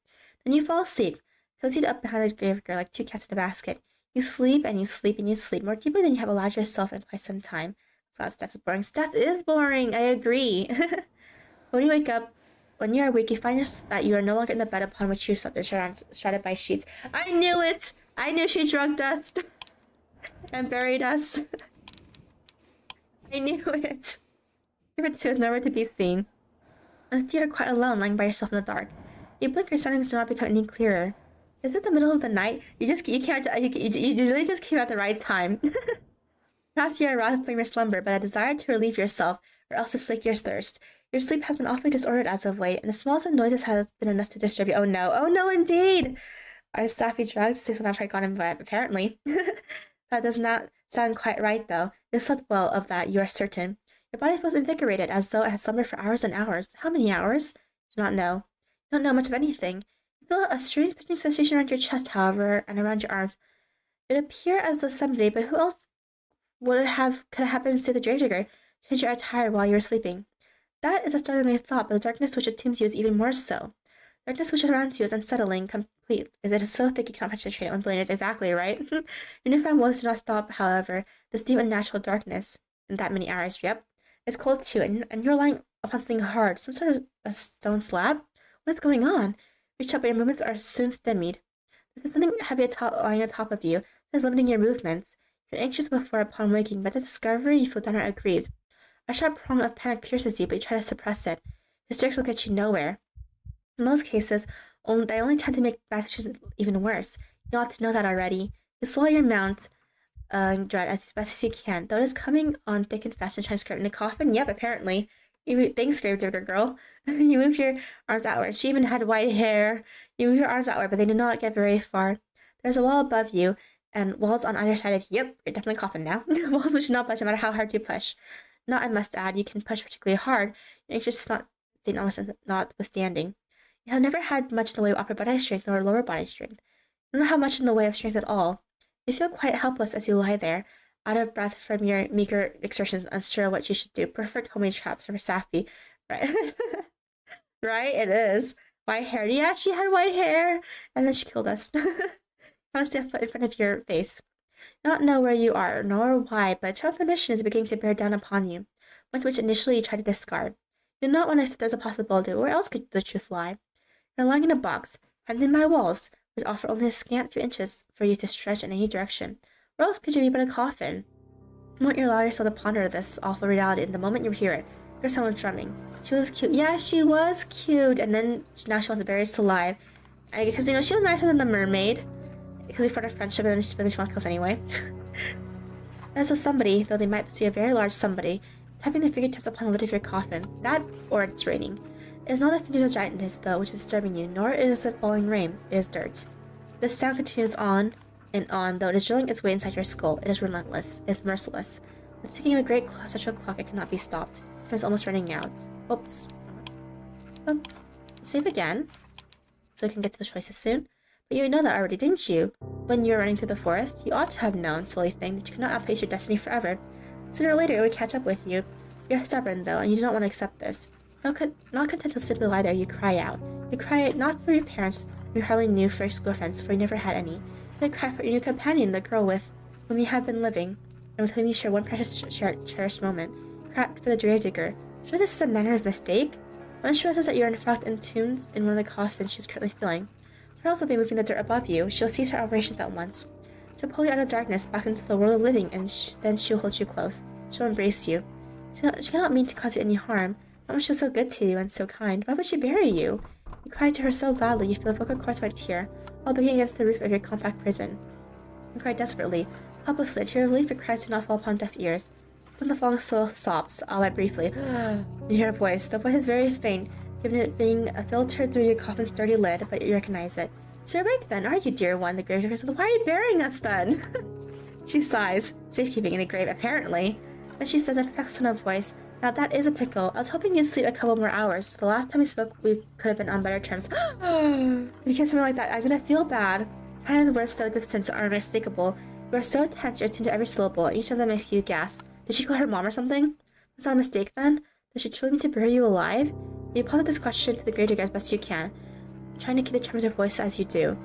[SPEAKER 1] Then you fall asleep, cozied up behind the gravedigger like two cats in a basket. You sleep and you sleep and you sleep more deeply than you have allowed yourself in quite some time. So that's boring. Death is boring, I agree. When you wake up, when you are awake, you find that you are no longer in the bed upon which you slept, shrouded by sheets. I knew it! I knew she drugged us and buried us. I knew it. Favorite two is nowhere to be seen. As you are quite alone, lying by yourself in the dark. You blink, your surroundings do not become any clearer. Is it the middle of the night? You really just came at the right time. Perhaps you are aroused from your slumber by a desire to relieve yourself, or else to slake your thirst. Your sleep has been awfully disordered as of late, and the smallest of noises has been enough to disturb you. Oh no, indeed! Are Sappy drugs? Say some I've gone in, but apparently. That does not sound quite right, though. You slept well, of that you are certain. Your body feels invigorated, as though it has slumbered for hours and hours. How many hours? You do not know. You don't know much of anything. You feel a strange pinching sensation around your chest, however, and around your arms. It appears as though somebody, but who else could have happened to the gravedigger, changed your attire while you were sleeping? That is a startling thought, but the darkness which attunes you is even more so. The darkness which surrounds you is unsettling, complete. It is so thick you cannot penetrate it when brilliant. Exactly right. Your newfound woes do not stop, however, this deep unnatural darkness in that many hours. Yep. It's cold too, and you're lying upon something hard, some sort of a stone slab. What's going on? Reach up, but your movements are soon stymied. There's something heavy lying on top of you that is limiting your movements. You're anxious before upon waking, but at the discovery you feel downright aggrieved. A sharp prong of panic pierces you, but you try to suppress it. Hysterics will get you nowhere. In most cases, they only tend to make bad situations even worse. You ought to know that already. You swallow your mount, dread as best as you can, though it is coming on thick and fast and trying to skirt in a coffin. Yep, apparently. Thanks, gravedigger girl. You move your arms outward. She even had white hair. You move your arms outward, but they do not get very far. There's a wall above you, and walls on either side of you. Yep, you're definitely coffin now. Walls which do not budge no matter how hard you push. Not, I must add, you can push particularly hard. You're anxious not state notwithstanding. You have never had much in the way of upper body strength nor lower body strength. You don't have much in the way of strength at all. You feel quite helpless as you lie there, out of breath from your meager exertions, unsure what you should do. Perfect homemade traps for Safi, right? Right? It is. White hair. Yeah, she had white hair, and then she killed us. Trying to stay in front of your face. Not know where you are, nor why, but a terrible condition is beginning to bear down upon you, one which initially you tried to discard. You do not want to say there's a possibility. Where else could the truth lie? You're lying in a box, hemmed in by walls, which offer only a scant few inches for you to stretch in any direction. Where else could you be but a coffin? You won't allow yourself to ponder this awful reality, and the moment you hear it, hear someone drumming. She was cute. Yeah, she was cute. And then now she wants to bury us alive. Because, she was nicer than the mermaid. Because we formed a friendship, and then she wants to kill us anyway. And so somebody, though they might see a very large somebody, tapping their fingertips upon the lid of your coffin. That, or it's raining. It is not the fingers of giantess, though, which is disturbing you, nor is it falling rain. It is dirt. This sound continues on and on, though it is drilling its way inside your skull. It is relentless. It is merciless. The ticking of a great central clock, it cannot be stopped. Time is almost running out. Oops. Save again, so we can get to the choices soon. But you know that already, didn't you? When you were running through the forest, you ought to have known, silly thing, that you could not outpace your destiny forever. Sooner or later, it would catch up with you. You're stubborn, though, and you do not want to accept this. Not content to simply lie there, you cry out. You cry not for your parents, who you hardly knew, for your school friends, for you never had any. You cry for your new companion, the girl with whom you have been living, and with whom you share one precious cherished moment. You cry for the gravedigger. Sure, this is a manner of mistake? When she realizes that you are in fact entombed in one of the coffins she is currently filling, her else will be moving the dirt above you. She'll cease her operations at once. She'll pull you out of darkness back into the world of living, and then she'll hold you close. She'll embrace you. She cannot mean to cause you any harm. Not when she was so good to you and so kind. Why would she bury you? You cry to her so loudly you feel the vocal cords of a tear, while beating against the roof of your compact prison. You cry desperately, helplessly, to your relief your cries do not fall upon deaf ears. Then the falling soul sobs, albeit briefly. You hear a voice. The voice is very faint, given it being filtered through your coffin's dirty lid, but you recognize it. So you're awake then, are you, dear one? The gravedigger said, why are you burying us then? She sighs, safekeeping in the grave, apparently. Then she says in a perplexed tone of voice, now that is a pickle. I was hoping you'd sleep a couple more hours. The last time we spoke, we could have been on better terms. If you hear something like that, I'm gonna feel bad. Hannah's words, so distant, are unmistakable. You are so tense, you're attuned to every syllable, and each of them makes you gasp. Did she call her mom or something? Was that a mistake then? Does she truly mean to bury you alive? You posit this question to the gravedigger as best you can, trying to keep the charms of your voice as you do.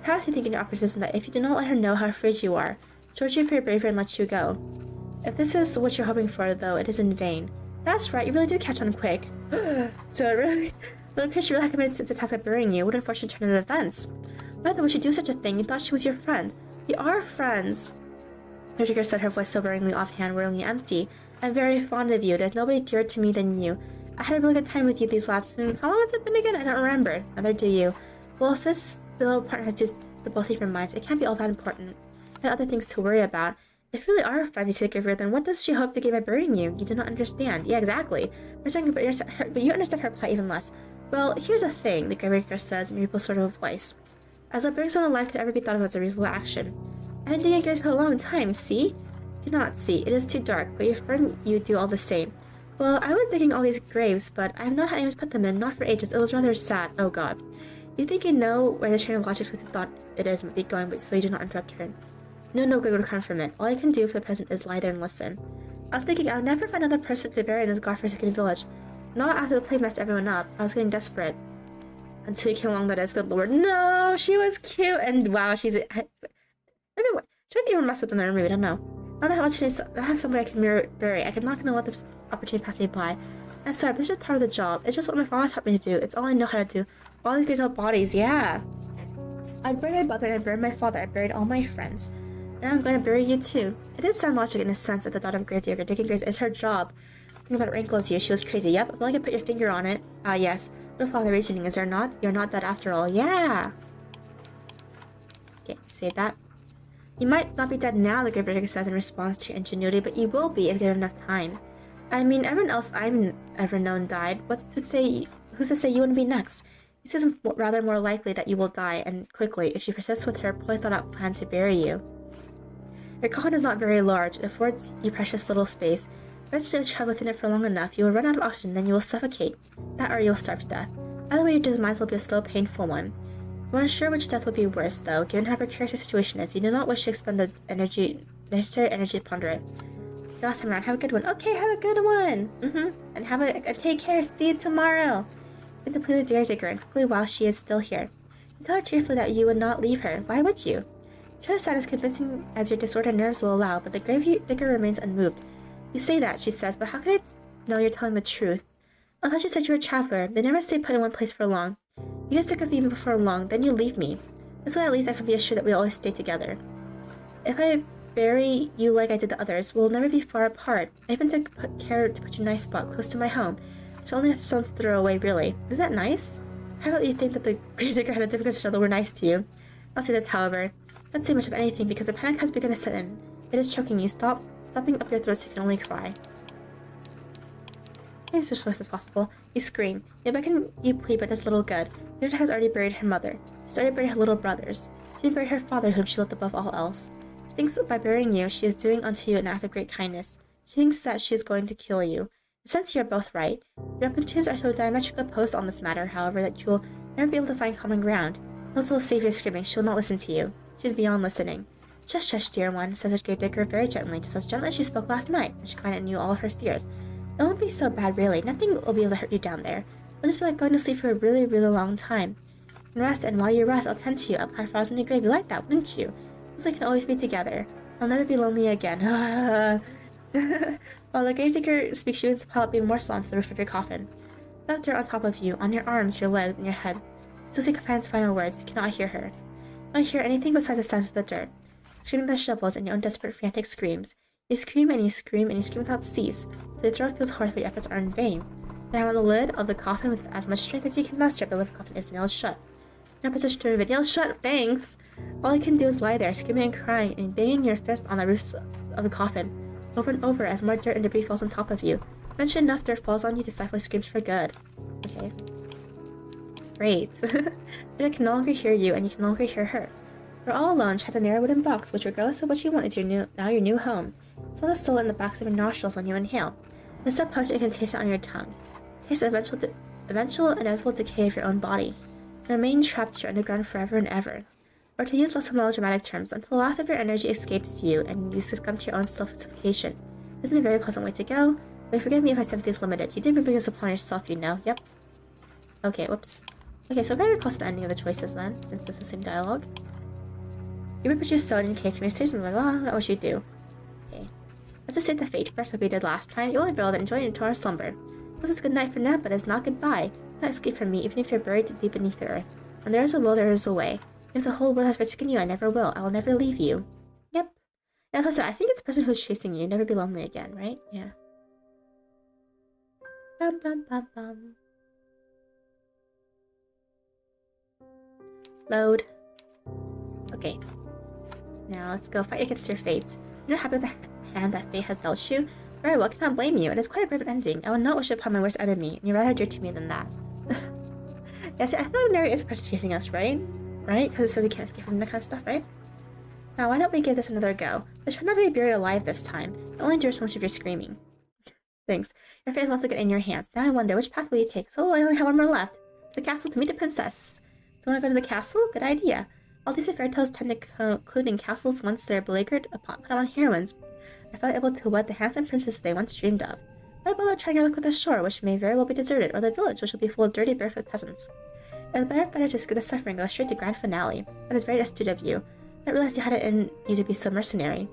[SPEAKER 1] Perhaps you think in your opposition that if you do not let her know how afraid you are, she'll judge you for your bravery and let you go. If this is what you're hoping for, though, it is in vain. That's right, you really do catch on quick. So it really... Little creature really had committed to the task of burying you. What an unfortunate turn of events. Why would she do such a thing? You thought she was your friend. We are friends. Gravedigger said, her voice soberingly offhand, wearingly empty. I'm very fond of you. There's nobody dearer to me than you. I had a really good time with you these last... How long has it been again? I don't remember. Neither do you. Well, if this little partner has to the both of your minds, it can't be all that important. I had other things to worry about. If you really are friends, you take her, then what does she hope to gain by burying you? You do not understand. Yeah, exactly. But you understand her plight even less. Well, here's the thing, the gravedigger says in a reasonable sort of voice. As what burying someone alive could ever be thought of as a reasonable action. I've been thinking it for a long time, see? You cannot see. It is too dark, but your friend you do all the same. Well, I was digging all these graves, but I have not had anyone put them in, not for ages. It was rather sad. Oh god. You think you know where the train of logic thought it is might be going, but so you do not interrupt her. No good would come from it. All I can do for the present is lie there and listen. I was thinking I would never find another person to bury in this godforsaken village. Not after the plague messed everyone up. I was getting desperate. Until you came along, that is, good lord. No, she was cute, and wow, she's... Should I even mess up in there? Maybe, I don't know. Not that much I have somebody I can bury. I'm not gonna let this opportunity pass me by. I'm sorry, but this is just part of the job. It's just what my father taught me to do. It's all I know how to do. All these graves bodies, yeah. I buried my mother, and I buried my father. I buried all my friends. Now I'm going to bury you too. It did sound logical in a sense that the daughter of a gravedigger digging graves is her job. Thinking about it rankles you. She was crazy. Yep, if only I could put your finger on it. Ah, yes. What a the reasoning, is there not? You're not dead after all. Yeah! Okay, save that. You might not be dead now, the gravedigger says in response to your ingenuity, but you will be if you give enough time. I mean, everyone else I've ever known died. Who's to say you wouldn't be next? It seems rather more likely that you will die, and quickly, if she persists with her poorly thought out plan to bury you. Your coffin is not very large. It affords you precious little space. Eventually, if you travel within it for long enough, you will run out of oxygen, then you will suffocate. That or you will starve to death. Either way, your demise will be a slow, painful one. You aren't sure which death would be worse, though. Given how precarious your situation is, you do not wish to expend the necessary energy to ponder it. Last time around, have a good one. Okay, have a good one! And take care, see you tomorrow! You completely gravedigger and quickly while she is still here. You tell her cheerfully that you would not leave her. Why would you? You try to sound as convincing as your disordered nerves will allow, but the gravedigger remains unmoved. You say that, she says, but how could I know you're telling the truth? I thought you said you were a traveler. They never stay put in one place for long. You get sick of me before long, then you leave me. This way at least I can be assured that we always stay together. If I bury you like I did the others, we'll never be far apart. I even took care to put you in a nice spot close to my home, so only a stone's throw away, really. Isn't that nice? How about you think that the gravedigger had a difficult struggle were nice to you? I'll say this, however. Don't say much of anything, because the panic has begun to set in. It is choking you. Stopping up your throat so you can only cry. Make as close as possible. You scream. You beckon, you plead, but does little good. Yandere has already buried her mother. She's already buried her little brothers. She buried her father, whom she loved above all else. She thinks that by burying you, she is doing unto you an act of great kindness. She thinks that she is going to kill you. In a sense, you are both right. Your opinions are so diametrically opposed on this matter, however, that you will never be able to find common ground. Also, will save your screaming. She will not listen to you. She is beyond listening. Shush, shush, dear one, says the gravedigger very gently, just as gently as she spoke last night, when she quite knew all of her fears. It won't be so bad, really. Nothing will be able to hurt you down there. It'll just be like going to sleep for a really, really long time. And rest, and while you rest, I'll tend to you. I'll plant flowers in your grave. You like that, wouldn't you? Looks like we can always be together. I'll never be lonely again. While the gravedigger speaks, she begins to pile up even more salt onto the roof of your coffin. Without dirt on top of you, on your arms, your legs, and your head. Still see companion's final words. You cannot hear her. You cannot hear anything besides the sounds of the dirt. Screaming the shovels and your own desperate, frantic screams. You scream and you scream and you scream without cease, so your throat feels hoarse, but your efforts are in vain. Now on the lid of the coffin with as much strength as you can muster, the lid of the coffin is nailed shut. No position to move it. Nailed shut, thanks! All you can do is lie there, screaming and crying, and banging your fist on the roofs of the coffin, over and over as more dirt and debris falls on top of you. Eventually enough dirt falls on you to stifle your screams for good. Okay. Great. But I can no longer hear you, and you can no longer hear her. You're all alone, trapped in a narrow wooden box, which regardless of what you want is your new home. Smell the soul in the backs of your nostrils when you inhale. It's so potent you can taste it on your tongue. Taste the eventual inevitable decay of your own body. You remain trapped here underground forever and ever. Or to use less melodramatic terms, until the last of your energy escapes you and you succumb to your own self-suffocation. Isn't it a very pleasant way to go? Though forgive me if my sympathy is limited. You did bring this upon yourself, you know. Yep. Okay, whoops. Okay, so very close to the ending of the choices then, since it's the same dialogue. You reproduce soda in case of mysteries and blah blah, not what you do. Okay. Let's just say the fate first like we did last time. You only build and enjoy your eternal slumber. This is good night for now, but it's not goodbye. You cannot escape from me, even if you're buried deep beneath the earth. And there is a will, there is a way. If the whole world has forsaken you, I never will. I will never leave you. Yep. And as I said, I think it's the person who's chasing you. Never be lonely again, right? Yeah. Bum bum bum bum. Load. Okay. Now let's go fight against your fate. You're not happy with the hand that fate has dealt you? Very well, I cannot blame you. It is quite a grim ending. I would not wish it upon my worst enemy, and you're rather dear to me than that. Yes, I thought there is a person chasing us, right? Right? Because it says you can't escape from that kind of stuff, right? Now, why don't we give this another go? Let's try not to be buried alive this time. It only endures so much of your screaming. Thanks. Your fate is once again in your hands. Now I wonder, which path will you take? So I only have one more left. The castle to meet the princess. So want to go to the castle? Good idea. All these fairy tales tend to conclude in castles once they're beleaguered upon heroines are finally able to wed the handsome princess they once dreamed of. Why bother trying your luck with the shore, which may very well be deserted, or the village, which will be full of dirty, barefoot peasants? It is better to skip the suffering and go straight to grand finale. That is very astute of you. I didn't realize you had it in you to be so mercenary.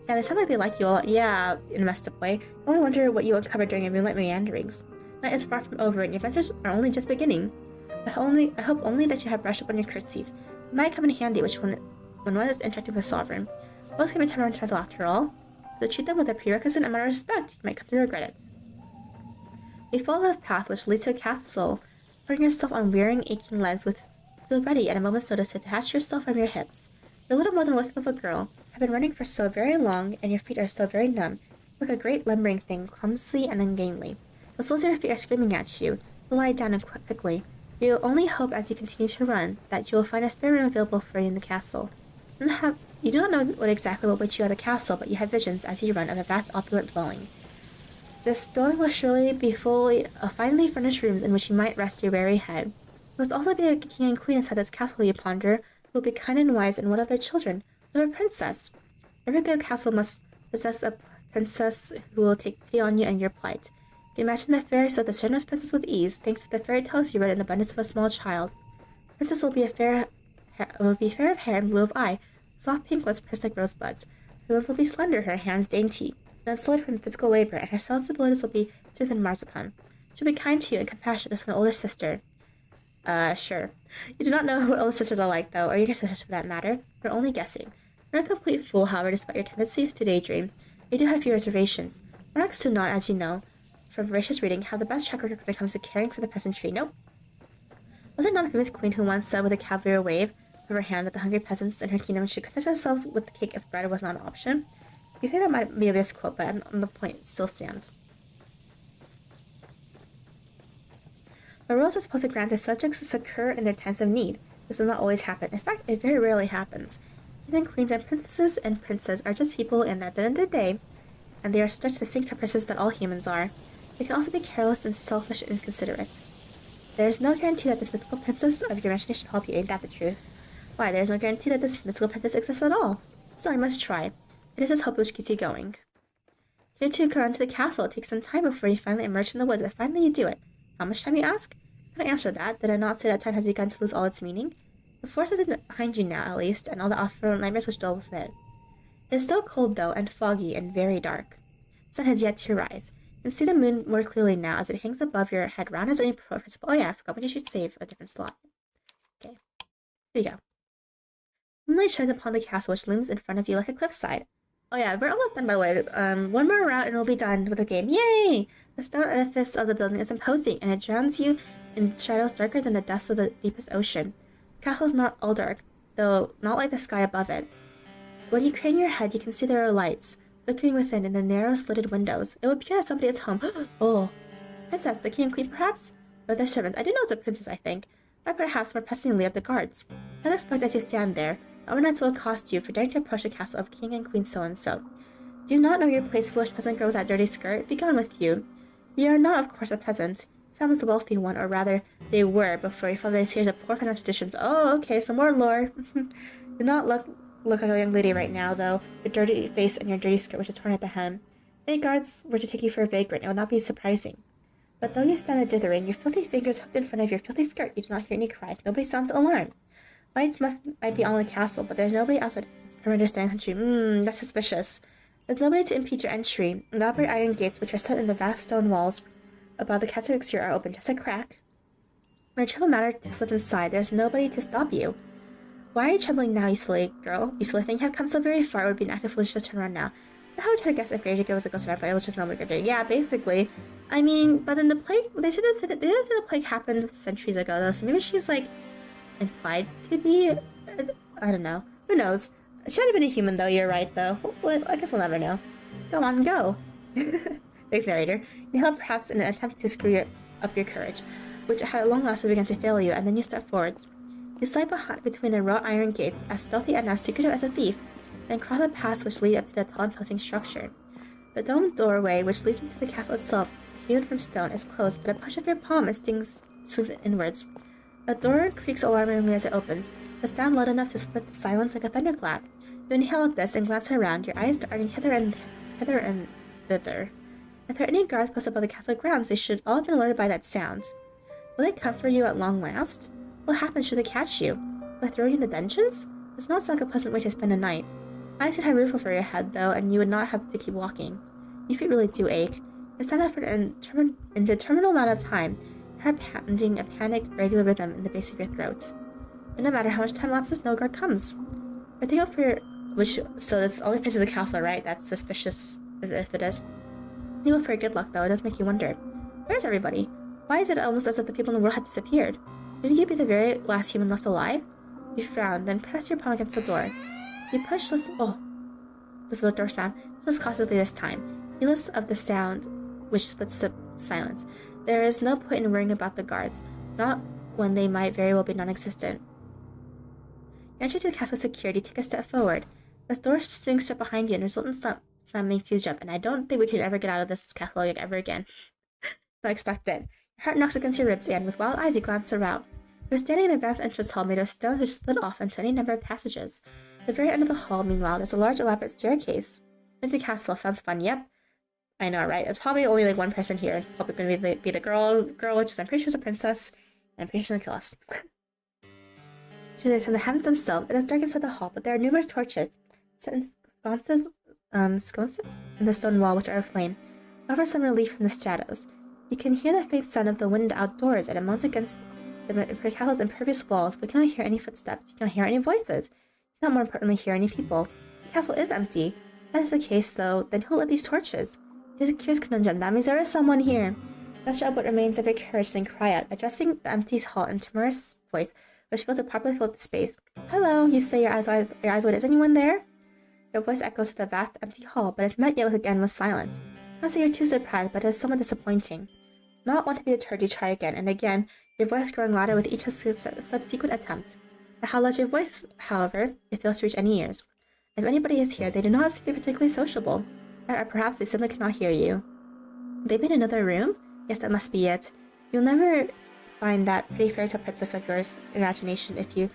[SPEAKER 1] Yeah, they sound like they like you all. Yeah, in a messed up way. I only wonder what you uncovered during your moonlight meanderings. Night is far from over, and your adventures are only just beginning. I hope only that you have brushed up on your curtsies. It might come in handy when one is interacting with the sovereign. Most can be temperamental after all. So treat them with a prerequisite amount of respect. You might come to regret it. You follow the path which leads to a castle, putting yourself on wearing, aching legs with feel ready at a moment's notice to detach yourself from your hips. You're a little more than a wisp of a girl, have been running for so very long, and your feet are so very numb. You look a great lumbering thing, clumsy and ungainly. The soles of your feet are screaming at you. You'll lie down and quickly. You only hope as you continue to run that you will find a spare room available for you in the castle. You do not know exactly what waits you at the castle, but you have visions as you run of a vast opulent dwelling. This dwelling will surely be finely furnished rooms in which you might rest your weary head. There must also be a king and queen inside this castle, you ponder, who will be kind and wise and one of their children, of a princess. Every good castle must possess a princess who will take pity on you and your plight. You imagine the fairies of the generous princess with ease, thanks to the fairy tales you read in the abundance of a small child. Princess will be fair of hair and blue of eye, soft pink lips pursed like rosebuds. Her limbs will be slender, her hands dainty, and unsullied from physical labor, and her sensibilities will be smooth than marzipan. She'll be kind to you and compassionate as an older sister. Sure. You do not know what older sisters are like, though, or younger sisters for that matter. You're only guessing. You're a complete fool, however, despite your tendencies to daydream. You do have few reservations. Monarchs do not, as you know, from voracious reading, have the best track record when it comes to caring for the peasantry. Nope. Was there not a famous queen who once said with a cavalier wave of her hand that the hungry peasants in her kingdom should content themselves with the cake if bread was not an option? You think that might be a misquote, but the point still stands. The royals are supposed to grant their subjects succor in their times of need. This does not always happen. In fact, it very rarely happens. Even queens and princesses and princes are just people in that end of the day, and they are subject to the same caprices that all humans are. They can also be careless and selfish and inconsiderate. There is no guarantee that this mystical princess of your imagination will help you. Ain't that the truth? Why, there is no guarantee that this mystical princess exists at all. So I must try. It is this hope which keeps you going. You two go on to the castle. It takes some time before you finally emerge from the woods, but finally you do it. How much time, you ask? I don't answer that. Did I not say that time has begun to lose all its meaning? The forest is behind you now, at least, and all the awful nightmares which dwell within it. It is still cold, though, and foggy, and very dark. The sun has yet to rise. You can see the moon more clearly now as it hangs above your head round as a principle. Oh yeah, I forgot when you should save a different slot. Okay, here we go. Moonlight shines upon the castle which looms in front of you like a cliffside. Oh yeah, we're almost done by the way. One more round and we'll be done with the game. Yay! The stone edifice of the building is imposing, and it drowns you in shadows darker than the depths of the deepest ocean. The castle is not all dark, though not like the sky above it. When you crane your head, you can see there are lights, flickering within in the narrow slitted windows. It would appear that somebody is home. Oh, princess, the king and queen perhaps? But their servants. I do know it's a princess, I think. But perhaps more pressingly of the guards. Don't expect as you stand there. Overnights will cost you for daring to approach the castle of king and queen so-and-so. Do you not know your place, foolish peasant girl with that dirty skirt? Be gone with you. You are not, of course, a peasant. Your family's a wealthy one, or rather, they were before you fell into a series of poor financial traditions. Oh, okay, some more lore. Do not look like a young lady right now, though. Your dirty face and your dirty skirt, which is torn at the hem. If any guards were to take you for a vagrant, it would not be surprising. But though you stand there dithering, your filthy fingers hooked in front of your filthy skirt, you do not hear any cries. Nobody sounds alarmed. Lights might be on in the castle, but there's nobody else that perimeter stand entry. That's suspicious. There's nobody to impede your entry. The elaborate iron gates, which are set in the vast stone walls about the castle exterior, are open just a crack. When a tremble matter to slip inside, there's nobody to stop you. Why are you trembling now, you silly girl? You silly thing, you have come so very far, it would be an act of foolishness to turn around now. How would I guess if Gravedigger was a ghost of but it was just normal Gravedigger? Yeah, basically. I mean, but then the plague, they said that the plague happened centuries ago, though, so maybe she's, like, implied to be, I don't know. Who knows? She might have been a human, though, you're right, though. Well, I guess we'll never know. Go on, go. Thanks, narrator. You held perhaps in an attempt to screw up your courage, which had at long last begun to fail you, and then you step forwards. You slide between the wrought iron gates, as stealthy and as secretive as a thief, then cross a path which leads up to the tall imposing structure. The domed doorway, which leads into the castle itself, hewn from stone, is closed, but a push of your palm swings inwards. The door creaks alarmingly as it opens, the sound loud enough to split the silence like a thunderclap. You inhale at this and glance around, your eyes darting hither and thither. If there are any guards posted above the castle grounds, they should all have been alerted by that sound. Will they come for you at long last? What happens should they catch you? Will they throw you in the dungeons? It does not sound like a pleasant way to spend a night. I could have a roof over your head, though, and you would not have to keep walking. Your feet really do ache. You stand there for an indeterminate amount of time, your heart pounding a panicked, regular rhythm in the base of your throat. And no matter how much time lapses, no guard comes. I think for your... So this only places the castle, right? That's suspicious, if it is. I think for your good luck, though, it does make you wonder. Where's everybody? Why is it almost as if the people in the world had disappeared? Did you be the very last human left alive? You frown, then press your palm against the door. You push this... Oh. This little door sound. Just cautiously this time, heedless of the sound which splits the silence. There is no point in worrying about the guards, not when they might very well be non-existent. You enter to the castle secured. You take a step forward. The door swings shut behind you, and resultant slump that makes you jump, and I don't think we can ever get out of this castle ever again. Not expected. Your heart knocks against your ribs, and with wild eyes you glance around. You're standing in a vast entrance hall made of stone which split off into any number of passages. At the very end of the hall, meanwhile, there's a large elaborate staircase. Empty castle sounds fun, yep. I know, right? There's probably only like one person here. It's probably going to be the girl, which is I'm pretty sure is a princess, and I'm pretty sure she's going to kill us. She's in the heavens themselves. It is dark inside the hall, but there are numerous torches set in sconces in the stone wall, which are aflame, offer some relief from the shadows. You can hear the faint sound of the wind outdoors, and it mounts against the castle's impervious walls, but you cannot hear any footsteps. You cannot hear any voices. You cannot, more importantly, hear any people. The castle is empty. If that is the case, though, then who lit these torches? It is a curious conundrum. That means there is someone here. Muster up what remains of your courage, then cry out, addressing the empty hall in a timorous voice, which fails to properly fill the space. Hello, you say, your eyes wide. Is anyone there? Your voice echoes to the vast empty hall, but is met yet again with silence. Not say you're too surprised, but it is somewhat disappointing. Not want to be deterred, you try again and again, your voice growing louder with each subsequent attempt. For how loud your voice, however, it fails to reach any ears. If anybody is here, they do not seem to be particularly sociable, or perhaps they simply cannot hear you. They've been in another room? Yes, that must be it. You'll never find that pretty fairytale princess of yours imagination if you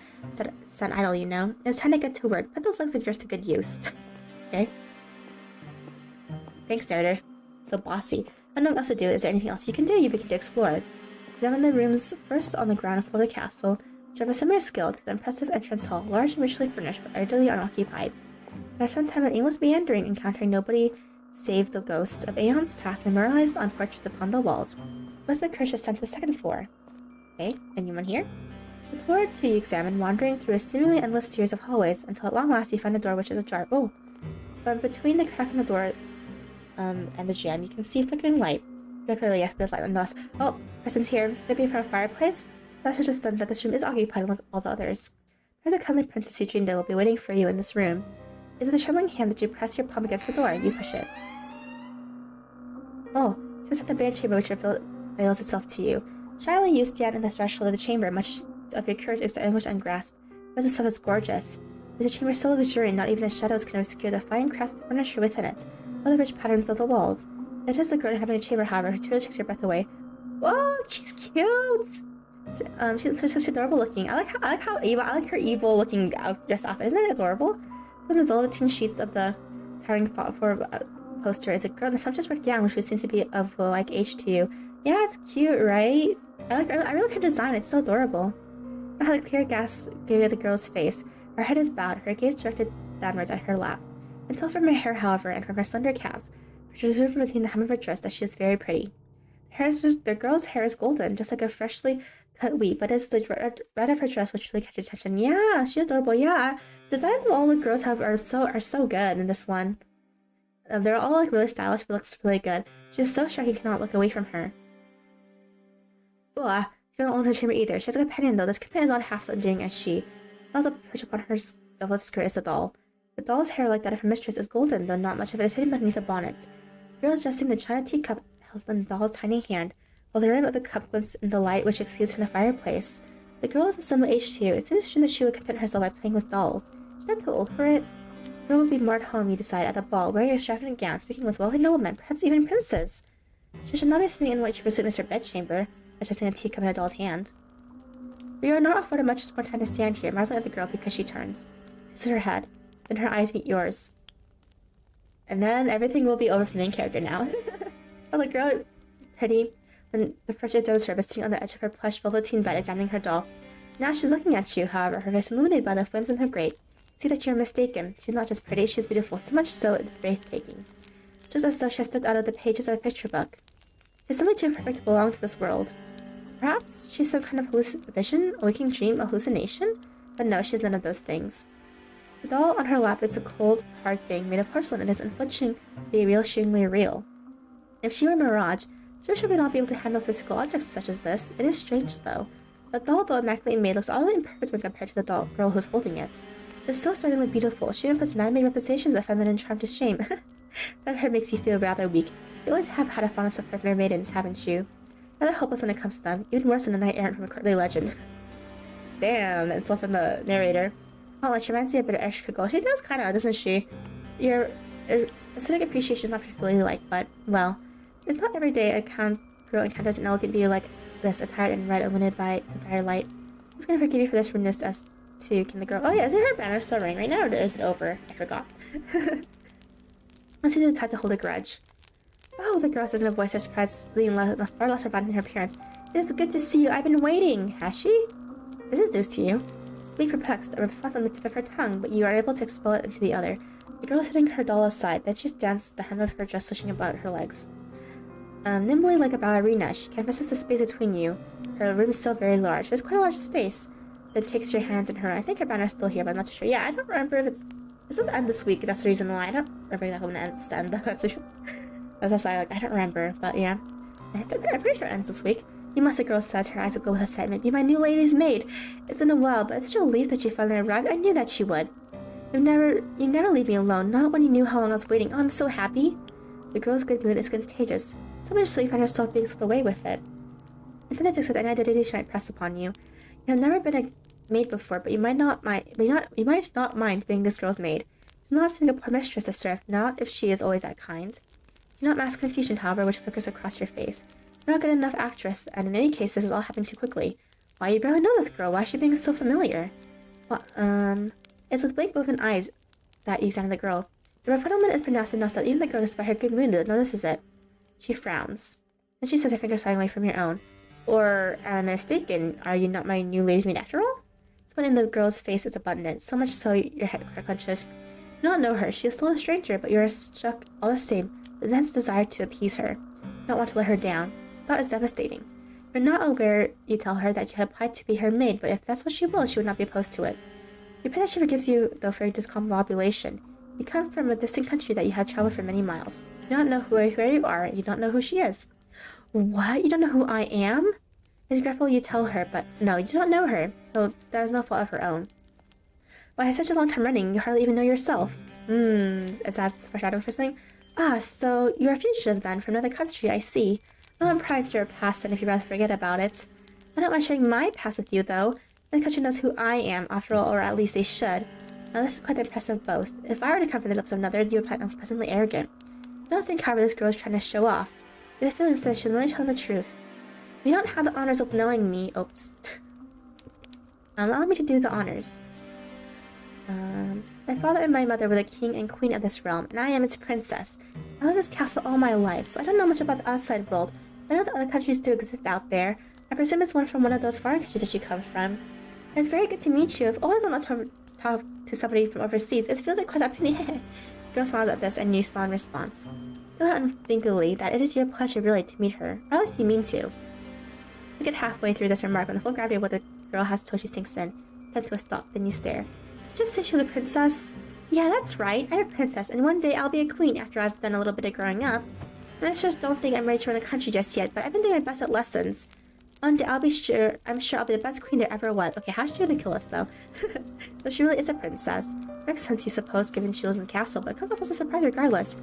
[SPEAKER 1] stand idle, you know. It's time to get to work. Put those legs of yours to good use. Okay? Thanks, narrator. So bossy. I don't know what else to do. Is there anything else you can do? You begin to explore. Examine the rooms first on the ground floor of the castle, which have a similar skill to the impressive entrance hall, large and richly furnished, but utterly unoccupied. There are sometimes an aimless meandering, encountering nobody save the ghosts of aeons past memorialized on portraits upon the walls. Most of the curse is sent to the second floor. Okay, anyone here? This floor 2 you examine, wandering through a seemingly endless series of hallways, until at long last you find a door which is ajar. Oh! But between the crack in the door and the jam, you can see flickering light. Very clearly, yes, but it's light nonetheless. Oh, person's here. Could it be from a fireplace? That suggests then that this room is occupied like all the others. There's a cuddly princess Yandere will be waiting for you in this room. It is with a trembling hand that you press your palm against the door. You push it. Oh, since at the bedchamber which reveals itself to you. Shyly you stand in the threshold of the chamber, much of your courage is to anguish and grasp. But itself is gorgeous. It is a chamber so luxuriant, not even the shadows can obscure the fine craft of furniture within it, or the rich patterns of the walls. It is the girl inhabiting the chamber, however, who truly takes your breath away. Whoa, she's cute! She's adorable looking. I like her evil looking dress outfit. Isn't it adorable? From the velveteen sheets of the towering poster is a girl in a sumptuous red gown, which seems to be of like age to you. Yeah, it's cute, right? I really like her design. It's so adorable. I how the clear gas gave the girl's face. Her head is bowed, her gaze directed downwards at her lap. Until from her hair, however, and from her slender calves, which was removed from between the hem of her dress, that she is very pretty. The girl's hair is golden, just like a freshly cut wheat, but it's the red of her dress which really catches attention. Yeah, she's adorable. Yeah, designs of all the girls have are so good in this one. They're all like really stylish, but looks really good. She's so sharp you cannot look away from her. Blah. She don't own her chamber either. She has a companion though. This companion is not half so endearing as she. Now the perch upon her velvet skirt is a doll. The doll's hair, like that of her mistress, is golden, though not much of it is hidden beneath the bonnet. The girl is adjusting the china teacup held in the doll's tiny hand, while the rim of the cup glints in the light which exudes from the fireplace. The girl is of similar age to you. It seems soon that she would content herself by playing with dolls. She's not too old for it. The girl would be more at home, you decide, at a ball, wearing a extravagant gown, speaking with wealthy noblemen, perhaps even princes. She should not be sitting in what she pursued in her bedchamber, adjusting a teacup in a doll's hand. We are not afforded much more time to stand here, marveling at the girl because she turns. Kisses her head. Then her eyes meet yours. And then everything will be over for the main character now. Oh, the girl, pretty, when the first year does her, was sitting on the edge of her plush velveteen bed examining her doll. Now she's looking at you, however, her face illuminated by the flames in her grate. See that you're mistaken. She's not just pretty, she's beautiful, so much so it's breathtaking. Just as though she has stepped out of the pages of a picture book. She's simply too perfect to belong to this world. Perhaps she's some kind of vision, a waking dream, a hallucination? But no, she's none of those things. The doll on her lap is a cold, hard thing made of porcelain and is unflinchingly real. If she were a mirage, sure she would not be able to handle physical objects such as this. It is strange, though. The doll, though immaculately made, looks utterly imperfect when compared to the girl who's holding it. She's so startlingly beautiful. She even puts man-made representations of feminine charm to shame. That of her makes you feel rather weak. You always have had a fondness for mermaidens, haven't you? Rather hopeless when it comes to them, even worse than a knight errant from a courtly legend. Damn, and so from the narrator. Oh, like she reminds me a bit of Eshkagol. She does kind of, doesn't she? Aesthetic appreciation is not particularly liked, but, well, it's not every day a girl encounters an elegant beauty like this, attired in red illuminated by the firelight. I was gonna forgive you for this rudeness as to can the girl. Oh yeah, is it her banner still ring right now, or is it over? I forgot. Let's see the type to hold a grudge. Oh, the girl says in a voice of surprise, being far less refined in her appearance. It is good to see you. I've been waiting. Has she? This is news to you. Being perplexed, a response on the tip of her tongue, but you are able to expel it into the other. The girl is setting her doll aside, then she stands, the hem of her dress swishing about her legs. Nimbly like a ballerina, she canvasses the space between you. Her room is still very large. It's quite a large space. Then takes your hands in her. I think her banner is still here, but I'm not too sure. Yeah, I don't remember if it's... This doesn't end this week, that's the reason why. I don't remember exactly when it ends to end, though. That's why I don't remember, but yeah. I'm pretty sure it ends this week. You must, the girl says, her eyes will go with excitement. Be my new lady's maid. It's been a while, but it's such a relief that you finally arrived. I knew that she would. You never leave me alone, not when you knew how long I was waiting. Oh, I'm so happy. The girl's good mood is contagious. So much so you find yourself being swept away with it. And then it's accept any identity she might press upon you. You have never been a maid before, but you might not mind being this girl's maid. She's not a single poor mistress to serve, not if she is always that kind. Do not mask confusion, however, which flickers across your face. You're not good enough actress, and in any case, this has all happened too quickly. Why, you barely know this girl. Why is she being so familiar? Well, it's with blank woven eyes that you examine the girl. The refinement is pronounced enough that even the girl, despite her good mood, notices it. She frowns. Then she says her fingers sliding away from your own. Or, am I mistaken? Are you not my new lady's maid after all? Something in the girl's face is abundant, so much so your head clenches. You do not know her. She is still a stranger, but you are struck all the same. The dense desire to appease her. You don't want to let her down. That is devastating. You're not aware, you tell her, that you had applied to be her maid, but if that's what she will, she would not be opposed to it. You pray that she forgives you, though, for your discombobulation. You come from a distant country that you have traveled for many miles. You don't know who you are, and you don't know who she is. What? You don't know who I am? It's regretful you tell her, but no, you don't know her. So that is no fault of her own. Why, such a long time running, you hardly even know yourself. Is that foreshadowing for something? Ah, so you're a fugitive then, from another country, I see. I'm proud of your past, and if you'd rather forget about it. I don't mind sharing my past with you, though. The country knows who I am, after all, or at least they should. Now, this is quite an impressive boast. If I were to come from the lips of another, you would find unpleasantly arrogant. I don't think, however, this girl is trying to show off. But the feeling says she's really telling the truth. You don't have the honors of knowing me. Oops. Allow me to do the honors. My father and my mother were the king and queen of this realm, and I am its princess. I lived in this castle all my life, so I don't know much about the outside world. I know that other countries do exist out there. I presume it's one from one of those foreign countries that you come from. And it's very good to meet you. I've always wanted to talk to somebody from overseas. It feels like quite a opportunity. Girl smiles at this, and you smile in response. Tell her unthinkingly that it is your pleasure really to meet her, or at least you mean to. You get halfway through this remark when the full gravity of what the girl has told you sinks in. You come to a stop, then you stare. Just say she was a princess? Yeah, that's right. I'm a princess, and one day I'll be a queen after I've done a little bit of growing up. And I just don't think I'm ready to run the country just yet, but I've been doing my best at lessons. One day I'm sure I'll be the best queen there ever was. Okay, how's she gonna kill us though? So she really is a princess. Makes sense, you suppose, given she lives in the castle, but it comes off as a surprise regardless.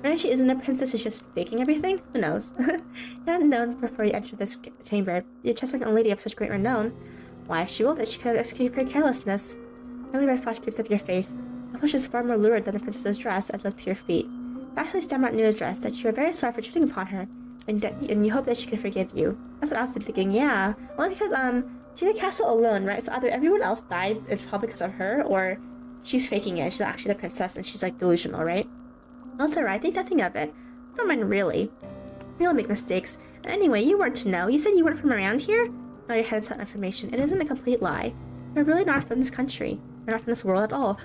[SPEAKER 1] Maybe she isn't a princess, she's just faking everything? Who knows? Not known before you enter this chamber. You're trusting a lady of such great renown. Why, she will that she could have executed for carelessness. A really red flash creeps up your face. The flush is far more lurid than the princess's dress as you look to your feet. You actually stammer out in your dress that you are very sorry for cheating upon her, and you hope that she can forgive you. That's what I've been thinking, yeah. Only because, she's in the castle alone, right? So either everyone else died, it's probably because of her, or she's faking it. She's actually the princess, and she's, like, delusional, right? That's alright, think nothing of it. I don't mind, really. We all make mistakes. And anyway, you weren't to know. You said you weren't from around here? No, your head's not information. It isn't a complete lie. You're really not from this country. You're not from this world at all.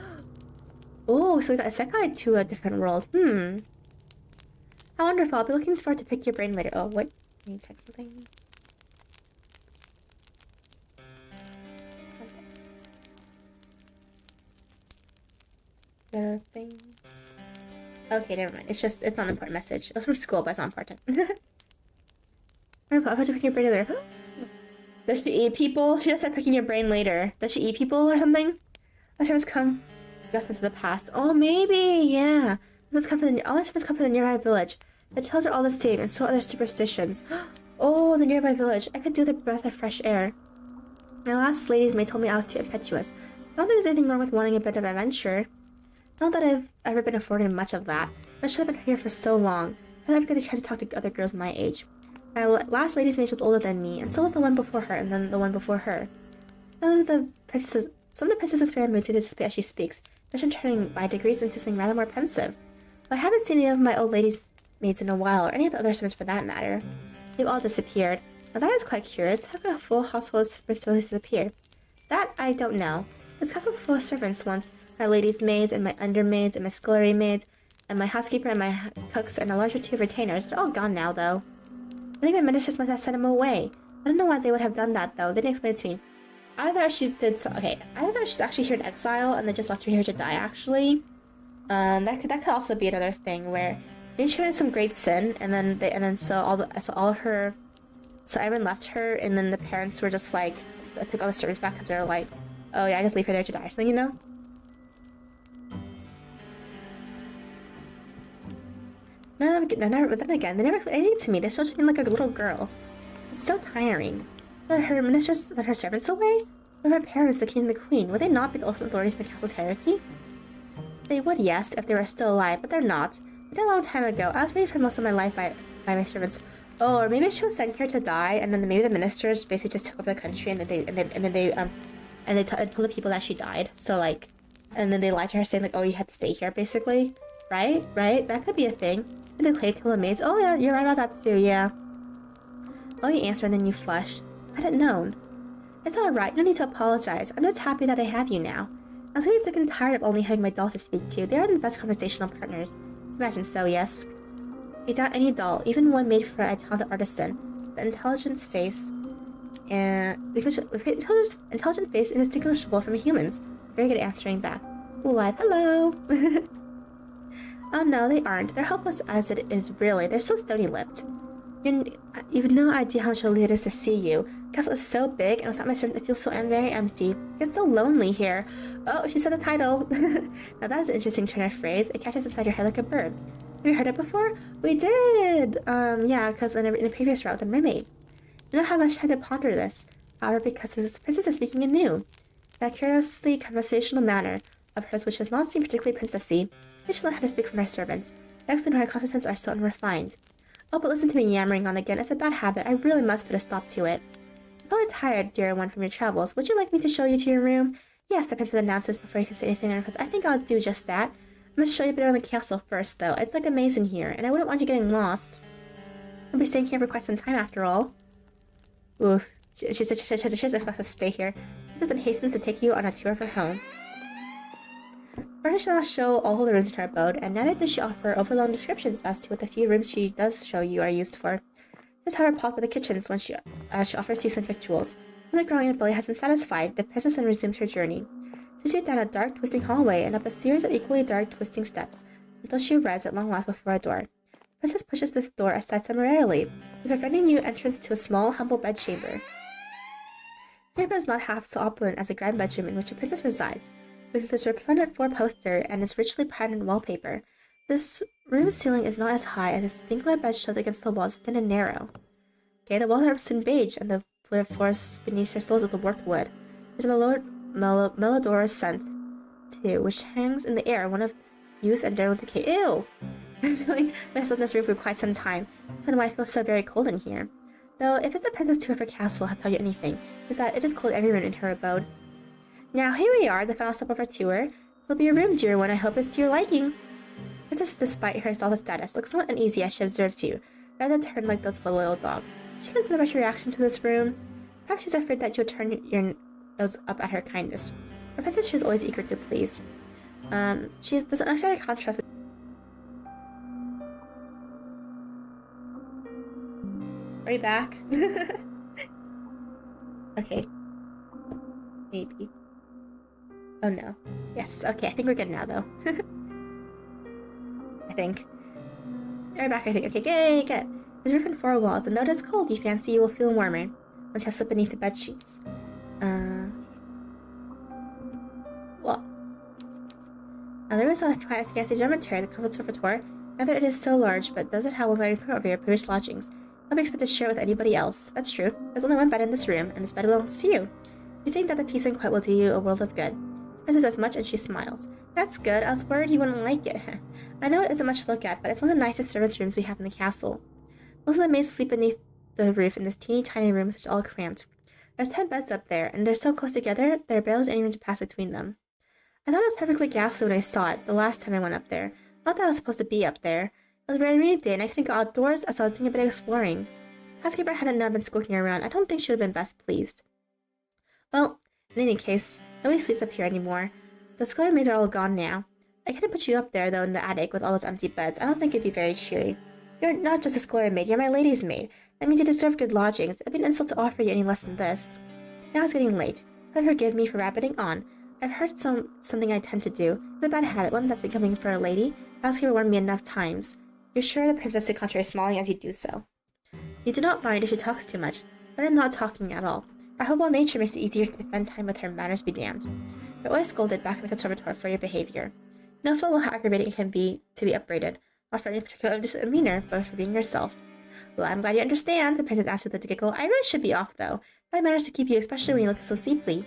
[SPEAKER 1] Oh, so we got a isekai to a different world. How wonderful. I'll be looking forward to pick your brain later. Oh, wait. Can you check something? Thing. Okay, never mind. It's not an important message. It was from school, but it's not important. Wonderful. I'll have to pick your brain later. Does she eat people? She just said picking your brain later. Does she eat people or something? Let's have us come. Just into the past. Oh, maybe, yeah. Let's come from all the come from the nearby village. The tales are all the same, and so are their superstitions. Oh, the nearby village. I could do the breath of fresh air. My last lady's maid told me I was too impetuous. I don't think there's anything wrong with wanting a bit of adventure. Not that I've ever been afforded much of that. I should have been here for so long. I never get the chance to talk to other girls my age. My last lady's maid was older than me, and so was the one before her, and then the one before her. Some of the princess's fair mood to dissipate as she speaks, especially turning by degrees into something rather more pensive. But I haven't seen any of my old lady's maids in a while, or any of the other servants for that matter. They've all disappeared. Now that is quite curious. How could a full household disappear? That I don't know. This castle was full of servants once. My lady's maids, and my undermaids, and my scullery maids, and my housekeeper, and my cooks, and a larger two of retainers. They're all gone now, though. I think my ministers must have sent them away. I don't know why they would have done that, though. They didn't explain it to me. Either she did either she's actually here in exile and they just left her here to die, actually. That could also be another thing where maybe she went in some great sin, and then so everyone left her, and then the parents were just like, took all the servants back because they're like, oh yeah, I just leave her there to die or something, you know? No, but then again, they never explained anything to me. They're still treating me like a little girl. It's so tiring. That her ministers sent her servants away? Or her parents, the king and the queen, would they not be the ultimate authorities in the castle's hierarchy? They would, yes, if they were still alive, but they're not. They died a long time ago. I was waiting for most of my life by my servants. Oh, or maybe she was sent here to die, and then maybe the ministers basically just took over the country, and then they told the people that she died. So like, and then they lied to her, saying like, oh, you had to stay here, basically. Right? That could be a thing. And the clay killer maids. Oh yeah, you're right about that too. Yeah. Oh, you answer and then you flush. I didn't know. It's alright, no need to apologize. I'm just happy that I have you now. I was really sick and tired of only having my dolls to speak to. They are the best conversational partners. Imagine so, yes. You doubt any doll, even one made for a talented artisan. The intelligent face is distinguishable from humans. Very good at answering back. Full live, hello! Oh no, they aren't. They're helpless as it is, really. They're so stony-lipped. You've no idea how much relief it is to see you. The castle is so big, and without my servants, it feels so very empty. It's so lonely here. Oh, she said the title. Now that is an interesting turn of phrase. It catches inside your head like a bird. Have you heard it before? We did! Yeah, because in a previous route, the mermaid. I don't have much time to ponder this. However, because this princess is speaking anew. That curiously conversational manner of hers, which does not seem particularly princessy, I should learn how to speak from her servants. Next to her consonants are so unrefined. Oh, but listen to me yammering on again. It's a bad habit. I really must put a stop to it. I'm probably tired, dear one, from your travels. Would you like me to show you to your room? Yes, the princess announces before you can say anything, because I think I'll do just that. I'm going to show you a bit around the castle first, though. It's like amazing here, and I wouldn't want you getting lost. I'll be staying here for quite some time, after all. Ooh, she just expects us to stay here. She then hastens to take you on a tour of her home. First, she does not show all the rooms in her abode, and neither does she offer overlong descriptions as to what the few rooms she does show you are used for. Just have her pause by the kitchens when she offers you some victuals. When the growing belly has been satisfied, the princess then resumes her journey. She leads down a dark, twisting hallway and up a series of equally dark, twisting steps, until she arrives at long last before a door. The princess pushes this door aside temporarily, preventing you entrance to a small, humble bedchamber. The chamber is not half so opulent as the grand bedroom in which the princess resides. With its resplendent four-poster and its richly patterned wallpaper, this room's ceiling is not as high as its singular bed shoved against the walls, thin and narrow. Okay, the walls are soon beige, and the floors beneath her soles of the worked wood. There's a melodorous scent, too, which hangs in the air, one of use and general decay. Ew! I'm feeling myself in this room for quite some time. That's why it feels so very cold in here. Though, if it's a princess tour of her castle has taught you anything, is that it is cold every room in her abode. Now, here we are, the final step of our tour. It'll be your room, dear one. I hope it's to your liking. Princess, despite her exalted status, looks somewhat uneasy as she observes you, rather than turn like those loyal dogs. She consider about your reaction to this room. Perhaps she's afraid that you'll turn your nose up at her kindness. For Princess, she is always eager to please. There's an unexpected contrast with... Are you back? Okay. Maybe. Oh no. Yes, okay, I think we're good now, though. I think. We're back, I think. Okay, yay, good. There's roof and four walls, and though it is cold, you fancy you will feel warmer once you slip beneath the bed sheets. Well. There is not a fancy dormitory, the conservatoire. Neither it is so large, but does it have one very over your previous lodgings. Don't be expected to share with anybody else. That's true. There's only one bed in this room, and this bed belongs to you. You think that the peace and quiet will do you a world of good. Princess as much, and she smiles. That's good. I was worried you wouldn't like it. I know it isn't much to look at, but it's one of the nicest servants' rooms we have in the castle. Most of the maids sleep beneath the roof in this teeny tiny room which is all cramped. There's 10 beds up there, and they're so close together there are barely any room to pass between them. I thought it was perfectly ghastly when I saw it the last time I went up there. Not that I was supposed to be up there. It was a very rainy day, and I couldn't go outdoors as I was doing a bit of exploring. Housekeeper hadn't now been skulking around. I don't think she would have been best pleased. Well, in any case, nobody sleeps up here anymore. The scullery maids are all gone now. I couldn't put you up there, though, in the attic with all those empty beds. I don't think it'd be very cheery. You're not just a scullery maid, you're my lady's maid. That means you deserve good lodgings. It'd be an insult to offer you any less than this. Now it's getting late. Let forgive me for rabbiting on. I've heard something I tend to do. It's a bad habit, one that's becoming for a lady. Housekeeper warned me enough times. You're sure the princess to contrary smiling as you do so. You do not mind if she talks too much, but I'm not talking at all. Her humble nature makes it easier to spend time with her, manners be damned. You're always scolded back in the conservatory for your behavior. No fool how aggravating it can be to be upbraided, not for any particular demeanor, but for being yourself. Well, I'm glad you understand, the princess answered with a giggle. I really should be off, though. I managed to keep you, especially when you look so sleepy.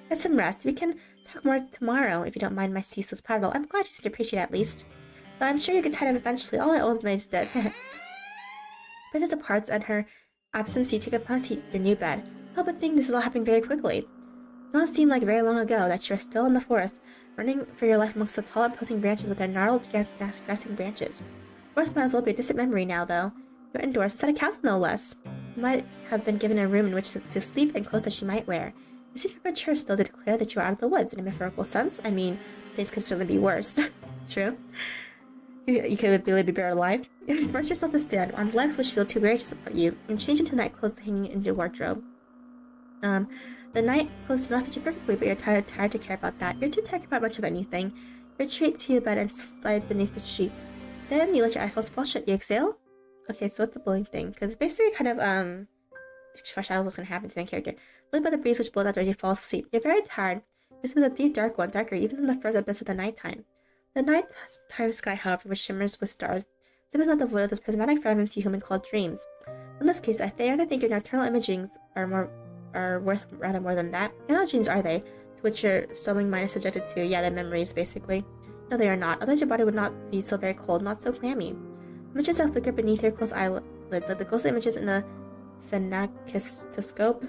[SPEAKER 1] Get some rest. We can talk more tomorrow, if you don't mind my ceaseless prattle. I'm glad you seem to appreciate it at least. Though I'm sure you get tired of eventually. All my old maids did. Princess departs, and her absence you take upon your new bed. Oh, but think this is all happening very quickly. It does not seem like very long ago that you are still in the forest, running for your life amongst the tall imposing branches with their gnarled, grasping branches. Forest might as well be a distant memory now, though. You're indoors inside a castle, no less. You might have been given a room in which to sleep and clothes that she might wear. It seems premature still to declare that you are out of the woods in a metaphorical sense. I mean, things could certainly be worse. True. You could really be buried alive. Force yourself to stand on legs which feel too weary to support you, and change into night clothes hanging in your wardrobe. The night clothes do not fit you perfectly, but you're tired to care about that. You're too tired to care about much of anything. You retreat to your bed and slide beneath the sheets. Then you let your eyeballs fall shut. You exhale? Okay, so what's the bullying thing? Because basically kind of, foreshadow what's going to happen to the character. Look by the breeze which blows out as you fall asleep. You're very tired. This was a deep dark one, darker even than the first abyss of the nighttime. The nighttime sky, however, which shimmers with stars, is not devoid of those prismatic fragments you human call dreams. In this case, I think your nocturnal imagings are worth rather more than that. They're not dreams, are they? To which your sobbing mind is subjected to. Yeah, they're memories, basically. No, they are not. Otherwise your body would not be so very cold, not so clammy. Images that flicker beneath your closed eyelids, like the ghostly images in a phenakistoscope.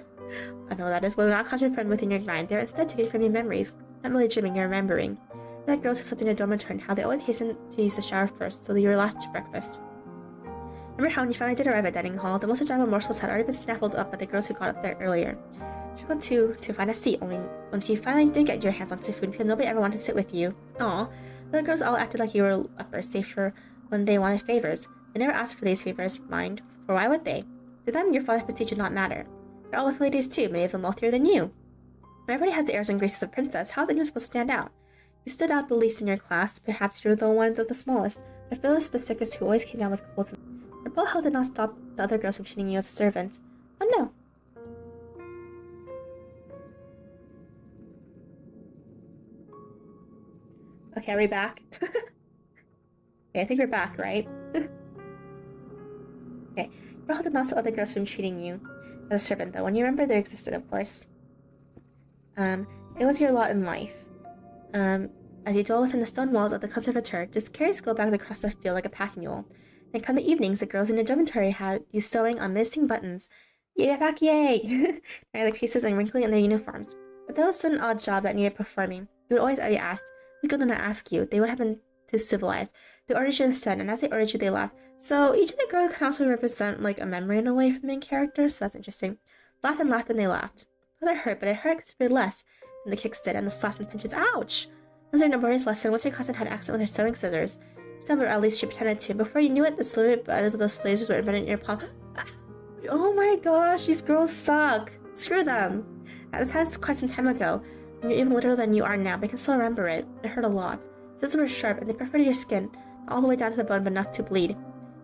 [SPEAKER 1] I know what that is. Will not conjure from within your mind. They are instead taken from your memories. Not really dreaming, you're remembering. That girls who slept in your dormitory and how they always hasten to use the shower first, so that you were last to breakfast. Remember how when you finally did arrive at dining hall, the most enjoyable morsels had already been snaffled up by the girls who got up there earlier. You go to find a seat, only once you finally did get your hands onto food because nobody ever wanted to sit with you. Aw, the girls all acted like you were uppers, save for when they wanted favors. They never asked for these favors, mind, for why would they? To them, your father's prestige did not matter. They're all with ladies too, many of them wealthier than you. When everybody has the airs and graces of princess, how's anyone supposed to stand out? You stood out the least in your class, perhaps you're the ones of the smallest, but Phyllis the sickest who always came down with colds. Her bullet hell did not stop the other girls from treating you as a servant. Oh no. Okay, are we back? Okay, I think we're back, right? Okay. Your bullet did not stop other girls from treating you as a servant, though. When you remember they existed, of course. It was your lot in life. As you dwell within the stone walls of the conservatoire, just carry school back across the field like a pack mule. Then come the evenings, the girls in the dormitory had you sewing on missing buttons. Yay, back, yay! The creases and wrinkling in their uniforms. But that was an odd job that needed performing. You would always be asked. The girl did not ask you. They would have been too civilized. They ordered you instead, and as they ordered you, they laughed. So each of the girls can also represent like a memory in a way for the main character, so that's interesting. Laughed and laughed and they laughed. Well, that hurt, but it hurt considerably less than the kicks did, and the slaps and pinches. Ouch! Those are Nobody's lesson. Once your cousin had an accident with her sewing scissors. Or at least she pretended to. Before you knew it, the slowly buttons of those lasers were embedded in your palm. Oh my gosh, these girls suck. Screw them. At the time, it's quite some time ago. And you're even littler than you are now, but I can still remember it. It hurt a lot. Scissors were sharp, and they perforated your skin, all the way down to the bone, but enough to bleed.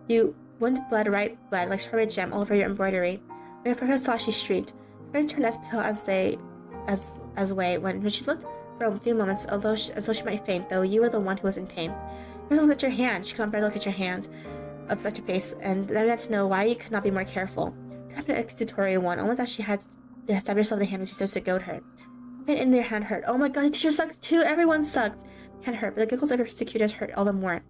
[SPEAKER 1] You wound bled like strawberry jam all over your embroidery. When your professor saw, she shrieked. Her face turned as pale as way when she looked for a few moments, as though she might faint, though you were the one who was in pain. You looked at your hand. She could not bear to look at your hand, at your face, and then had to know why you could not be more careful. You had an accusatory one, almost as she had stabbed herself in the hand when she started to goad her. Pain in their hand hurt. Oh my god, the teacher sucks too. Everyone sucked. Hand hurt, but the giggles of her persecutors hurt all the more.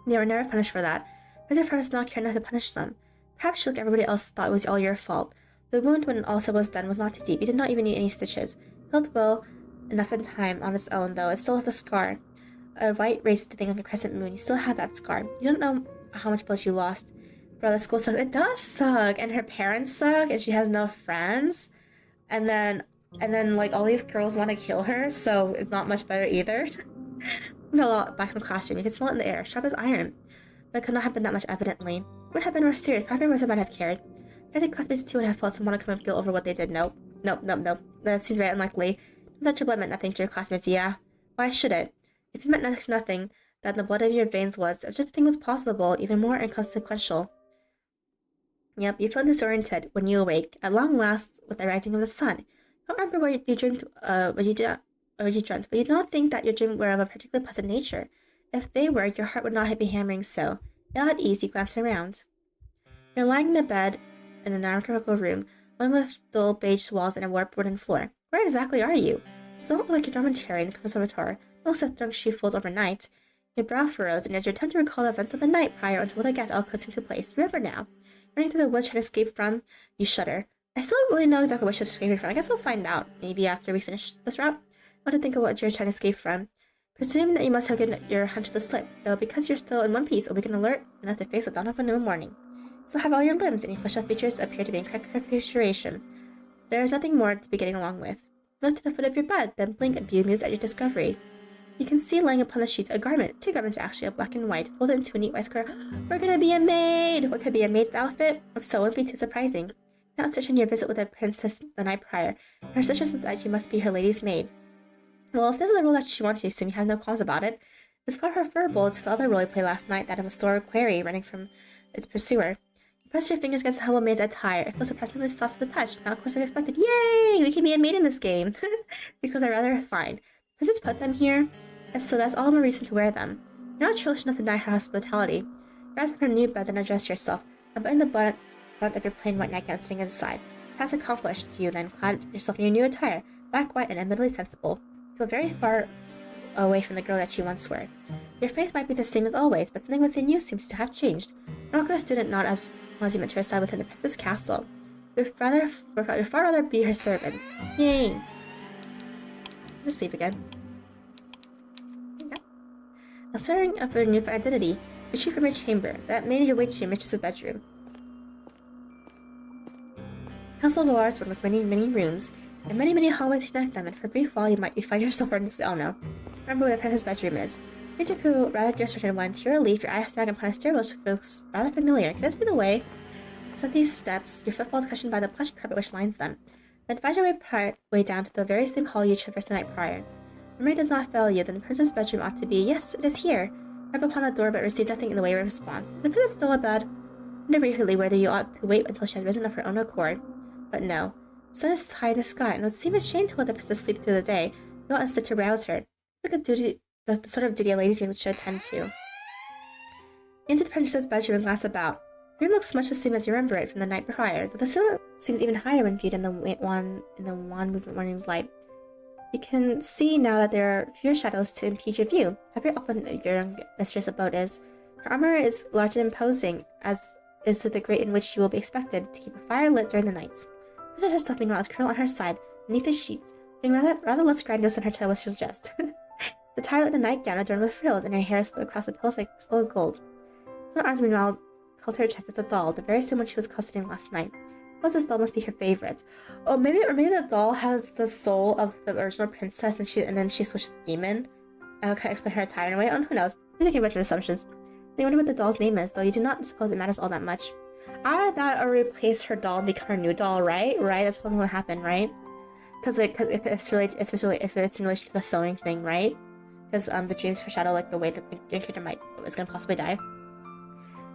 [SPEAKER 1] They were never punished for that. Mr. Frost did not care enough to punish them. Perhaps she, like everybody else, thought it was all your fault. The wound, when all said was done, was not too deep. You did not even need any stitches. Healed well enough in time on its own, though. It still left a scar. A white raised thing like a crescent moon. You still have that scar. You don't know how much blood you lost. Bro, the school sucks. It does suck. And her parents suck, and she has no friends. And then like, all these girls want to kill her, so it's not much better either. No, back in the classroom. You could smell it in the air, sharp as iron. But it could not have been that much, evidently. It would have been more serious. Probably Rosa might have cared. I think classmates too would have felt someone to come and feel over what they did. Nope. That seems very unlikely. That your blood meant nothing to your classmates, yeah? Why should it? If it meant next to nothing, that in the blood of your veins was, if such a thing was possible, even more inconsequential. Yep, you feel disoriented when you awake, at long last, with the rising of the sun. You don't remember what you dreamed, what you dreamt, but you don't think that your dreams were of a particularly pleasant nature. If they were, your heart would not be hammering so. Ill at ease, you glance around. You're lying in a bed in an anarchical room, one with dull beige walls and a warped wooden floor. Where exactly are you? You don't look like a dormitory in the conservatory. No such drunk she folds overnight. Your brow furrows, and as you attempt to recall the events of the night prior until the gas all clicks into place, remember now. Running through the woods trying to escape from, you shudder. I still don't really know exactly what she's escaping from. I guess we'll find out, maybe after we finish this route. I want to think of what you're trying to escape from. Presume that you must have given your hunch the slip, though because you're still in one piece, a weakened alert, and have to face the dawn of a new morning. You still have all your limbs, and your fleshed features appear to be in correct configuration. There is nothing more to be getting along with. Look to the foot of your bed, then blink and be amused at your discovery. You can see lying upon the sheets a garment, two garments actually, a black and white, folded into a neat white square. We're gonna be a maid! What could be a maid's outfit? If so, it wouldn't be too surprising. Now searching your visit with the princess the night prior. Her sister said that you must be her lady's maid. Well, if this is the role that she wants you to assume, you have no qualms about it. It's far preferable to the other role you played last night, that of a store quarry running from its pursuer. You press your fingers against the humble maid's attire. It feels surprisingly soft to the touch. Now, of course, I expected, yay! We can be a maid in this game! Because I rather find. Princess put them here? If so, that's all the more reason to wear them. You're not churlish enough to deny her hospitality. Rise from her new bed, then address yourself. Unbutton the front of your plain white nightgown sitting at the side. Task accomplished, you then clad yourself in your new attire, black, white, and admittedly sensible. You feel very far away from the girl that you once were. Your face might be the same as always, but something within you seems to have changed. You're not a student, not as long as you meant to reside within the princess castle. You'd far rather be her servant. Yay! Just sleep again. A stirring of her new identity, retreat from your chamber, that made your way to your mistress's bedroom. The castle is a large one with many rooms, and many hallways to connect them, and for a brief while you find yourself running to oh no. Remember where the princess' bedroom is. You to feel rather certain when, to your relief, your eyes snag upon a stairwell which feels rather familiar. Could this be the way? So these steps, your footfalls cushioned by the plush carpet which lines them. Then find your way down to the very same hall you traversed the night prior. Memory does not fail you, then the princess' bedroom ought to be, yes, it is here. Rap upon the door, but receive nothing in the way of response. Is the princess still abed? Wonder briefly whether you ought to wait until she had risen of her own accord. But no. The sun is high in the sky, and it would seem a shame to let the princess sleep through the day, not instead to rouse her. Like a duty, the sort of duty a lady's maid should attend to. Into the princess's bedroom and glance about. The room looks much the same as you remember it from the night prior, though the ceiling seems even higher when viewed in the wan movement morning's light. You can see now that there are fewer shadows to impede your view. However open your young mistress' abode is, her armor is large and imposing, as is the grate in which you will be expected to keep a fire lit during the nights. Princess herself meanwhile is curled on her side, beneath the sheets, being rather less grandiose than her title would suggest. The tie lit in a nightgown adorned with frills, and her hair split across the pillows like spilled gold. Her arms meanwhile held her chest as a doll, the very same one she was custodian last night. Well, this doll must be her favorite. Oh, maybe the doll has the soul of the original princess, and then she switched to the demon. I'll kind of explain her attire in a way. Oh, who knows? These are a bunch of assumptions. You wonder what the doll's name is, though you do not suppose it matters all that much. Either that or replace her doll and become her new doll, right? Right? That's probably what will happen, right? Because if it's in relation to the sewing thing, right? Because the dreams foreshadow like the way that the character is going to possibly die.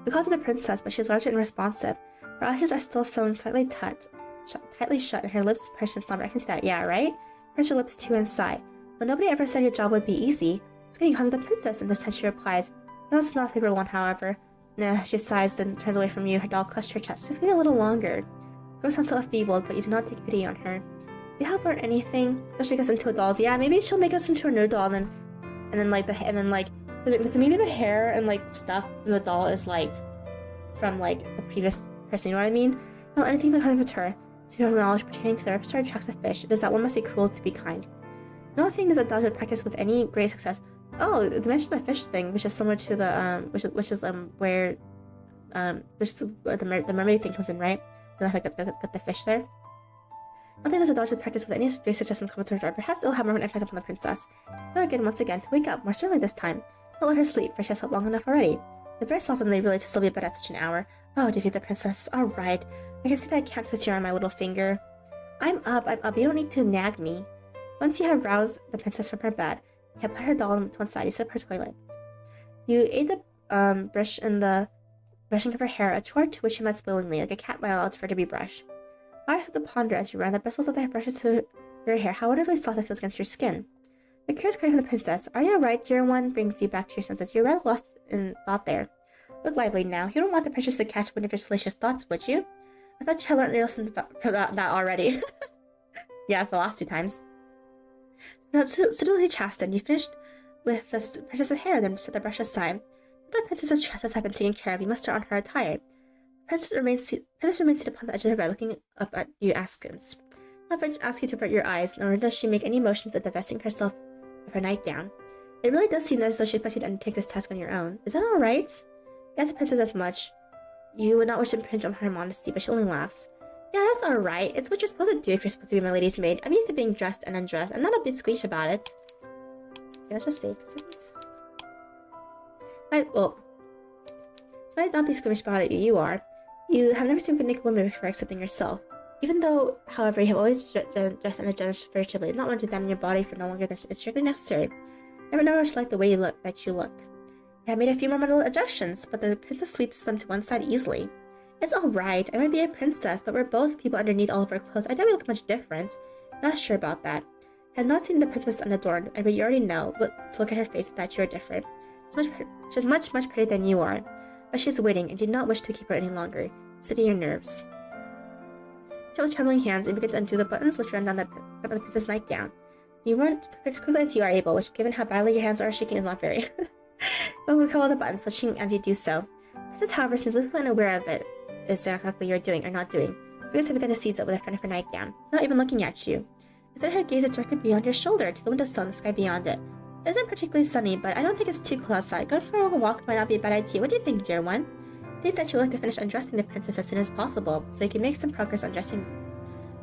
[SPEAKER 1] We call her the princess, but she's large and responsive. Her eyelashes are still sewn tightly shut, and her lips pursed in slumber. I can see that, yeah, right? Press her lips too and sigh. But nobody ever said your job would be easy. It's getting called the princess, and this time she replies. No, it's not a favorite one, however. Nah, she sighs, then turns away from you, her doll clutched her chest. Just give me a little longer. Girl sounds so affeebled, but you do not take pity on her. We haven't learned anything. Just make us into dolls. Yeah, maybe she'll make us into a nerd doll, and then like maybe the hair and like stuff in the doll is like from like the previous person. You know what I mean? No, anything that comes with her. So you have knowledge pertaining to the repertoire attracts a fish. It is that one must be cruel to be kind. Another thing is that dogs would practice with any great success. Oh, they mentioned the fish thing, which is similar to the which is where the mermaid thing comes in, right? They like got the fish there. I think there's a dog should practice with any great success and comfort to her. Perhaps it'll have more of an impact upon the princess. Now again, once again, to wake up, more certainly this time. Don't let her sleep, for she has slept long enough already. But very softly relate to Sylvia, but at such an hour. Oh, defeat the princess. Alright. I can see that I can't twist your arm, my little finger. I'm up. You don't need to nag me. Once you have roused the princess from her bed, you have put her doll to one side, you set up her toilet. You aid the brush in the brushing of her hair, a chore to which you must willingly, like a cat might allow for her to be brushed. Eyes have to ponder as you run the bristles of the brushes to your hair, how wonderfully soft it feels against your skin. The curious cry from the princess, "Are you alright, dear one?" brings you back to your senses. You're rather lost in thought there. Look lively now. You don't want the princess to catch one of your salacious thoughts, would you? I thought you had learned your lesson for that already. Yeah, for the last 2 times. Suitably chastened, you finished with the princess's hair, then set the brush aside. The princess's tresses have been taken care of. You must start on her attire. Princess remains seated upon the edge of her bed, looking up at you askance. Not asks you to avert your eyes, nor does she make any motions at divesting herself of her nightgown. It really does seem as though she expects you to undertake this task on your own. Is that all right? You ask the princess as much. You would not wish to impinge on her modesty, but she only laughs. Yeah, that's all right. It's what you're supposed to do if you're supposed to be my lady's maid. I'm used to being dressed and undressed. I'm not a bit squeamish about it. Okay, let's just save for a second. You might not be squeamish about it, you are. You have never seen a naked woman before accepting yourself. Even though, however, you have always dressed in a generous furtively, not one to examine your body for no longer than is strictly necessary. Never much like the way you look. You have made a few more little adjustments, but the princess sweeps them to one side easily. It's alright, I might be a princess, but we're both people underneath all of our clothes. I doubt we look much different. Not sure about that. I have not seen the princess unadorned, but you already know, but to look at her face, that you are different. She's much prettier than you are. But she is waiting, and do not wish to keep her any longer. Steady your nerves. She with trembling hands, and begin to undo the buttons which run down the front of the princess' nightgown. You run as quickly as you are able, which, given how badly your hands are shaking, is not very. But we cover the buttons, flinching as you do so. Princess, however, seems blissfully unaware of it is exactly you're doing or not doing. Fingers have begun to seize it with the front of her nightgown, not even looking at you. Instead, her gaze is directed beyond your shoulder to the windowsill and the sky beyond it. It isn't particularly sunny, but I don't think it's too cold outside. Going for a walk might not be a bad idea. What do you think, dear one? I think that you would like to finish undressing the princess as soon as possible, so you can make some progress on dressing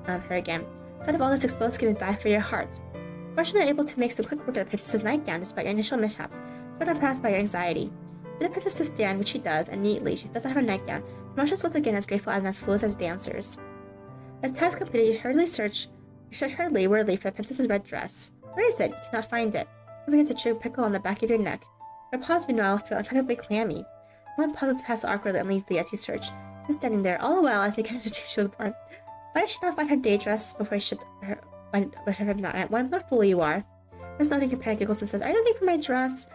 [SPEAKER 1] her again. Instead of all this exposed skin is bad for your heart. Fortunately, you're able to make some quick work of the princess's nightgown despite your initial mishaps, spurred on perhaps by your anxiety. For the princess to stand, which she does, and neatly, she does have her nightgown, motions once again as graceful and as fluid as dancers. As task completed, you search wordily for the princess's red dress. Where is it? You cannot find it. You begin to chew prickle on the back of your neck. Her paws, meanwhile, feel uncomfortably clammy. One pauses to pass awkwardly and uneasily as you search. She's standing there, all the while as they get she was born. Why did she not find her day dress before she should not? What fool you are. Miss noting her panic giggles and says, "Are you looking for my dress?"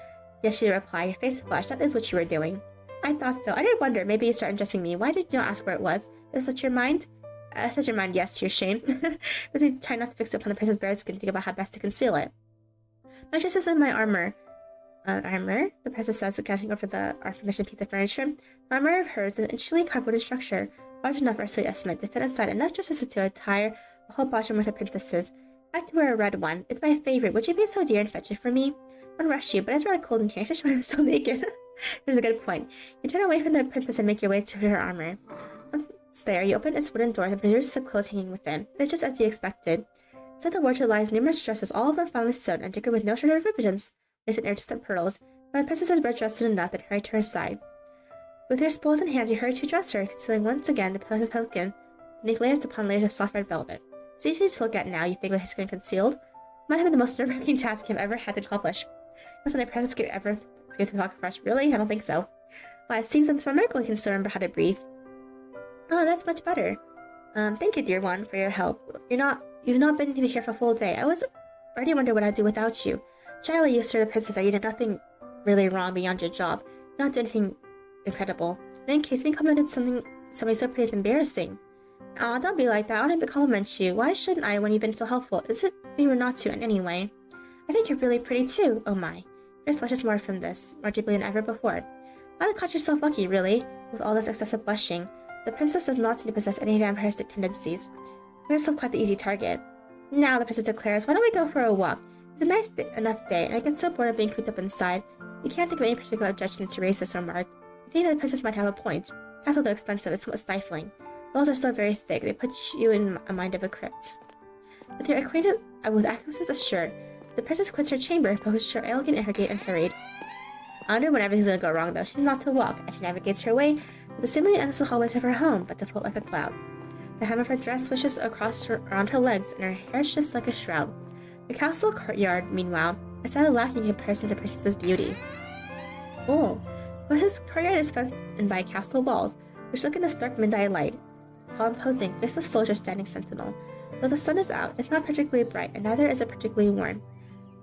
[SPEAKER 1] Yes, she replied, your face flushed. That is what you were doing. I thought so. I did wonder. Maybe you started undressing me. Why did you not ask where it was? Is that your mind? Says your mind, yes, to your shame. But you try not to fix it upon the princess' bare skin and think about how best to conceal it. My dress is in my armor. Armor? The princess says, catching over the aforementioned piece of furniture. The armor of hers is an intricately carved wooden structure, large enough for a silly estimate to fit inside enough dresses to attire the whole bottom with the princesses. I like to wear a red one. It's my favorite. Would you be so dear and fetch it for me? I won't rush you, but it's really cold in here, especially when I'm still naked. There's a good point. You turn away from the princess and make your way to her armor. Once there, you open its wooden door and produce the clothes hanging within. It's just as you expected. Inside the wardrobe lies numerous dresses, all of them finely sewn and decorated with no shortage of ribbons, lace and iridescent pearls. But the princess's red dress stood enough and hurried to her side. With your spools in hand, you hurry to dress her, concealing once again the pillar of pelican, beneath layers upon layers of soft red velvet. It's easy to look at now, you think, with her skin concealed. It might have been the most nerve-wracking task you've ever had to accomplish. Most of the princess could ever give to talk first. Really? I don't think so. Well, it seems it's a miracle you can still remember how to breathe. Oh, that's much better. Thank you, dear one, for your help. You've not been here for a full day. I was already wondering what I'd do without you. Shyly you assured the princess that you did nothing really wrong beyond your job. You not do anything incredible. In any case, being complimented something so pretty is embarrassing. Aw, don't be like that. I want to compliment you. Why shouldn't I when you've been so helpful? Is it we were not to in any way? I think you're really pretty too. Oh my. Fierce blushes more from this, more deeply than ever before. Why caught you so lucky, really? With all this excessive blushing. The princess does not seem to possess any vampiristic tendencies. This is quite the easy target. Now, the princess declares, why don't we go for a walk? It's a nice enough day, and I get so bored of being cooped up inside. You can't think of any particular objection to raise this remark. I think that the princess might have a point. Castle, though expensive, is somewhat stifling. The walls are so very thick, they put you in a mind of a crypt. With your acquiescence assured, the princess quits her chamber, posts her elegant in her gait and hurried. I wonder when everything's gonna go wrong, though. She's not to walk, and she navigates her way through the seemingly endless hallways of her home, but to float like a cloud. The hem of her dress swishes around her legs, and her hair shifts like a shroud. The castle courtyard, meanwhile, is sadly lacking in comparison to the princess's beauty. Oh, the courtyard is fenced in by castle walls, which look in the stark midnight light. Tall and posing, faceless soldiers standing sentinel. Though the sun is out, it's not particularly bright, and neither is it particularly warm.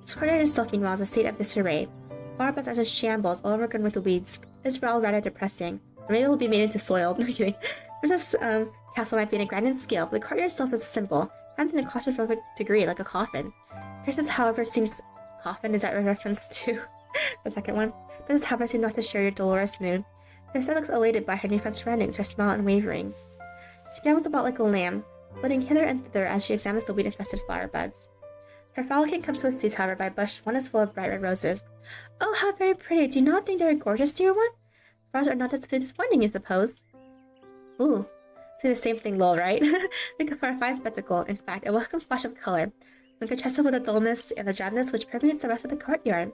[SPEAKER 1] This courtyard itself, meanwhile, is a state of disarray. Flower beds are in shambles, all overgrown with weeds. It's rather depressing. Or maybe it will be made into soil. No kidding. Princess castle might be in a grand scale, but the courtyard itself is simple, and in a claustrophobic degree, like a coffin. Princess, however, seems... Coffin? Is that a reference to the second one? Princess, however, seems not to share your dolorous mood. Princess looks elated by her newfound surroundings, her smile unwavering. She gambols about like a lamb, flitting hither and thither as she examines the weed-infested flower beds. Her frolicking comes to a cease, however, by a bush one is full of bright red roses. Oh, how very pretty! Do you not think they are gorgeous, dear one? Flowers are not disappointing, you suppose? Ooh, say the same thing, lol, right? Think for a fine spectacle, in fact, a welcome splash of color, when contrasted with the dullness and the drabness which permeates the rest of the courtyard.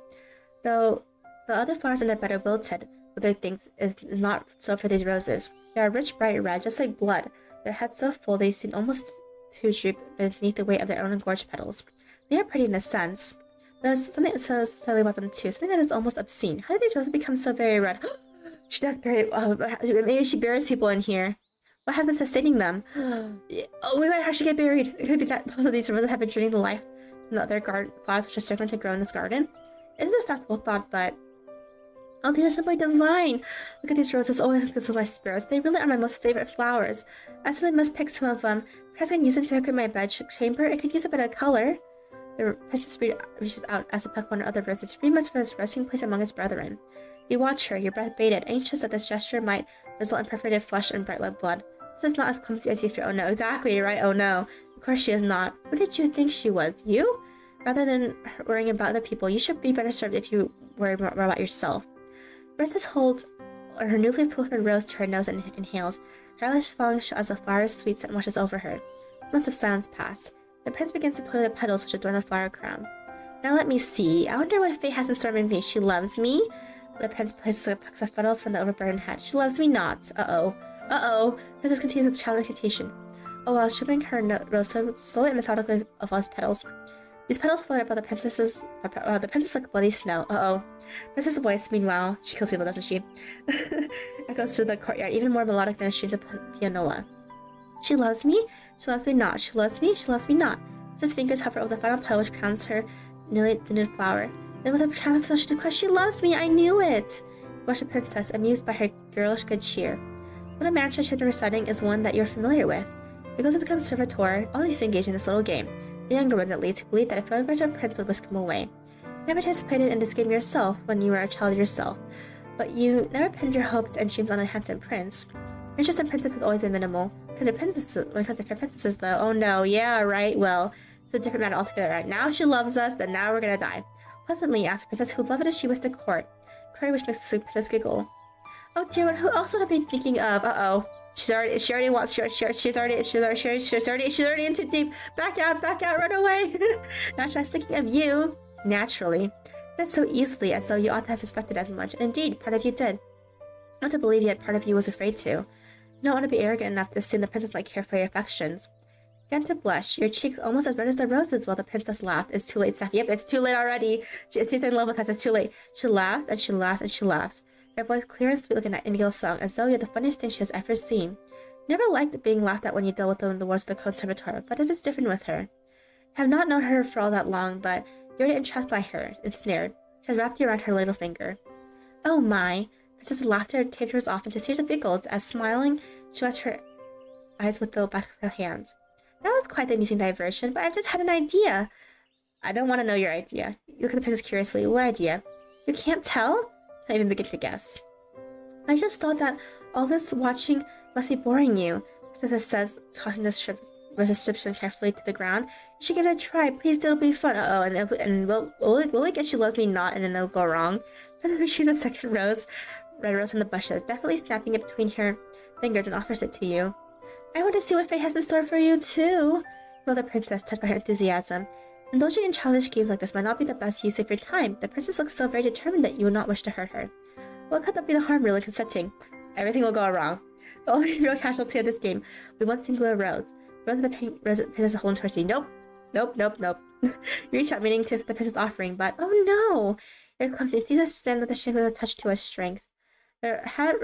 [SPEAKER 1] Though the other flowers in their bed are wilted, other things is not so for these roses. They are rich, bright red, just like blood. Their heads so full they seem almost to droop beneath the weight of their own engorged petals. They are pretty in a sense. There's something so silly about them too, something that is almost obscene. How did these roses become so very red? She does bury. Maybe she buries people in here. What has been sustaining them? Oh, we might actually get buried. It could be that both of these roses have been draining the life from the other flowers which are struggling to grow in this garden. It is a fanciful thought, but oh, these are simply divine. Look at these roses. Always good to my spirits. They really are my most favorite flowers. I simply must pick some of them. Perhaps I can use them to decorate my bed chamber. It could use a bit of color. The princess reaches out as to pluck one of the roses, free for his resting place among his brethren. You watch her, your breath bated, anxious that this gesture might result in perforated flesh and bright red blood. This is not as clumsy as you fear. Oh no, exactly, you're right, oh no. Of course she is not. What did you think she was? You? Rather than worrying about other people, you should be better served if you worry more about yourself. Princess holds her newly pilfered rose to her nose and inhales, her eyelash falling as a flower's sweet scent washes over her. Months of silence pass. The prince begins to toy the petals which adorn the flower crown. Now let me see. I wonder what fate has in store for me. She loves me? The prince plucks a petal from the overburdened head. She loves me not. Uh-oh. Uh-oh. Princess continues with childish incantation. Oh, while shimmering her rose so slowly and methodically of all its petals. These petals float above the princess like bloody snow. Uh-oh. Princess's voice, meanwhile, she kills people, doesn't she? Echoes through the courtyard, even more melodic than the strings of pianola. She loves me? She loves me not. She loves me? She loves me not. Princess's fingers hover over the final petal which crowns her newly denuded flower. Then with a triumph she declares, she loves me! I knew it! You watch the princess, amused by her girlish good cheer. What a mantra she's been reciting is one that you're familiar with. You go to the conservatoire, all these engaged in this little game. The younger ones, at least, who believed that if ever a prince would whisk him away. You never participated in this game yourself when you were a child yourself, but you never pinned your hopes and dreams on a handsome prince. Your interest in princess has always been minimal. When it comes to fair princesses, though, oh no, yeah, right, well, it's a different matter altogether, right? Now she loves us, then now we're gonna die. Pleasantly asked the princess who loved it as she wished the court. Query which makes the sweet princess giggle. Oh dear one, who else would I be thinking of? Uh-oh. She's already in too deep. Back out, run away. Now she's thinking of you. Naturally. That's so easily, as though you ought to have suspected as much. Indeed, part of you did. Not to believe yet, part of you was afraid to. You don't want to be arrogant enough to assume the princess might care for your affections. You began to blush, your cheeks almost as red as the roses, while the princess laughed. It's too late, Steph. Yep, it's too late already. She's in love with us, it's too late. She laughs, and she laughs, and she laughs. Her voice clear and sweet like a nightingale song, as though you're the funniest thing she has ever seen. You never liked being laughed at when you dealt with her in the words of the conservatoire, but it is different with her. I have not known her for all that long, but you're already entranced by her, ensnared. She has wrapped you around her little finger. Oh my! Princess's laughter tapers off into series of giggles, as smiling, she lets her eyes with the back of her hand. That was quite the amusing diversion, but I've just had an idea. I don't want to know your idea. You look at the princess curiously. What idea? You can't tell? Can't even begin to guess. I just thought that all this watching must be boring you, Princess says, tossing the subscription carefully to the ground. You should give it a try. Please do, it'll be fun. And will we get she loves me not and then it'll go wrong? Princess retrieves a second red rose from the bushes, definitely snapping it between her fingers and offers it to you. I want to see what fate has in store for you, too, wailed the princess, touched by her enthusiasm. Indulging in childish games like this might not be the best use of your time. The princess looks so very determined that you would not wish to hurt her. What could that be the harm, really, consenting? Everything will go wrong. The only real casualty of this game will be one singular rose. Rose of the princess holding towards you. Nope. You reach out, meaning to accept the princess offering, but oh no! You're clumsy. See the stem with a shape of a touch to a strength. The head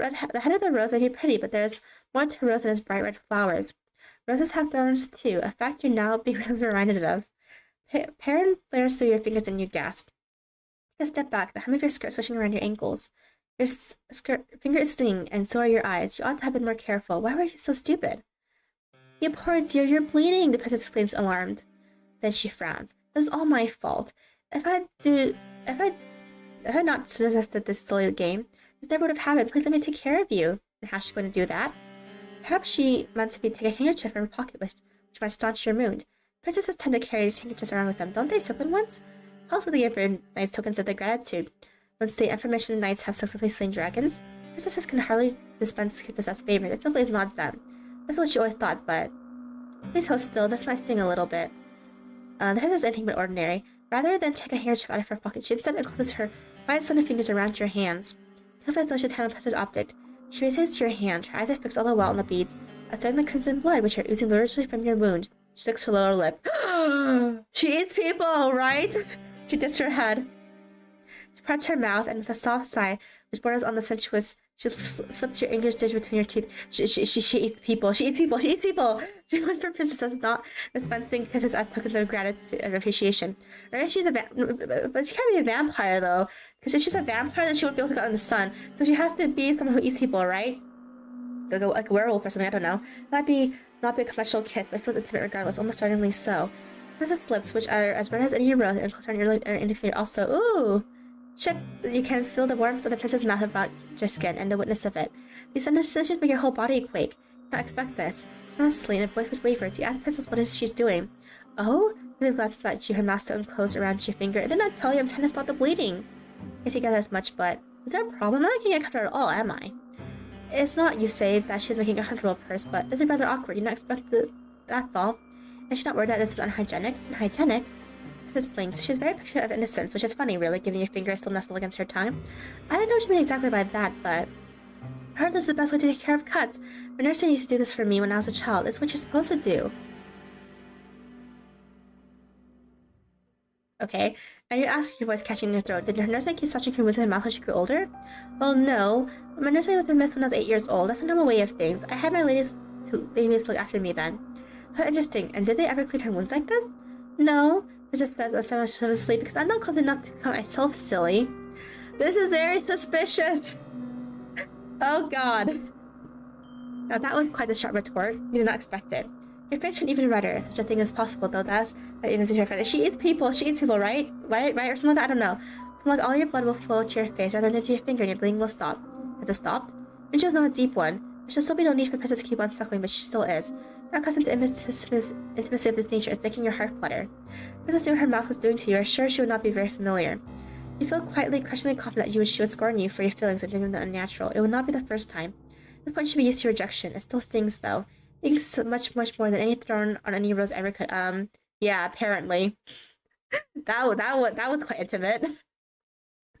[SPEAKER 1] of the rose may be pretty, but there's more to a rose than its bright red flowers. Roses have thorns too, a fact you're now being reminded of. Perrin flares through your fingers and you gasp. Take a step back, the hem of your skirt swishing around your ankles. Your finger is stinging, and so are your eyes. You ought to have been more careful. Why were you so stupid? You poor dear, you're bleeding, the princess exclaims, alarmed. Then she frowns. This is all my fault. If I had not suggested this silly game, this never would have happened. Please let me take care of you. And how's she going to do that? Perhaps she meant to take a handkerchief from her pocket, which might staunch your wound. Princesses tend to carry these handkerchiefs around with them, don't they, silken ones? Also, they give knights tokens of their gratitude. When state information knights have successfully slain dragons, princesses can hardly dispense kisses as favors. It simply is not done. That's what she always thought, but please hold still. This might sting a little bit. The princess is anything but ordinary. Rather than take a handkerchief out of her pocket, she instead encloses her fine slender fingers around your hands. Careful as though she's handling a precious object, she raises your hand. Her eyes are fixed all the while on the beads, observing the crimson blood which are oozing luridly from your wound. She licks her lower lip. She eats people, right? She dips her head. She parts her mouth, and with a soft sigh, which borders on the sensuous, she slips your English dish between your teeth. She eats people. She eats people. She eats people. She wants for princesses not dispensing kisses as tokens of gratitude and appreciation. Or if she's but she can't be a vampire though, because if she's a vampire, then she won't be able to go out in the sun. So she has to be someone who eats people, right? Like a werewolf or something. I don't know. Not be a conventional kiss, but feels intimate regardless. Almost startlingly so. Princess' lips, which are as red as any rose, and closer on your index finger, also. Ooh. Shit, you can feel the warmth of the princess' mouth about your skin and the witness of it. These sensations make your whole body quake. You don't expect this. Honestly, in a voice which wavers, you ask the princess what she's doing. Oh? Princess glances at you, her mouth so enclosed around your finger. I did not tell you I'm trying to stop the bleeding. I see as much, but is there a problem? I'm not making it comfortable at all, am I? It's not, you say, that she's making a comfortable purse, but this is rather awkward. You don't expect that's all. And she's not worried that this is unhygienic. Unhygienic? Princess blinks. She has very picture of innocence, which is funny, really, given your finger still nestled against her tongue. I don't know what you mean exactly by that, but I heard this is the best way to take care of cuts. My nurse used to do this for me when I was a child. It's what you're supposed to do. Okay, and you ask, your voice catching in your throat. Did your nurse make you such a moves in her mouth when she grew older? Well, no. My nursery was dismissed when I was 8 years old. That's a normal way of things. I had my ladies look after me then. How interesting. And did they ever clean her wounds like this? No. Princess says I was so asleep because I'm not close enough to cut myself, silly. This is very suspicious. Oh god. Now that was quite a sharp retort. You did not expect it. Your face turned even redder, if such a thing is possible, though that even terrified. She eats people, right? Right? Or something like that, I don't know. Something like all your blood will flow to your face rather than to your finger and your bleeding will stop. Has it stopped? Rinja was not a deep one. There should still be no need for Princess to keep on suckling, but she still is. Her accustomed to intimacy of this nature is making your heart flutter. Princess knew what her mouth was doing to you, or sure she would not be very familiar. You feel quietly, crushingly confident that she would scorn you for your feelings and deem them unnatural. It would not be the first time. At this point you should be used to rejection. It still stings, though. Stings so much more than any thorn on any rose ever could. Yeah, apparently. that was quite intimate.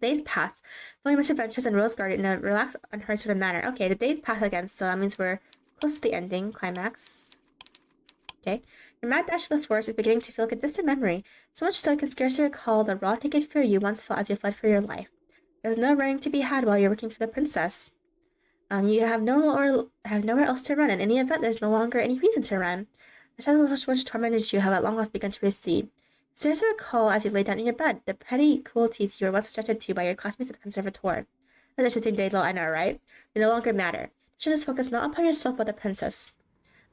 [SPEAKER 1] Days pass, filling much adventures in Rose Garden in a relaxed, unhurried sort of manner. Okay, the days pass again, so that means we're close to the ending, climax. Okay. Your mad dash to the forest is beginning to feel like a distant memory, so much so you can scarcely recall the raw naked fear you once felt as you fled for your life. There was no running to be had while you're working for the princess. You have nowhere else to run. In any event, there's no longer any reason to run. The shadow which tormented you have at long last begun to recede. Seriously recall as you lay down in your bed the petty cruelties you were once subjected to by your classmates at the conservatoire. That's interesting, Daedalo, I know, right? They no longer matter. You should just focus not upon yourself but the princess.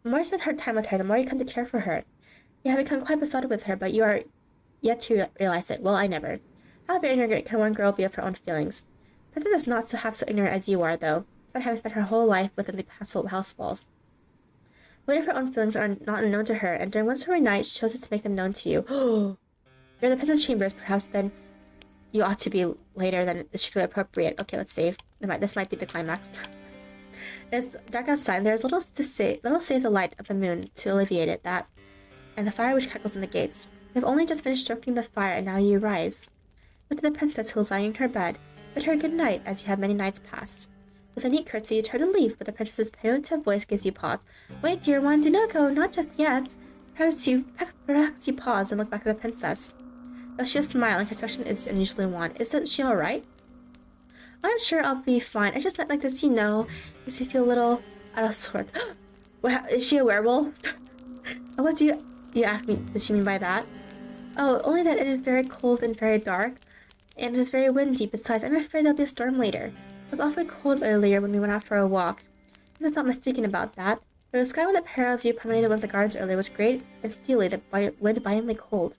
[SPEAKER 1] The more you spend her time with her, the more you come to care for her. You have become quite besotted with her, but you are yet to realize it. Well, I never. How very ignorant can one girl be of her own feelings? Princess is not half so ignorant as you are, though, but having spent her whole life within the castle house walls. Many of her own feelings are not unknown to her, and during one summer night, she chooses to make them known to you. You're in the princess' chambers, perhaps then you ought to be later than is strictly appropriate. Okay, let's save. This might be the climax. It's dark outside, and there is little save the light of the moon to alleviate it, that, and the fire which crackles in the gates. You have only just finished stroking the fire, and now you rise. Go to the princess, who was lying in her bed, bid her good night, as you have many nights past. With a neat curtsy, you turn to leave, but the princess's plaintive voice gives you pause. Wait, dear one, do not go, not just yet. Perhaps you pause and look back at the princess. Though she is smiling, her expression is unusually wan. Isn't she alright? I'm sure I'll be fine. I just like this, makes me feel a little out of sorts. Is she a werewolf? What do you ask me? Does she mean by that? Oh, only that it is very cold and very dark, and it is very windy. Besides, I'm afraid there'll be a storm later. It was awfully cold earlier when we went out for a walk. I was not mistaken about that. The sky with a pair of you promenaded one of the gardens earlier was great and steely, the wind violently cold.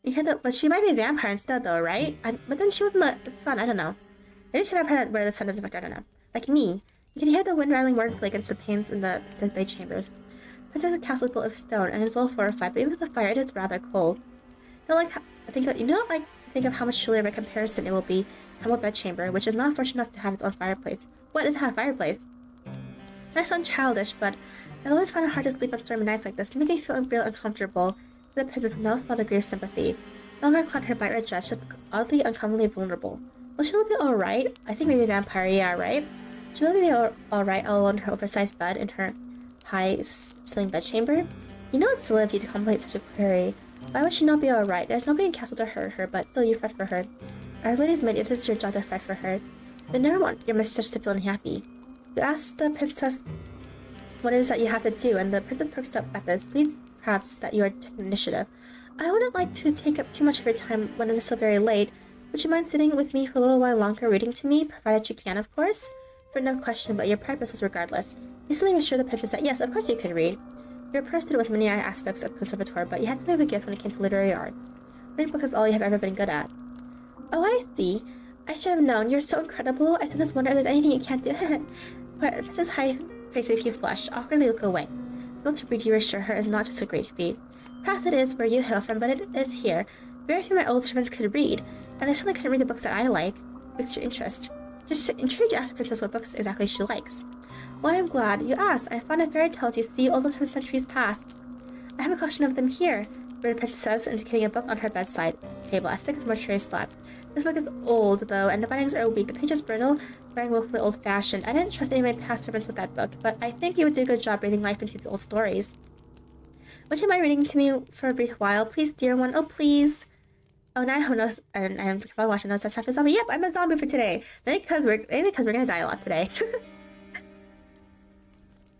[SPEAKER 1] You hear that? But she might be a vampire instead, though, right? But then she was in the sun. I don't know. Maybe she's a vampire where the sun doesn't affect. I don't know. Like me, you can hear the wind rattling mournfully against the panes in the bed chambers. Princess Castle is built of stone and is well fortified, but even with the fire, it is rather cold. You don't like to think of how much chillier by comparison it will be humble bedchamber, which is not fortunate enough to have its own fireplace. What is a fireplace? That sounds childish, but I've always found it hard to sleep on stormy nights like this. To make me feel real uncomfortable. The princess with no small degree of sympathy. No longer clad in her bright red dress, just oddly, uncommonly vulnerable. Will she be alright? I think maybe a vampire, yeah, right? She will be alright all alone in her oversized bed in her high ceiling bedchamber. You know it's silly of you to contemplate such a query. Why would she not be alright? There's nobody in the castle to hurt her, but still you fret for her. Our lady's maid, it is your job to fret for her. You never want your mistress to feel unhappy. You ask the princess what it is that you have to do, and the princess perks up at this. Please, perhaps, that you are taking initiative. I wouldn't like to take up too much of your time when it is so very late. Would you mind sitting with me for a little while longer, reading to me, provided you can, of course? For no question, but your purpose is regardless. Instantly reassure the princess that yes, of course you could read. You're a person with many aspects of conservatoire, but you had to have a gift when it came to literary arts. Reading books is all you have ever been good at. Oh, I see. I should have known. You're so incredible. I sometimes wonder if there's anything you can't do. But Princess High face if you flush, awkwardly look away. Able to read, you reassure her, is not just a great feat. Perhaps it is where you hail from, but it is here. Very few of my old servants could read, and they certainly couldn't read the books that I like. Piques your interest. Just intrigued to ask the princess what books exactly she likes. Well, I'm glad you asked. I found fairy tales, you see, old ones from centuries past. I have a collection of them here, the princess says, indicating a book on her bedside table, as thick as a mortuary slab. This book is old, though, and the bindings are weak. The pages brittle, very woefully old-fashioned. I didn't trust any of my past servants with that book, but I think you would do a good job breathing life into these old stories. Would you mind reading to me for a brief while, please, dear one? Oh, please. Oh, now I have noticed, and I'm probably watching notes. That's a zombie. Yep, I'm a zombie for today. Maybe because we're gonna die a lot today.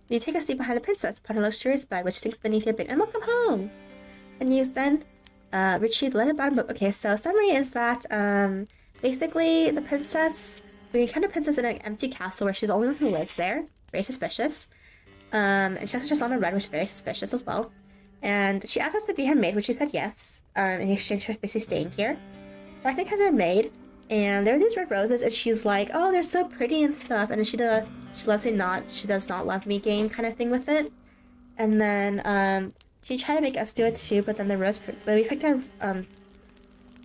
[SPEAKER 1] You take a seat behind the princess upon her luxurious bed, which sinks beneath your bed, and welcome home. And you then retrieve the letter-bound book. Okay, so summary is that basically the princess, we encounter the princess in an empty castle where she's the only one who lives there. Very suspicious. And she has just on a red, which is very suspicious as well. And she asked us to be her maid, which she said yes. In exchange for basically staying here. Arctic has her maid, and there are these red roses, and she's like, "Oh, they're so pretty and stuff." And she loves a she does not love me game kind of thing with it. And then she tried to make us do it too, but then we picked our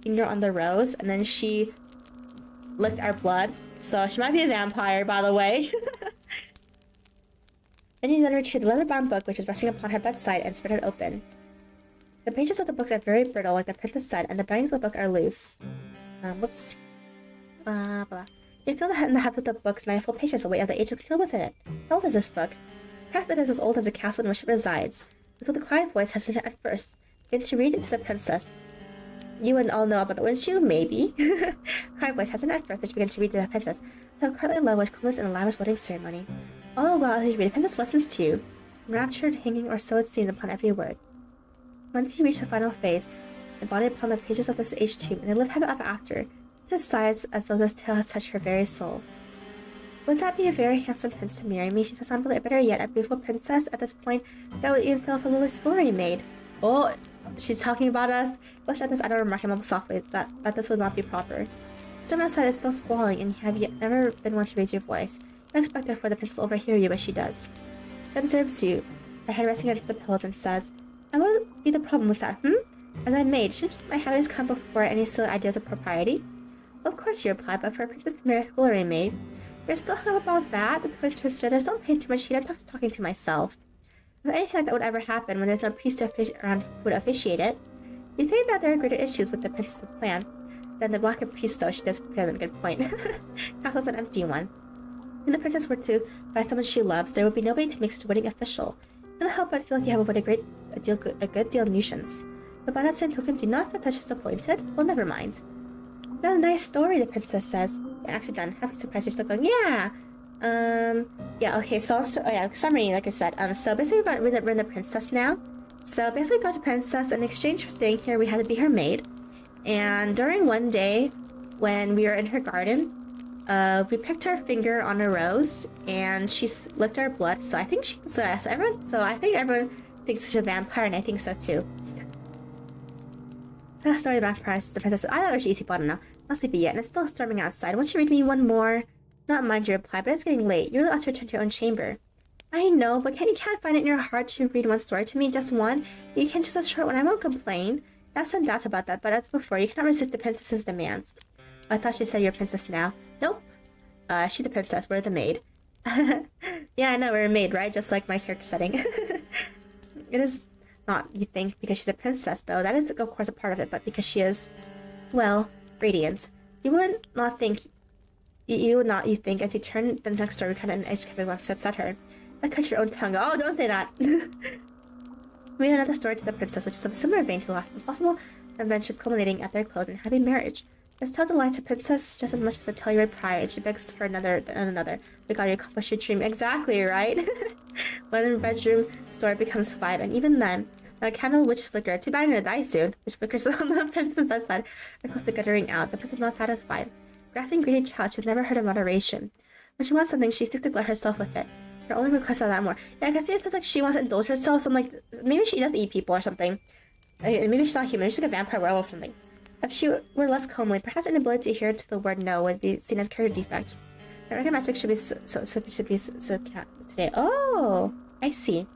[SPEAKER 1] finger on the rose, and then she licked our blood. So she might be a vampire, by the way. Then you then retrieve the leather-bound book, which is resting upon her bedside, and spread it open. The pages of the books are very brittle, like the princess said, and the bindings of the book are loose. Whoops. Blah. You feel the halves of the book's manifold pages, the weight of the ages still within it. How old is this book? Perhaps it is as old as the castle in which it resides. So the quiet voice hesitated at first. Begin to read it to the princess. You wouldn't all know about that, wouldn't you? Maybe. Quiet voice hesitated at first, and she began to read to the princess. So quietly low, which culminates in a lavish wedding ceremony. All the while as you read, the princess listens to you, enraptured, hanging, or so it seems upon every word. Once you reach the final phase, embodied upon the pages of this age tomb, and they live ever after, this sighs as though this tale has touched her very soul. Would that be a very handsome prince to marry me? She says, better yet, a beautiful princess. At this point, that would even sell for a little scullery maid. Oh, she's talking about us. Wish at this, I don't remark him softly that this would not be proper. The storm outside is still squalling, and have you never been one to raise your voice? I expect therefore the princess will overhear you, but she does. She observes you, her head resting against the pillows, and says, and what would be the problem with that, As I maid, shouldn't my happiness come before any silly ideas of propriety? Of course, you reply, but for a princess to marry a scullery maid, you're still hung about that? The twisters don't pay too much heed. I'm talking to myself. If anything like that would ever happen when there's no priest around who would officiate it, you think that there are greater issues with the princess's plan than the lack of priest, though. She does present a good point. Castle's an empty one. If the princess were to find someone she loves, there would be nobody to make such a wedding official. I can't help but feel like you have avoided a good deal of nuisance. But by that same token, do you not feel touched disappointed? Well, never mind. That's a nice story, the princess says. Yeah, actually done. Happy surprise, you're still going, yeah! Yeah, okay, so, summary, like I said. So basically we're in the princess now. So basically we got to princess. In exchange for staying here, we had to be her maid. And during one day, when we were in her garden, we picked her finger on a rose, and she licked our blood, so I think she's I think everyone thinks she's a vampire, and I think so too. That story about the princess. I thought it was easy, but I don't know. Not sleepy yet, and it's still storming outside. Won't you read me one more? Not mind your reply, but it's getting late. You really ought to return to your own chamber. I know, but you can't find it in your heart to read one story to me, just one? You can just a short one. I won't complain. I have some doubts about that, but as before, you cannot resist the princess's demands. I thought you said you're a princess now. Nope. She's the princess. We're the maid. Yeah, I know, we're a maid, right? Just like my character setting. It is not, you think, because she's a princess, though. That is, of course, a part of it, but because she is, well, radiant. You would not think, you think, as you turn the next story, kind of an edge coming wants to upset her. I cut your own tongue. Oh, don't say that! We had another story to the princess, which is of a similar vein to the last impossible adventures culminating at their close and happy marriage. Let's tell the lie to princess just as much as the Telluride pride, and she begs for another and another. We gotta accomplish your dream. Exactly, right? One bedroom story becomes 5, and even then, a candle which flickered. Too bad I'm gonna die soon. Which flickers on the princess's bedside and close to guttering out. The princess is not satisfied. Grasping greedy child, she's never heard of moderation. When she wants something, she sticks to glut herself with it. Her only request is that more. Yeah, I guess it says like she wants to indulge herself, so I'm like, maybe she does eat people or something. Maybe she's not human, she's like a vampire werewolf or something. If she were less comely, perhaps an inability to hear to the word no would be seen as character defect. The record metric should be so today. Oh, I see.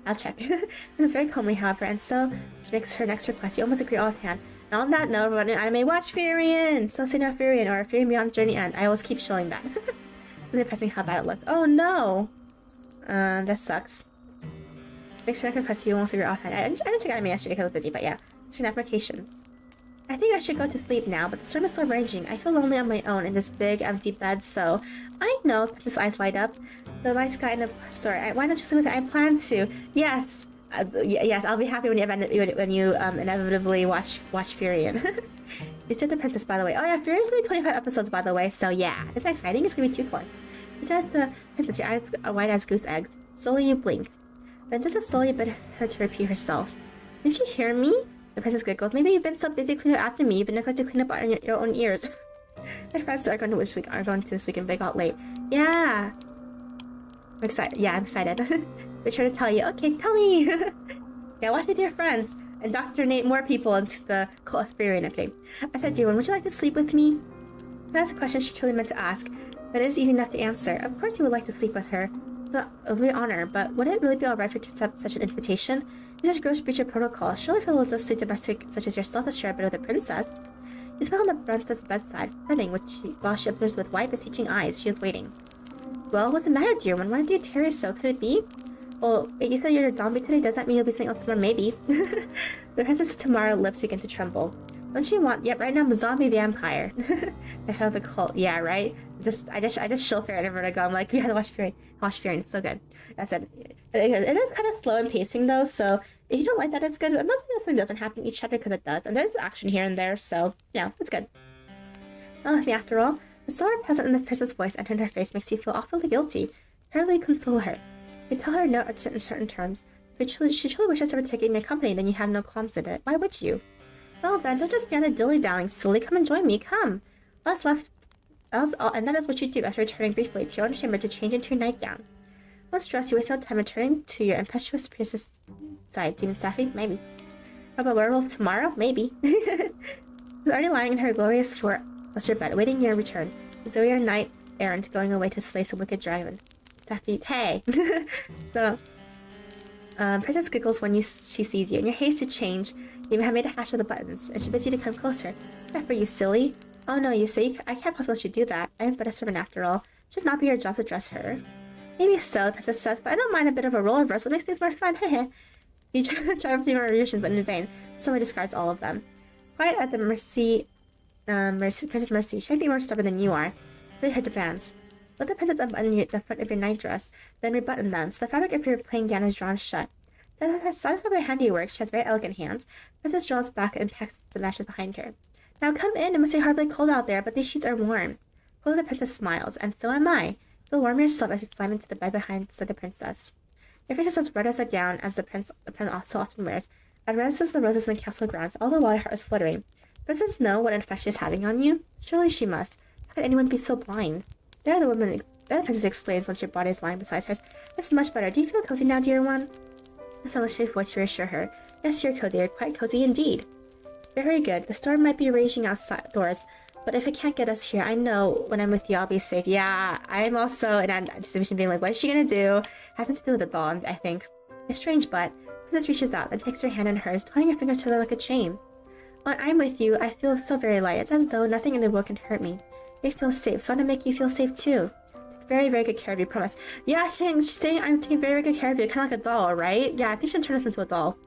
[SPEAKER 1] I'll check. This is very comely, however, and so she makes her next request. You almost agree offhand. And on that note, running anime, watch Furion! So say no Furion, or Furion Beyond Journey End. I always keep showing that. Really depressing how bad it looked. Oh no! That sucks. Makes her next request. You almost agree offhand. I didn't check anime yesterday because I was busy, but yeah. Certain applications. I think I should go to sleep now, but the storm is still raging. I feel lonely on my own in this big, empty bed, so... I know, Princess Eyes light up. The nice guy in the story. Why don't you sleep with me? I plan to. Yes. Yes, I'll be happy when you inevitably watch Furion. You said the princess, by the way. Oh yeah, Furion's gonna be 25 episodes, by the way, so yeah. It's exciting. It's gonna be 2 cool. You said the princess, your eyes are white as goose eggs. Slowly you blink. Then just as slowly, but her to repeat herself. Did you hear me? The princess giggles. Maybe you've been so busy cleaning up after me, you've been neglected to clean up on your own ears. My friends are going to this week and bake out late. Yeah. I'm excited. Yeah, I'm excited. Be sure to tell you. Okay, tell me. Yeah, watch with your friends. Indoctrinate more people into the cult of Furion. Okay. I said, dear one, would you like to sleep with me? That's a question she truly meant to ask. That is easy enough to answer. Of course you would like to sleep with her. A real honor, but would it really be alright for you to accept such an invitation? It's such a gross breach of protocol. Surely for a little domestic such as yourself to share a bit with the princess. You spent on the princess's bedside, petting while she observes with wide, beseeching eyes. She is waiting. Well, what's the matter, dear one? Why do you tear so? Could it be? Well, you said you're a zombie today. Does that mean you'll be something else tomorrow? Maybe. The princess's tomorrow lips begin to tremble. Don't you want? Yep, right now I'm a zombie vampire. I head of the cult. Yeah, right. I just chill for it whenever I go. I'm like, we gotta watch Furion. It's so good. That's it. It is kind of slow in pacing though, so if you don't like that, it's good. I'm not saying this thing doesn't happen each chapter because it does, and there's action here and there, so yeah, it's good. Not with me after all. The sorrow present in the princess' voice and in her face makes you feel awfully guilty. Hardly console her. You tell her no in certain terms. If she truly wishes to partake in my company, then you have no qualms in it. Why would you? Well then, don't just stand there dilly-dallying, silly. Come and join me. Come. Let's And that is what you do after returning briefly to your own chamber to change into your nightgown. Once dressed, you waste no time returning to your impetuous princess side. Demon Sappy? Maybe. How about werewolf tomorrow? Maybe. She's already lying in her glorious four-poster bed, awaiting your return. So your knight errant going away to slay some wicked dragon. Sappy, hey! So, Princess giggles when she sees you. In your haste to change, you have made a hash of the buttons, and she bids you to come closer. That for you, silly. Oh no, you say I can't possibly let you do that. I am but a servant after all. Should not be your job to dress her. Maybe so, the princess says, but I don't mind a bit of a role reversal. It makes things more fun. Hehe. You try a few more revisions, but in vain. Someone discards all of them. Quiet at the Princess Mercy. She might be more stubborn than you are. Really her demands. Let the princess unbutton the front of your nightdress, then rebutton them, so the fabric of your plain gown is drawn shut. Satisfied with her handiwork, she has very elegant hands. The princess draws back and pecks the matches behind her. Now come in, it must be horribly cold out there, but these sheets are warm. Cold, the princess smiles, and so am I. Feel warm yourself as you slide into the bed behind the princess. Your face is as red as a gown as the prince so often wears, and red as the roses in the castle grounds, all the while your heart is fluttering. Princess know what effect she is having on you? Surely she must. How could anyone be so blind? There the princess exclaims once your body is lying beside hers. This is much better. Do you feel cozy now, dear one? The soft voice to reassure her. Yes, you're cozy. You're quite cozy indeed. Very good. The storm might be raging outdoors, but if it can't get us here, I know when I'm with you, I'll be safe. Yeah, I'm also in anticipation being like, what is she gonna do? Has something to do with the doll, I think. It's strange, but Princess reaches out and takes her hand in hers, twirling your fingers together like a chain. When I'm with you, I feel so very light. It's as though nothing in the world can hurt me. I feel safe, so I want to make you feel safe too. Take very, very good care of you, promise. Yeah, she's saying I'm taking very, very good care of you, kind of like a doll, right? Yeah, I think she should turn us into a doll.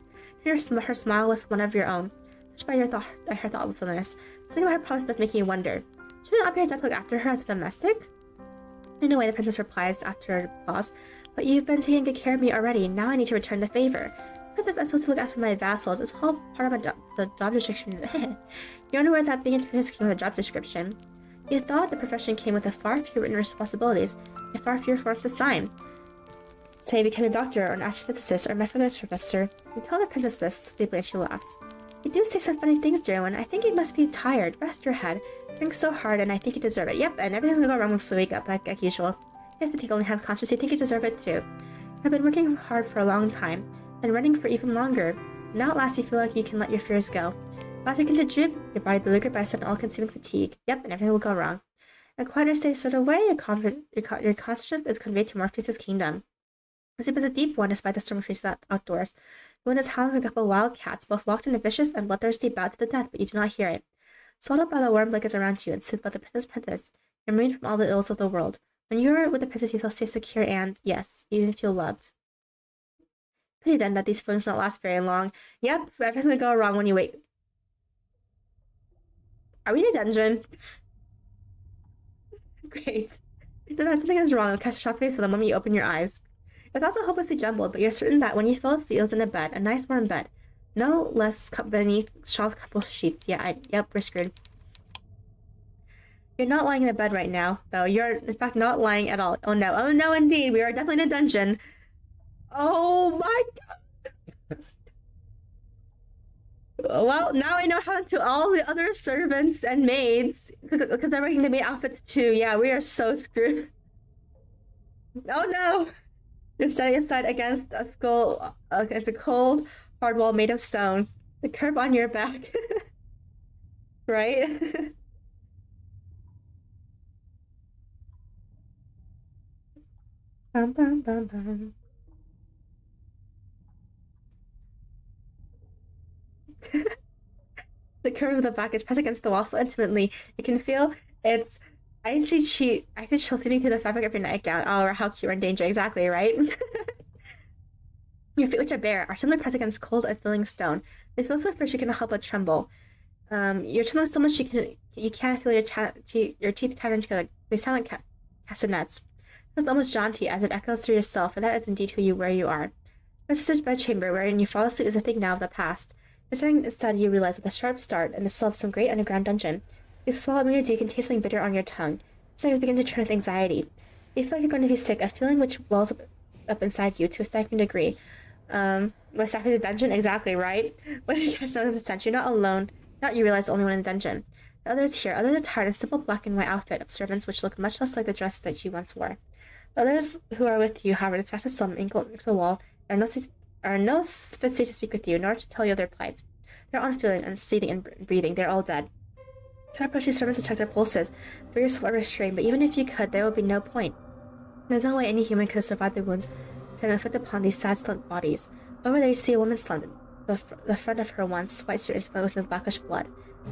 [SPEAKER 1] Here's her smile with one of your own. Touched by her thoughtfulness. Something about her promise does make you wonder. Shouldn't it not be her job to look after her as a domestic? In a way, the princess replies after a pause. But you've been taking good care of me already. Now I need to return the favor. Princess, I'm supposed to look after my vassals. It's all part of the job description. You're unaware that being a princess came with a job description. You thought the profession came with a far fewer written responsibilities and far fewer forms to sign. Say, become a doctor or an astrophysicist or a mathematics professor. You tell the princess this sleepily and she laughs. You do say some funny things, dear one. I think you must be tired. Rest your head. Drink so hard, and I think you deserve it. Yep, and everything's gonna go wrong once we wake up, like usual. If the people only have conscience, you think you deserve it too. I've been working hard for a long time, and running for even longer. Now at last you feel like you can let your fears go. Last begin to droop, your body beleaguered by sudden all-consuming fatigue. Yep, and everything will go wrong. In a quieter state sort of way, your consciousness is conveyed to Morpheus' kingdom. The sleep is a deep one despite the storm trees outdoors. The wind is howling like a couple of wild cats, both locked in a vicious and bloodthirsty bout to the death, but you do not hear it. Swallowed by the warm blankets around you and soothed by the princess, you're immune from all the ills of the world. When you're with the princess, you feel safe, secure, and, yes, you even feel loved. Pity then that these feelings don't last very long. Yep, everything's gonna go wrong when you wait. Are we in a dungeon? Great. No, something is wrong. It'll catch a shock face for the moment you open your eyes. Your thoughts are hopelessly jumbled, but you're certain that when you fell asleep, it was in a bed, a nice warm bed. No less beneath soft couple sheets. Yeah, yep, we're screwed. You're not lying in a bed right now, though. You're, in fact, not lying at all. Oh no, indeed. We are definitely in a dungeon. Oh my god. Well, now I know how to all the other servants and maids, because they're wearing the maid outfits too. Yeah, we are so screwed. Oh no! You're standing aside against a skull, against a cold, hard wall made of stone. The curve on your back. Right? Bum, bum, bum, bum. The curve of the back is pressed against the wall so intimately you can feel its icy chill seeping through the fabric of your nightgown. Oh, how cute and danger, exactly, right? Your feet, which are bare, are suddenly pressed against cold and filling stone. They feel so fresh you cannot help but tremble. You're trembling so much you can't feel your teeth chattering together. They sound like castanets. It's almost jaunty as it echoes through yourself, and that is indeed where you are. My sister's bedchamber, wherein you fall asleep, is a thing now of the past. Returning instead, you realize with a sharp start and the smell of some great underground dungeon. You swallow it, you can taste something bitter on your tongue. Something is beginning to churn with anxiety. You feel like you're going to be sick, a feeling which wells up inside you to a stifling degree. Was Sappy the dungeon? Exactly, right? When you catch notice of the stench, you're not alone. Not you realize the only one in the dungeon. The others here, others attired in simple black and white outfit of servants which looked much less like the dress that you once wore. The others who are with you, however, dispatched the some ankle to the wall, are no fit state to speak with you, nor to tell you their plight. They're unfeeling, unseating, and breathing. They're all dead. You can approach these servants to check their pulses, for yourself are restrained, but even if you could, there would be no point. There's no way any human could have survived the wounds that have inflicted upon these sad, slumped bodies. Over there you see a woman slumped. The front of her once white shirt is exposed in blackish blood.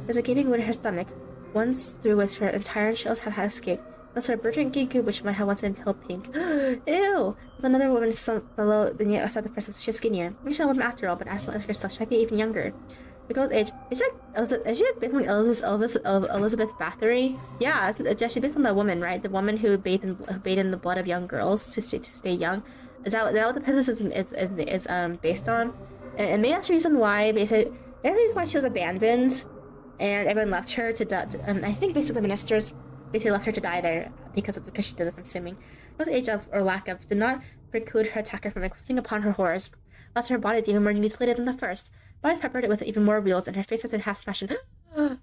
[SPEAKER 1] There's a gaping wound in her stomach, once through which her entire entrails have had escaped. Also a burgeoning goop which might have once been pale pink. Ew! There's another woman slumped below beneath outside the first. She's skinnier. Maybe she's not a woman after all, but as well as herself, she might be even younger. The girl's age. Is she based on Elizabeth Bathory? Yeah, it's actually based on that woman, right? The woman who bathed in the blood of young girls to stay young. Is that what the princess is based on? And maybe that's the reason why she was abandoned, and everyone left her to die. I think basically the ministers basically left her to die there because she did this. I'm assuming. Girl's age or lack of did not preclude her attacker from inflicting upon her horrors. Lots of her body is even more mutilated than the first. Body peppered it with even more wheels, and her face was in half smashed. Only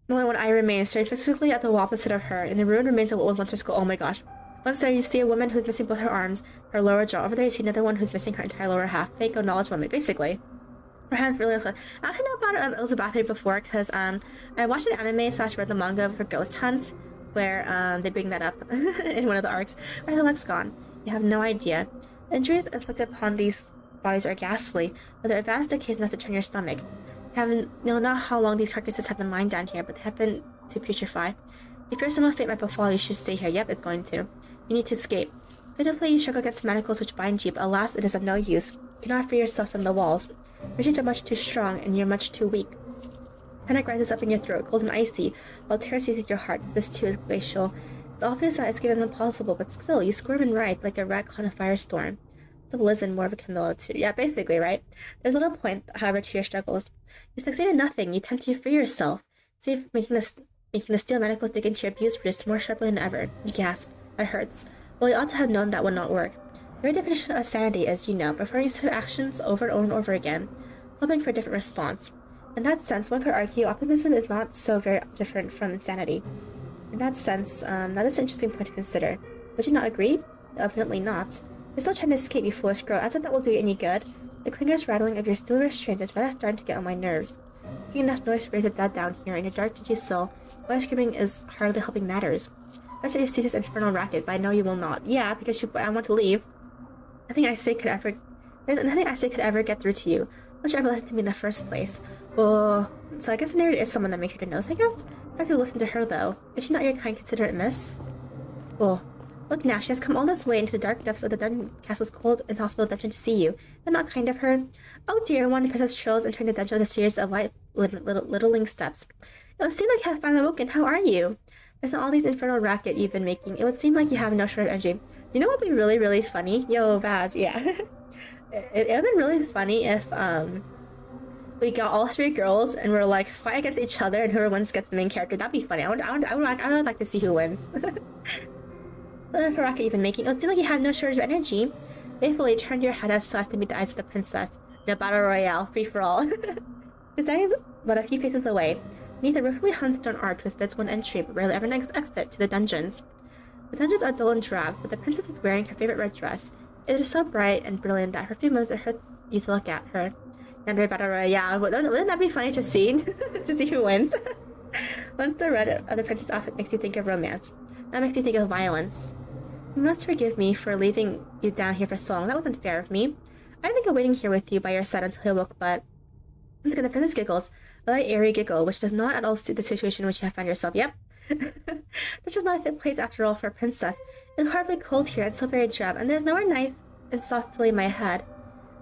[SPEAKER 1] one eye remains, staring physically at the wall opposite of her, and the ruined remains of what was once her skull. Oh my gosh. Once there, you see a woman who's missing both her arms, her lower jaw. Over there, you see another one who's missing her entire lower half. Fake knowledge woman, basically. Her hands really looks like. I actually know about Elizabeth before, because I watched an anime / read the manga for Ghost Hunt, where they bring that up in one of the arcs. Where's her legs gone? You have no idea. The injuries inflicted upon these bodies are ghastly, but they're advanced decades enough to turn your stomach. You know not how long these carcasses have been lying down here, but they have been to putrefy. If your similar fate might befall, you should stay here. Yep, it's going to. You need to escape. Pitifully, you struggle against manacles which bind you, but alas, it is of no use. You cannot free yourself from the walls. Your chains are much too strong, and you're much too weak. Panic rises up in your throat, cold and icy, while terror seizes your heart. This too is glacial. It's obvious that it's given impossible, but still, you squirm and writhe like a rat caught in a firestorm. Civilizen, more of a Camilla too. Yeah, basically, right? There's little point, however, to your struggles. You succeed in nothing. You attempt to free yourself, making the steel manacles dig into your abused wrist more sharply than ever. You gasp. That hurts. Well, you ought to have known that would not work. Your definition of sanity is, preferring set of actions over and over and over again, hoping for a different response. In that sense, one could argue optimism is not so very different from insanity. In that sense, that is an interesting point to consider. Would you not agree? Definitely not. You're still trying to escape, you foolish girl. As if that will do you any good. The clangorous rattling of your steel restraint is rather starting to get on my nerves. Making enough noise to raise the dead down here in your dark, dingy cell, while screaming is hardly helping matters. I should you cease this infernal racket, but I know you will not. Yeah, because I want to leave. Nothing I say could ever get through to you. Why should you ever listen to me in the first place? Oh, so I guess the narrator is someone that makes her nose, I guess? I have to listen to her, though. Is she not your kind, considerate miss? Oh. Look now, she has come all this way into the dark depths of the dungeon castle's cold, inhospitable dungeon to see you. That's not kind of her. Oh dear, one princess trills entering the dungeon with a series of light, littling steps. It would seem like you have finally woken. How are you? There's all these infernal racket you've been making. It would seem like you have no short of energy. You know what would be really, really funny? Yo, Vaz, yeah. it would have been really funny if, we got all three girls and we're like, fight against each other and whoever wins gets the main character. That'd be funny. I would like to see who wins. The racket you've been making. It would seem like you have no shortage of energy. Faithfully turn your head so as to meet the eyes of the princess in a battle royale, free for all. You're standing but a few paces away, beneath a roofly hung stone arch which bids one entry, but rarely ever an exit to the dungeons. The dungeons are dull and drab, but the princess is wearing her favorite red dress. It is so bright and brilliant that for a few moments it hurts you to look at her. Yandere battle royale. Wouldn't that be funny to see? To see who wins? Once the red of the princess outfit makes you think of romance. That makes you think of violence. You must forgive me for leaving you down here for so long. That wasn't fair of me. I didn't think of waiting here with you by your side until he awoke, but... Once again, the princess giggles. A light, airy giggle, which does not at all suit the situation in which you have found yourself. Yep. This is not a fit place, after all, for a princess. It's horribly cold here and so very drab, and there's nowhere nice and soft to lay my head.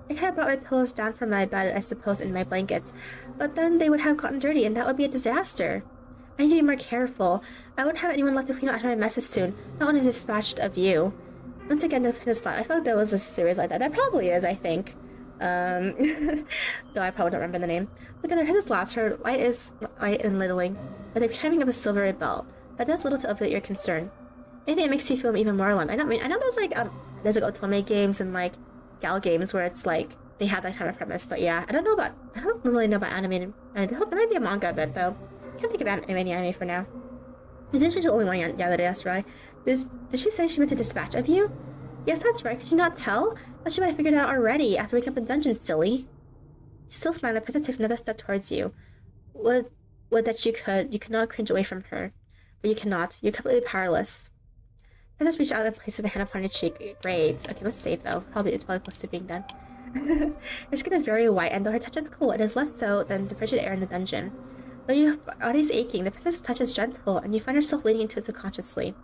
[SPEAKER 1] I could have brought my pillows down from my bed, I suppose, and my blankets, but then they would have gotten dirty, and that would be a disaster. I need to be more careful. I wouldn't have anyone left to clean up after my messes soon, not when I'm dispatched of you. Once again, the princess laughed. I feel like there was a series like that. There probably is, I think. Though I probably don't remember the name. Look at the princess laughs. Her light is light and littling, with the chiming of a silvery bell. That does little to alleviate your concern. Anything that makes you feel even more alarmed. I know there's like otome games and like gal games where it's like they have that kind of premise, but yeah, I don't really know about animated. There might be a manga of it though. Can't think of any anime for now. Isn't she the only one Yandere asked, right? Did she say she meant to dispatch of you? Yes, that's right. Could you not tell? But she might have figured it out already after waking up in the dungeon, silly. Still smiling, the princess takes another step towards you. Would that you could not cringe away from her. But you cannot. You're completely powerless. The princess reaches out and places a hand upon your cheek. Great. Okay, let's save though. It's probably close to being done. Her skin is very white, and though her touch is cool, it is less so than the frigid air in the dungeon. Though your body is aching, the princess's touch is gentle, and you find yourself leaning into it subconsciously.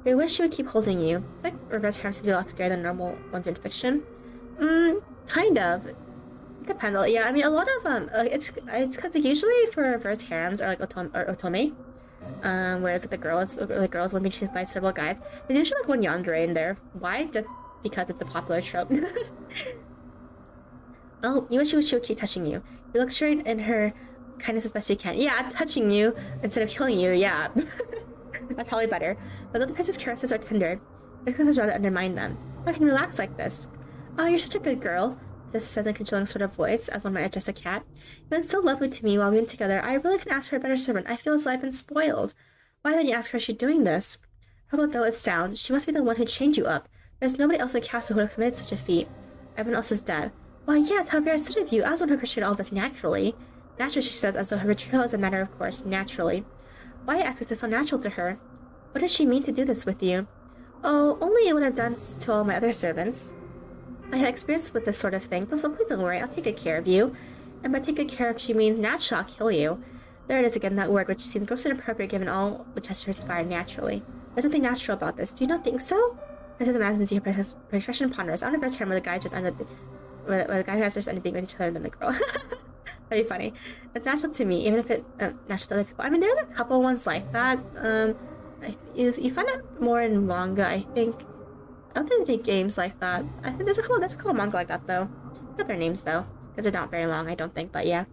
[SPEAKER 1] You wish she would keep holding you. Like reverse harems can be a lot scarier than normal ones in fiction. Kind of. Depends. Yeah, I mean, a lot of it's because like, usually for reverse harems or like otome, whereas like the girls when being chased by several guys, there's usually like one yandere in there. Why? Just because it's a popular trope. Oh, you wish she would keep touching you. You look straight in her kindness as best you can. Yeah, touching you instead of killing you. Yeah. That's probably better. But though the princess' caresses are tender, the princess rather undermine them. Why can you relax like this? Oh, you're such a good girl, this says in a controlling sort of voice, as one might address a cat. You've been so lovely to me while we've been together. I really couldn't ask for a better servant. I feel as though I've been spoiled. Why didn't you ask her if she's doing this? Horrible though it sounds, she must be the one who chained you up. There's nobody else in the castle who would have committed such a feat. Everyone else is dead. Why, yes, how very sweet of you. I was the one who orchestrated all this naturally. Naturally, she says, as though her betrayal is a matter of course. Naturally. Why ask is this so natural to her? What does she mean to do this with you? Oh, only it would have done to all my other servants. I had experience with this sort of thing, so please don't worry, I'll take good care of you. And by take good care of, she means naturally I'll kill you. There it is again, that word, which seems grossly inappropriate given all which has transpired naturally. There's nothing natural about this. Do you not think so? Princess imagines you, her expression ponders. On the first time where the guy just ended where the guy has just ended being with each other than the girl. That'd be funny. It's natural to me, even if it's natural to other people. I mean, there's a couple ones like that. You find it more in manga, I think. I don't think they do games like that. I think there's a couple manga like that though. I got their names though, because they're not very long, I don't think. But yeah,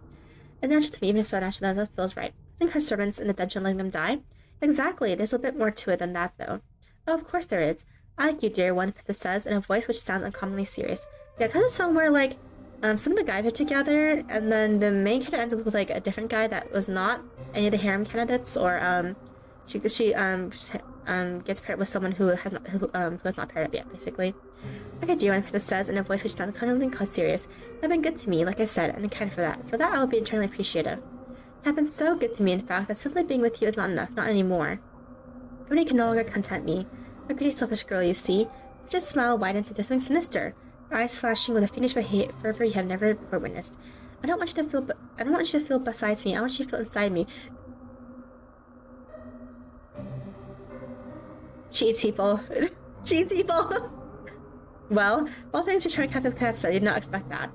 [SPEAKER 1] it's natural to me, even if it's not natural. That feels right. I think her servants in the dungeon letting them die. Exactly. There's a bit more to it than that though. Oh, of course there is. I like you, dear one, the princess says in a voice which sounds uncommonly serious. Yeah, kind of somewhere like some of the guys are together, and then the main character ends up with like a different guy that was not any of the harem candidates, or she gets paired with someone who has not paired up yet, basically. Like I do, and the princess says in a voice which sounds kind of serious. You've been good to me, like I said, and kind for that. For that, I will be eternally appreciative. You have been so good to me, in fact, that simply being with you is not enough, not anymore. Nobody can no longer content me. A greedy, selfish girl, you see. Her just smile widens into something sinister. Her eyes flashing with a fiendish fervor you have never before witnessed. I don't want you to feel besides me. I want you to feel inside me. She eats people. She eats people. Well, all things return Captain could have said, you did not expect that.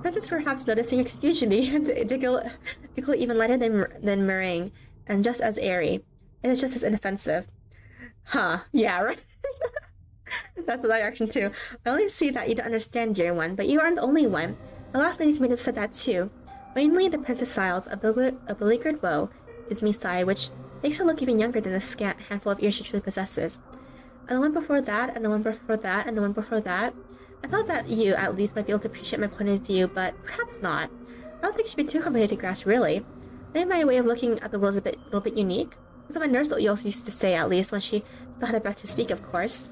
[SPEAKER 1] Princess, perhaps noticing your confusion, began to giggle even lighter than meringue, and just as airy. It is just as inoffensive. Huh? Yeah, right. That's the reaction too. I only see that you don't understand, dear one, but you aren't the only one. The last lady's maid said that too. Mainly, the princess sighs, a beleaguered woe, is me sigh, which makes her look even younger than the scant handful of years she truly possesses. And the one before that, and the one before that, and the one before that. I thought that you, at least, might be able to appreciate my point of view, but perhaps not. I don't think it should be too complicated to grasp, really. Maybe my way of looking at the world is a little bit unique. That's what my nurse also used to say, at least, when she still had the breath to speak, of course.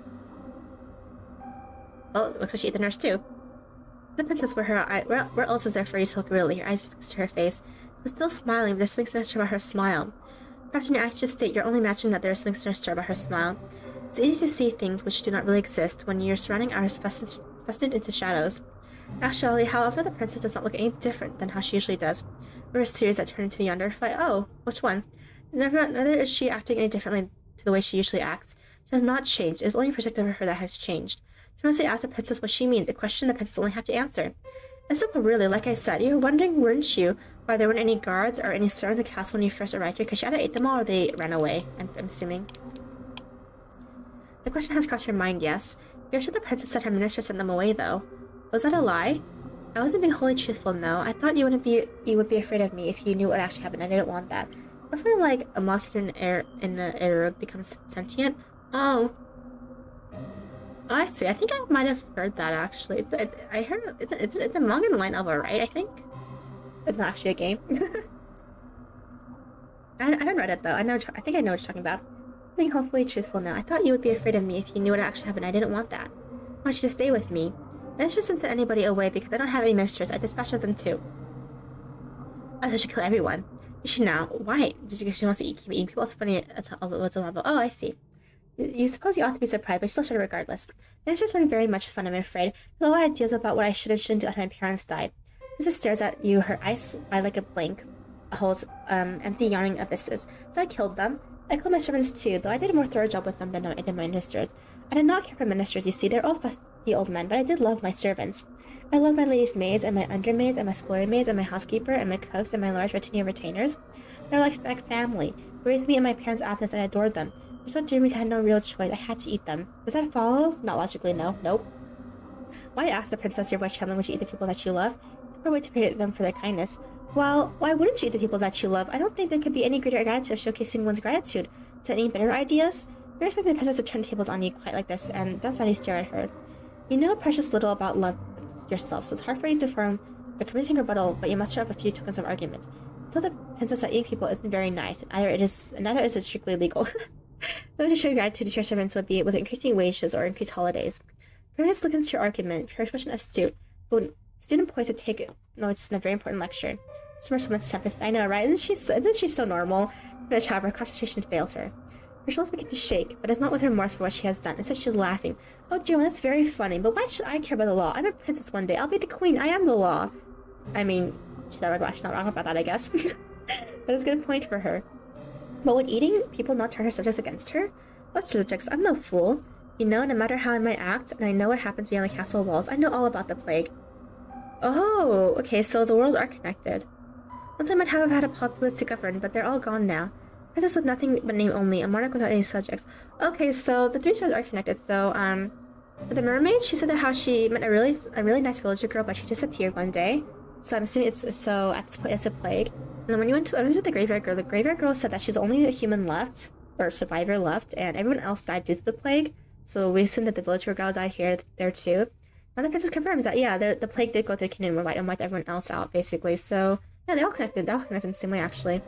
[SPEAKER 1] Well, it looks like she ate the nurse, too. The princess, where else is there for you to look, really? Her eyes fixed to her face. She was still smiling, but there's something sinister about her smile. Perhaps in your anxious state, you're only imagining that there is something sinister about her smile. It's easy to see things which do not really exist when your surrounding are festooned into shadows. Actually, however, the princess does not look any different than how she usually does. There are series that turn into a yonder fight. Oh, which one? Neither is she acting any differently to the way she usually acts. She has not changed. It is only perspective of her that has changed. She mostly asks the princess what she means, a question the princess only have to answer. It's simple, really. Like I said, you were wondering, weren't you, why there weren't any guards or any servants in the castle when you first arrived here? Because she either ate them all or they ran away, I'm assuming. The question has crossed your mind, yes. You're sure the princess said her minister sent them away, though. Was that a lie? I wasn't being wholly truthful, no. I thought you would be afraid of me if you knew what actually happened. I didn't want that. Wasn't it like a monster in a rogue becomes sentient? Oh. I see. I think I might have heard that, actually. I heard it's a manga in line novel, right? I think. It's not actually a game. I haven't read it though. I think I know what you're talking about. Being hopefully truthful now. I thought you would be afraid of me if you knew what actually happened. I didn't want that. I want you to stay with me. Ministers didn't send anybody away because I don't have any ministers. I dispatched them too. I should kill everyone. You should now. Why? Just because she wants to keep eating people? It's funny. Oh, I see. You suppose you ought to be surprised, but you still should regardless. Ministers weren't very much fun, I'm afraid. There were a lot of ideas about what I should and shouldn't do after my parents died. Mrs. stares at you, her eyes wide like a blank, holes, empty yawning abysses. So I killed them. I killed my servants too, though I did a more thorough job with them than I did my ministers. I did not care for ministers, you see, they're all fusty old men, but I did love my servants. I loved my ladies' maids, and my undermaids, and my scullery maids, and my housekeeper, and my cooks, and my large retinue of retainers. They were like family. They raised me in my parents' absence, and I adored them. They so dear me that I had no real choice. I had to eat them. Does that follow? Not logically, no. Nope. Why ask the princess, your voice trembling, would you eat the people that you love? The way to pay them for their kindness. Well, why wouldn't you eat the people that you love? I don't think there could be any greater gratitude of showcasing one's gratitude. Is there any better ideas? You're expecting the princess to turn tables on you quite like this, and dumbfounded stare at her. You know precious little about love yourself, so it's hard for you to form a convincing rebuttal, but you muster up a few tokens of argument. Tell the princess that eating people isn't very nice, and neither is it strictly legal. The way to show gratitude to your servants would be with increasing wages or increased holidays. Princess look into your argument, her expression astute. Student poised to take notes in a very important lecture. Smirks with tempest. I know, right? Isn't she so normal? But however, her concentration fails her. Her shoulders begin to shake, but it's not with remorse for what she has done. Instead, she's laughing. Oh, dear, that's very funny, but why should I care about the law? I'm a princess one day. I'll be the queen. I am the law. I mean, she's not wrong about that, I guess. That is a good point for her. But would eating people not turn her subjects against her? What subjects? I'm no fool. You know, no matter how I might act, and I know what happens beyond the castle walls, I know all about the plague. Oh, okay, so the worlds are connected. Once I might have had a populace to govern, but they're all gone now. Princess with nothing but name only, a monarch without any subjects. Okay, so the three stars are connected. So, with the mermaid, she said that how she met a really nice villager girl, but she disappeared one day. So I'm assuming at this point it's a plague. And then when you went to the graveyard girl said that she's the only human left, or survivor left, and everyone else died due to the plague. So we assume that the villager girl died there too. Now the princess confirms that, yeah, the plague did go through the kingdom and wiped everyone else out, basically. So, yeah, they're all connected. They're all connected in the same way, actually.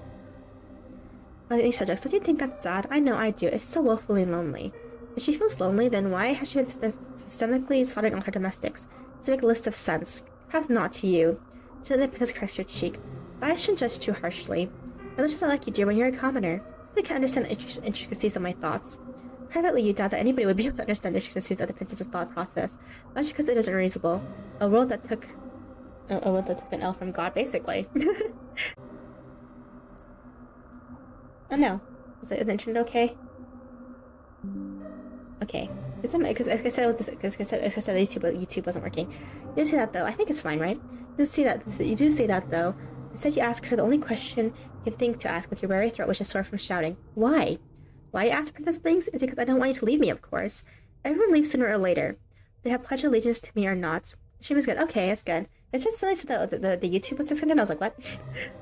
[SPEAKER 1] On any subjects, so do you think that's sad? I know I do. It's so woefully lonely. If she feels lonely, then why has she been systemically slaughtering all her domestics? To make a list of sense. Perhaps not to you. Gently the princess caressed your cheek. But I shouldn't judge too harshly. I wish I like you, dear, when you're a commoner. I can't understand the intricacies of my thoughts. Privately, you doubt that anybody would be able to understand the intricacies of the princess's thought process, much because it isn't reasonable. A world that took an L from God, basically. Oh no. Is the internet okay? Okay. Because I said YouTube wasn't working. You do say that though. I think it's fine, right? You do say that though. Instead, you ask her the only question you can think to ask with your weary throat, which is sore from shouting. Why? Why you ask Princess Blinks? It's because I don't want you to leave me, of course. Everyone leaves sooner or later. They have pledged allegiance to me or not. She was good. Okay, that's good. It's just silly that the YouTube was disconnected. I was like, what?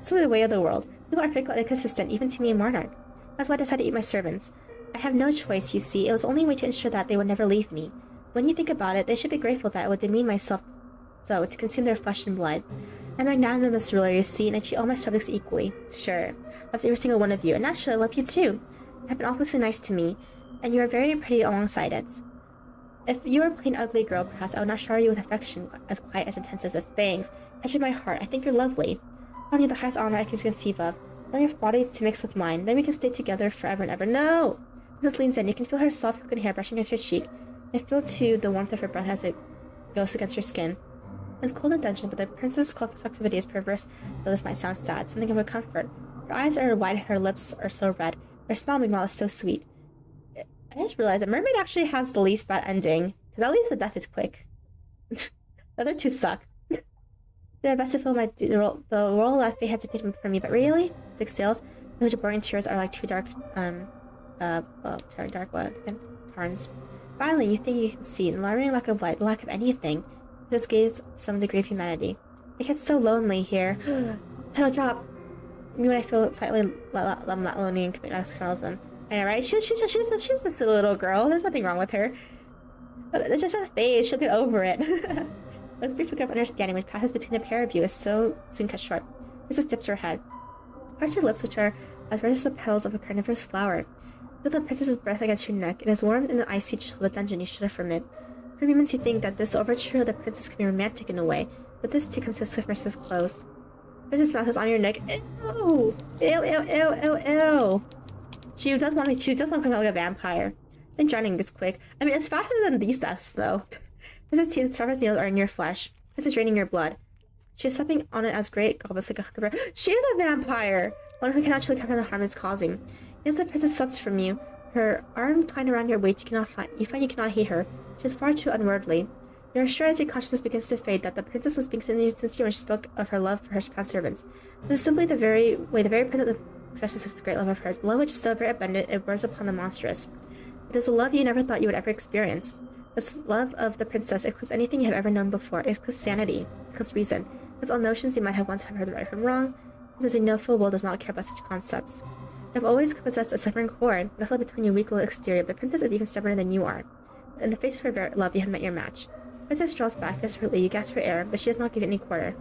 [SPEAKER 1] It's the way of the world. People are fickle and inconsistent, even to me, Monarch. That's why I decided to eat my servants. I have no choice, you see. It was the only way to ensure that they would never leave me. When you think about it, they should be grateful that I would demean myself so to consume their flesh and blood. I'm magnanimous ruler, you see, and I treat all my subjects equally. Sure. I love every single one of you, and naturally I love you too. You have been awfully nice to me, and you are very pretty alongside it. If you were a plain ugly girl, perhaps I would not shower you with affection as quite as intense as this. Thanks. Touching my heart. I think you're lovely. I need the highest honor I can conceive of. I want your body to mix with mine. Then we can stay together forever and ever. No! Princess leans in. You can feel her soft, silken hair brushing against your cheek. I feel, too, the warmth of her breath as it goes against your skin. It's cold in dungeon, but the princess's close activity is perverse, though this might sound sad. Something of a comfort. Her eyes are wide, her lips are so red. Her smile, meanwhile, is so sweet. I just realized that Mermaid actually has the least bad ending, because at least the death is quick. The other two suck. The best to feel the royal life they had to take from me, but really? 6 sails, those boring tears are like two dark, tarns. Finally, you think you can see, an alarming lack of light, the lack of anything. This gaze some degree of humanity. It gets so lonely here. Title drop. Me when I feel slightly lonely and commit externalism. I know, right? She's just a little girl. There's nothing wrong with her. It's just a phase. She'll get over it. This brief look of understanding which passes between the pair of you is so soon cut short. Princess dips her head. Parched lips which are as red as the petals of a carnivorous flower. Feel the princess's breath against your neck. It is warm in the icy chill of the dungeon. You shudder from it. For moments you think that this overture of the princess can be romantic in a way, but this too comes to a swift merciless close. The princess's mouth is on your neck. Ew! Ew, ew, ew, ew, ew! She does want to become like a vampire. Then drowning is quick. I mean, it's faster than these deaths, though. Princess teeth, sharp as nails, are in your flesh. Princess draining your blood. She is stepping on it as great gobbles like a hunger. She is a vampire! One who can actually cover the harm it's causing. As the princess subs from you, her arm twined around your waist, you find you cannot hate her. She is far too unworldly. You are sure as your consciousness begins to fade that the princess was being sincere when she spoke of her love for her past servants. This is simply the very princess professes this great love of hers, love which is so very abundant it wears upon the monstrous. It is a love you never thought you would ever experience. This love of the princess eclipses anything you have ever known before. It eclipses sanity, it eclipses reason. Because all notions you might have once heard the right from wrong, because you know full well does not care about such concepts. You have always possessed a stubborn core, nestled between your weak-willed exterior. The princess is even stubborner than you are. In the face of her love, you have met your match. Princess draws back desperately. You gasp for air, but she does not give any quarter.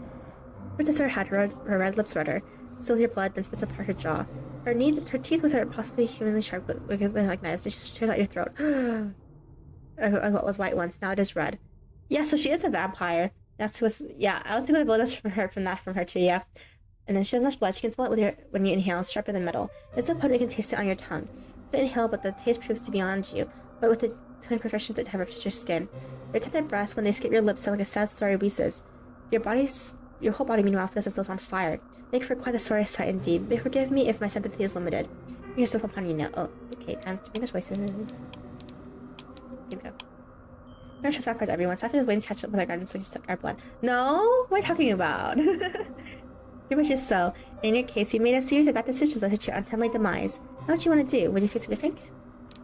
[SPEAKER 1] Princess her head, her red lips redder, stills your blood, then spits apart her jaw. Her teeth with her possibly humanly sharp, like knives, and she tears out your throat. What was white once, now it is red. Yeah, so she is a vampire. That's what's, yeah, I was thinking of bonus from her too, yeah. And then she has much blood. She can smell it when you inhale. It's sharper than metal. It's so potent you can taste it on your tongue. You inhale, but the taste proves to be beyond you. But with the twin professions that have ripped your skin. Your tender breaths, when they skip your lips, sound like a sad story wheezes. Your whole body, meanwhile, feels as though it's on fire. Make for quite a sorry sight indeed. But forgive me if my sympathy is limited. Bring yourself upon you now. Oh, okay, time to make the choices. Here we go. No trust vampires, everyone. Sappho is waiting to catch up with our garden, so you suck our blood. No? What are you talking about? Your wish is so. In your case, you made a series of bad decisions that hit your untimely demise. Now what you want to do? Would you face a different?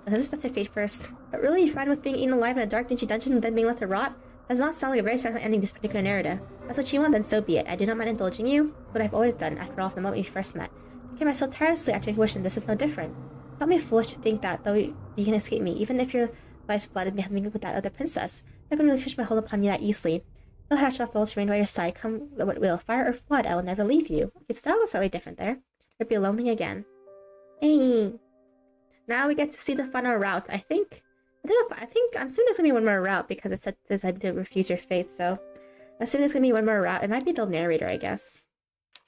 [SPEAKER 1] Let's just have to fate first. But really, you're fine with being eaten alive in a dark, dingy dungeon and then being left to rot? That does not sound like a very satisfying ending to this particular narrative. If that's what you want, then so be it. I do not mind indulging you, but I've always done, after all, from the moment we first met. I came out so tirelessly after your wish, and this is no different. Don't be foolish to think that, though you can escape me, even if your life's blood has mingled with that of the princess. I can really push my hold upon you that easily. No hatch off will to remain by your side, come what will, fire or flood, I will never leave you. Okay, so that was slightly different there. You'll be lonely again. Hey. Now we get to see the final route, I think. I'm assuming there's gonna be one more route because it said decided to refuse your faith, so I'm assuming there's gonna be one more route. It might be the narrator, I guess.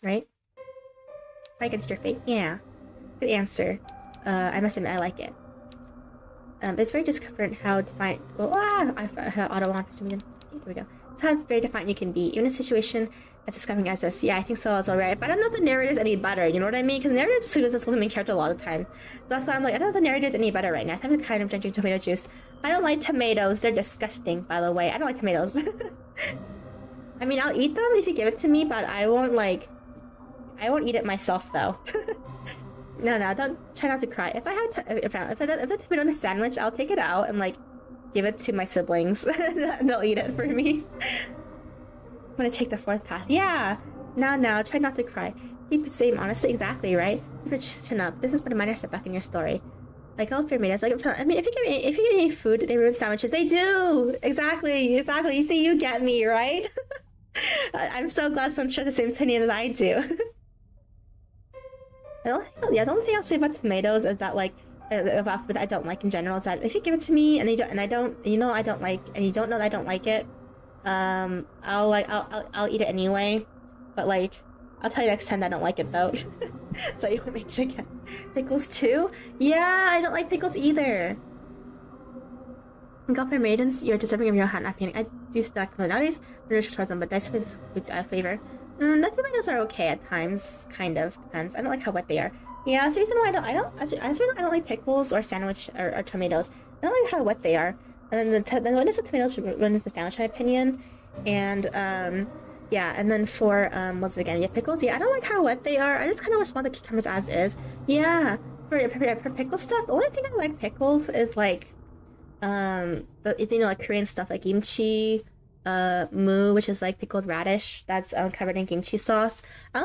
[SPEAKER 1] Right? Fight against your fate? Yeah. Good answer. I must admit I like it. It's very discomforting how defiant. I auto on for some reason. Here we go. It's how very defiant you can be, even in a situation as discovering as this. Yeah, I think so as well, right? But I don't know if the narrator's any better. You know what I mean? Because the narrator just doesn't the main character a lot of the time. So that's why I'm like, I don't know if the narrator's any better right now. I'm kind of drinking tomato juice. I don't like tomatoes. They're disgusting, by the way. I don't like tomatoes. I mean, I'll eat them if you give it to me, but I won't eat it myself though. No, don't try not to cry. If I have if the tomato in a sandwich, I'll take it out and like give it to my siblings. They'll eat it for me. I'm gonna take the fourth path. Yeah. Now, try not to cry. Keep the same, honestly, exactly, right? Keep your chin up. This is but a minor step back in your story. Like all fair maidens, like I mean, if you give me any food, they ruin sandwiches. They do. Exactly. You see, you get me, right? I'm so glad someone shares the same opinion as I do. The only thing I'll say about tomatoes is that like about food that I don't like in general is that if you give it to me and I don't you know I don't like and you don't know that I don't like it, I'll eat it anyway, but like I'll tell you next time that I don't like it though. So you won't make it again. Pickles too? Yeah, I don't like pickles either. Golfer maidens, you're deserving of your hot not painting. I do stack nowadays, nourish towards them, but that's foods out of flavor. The tomatoes are okay at times, kind of depends. I don't like how wet they are. Yeah, that's the reason why I don't like pickles or sandwich or tomatoes. I don't like how wet they are. And then one is the tomatoes, one is the sandwich, in my opinion. And yeah, and then for what's it again? Yeah, pickles. Yeah, I don't like how wet they are. I just kind of respond to cucumbers as is. Yeah, for pickle stuff, the only thing I like pickled is like like Korean stuff like kimchi. Moo, which is like pickled radish that's covered in kimchi sauce. I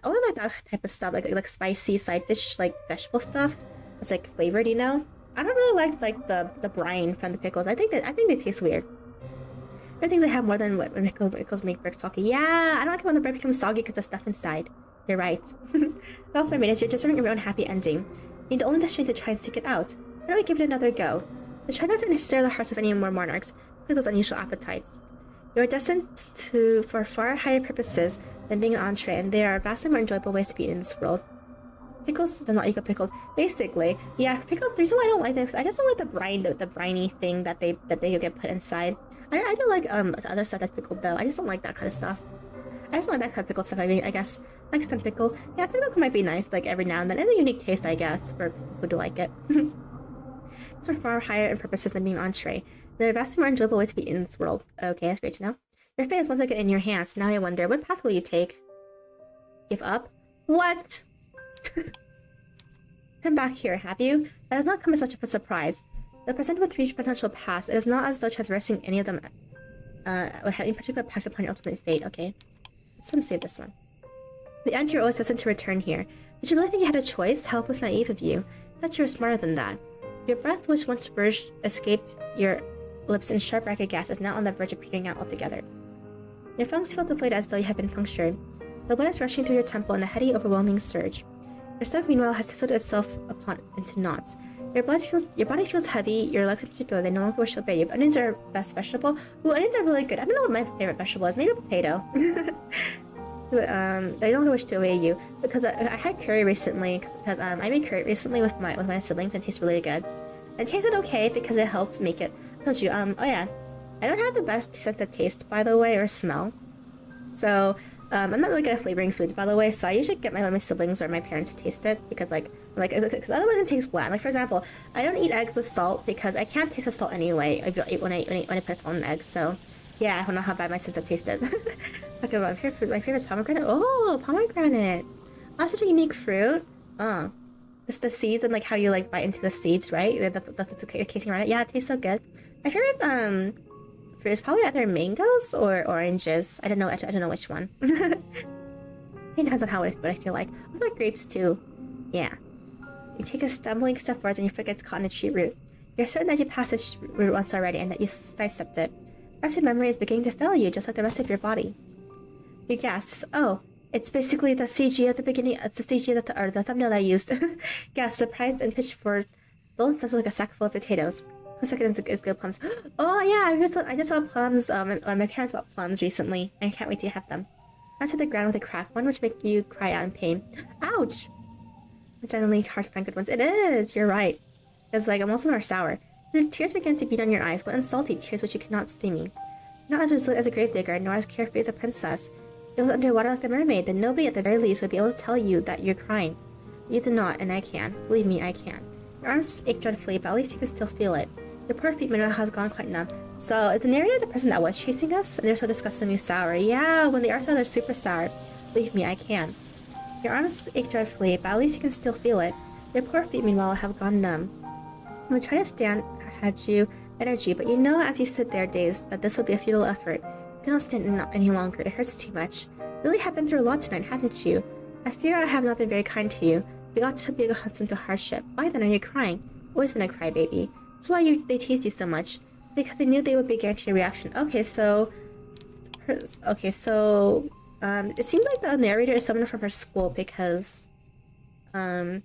[SPEAKER 1] only like that type of stuff, like spicy side dish, like vegetable stuff. It's like flavored, you know. I don't really like the brine from the pickles. I think they taste weird. There are things I have more than when pickles make bread soggy. Yeah, I don't like it when the bread becomes soggy because the stuff inside. You're right. Well, mermaid, as you're deserving of your own happy ending. You need only the strength to try and seek it out. Why don't we give it another go? But try not to ensnare the hearts of any more monarchs with those unusual appetites. You are destined for far higher purposes than being an entree, and there are vastly more enjoyable ways to be eaten in this world. Pickles does not equal pickled. Basically, yeah, pickles. The reason why I don't like this, I just don't like the briny thing that they get put inside. I do like other stuff that's pickled though. I just don't like that kind of stuff. I just don't like that kind of pickled stuff. I mean, I guess like some pickle. Yeah, some pickle might be nice, like every now and then. It's a unique taste, I guess, for people who do like it. It's for far higher in purposes than being an entree. There are vastly more enjoyable ways to be in this world. Okay, that's great to know. Your fate is once again in your hands. Now I wonder, what path will you take? Give up? What? Come back here, have you? That has not come as much of a surprise. Though presented with 3 potential paths, it is not as though traversing any of them would have any particular impact upon your ultimate fate. Okay, let's save this one. The end, you're always destined to return here. Did you really think you had a choice? How was naive of you. I thought you were smarter than that. Your breath, which once escaped your lips in sharp ragged gas, is now on the verge of petering out altogether. Your lungs feel deflated as though you had been punctured. The blood is rushing through your temple in a heady, overwhelming surge. Your stomach, meanwhile, has tissled itself into knots. Your body feels heavy, your legs in particular, they no longer wish to obey you. But onions are best vegetable. Ooh, onions are really good. I don't know what my favorite vegetable is. Maybe a potato. But they don't wish to obey you. Because I had curry recently, because I made curry recently with my siblings, and it tastes really good. It tasted okay because it helped make it. I told you, oh yeah. I don't have the best sense of taste, by the way, or smell. So, I'm not really good at flavoring foods, by the way, so I usually get one of my siblings or my parents to taste it, because because otherwise it tastes bland. Like, for example, I don't eat eggs with salt, because I can't taste the salt anyway when I put it on an egg, so yeah, I don't know how bad my sense of taste is. Okay, my favorite is pomegranate. Oh, pomegranate! Oh, that's such a unique fruit. Oh. It's the seeds and, like, how you, like, bite into the seeds, right? The casing around it. Yeah, it tastes so good. My favorite, fruit is probably either mangoes or oranges. I don't know which one. It depends on what I feel like. I like grapes too. Yeah. You take a stumbling step forwards and you forget it's caught in a tree root. You're certain that you passed this root once already and that you sidestepped it. The rest of your memory is beginning to fail you, just like the rest of your body. You gasp. Oh, it's basically the CG at the beginning. It's the CG or the thumbnail I used. Gasp, surprised and pitched forward. Don't sound like a sack full of potatoes. The second is good plums. Oh yeah, I just saw plums. My parents bought plums recently. I can't wait to have them. Run to the ground with a crack, one which make you cry out in pain. Ouch! It's generally hard to find good ones. It is. You're right. It's like most of them are sour. Your tears begin to beat on your eyes, but unsalty tears which you cannot steamy. Not as resolute as a gravedigger, nor as carefree as a princess. You live underwater like the mermaid, then nobody at the very least would be able to tell you that you're crying. You do not, and I can. Believe me, I can. Your arms ache dreadfully, but at least you can still feel it. Your poor feet mineral has gone quite numb. So, is the narrator the person that was chasing us? And they're so disgustingly sour. Yeah, when they are sour, they're super sour. Believe me, I can. Your arms ache dreadfully, but at least you can still feel it. Your poor feet, meanwhile, have gone numb. You would try to stand had you energy, but you know as you sit there dazed that this will be a futile effort. You cannot stand any longer. It hurts too much. You really have been through a lot tonight, haven't you? I fear I have not been very kind to you. We ought to be accustomed to hardship. Why then are you crying? Always been a crybaby. That's why they teased you so much. Because they knew they would be guaranteed a reaction. Okay, so it seems like the narrator is someone from her school because also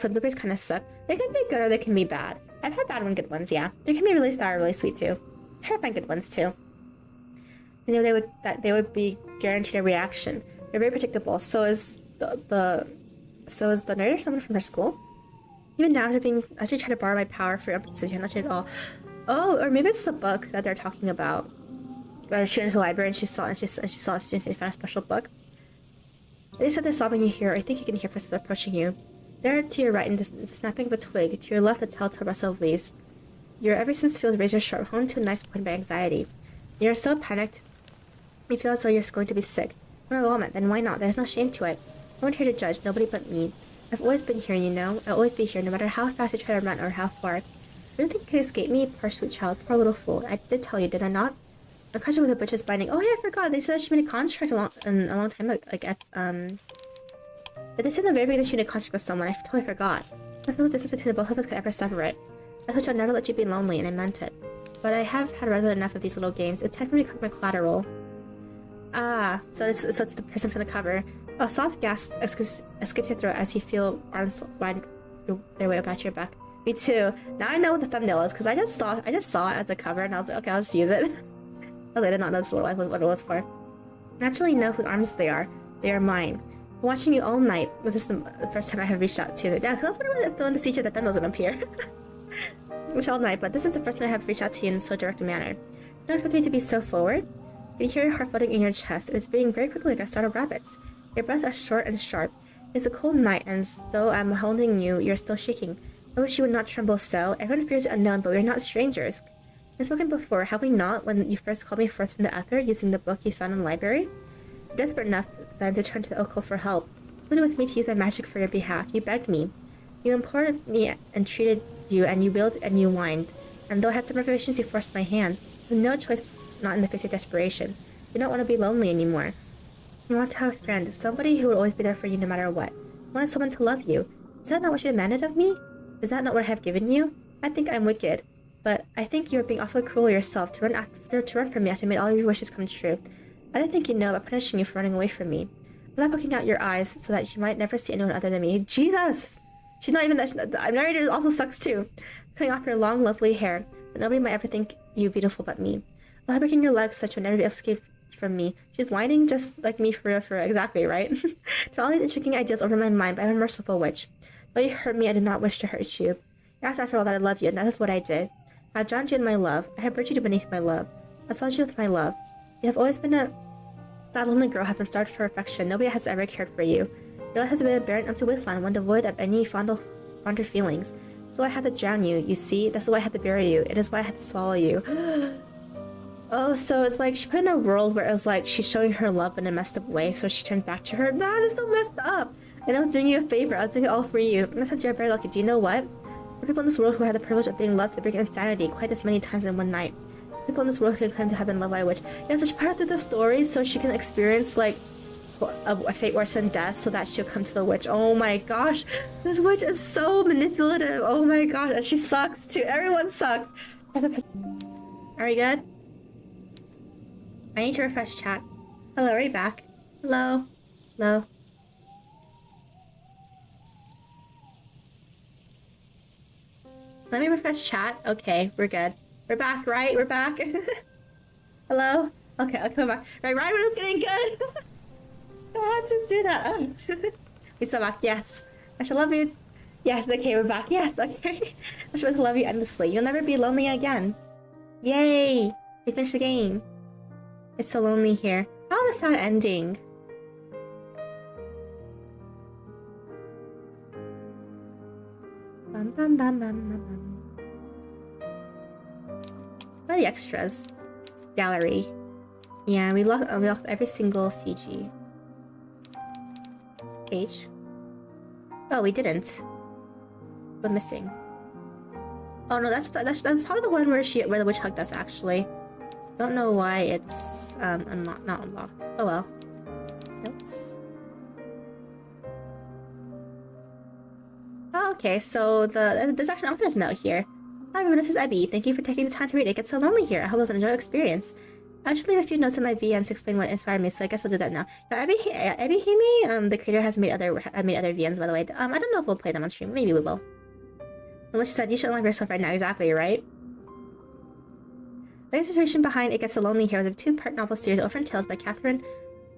[SPEAKER 1] blueberries kind of suck. They can be good or they can be bad. I've had bad and good ones, yeah. They can be really sour, really sweet too. I've had good ones too. You know they would be guaranteed a reaction. They're very predictable. So is the narrator someone from her school? Even now, after trying to borrow my power for your purposes, you're not at all. Oh, or maybe it's the book that they're talking about. She went to the library and she saw a student and found a special book. They said they're sobbing you here. I think you can hear footsteps approaching you. There to your right, in the snapping of a twig. To your left, the telltale rustle of leaves. Your every sense feels razor sharp, honed to a nice point by anxiety. You're so panicked, you feel as though you're going to be sick. For a moment, then why not? There's no shame to it. No one here to judge, nobody but me. I've always been here, you know. I'll always be here, no matter how fast you try to run or how far. You don't think you can escape me? Poor sweet child, poor little fool. I did tell you, did I not? A contract with a butcher's binding. Oh yeah, I forgot. They said she made a contract a long time ago. But they said in the very beginning she made a contract with someone. I totally forgot. I feel the distance between the both of us could ever sever it. I told you I'd never let you be lonely, and I meant it. But I have had rather enough of these little games. It's time for me to collect my collateral. Ah, so it's the person from the cover. A soft gasp escapes your throat as you feel arms wind their way about your back. Me too. Now I know what the thumbnail is because I just saw it as a cover and I was like, okay, I'll just use it. I did not know what it was for. Naturally, you know whose arms they are. They are mine. I'm watching you all night. This is the first time I have reached out to you. Yeah, because I was when the teacher that thumbnails would appear. Which all night, but this is the first time I have reached out to you in so direct a manner. Don't expect me to be so forward. You can hear your heart floating in your chest. It is beating very quickly like a start of rabbits. Your breaths are short and sharp. It's a cold night, and as though I'm holding you, you're still shaking. I wish you would not tremble so. Everyone fears the unknown, but we're not strangers. I've spoken before, have we not, when you first called me forth from the ether using the book you found in the library? You're desperate enough then to turn to the occult for help. You pleaded with me to use my magic for your behalf. You begged me. You implored me and entreated you, and you wailed and you whined. And though I had some reservations, you forced my hand. With no choice, not in the face of desperation. You don't want to be lonely anymore. You want to have a friend, somebody who will always be there for you no matter what. You wanted someone to love you. Is that not what you demanded of me? Is that not what I have given you? I think I'm wicked. But I think you are being awfully cruel yourself to run from me after I made all your wishes come true. I didn't think you'd know about punishing you for running away from me. I'm not poking out your eyes so that you might never see anyone other than me. Jesus! She's not even that. The narrator also sucks too. Cutting off your long, lovely hair, but nobody might ever think you beautiful but me. While breaking your legs such would never escape from me. She's whining just like me for exactly, right? To all these intriguing ideas over my mind, but I'm a merciful witch. Though you hurt me, I did not wish to hurt you. You asked after all that I love you, and that is what I did. I have drowned you in my love. I have buried you beneath my love. I soiled you with my love. You have always been a sad lonely girl, have been starved for affection. Nobody has ever cared for you. Your life has been a barren, empty wasteland, one devoid of any fonder feelings. So I had to drown you, you see? That's why I had to bury you. It is why I had to swallow you. Oh, so it's like she put in a world where it was like she's showing her love in a messed up way, so she turned back to her. That is so messed up! And I was doing you a favor. I was doing it all for you. And I said you're very lucky. Do you know what? There are people in this world who had the privilege of being loved to bring insanity quite as many times in one night. People in this world can claim to have been loved by a witch. Yeah, so she put her through the story so she can experience like a fate worse than death, so that she'll come to the witch. Oh my gosh, this witch is so manipulative. Oh my gosh, and she sucks too. Everyone sucks. Are we good? I need to refresh chat. Hello, are you back? Hello? Hello? Let me refresh chat. Okay, we're good. We're back, right? We're back. Hello? Okay, we're back. Right, we're getting good. God, just do that. Oh. We still back. Yes. I shall love you. Yes, okay, we're back. Yes, okay. I shall love you endlessly. You'll never be lonely again. Yay! We finished the game. It's so lonely here. Oh, the sad ending. Bum, bum, bum, bum, bum, bum. What are the extras? Gallery. Yeah, we locked every single CG. Page. Oh, we didn't. We're missing. Oh no, that's probably the one where the witch hugged us actually. Don't know why it's not unlocked. Oh well. Notes. Oh, okay, so there's actually an author's note here. Hi everyone, this is Abby. Thank you for taking the time to read. It gets so lonely here. I hope it was an enjoyable experience. I should leave a few notes in my VN to explain what inspired me, so I guess I'll do that now. Abby Hime, the creator has made other VNs, by the way. I don't know if we'll play them on stream. Maybe we will. And which said, you should unlock yourself right now. Exactly, right? The inspiration behind It Gets So Lonely here was a two-part novel series, Orphan Tales by Catherine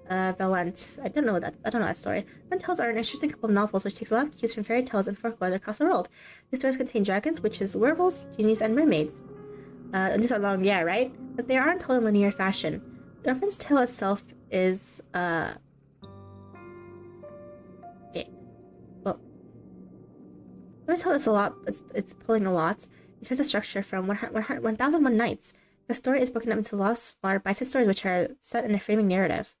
[SPEAKER 1] Valente. I don't know that story. Orphan Tales are an interesting couple of novels which takes a lot of cues from fairy tales and folklore across the world. These stories contain dragons, witches, werewolves, genies, and mermaids. And these are long, yeah, right? But they aren't told in linear fashion. The Orphan's Tale itself is, okay. Well, Orphan's Tale is a lot, it's pulling a lot. In terms of structure, from 1001 Nights, the story is broken up into a lot of smaller bite-sized stories which are set in a framing narrative.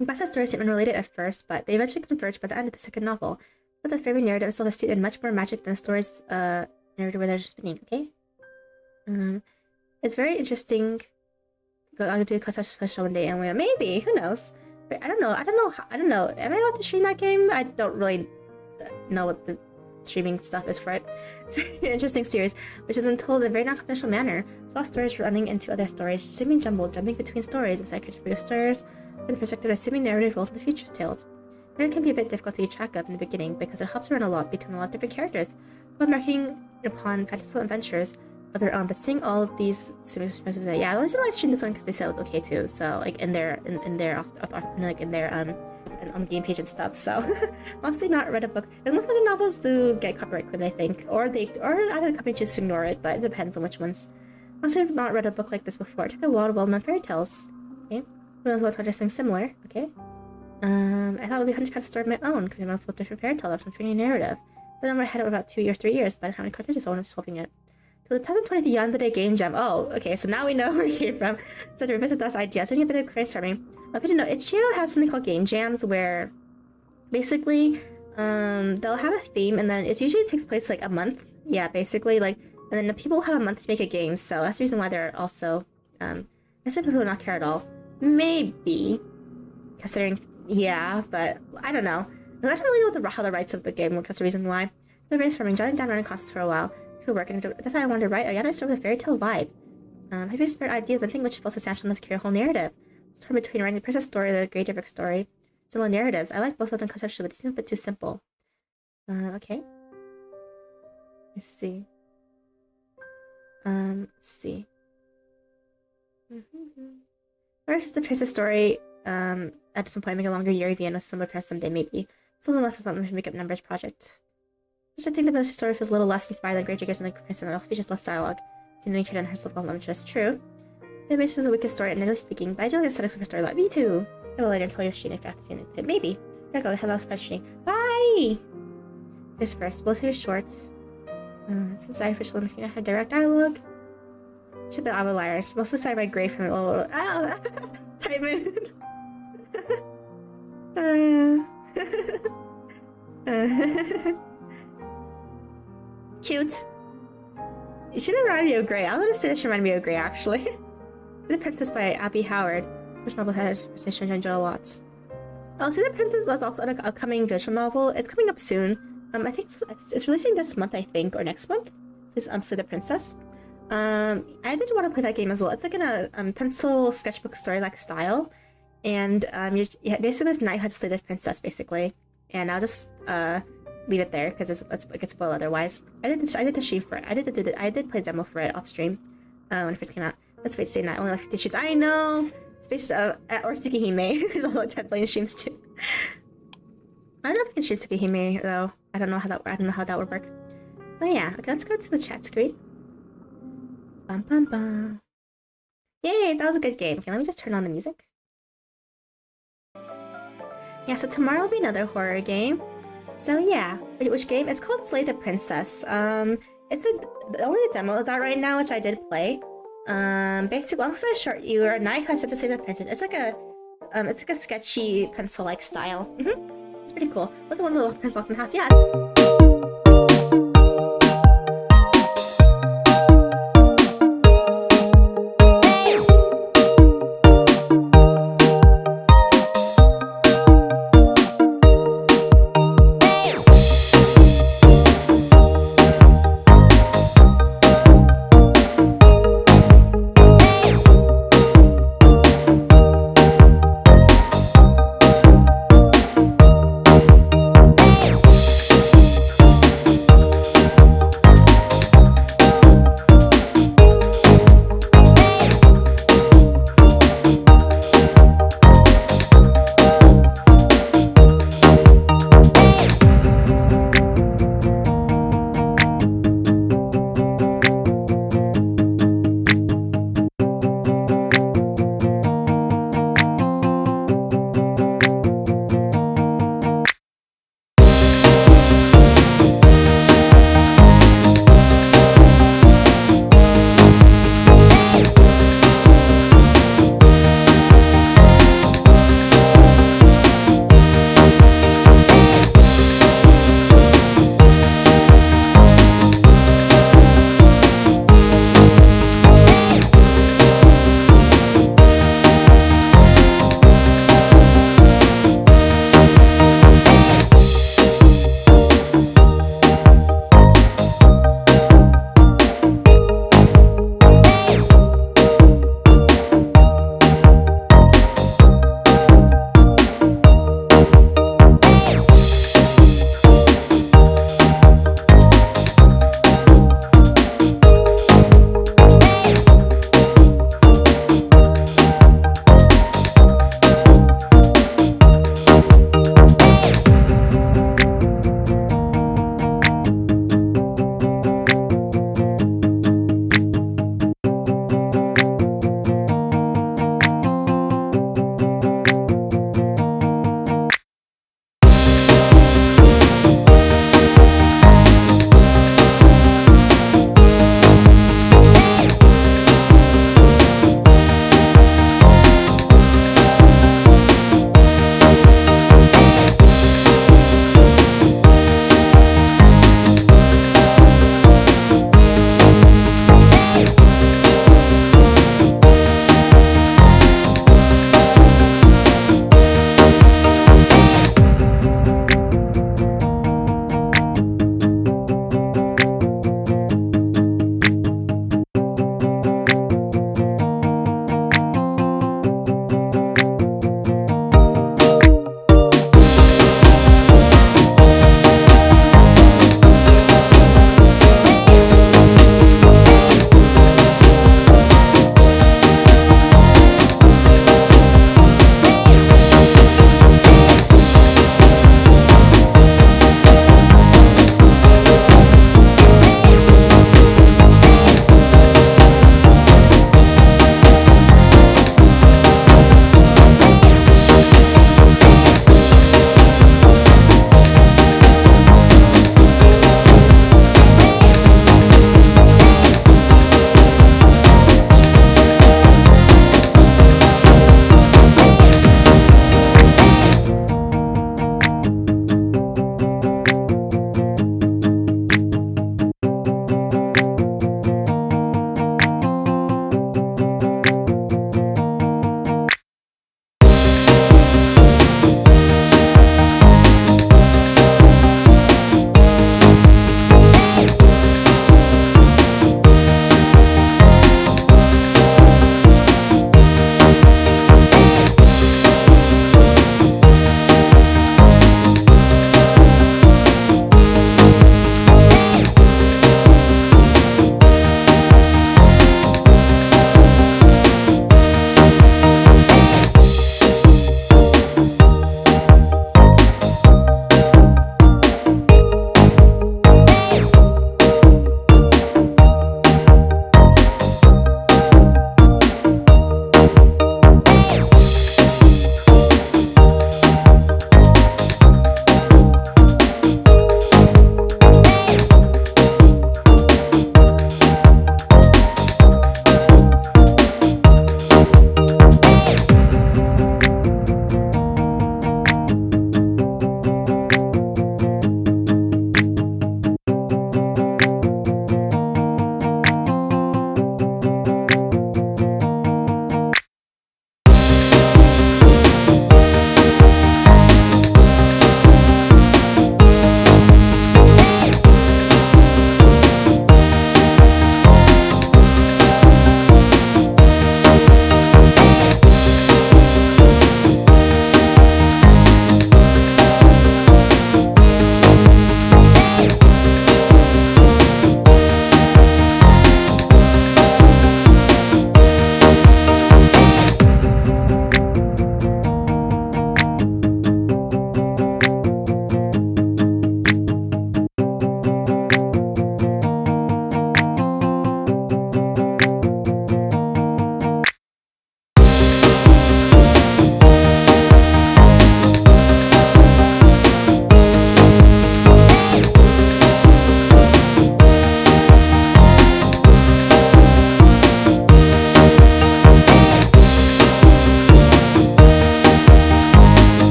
[SPEAKER 1] Bite-sized stories seem unrelated at first, but they eventually converge by the end of the second novel. But the framing narrative itself is steeped in much more magic than the story's narrative where they're spinning, okay? It's very interesting. I'll do a cottage for show one day and maybe, who knows? But I don't know. Am I allowed to stream that game? I don't really know what the streaming stuff is for it. It's a very interesting series, which is told in a very non-conventional manner. Plot stories running into other stories, seeming jumbled, jumping between stories, and psychiatric stories from the perspective of assuming narrative roles in the future tales. Narrative can be a bit difficult to keep track of in the beginning because it hops around a lot between a lot of different characters, while marking upon fanciful adventures of their own. But seeing all of these, yeah, the reason why I streamed this one because they said it was okay too. So like in their on the game page and stuff. So mostly not read a book. And most of the novels do get copyright claimed, I think, or either the company chooses to ignore it, but it depends on which ones. Mostly I've not read a book like this before. I took a lot of well-known fairy tales. Okay, well, something similar. Okay. I thought it would be fun to kind of story of my own, because I'm a different fairy tale, from figuring narrative. Then I had it about 2 years, 3 years by the time I cartridges I was solving it. So the 2020 Yandere game jam. Oh, okay, so now we know where it came from. So to revisit this idea, so a bit of brainstorming. If you didn't know, Itch.io has something called game jams where basically they'll have a theme and then it usually takes place like a month. Yeah, basically like, and then the people have a month to make a game. So that's the reason why they're also I said people do not care at all. Maybe considering, yeah, but I don't know. I don't really know how the rights of the game work. That's the reason why. They're brainstorming, jotting down running concepts for a while. Could work, and that's why I wanted to write. I gotta start with a fairy tale vibe. Have you spare ideas? One thing which feels essential enough to carry a whole narrative. It's torn between writing the princess story or the gravedigger story. Similar narratives. I like both of them conceptually, but they seem a bit too simple. Okay. Let's see. Let's see. First is the princess story. At some point, make a longer Yuri VN with some appearance someday, maybe. Someone else has thought make up numbers project. Just I think the most story feels a little less inspired than Gravediggers and the Princess, and it also features less dialogue. Communicated and herself love interest. True. The base is a wicked story, and narrowly speaking, but I do like the aesthetics of her story a lot. Me too. I will later until you stream if you have to see it. Maybe. Gotta go. Hello, spreadsheet. Bye! Here's first. Both here's shorts. Since I officially looking at her direct dialogue. She's a bit of a liar. She's mostly signed by Gray from a little. Ah! Type in. Cute. It should have reminded me of Grey. I was gonna say that should remind me of Grey, actually. The Princess by Abby Howard, which novel had a presentation I enjoyed a lot. Oh, see, The Princess is also an upcoming visual novel. It's coming up soon. I think it's releasing this month, I think, or next month. Please, say The Princess. I did want to play that game as well. It's like in a pencil sketchbook story-like style, and basically this knight has to slay the princess, basically. And I'll just leave it there because it gets spoiled otherwise. I did the sheet for it. I did play a demo for it off stream when it first came out. Let's face it, not only like 50 shoots. I know it's based or Tsukihime. There's a lot of 10 playing streams too. I don't know if I can shoot Tsukihime though. I don't know how that would work. So yeah, okay, let's go to the chat screen. Bum bum bum. Yay, that was a good game. Okay, let me just turn on the music. Yeah, so tomorrow will be another horror game. So yeah, which game? It's called Slay the Princess. It's only the demo is out right now, which I did play. Basically, long story short, you're a knight who has to slay the princess. It's like a sketchy pencil-like style. It's pretty cool. Look at one of the princess locked in the house. Yeah.